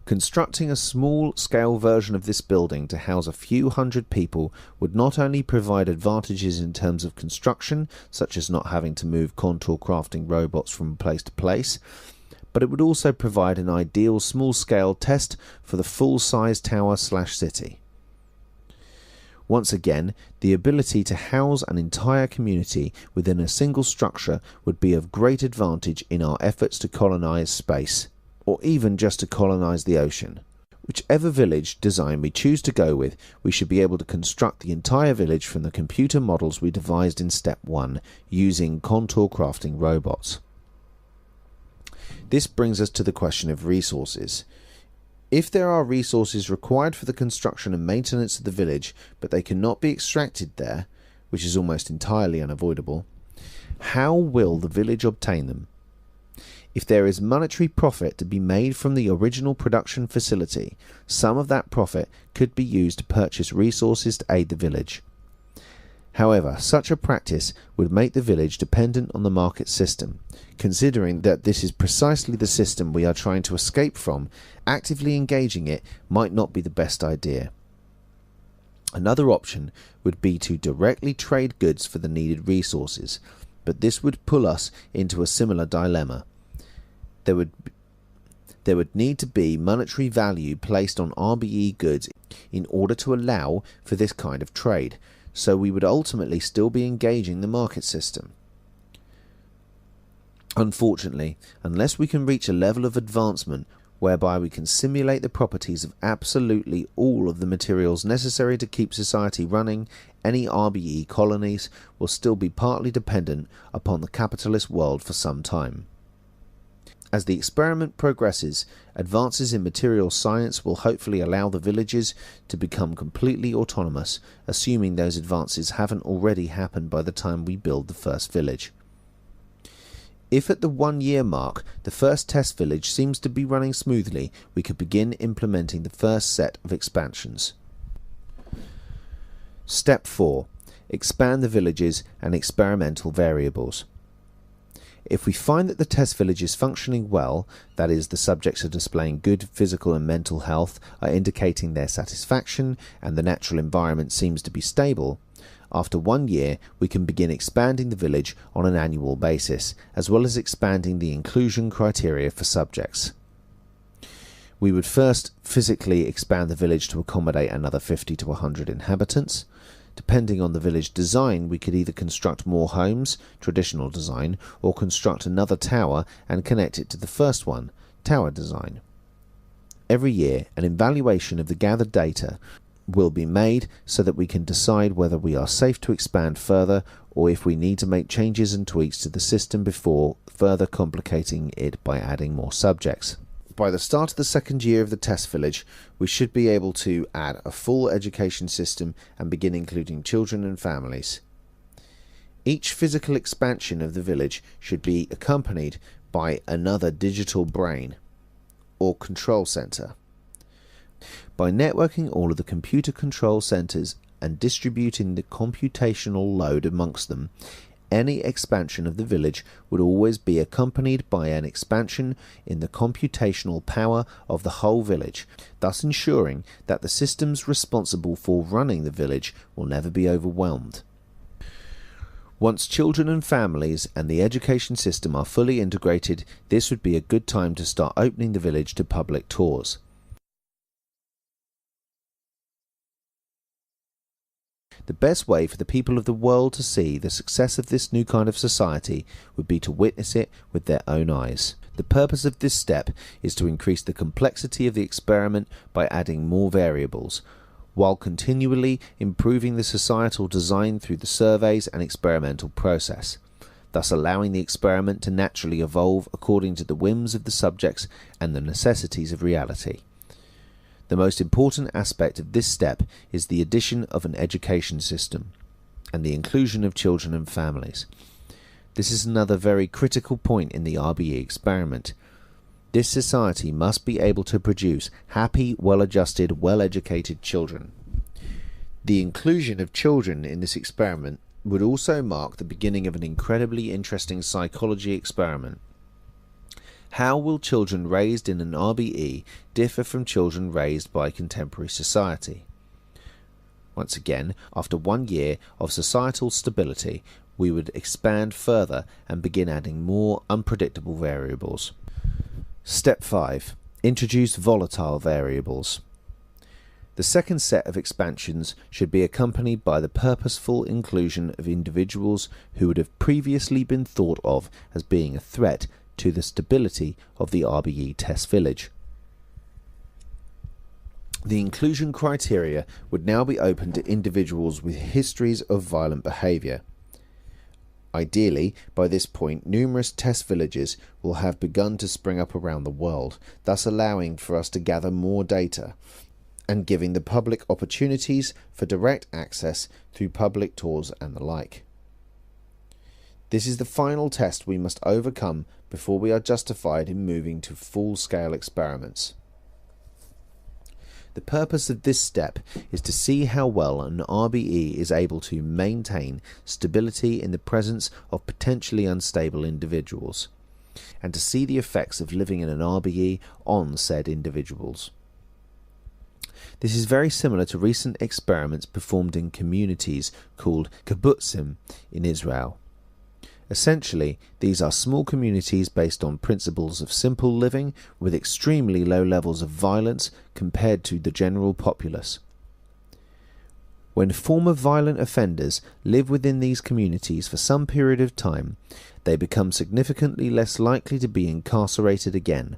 Constructing a small-scale version of this building to house a few hundred people would not only provide advantages in terms of construction, such as not having to move contour crafting robots from place to place, but it would also provide an ideal small-scale test for the full-size tower/city. Once again, the ability to house an entire community within a single structure would be of great advantage in our efforts to colonize space, or even just to colonize the ocean. Whichever village design we choose to go with, we should be able to construct the entire village from the computer models we devised in step 1, using contour crafting robots. This brings us to the question of resources. If there are resources required for the construction and maintenance of the village, but they cannot be extracted there, which is almost entirely unavoidable, how will the village obtain them? If there is monetary profit to be made from the original production facility, some of that profit could be used to purchase resources to aid the village. However, such a practice would make the village dependent on the market system. Considering that this is precisely the system we are trying to escape from, actively engaging it might not be the best idea. Another option would be to directly trade goods for the needed resources, but this would pull us into a similar dilemma. There would need to be monetary value placed on RBE goods in order to allow for this kind of trade, so we would ultimately still be engaging the market system. Unfortunately, unless we can reach a level of advancement whereby we can simulate the properties of absolutely all of the materials necessary to keep society running, any RBE colonies will still be partly dependent upon the capitalist world for some time. As the experiment progresses, advances in material science will hopefully allow the villages to become completely autonomous, assuming those advances haven't already happened by the time we build the first village. If at the 1-year mark the first test village seems to be running smoothly, we could begin implementing the first set of expansions. Step 4. Expand the villages and experimental variables. If we find that the test village is functioning well, that is, the subjects are displaying good physical and mental health, are indicating their satisfaction, and the natural environment seems to be stable, after 1 year we can begin expanding the village on an annual basis, as well as expanding the inclusion criteria for subjects. We would first physically expand the village to accommodate another 50 to 100 inhabitants. Depending on the village design, we could either construct more homes, traditional design, or construct another tower and connect it to the first one, tower design. Every year, an evaluation of the gathered data will be made so that we can decide whether we are safe to expand further or if we need to make changes and tweaks to the system before further complicating it by adding more subjects. By the start of the second year of the test village, we should be able to add a full education system and begin including children and families. Each physical expansion of the village should be accompanied by another digital brain or control center. By networking all of the computer control centers and distributing the computational load amongst them, any expansion of the village would always be accompanied by an expansion in the computational power of the whole village, thus ensuring that the systems responsible for running the village will never be overwhelmed. Once children and families and the education system are fully integrated, this would be a good time to start opening the village to public tours. The best way for the people of the world to see the success of this new kind of society would be to witness it with their own eyes. The purpose of this step is to increase the complexity of the experiment by adding more variables, while continually improving the societal design through the surveys and experimental process, thus allowing the experiment to naturally evolve according to the whims of the subjects and the necessities of reality. The most important aspect of this step is the addition of an education system and the inclusion of children and families. This is another very critical point in the RBE experiment. This society must be able to produce happy, well-adjusted, well-educated children. The inclusion of children in this experiment would also mark the beginning of an incredibly interesting psychology experiment. How will children raised in an RBE differ from children raised by contemporary society? Once again, after 1 year of societal stability, we would expand further and begin adding more unpredictable variables. Step 5. Introduce volatile variables. The second set of expansions should be accompanied by the purposeful inclusion of individuals who would have previously been thought of as being a threat to the stability of the RBE test village. The inclusion criteria would now be open to individuals with histories of violent behaviour. Ideally, by this point, numerous test villages will have begun to spring up around the world, thus allowing for us to gather more data and giving the public opportunities for direct access through public tours and the like. This is the final test we must overcome before we are justified in moving to full-scale experiments. The purpose of this step is to see how well an RBE is able to maintain stability in the presence of potentially unstable individuals, and to see the effects of living in an RBE on said individuals. This is very similar to recent experiments performed in communities called kibbutzim in Israel. Essentially, these are small communities based on principles of simple living with extremely low levels of violence compared to the general populace. When former violent offenders live within these communities for some period of time, they become significantly less likely to be incarcerated again.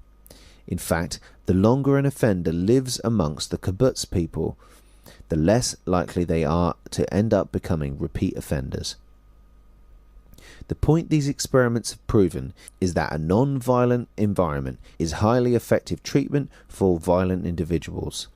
In fact, the longer an offender lives amongst the kibbutz people, the less likely they are to end up becoming repeat offenders. The point these experiments have proven is that a non-violent environment is highly effective treatment for violent individuals.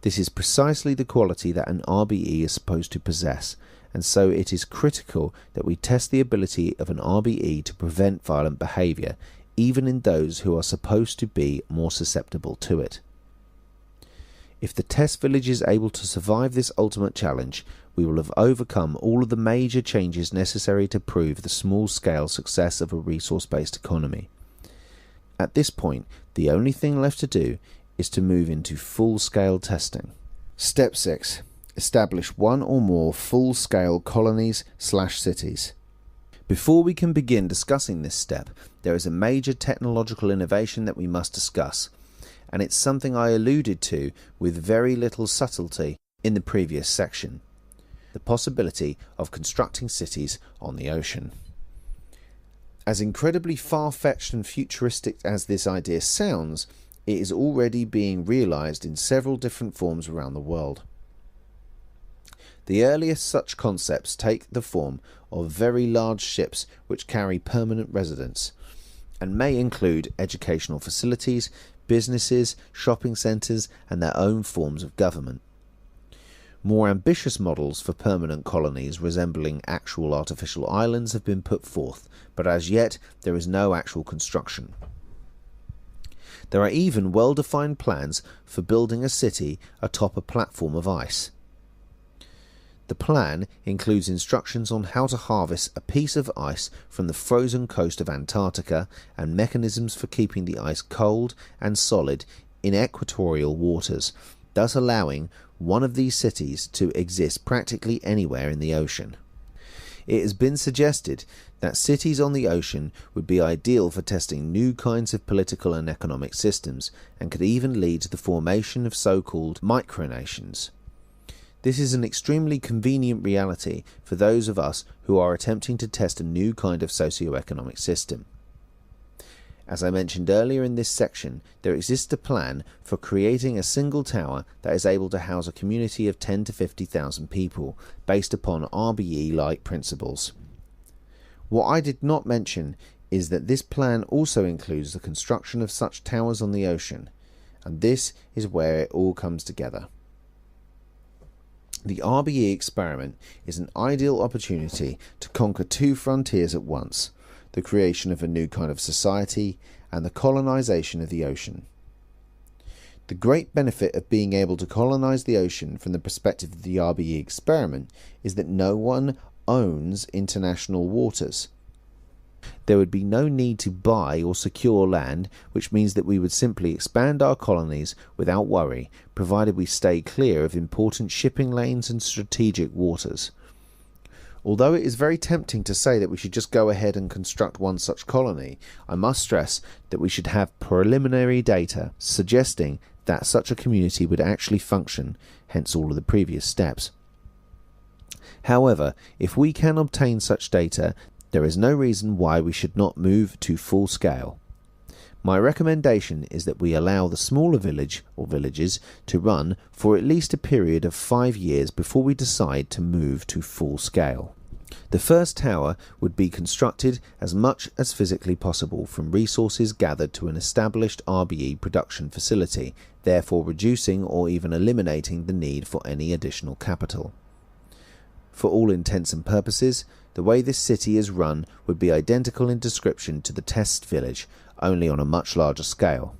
This is precisely the quality that an RBE is supposed to possess, and so it is critical that we test the ability of an RBE to prevent violent behaviour, even in those who are supposed to be more susceptible to it. If the test village is able to survive this ultimate challenge, we will have overcome all of the major changes necessary to prove the small-scale success of a resource-based economy. At this point, the only thing left to do is to move into full-scale testing. Step 6. Establish one or more full-scale colonies/cities. Before we can begin discussing this step, there is a major technological innovation that we must discuss, and it's something I alluded to with very little subtlety in the previous section: the possibility of constructing cities on the ocean. As incredibly far-fetched and futuristic as this idea sounds, it is already being realized in several different forms around the world. The earliest such concepts take the form of very large ships which carry permanent residents, and may include educational facilities, businesses, shopping centres, and their own forms of government. More ambitious models for permanent colonies resembling actual artificial islands have been put forth, but as yet there is no actual construction. There are even well-defined plans for building a city atop a platform of ice. The plan includes instructions on how to harvest a piece of ice from the frozen coast of Antarctica and mechanisms for keeping the ice cold and solid in equatorial waters, thus allowing one of these cities to exist practically anywhere in the ocean. It has been suggested that cities on the ocean would be ideal for testing new kinds of political and economic systems, and could even lead to the formation of so-called micronations. This is an extremely convenient reality for those of us who are attempting to test a new kind of socio-economic system. As I mentioned earlier in this section, there exists a plan for creating a single tower that is able to house a community of 10 to 50,000 people, based upon RBE-like principles. What I did not mention is that this plan also includes the construction of such towers on the ocean, and this is where it all comes together. The RBE experiment is an ideal opportunity to conquer two frontiers at once: the creation of a new kind of society and the colonization of the ocean. The great benefit of being able to colonize the ocean from the perspective of the RBE experiment is that no one owns international waters. There would be no need to buy or secure land, which means that we would simply expand our colonies without worry, provided we stay clear of important shipping lanes and strategic waters. Although it is very tempting to say that we should just go ahead and construct one such colony, I must stress that we should have preliminary data suggesting that such a community would actually function, hence all of the previous steps. However, if we can obtain such data, there is no reason why we should not move to full scale. My recommendation is that we allow the smaller village or villages to run for at least a period of 5 years before we decide to move to full scale. The first tower would be constructed as much as physically possible from resources gathered to an established RBE production facility, therefore reducing or even eliminating the need for any additional capital. For all intents and purposes, the way this city is run would be identical in description to the test village, only on a much larger scale.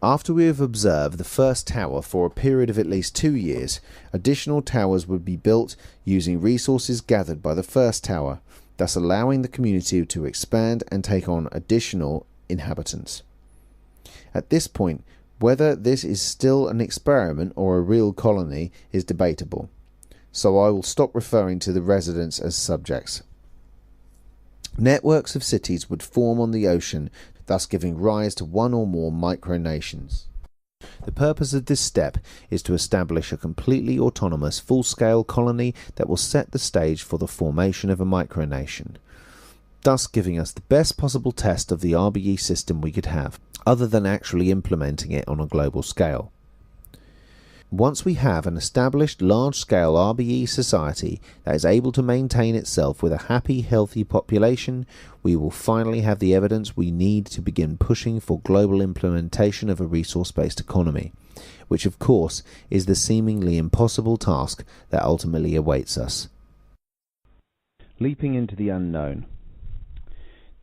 After we have observed the first tower for a period of at least 2 years, additional towers would be built using resources gathered by the first tower, thus allowing the community to expand and take on additional inhabitants. At this point, whether this is still an experiment or a real colony is debatable, so I will stop referring to the residents as subjects. Networks of cities would form on the ocean, thus giving rise to one or more micronations. The purpose of this step is to establish a completely autonomous full-scale colony that will set the stage for the formation of a micronation, thus giving us the best possible test of the RBE system we could have, other than actually implementing it on a global scale. Once we have an established large-scale RBE society that is able to maintain itself with a happy, healthy population, we will finally have the evidence we need to begin pushing for global implementation of a resource-based economy, which of course is the seemingly impossible task that ultimately awaits us. Leaping into the unknown.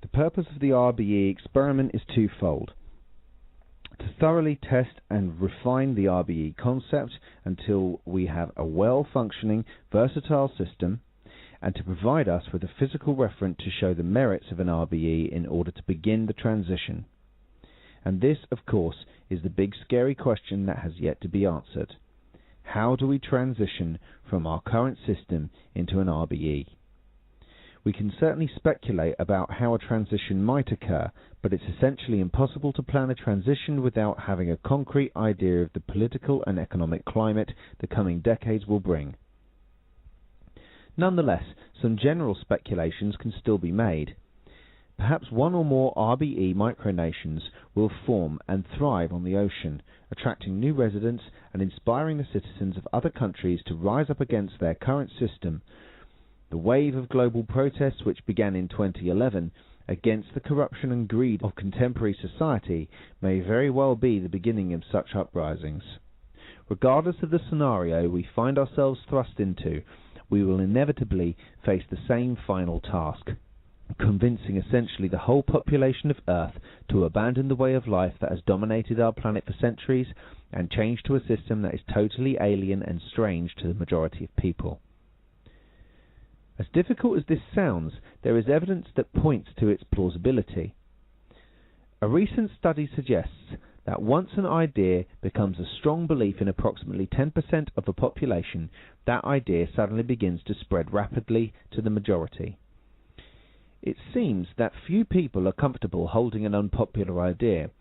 The purpose of the RBE experiment is twofold: to thoroughly test and refine the RBE concept until we have a well-functioning, versatile system, and to provide us with a physical reference to show the merits of an RBE in order to begin the transition. And this, of course, is the big scary question that has yet to be answered. How do we transition from our current system into an RBE? We can certainly speculate about how a transition might occur, but it's essentially impossible to plan a transition without having a concrete idea of the political and economic climate the coming decades will bring. Nonetheless, some general speculations can still be made. Perhaps one or more RBE micronations will form and thrive on the ocean, attracting new residents and inspiring the citizens of other countries to rise up against their current system. The wave of global protests which began in 2011 against the corruption and greed of contemporary society may very well be the beginning of such uprisings. Regardless of the scenario we find ourselves thrust into, we will inevitably face the same final task: convincing essentially the whole population of Earth to abandon the way of life that has dominated our planet for centuries and change to a system that is totally alien and strange to the majority of people. As difficult as this sounds, there is evidence that points to its plausibility. A recent study suggests that once an idea becomes a strong belief in approximately 10% of the population, that idea suddenly begins to spread rapidly to the majority. It seems that few people are comfortable holding an unpopular idea,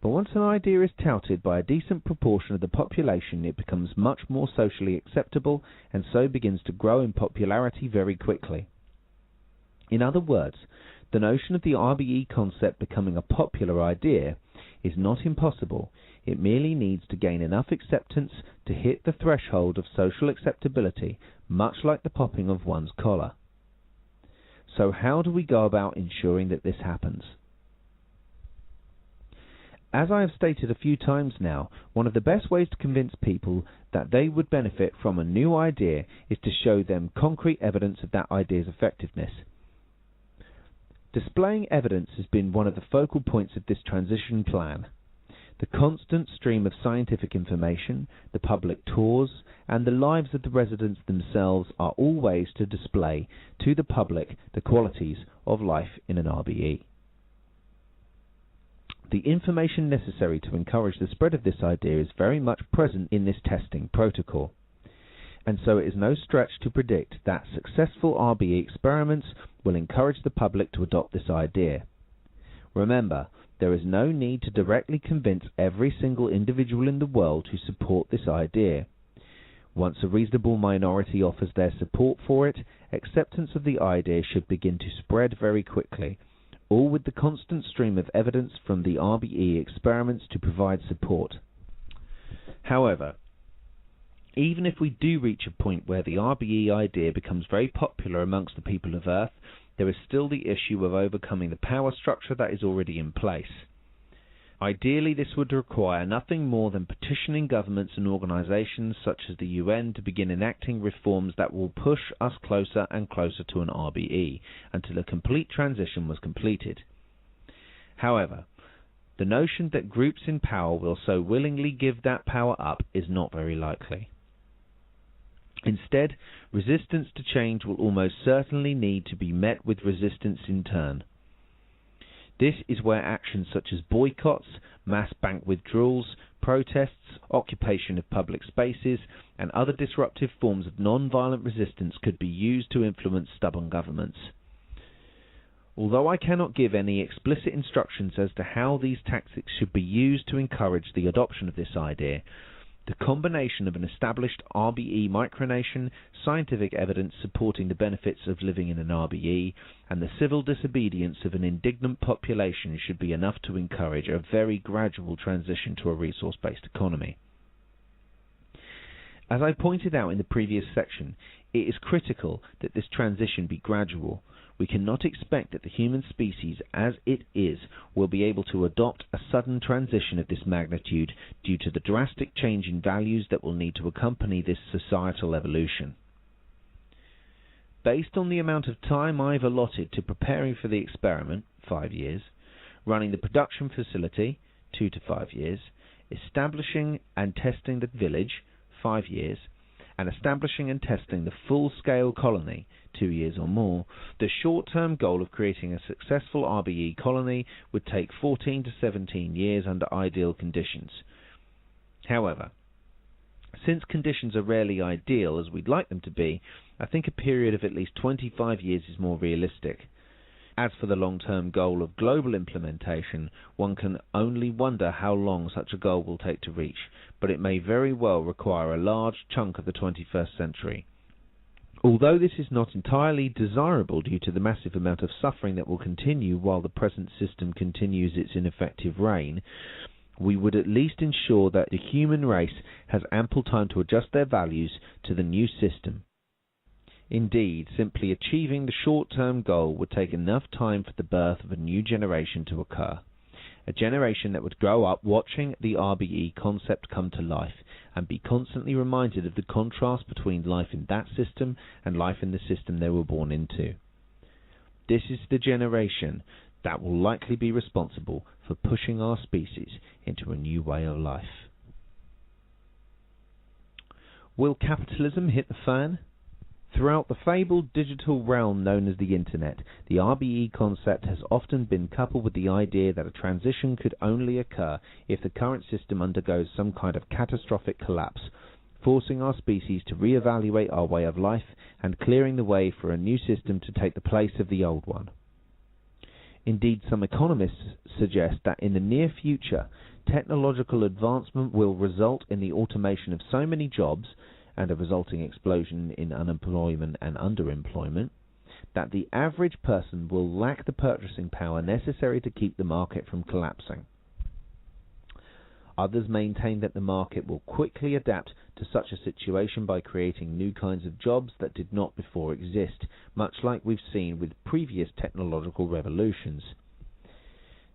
but once an idea is touted by a decent proportion of the population, it becomes much more socially acceptable and so begins to grow in popularity very quickly. In other words, the notion of the RBE concept becoming a popular idea is not impossible. It merely needs to gain enough acceptance to hit the threshold of social acceptability, much like the popping of one's collar. So how do we go about ensuring that this happens? As I have stated a few times now, one of the best ways to convince people that they would benefit from a new idea is to show them concrete evidence of that idea's effectiveness. Displaying evidence has been one of the focal points of this transition plan. The constant stream of scientific information, the public tours, and the lives of the residents themselves are all ways to display to the public the qualities of life in an RBE. The information necessary to encourage the spread of this idea is very much present in this testing protocol, and so it is no stretch to predict that successful RBE experiments will encourage the public to adopt this idea. Remember, there is no need to directly convince every single individual in the world to support this idea. Once a reasonable minority offers their support for it, acceptance of the idea should begin to spread very quickly, all with the constant stream of evidence from the RBE experiments to provide support. However, even if we do reach a point where the RBE idea becomes very popular amongst the people of Earth, there is still the issue of overcoming the power structure that is already in place. Ideally, this would require nothing more than petitioning governments and organisations such as the UN to begin enacting reforms that will push us closer and closer to an RBE until a complete transition was completed. However, the notion that groups in power will so willingly give that power up is not very likely. Instead, resistance to change will almost certainly need to be met with resistance in turn. This is where actions such as boycotts, mass bank withdrawals, protests, occupation of public spaces, and other disruptive forms of non-violent resistance could be used to influence stubborn governments. Although I cannot give any explicit instructions as to how these tactics should be used to encourage the adoption of this idea, the combination of an established RBE micronation, scientific evidence supporting the benefits of living in an RBE, and the civil disobedience of an indignant population should be enough to encourage a very gradual transition to a resource-based economy. As I pointed out in the previous section, it is critical that this transition be gradual. We cannot expect that the human species as it is will be able to adopt a sudden transition of this magnitude due to the drastic change in values that will need to accompany this societal evolution. Based on the amount of time I've allotted to preparing for the experiment, 5 years, running the production facility, 2 to 5 years, establishing and testing the village, 5 years, and establishing and testing the full-scale colony, 2 years or more, the short-term goal of creating a successful RBE colony would take 14 to 17 years under ideal conditions. However, since conditions are rarely ideal as we'd like them to be, I think a period of at least 25 years is more realistic. As for the long-term goal of global implementation, one can only wonder how long such a goal will take to reach, but it may very well require a large chunk of the 21st century. Although this is not entirely desirable due to the massive amount of suffering that will continue while the present system continues its ineffective reign, we would at least ensure that the human race has ample time to adjust their values to the new system. Indeed, simply achieving the short-term goal would take enough time for the birth of a new generation to occur. A generation that would grow up watching the RBE concept come to life and be constantly reminded of the contrast between life in that system and life in the system they were born into. This is the generation that will likely be responsible for pushing our species into a new way of life. Will capitalism hit the fan? Throughout the fabled digital realm known as the Internet, the RBE concept has often been coupled with the idea that a transition could only occur if the current system undergoes some kind of catastrophic collapse, forcing our species to re-evaluate our way of life and clearing the way for a new system to take the place of the old one. Indeed, some economists suggest that in the near future, technological advancement will result in the automation of so many jobs and a resulting explosion in unemployment and underemployment, that the average person will lack the purchasing power necessary to keep the market from collapsing. Others maintain that the market will quickly adapt to such a situation by creating new kinds of jobs that did not before exist, much like we've seen with previous technological revolutions.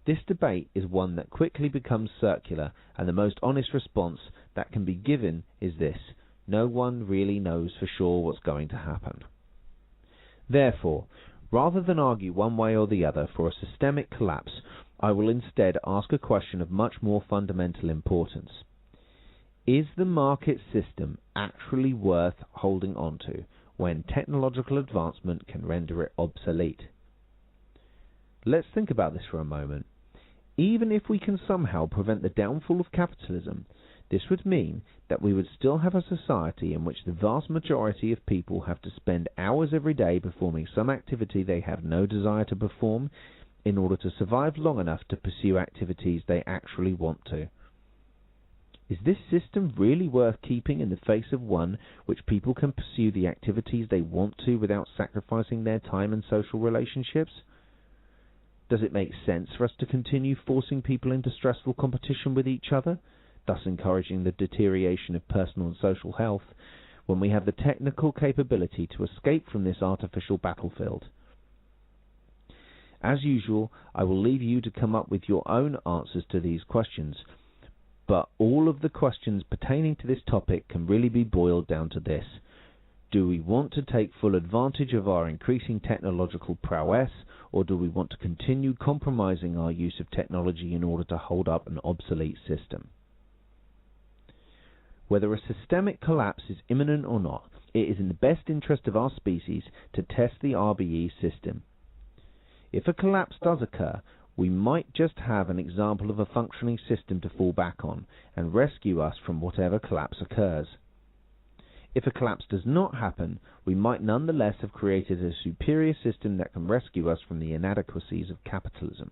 This debate is one that quickly becomes circular, and the most honest response that can be given is this: no one really knows for sure what's going to happen. Therefore, rather than argue one way or the other for a systemic collapse, I will instead ask a question of much more fundamental importance. Is the market system actually worth holding on to when technological advancement can render it obsolete? Let's think about this for a moment. Even if we can somehow prevent the downfall of capitalism, this would mean that we would still have a society in which the vast majority of people have to spend hours every day performing some activity they have no desire to perform in order to survive long enough to pursue activities they actually want to. Is this system really worth keeping in the face of one which people can pursue the activities they want to without sacrificing their time and social relationships? Does it make sense for us to continue forcing people into stressful competition with each other, thus encouraging the deterioration of personal and social health, when we have the technical capability to escape from this artificial battlefield? As usual, I will leave you to come up with your own answers to these questions, but all of the questions pertaining to this topic can really be boiled down to this: do we want to take full advantage of our increasing technological prowess, or do we want to continue compromising our use of technology in order to hold up an obsolete system? Whether a systemic collapse is imminent or not, it is in the best interest of our species to test the RBE system. If a collapse does occur, we might just have an example of a functioning system to fall back on and rescue us from whatever collapse occurs. If a collapse does not happen, we might nonetheless have created a superior system that can rescue us from the inadequacies of capitalism.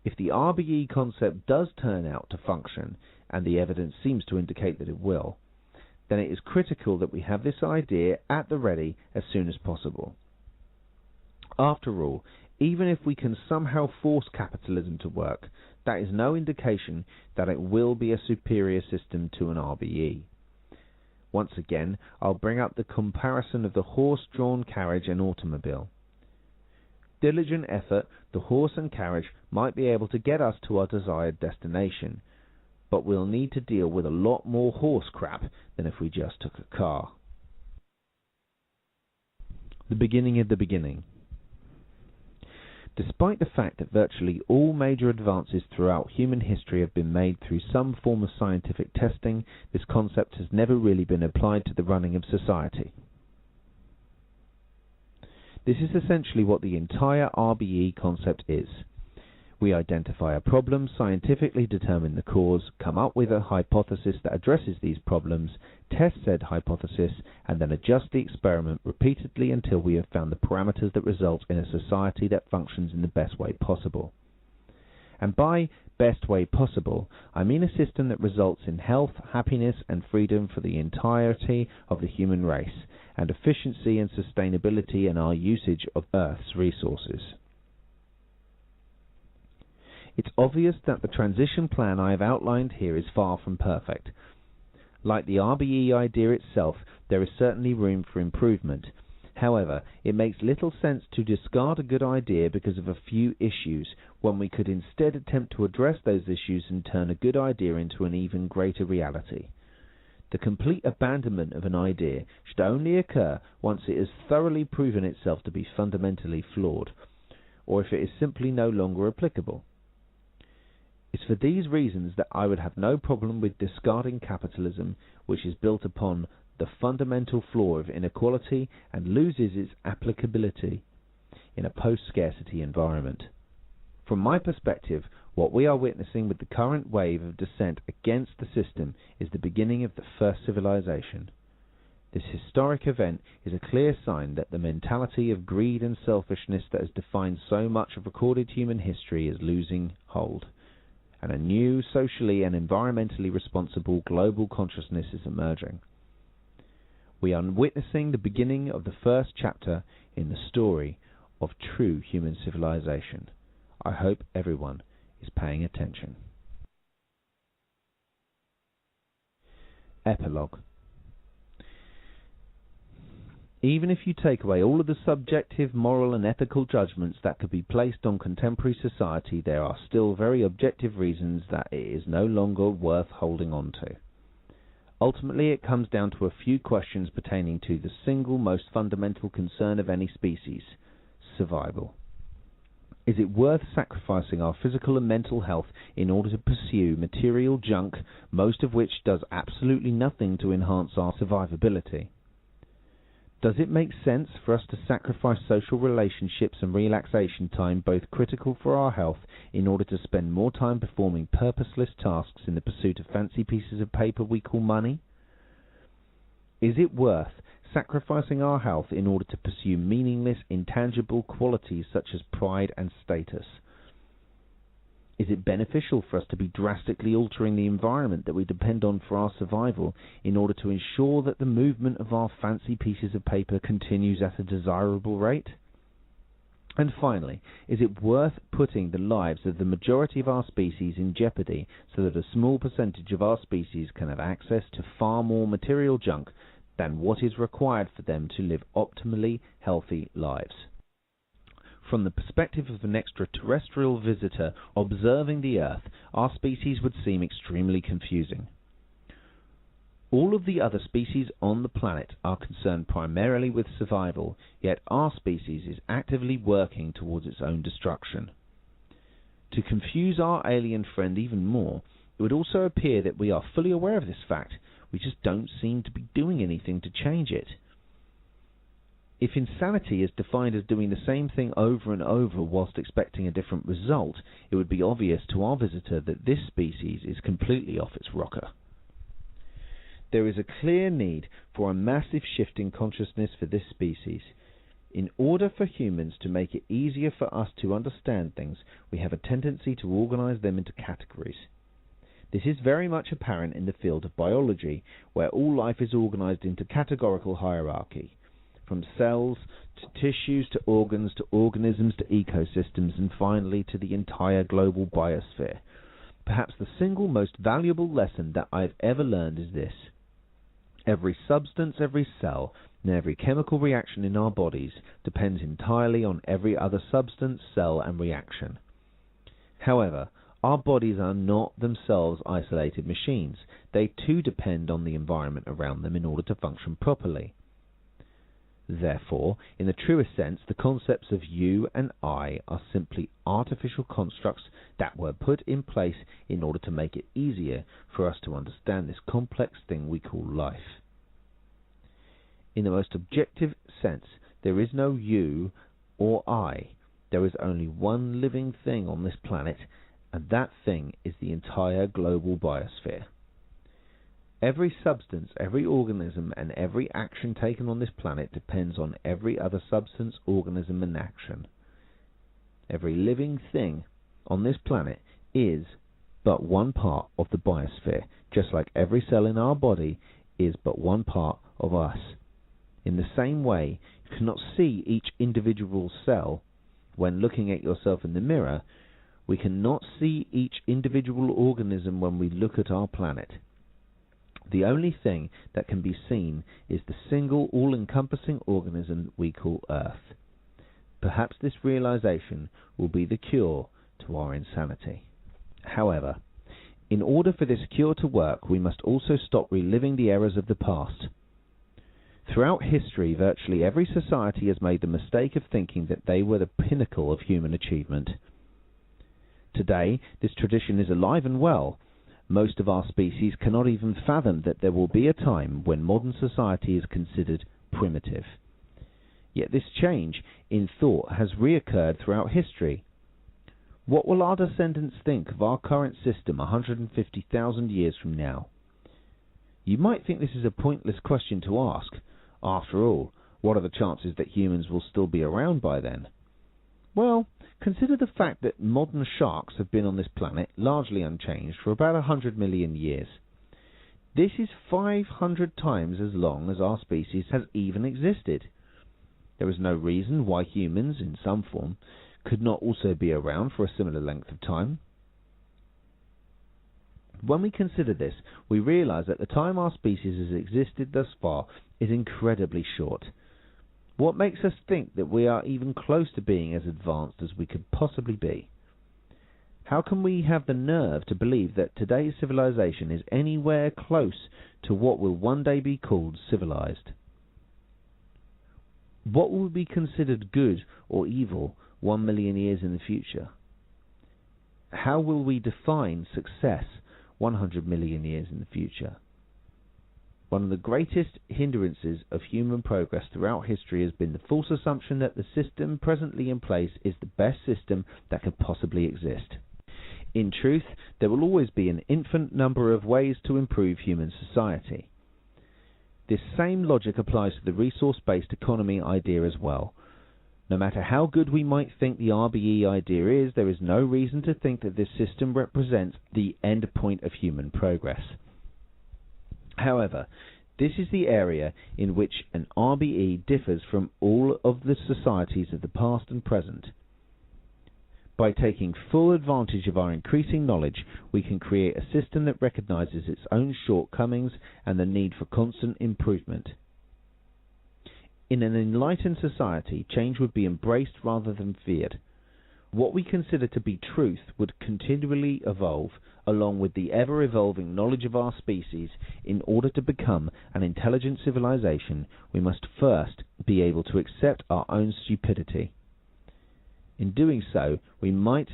If the RBE concept does turn out to function, and the evidence seems to indicate that it will, then it is critical that we have this idea at the ready as soon as possible. After all, even if we can somehow force capitalism to work, that is no indication that it will be a superior system to an RBE. Once again, I'll bring up the comparison of the horse-drawn carriage and automobile. Diligent effort, the horse and carriage might be able to get us to our desired destination, but we'll need to deal with a lot more horse crap than if we just took a car. The beginning of the beginning. Despite the fact that virtually all major advances throughout human history have been made through some form of scientific testing, this concept has never really been applied to the running of society. This is essentially what the entire RBE concept is. We identify a problem, scientifically determine the cause, come up with a hypothesis that addresses these problems, test said hypothesis, and then adjust the experiment repeatedly until we have found the parameters that result in a society that functions in the best way possible. And by best way possible, I mean a system that results in health, happiness, and freedom for the entirety of the human race, and efficiency and sustainability in our usage of Earth's resources. It's obvious that the transition plan I have outlined here is far from perfect. Like the RBE idea itself, there is certainly room for improvement. However, it makes little sense to discard a good idea because of a few issues, when we could instead attempt to address those issues and turn a good idea into an even greater reality. The complete abandonment of an idea should only occur once it has thoroughly proven itself to be fundamentally flawed, or if it is simply no longer applicable. It's for these reasons that I would have no problem with discarding capitalism, which is built upon the fundamental flaw of inequality and loses its applicability in a post-scarcity environment. From my perspective, what we are witnessing with the current wave of descent against the system is the beginning of the first civilization. This historic event is a clear sign that the mentality of greed and selfishness that has defined so much of recorded human history is losing hold, and a new, socially and environmentally responsible global consciousness is emerging. We are witnessing the beginning of the first chapter in the story of true human civilization. I hope everyone is paying attention. Epilogue. Even if you take away all of the subjective, moral and ethical judgments that could be placed on contemporary society, there are still very objective reasons that it is no longer worth holding on to. Ultimately, it comes down to a few questions pertaining to the single most fundamental concern of any species: survival. Is it worth sacrificing our physical and mental health in order to pursue material junk, most of which does absolutely nothing to enhance our survivability? Does it make sense for us to sacrifice social relationships and relaxation time, both critical for our health, in order to spend more time performing purposeless tasks in the pursuit of fancy pieces of paper we call money? Is it worth sacrificing our health in order to pursue meaningless, intangible qualities such as pride and status? Is it beneficial for us to be drastically altering the environment that we depend on for our survival in order to ensure that the movement of our fancy pieces of paper continues at a desirable rate? And finally, is it worth putting the lives of the majority of our species in jeopardy so that a small percentage of our species can have access to far more material junk than what is required for them to live optimally healthy lives? From the perspective of an extraterrestrial visitor observing the Earth, our species would seem extremely confusing. All of the other species on the planet are concerned primarily with survival, yet our species is actively working towards its own destruction. To confuse our alien friend even more, it would also appear that we are fully aware of this fact. We just don't seem to be doing anything to change it. If insanity is defined as doing the same thing over and over whilst expecting a different result, it would be obvious to our visitor that this species is completely off its rocker. There is a clear need for a massive shift in consciousness for this species. In order for humans to make it easier for us to understand things, we have a tendency to organize them into categories. This is very much apparent in the field of biology, where all life is organized into categorical hierarchy, from cells to tissues to organs to organisms to ecosystems and finally to the entire global biosphere. Perhaps the single most valuable lesson that I've ever learned is this: Every substance, every cell, and every chemical reaction in our bodies depends entirely on every other substance, cell, and reaction. However, our bodies are not themselves isolated machines. They too depend on the environment around them in order to function properly. Therefore, in the truest sense, the concepts of you and I are simply artificial constructs that were put in place in order to make it easier for us to understand this complex thing we call life. In the most objective sense, there is no you or I. There is only one living thing on this planet, and that thing is the entire global biosphere. Every substance, every organism, and every action taken on this planet depends on every other substance, organism, and action. Every living thing on this planet is but one part of the biosphere, just like every cell in our body is but one part of us. In the same way, you cannot see each individual cell when looking at yourself in the mirror. We cannot see each individual organism when we look at our planet. The only thing that can be seen is the single, all-encompassing organism we call Earth. Perhaps this realization will be the cure to our insanity. However, in order for this cure to work, we must also stop reliving the errors of the past. Throughout history, virtually every society has made the mistake of thinking that they were the pinnacle of human achievement. Today, this tradition is alive and well. Most of our species cannot even fathom that there will be a time when modern society is considered primitive. Yet this change in thought has reoccurred throughout history. What will our descendants think of our current system 150,000 years from now? You might think this is a pointless question to ask. After all, what are the chances that humans will still be around by then? Well, consider the fact that modern sharks have been on this planet largely unchanged for about 100 million years. This is 500 times as long as our species has even existed. There is no reason why humans, in some form, could not also be around for a similar length of time. When we consider this, we realize that the time our species has existed thus far is incredibly short. What makes us think that we are even close to being as advanced as we could possibly be? How can we have the nerve to believe that today's civilization is anywhere close to what will one day be called civilized? What will be considered good or evil 1 million years in the future? How will we define success 100 million years in the future? One of the greatest hindrances of human progress throughout history has been the false assumption that the system presently in place is the best system that could possibly exist. In truth, there will always be an infinite number of ways to improve human society. This same logic applies to the resource-based economy idea as well. No matter how good we might think the RBE idea is, there is no reason to think that this system represents the end point of human progress. However, this is the area in which an RBE differs from all of the societies of the past and present. By taking full advantage of our increasing knowledge, we can create a system that recognizes its own shortcomings and the need for constant improvement. In an enlightened society, change would be embraced rather than feared. What we consider to be truth would continually evolve, along with the ever-evolving knowledge of our species. In order to become an intelligent civilization, we must first be able to accept our own stupidity. In doing so, we might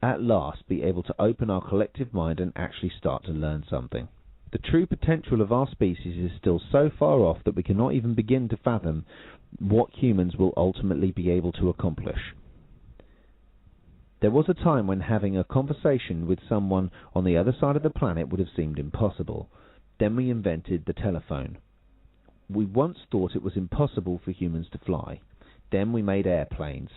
at last be able to open our collective mind and actually start to learn something. The true potential of our species is still so far off that we cannot even begin to fathom what humans will ultimately be able to accomplish. There was a time when having a conversation with someone on the other side of the planet would have seemed impossible. Then we invented the telephone. We once thought it was impossible for humans to fly. Then we made airplanes.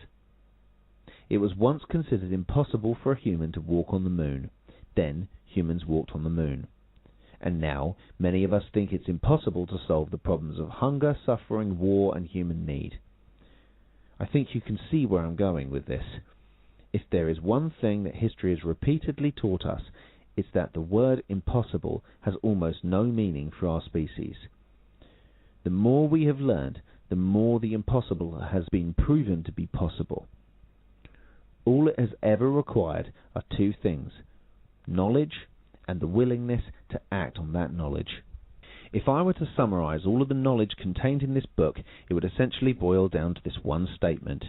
It was once considered impossible for a human to walk on the moon. Then humans walked on the moon. And now many of us think it's impossible to solve the problems of hunger, suffering, war, and human need. I think you can see where I'm going with this. If there is one thing that history has repeatedly taught us, it's that the word impossible has almost no meaning for our species. The more we have learned, the more the impossible has been proven to be possible. All it has ever required are two things: knowledge and the willingness to act on that knowledge. If I were to summarize all of the knowledge contained in this book, it would essentially boil down to this one statement.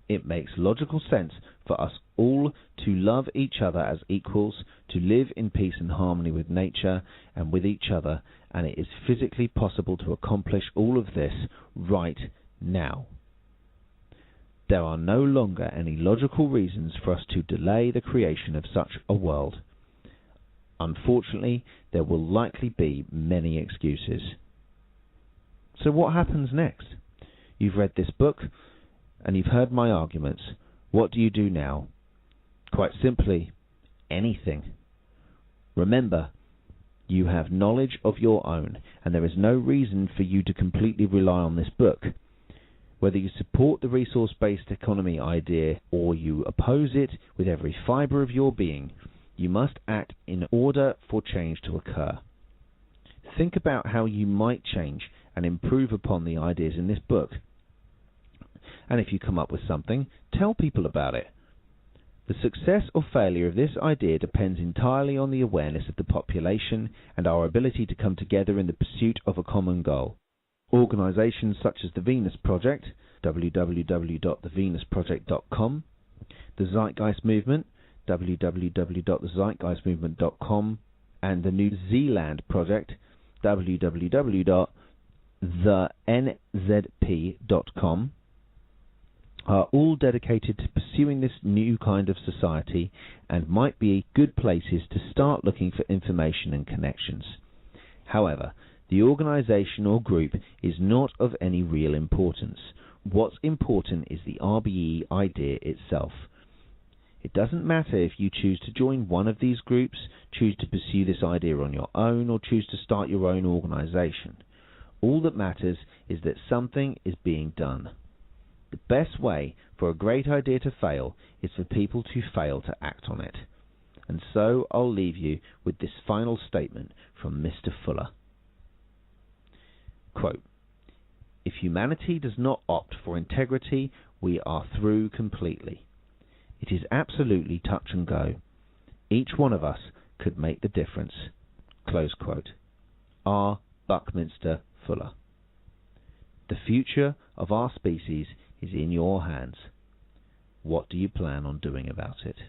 It makes logical sense for us all to love each other as equals, to live in peace and harmony with nature and with each other, and it is physically possible to accomplish all of this right now. There are no longer any logical reasons for us to delay the creation of such a world. Unfortunately, there will likely be many excuses. So what happens next? You've read this book, and you've heard my arguments. What do you do now? Quite simply, anything. Remember, you have knowledge of your own, and there is no reason for you to completely rely on this book. Whether you support the resource-based economy idea or you oppose it with every fibre of your being, you must act in order for change to occur. Think about how you might change and improve upon the ideas in this book. And if you come up with something, tell people about it. The success or failure of this idea depends entirely on the awareness of the population and our ability to come together in the pursuit of a common goal. Organizations such as the Venus Project, www.thevenusproject.com, the Zeitgeist Movement, www.thezeitgeistmovement.com, and the New Zealand Project, www.thenzp.com, are all dedicated to pursuing this new kind of society and might be good places to start looking for information and connections. However, the organization or group is not of any real importance. What's important is the RBE idea itself. It doesn't matter if you choose to join one of these groups, choose to pursue this idea on your own, or choose to start your own organization. All that matters is that something is being done. The best way for a great idea to fail is for people to fail to act on it. And so I'll leave you with this final statement from Mr. Fuller. Quote, "If humanity does not opt for integrity, we are through completely. It is absolutely touch and go. Each one of us could make the difference." Close quote. R. Buckminster Fuller. The future of our species is in your hands. What do you plan on doing about it?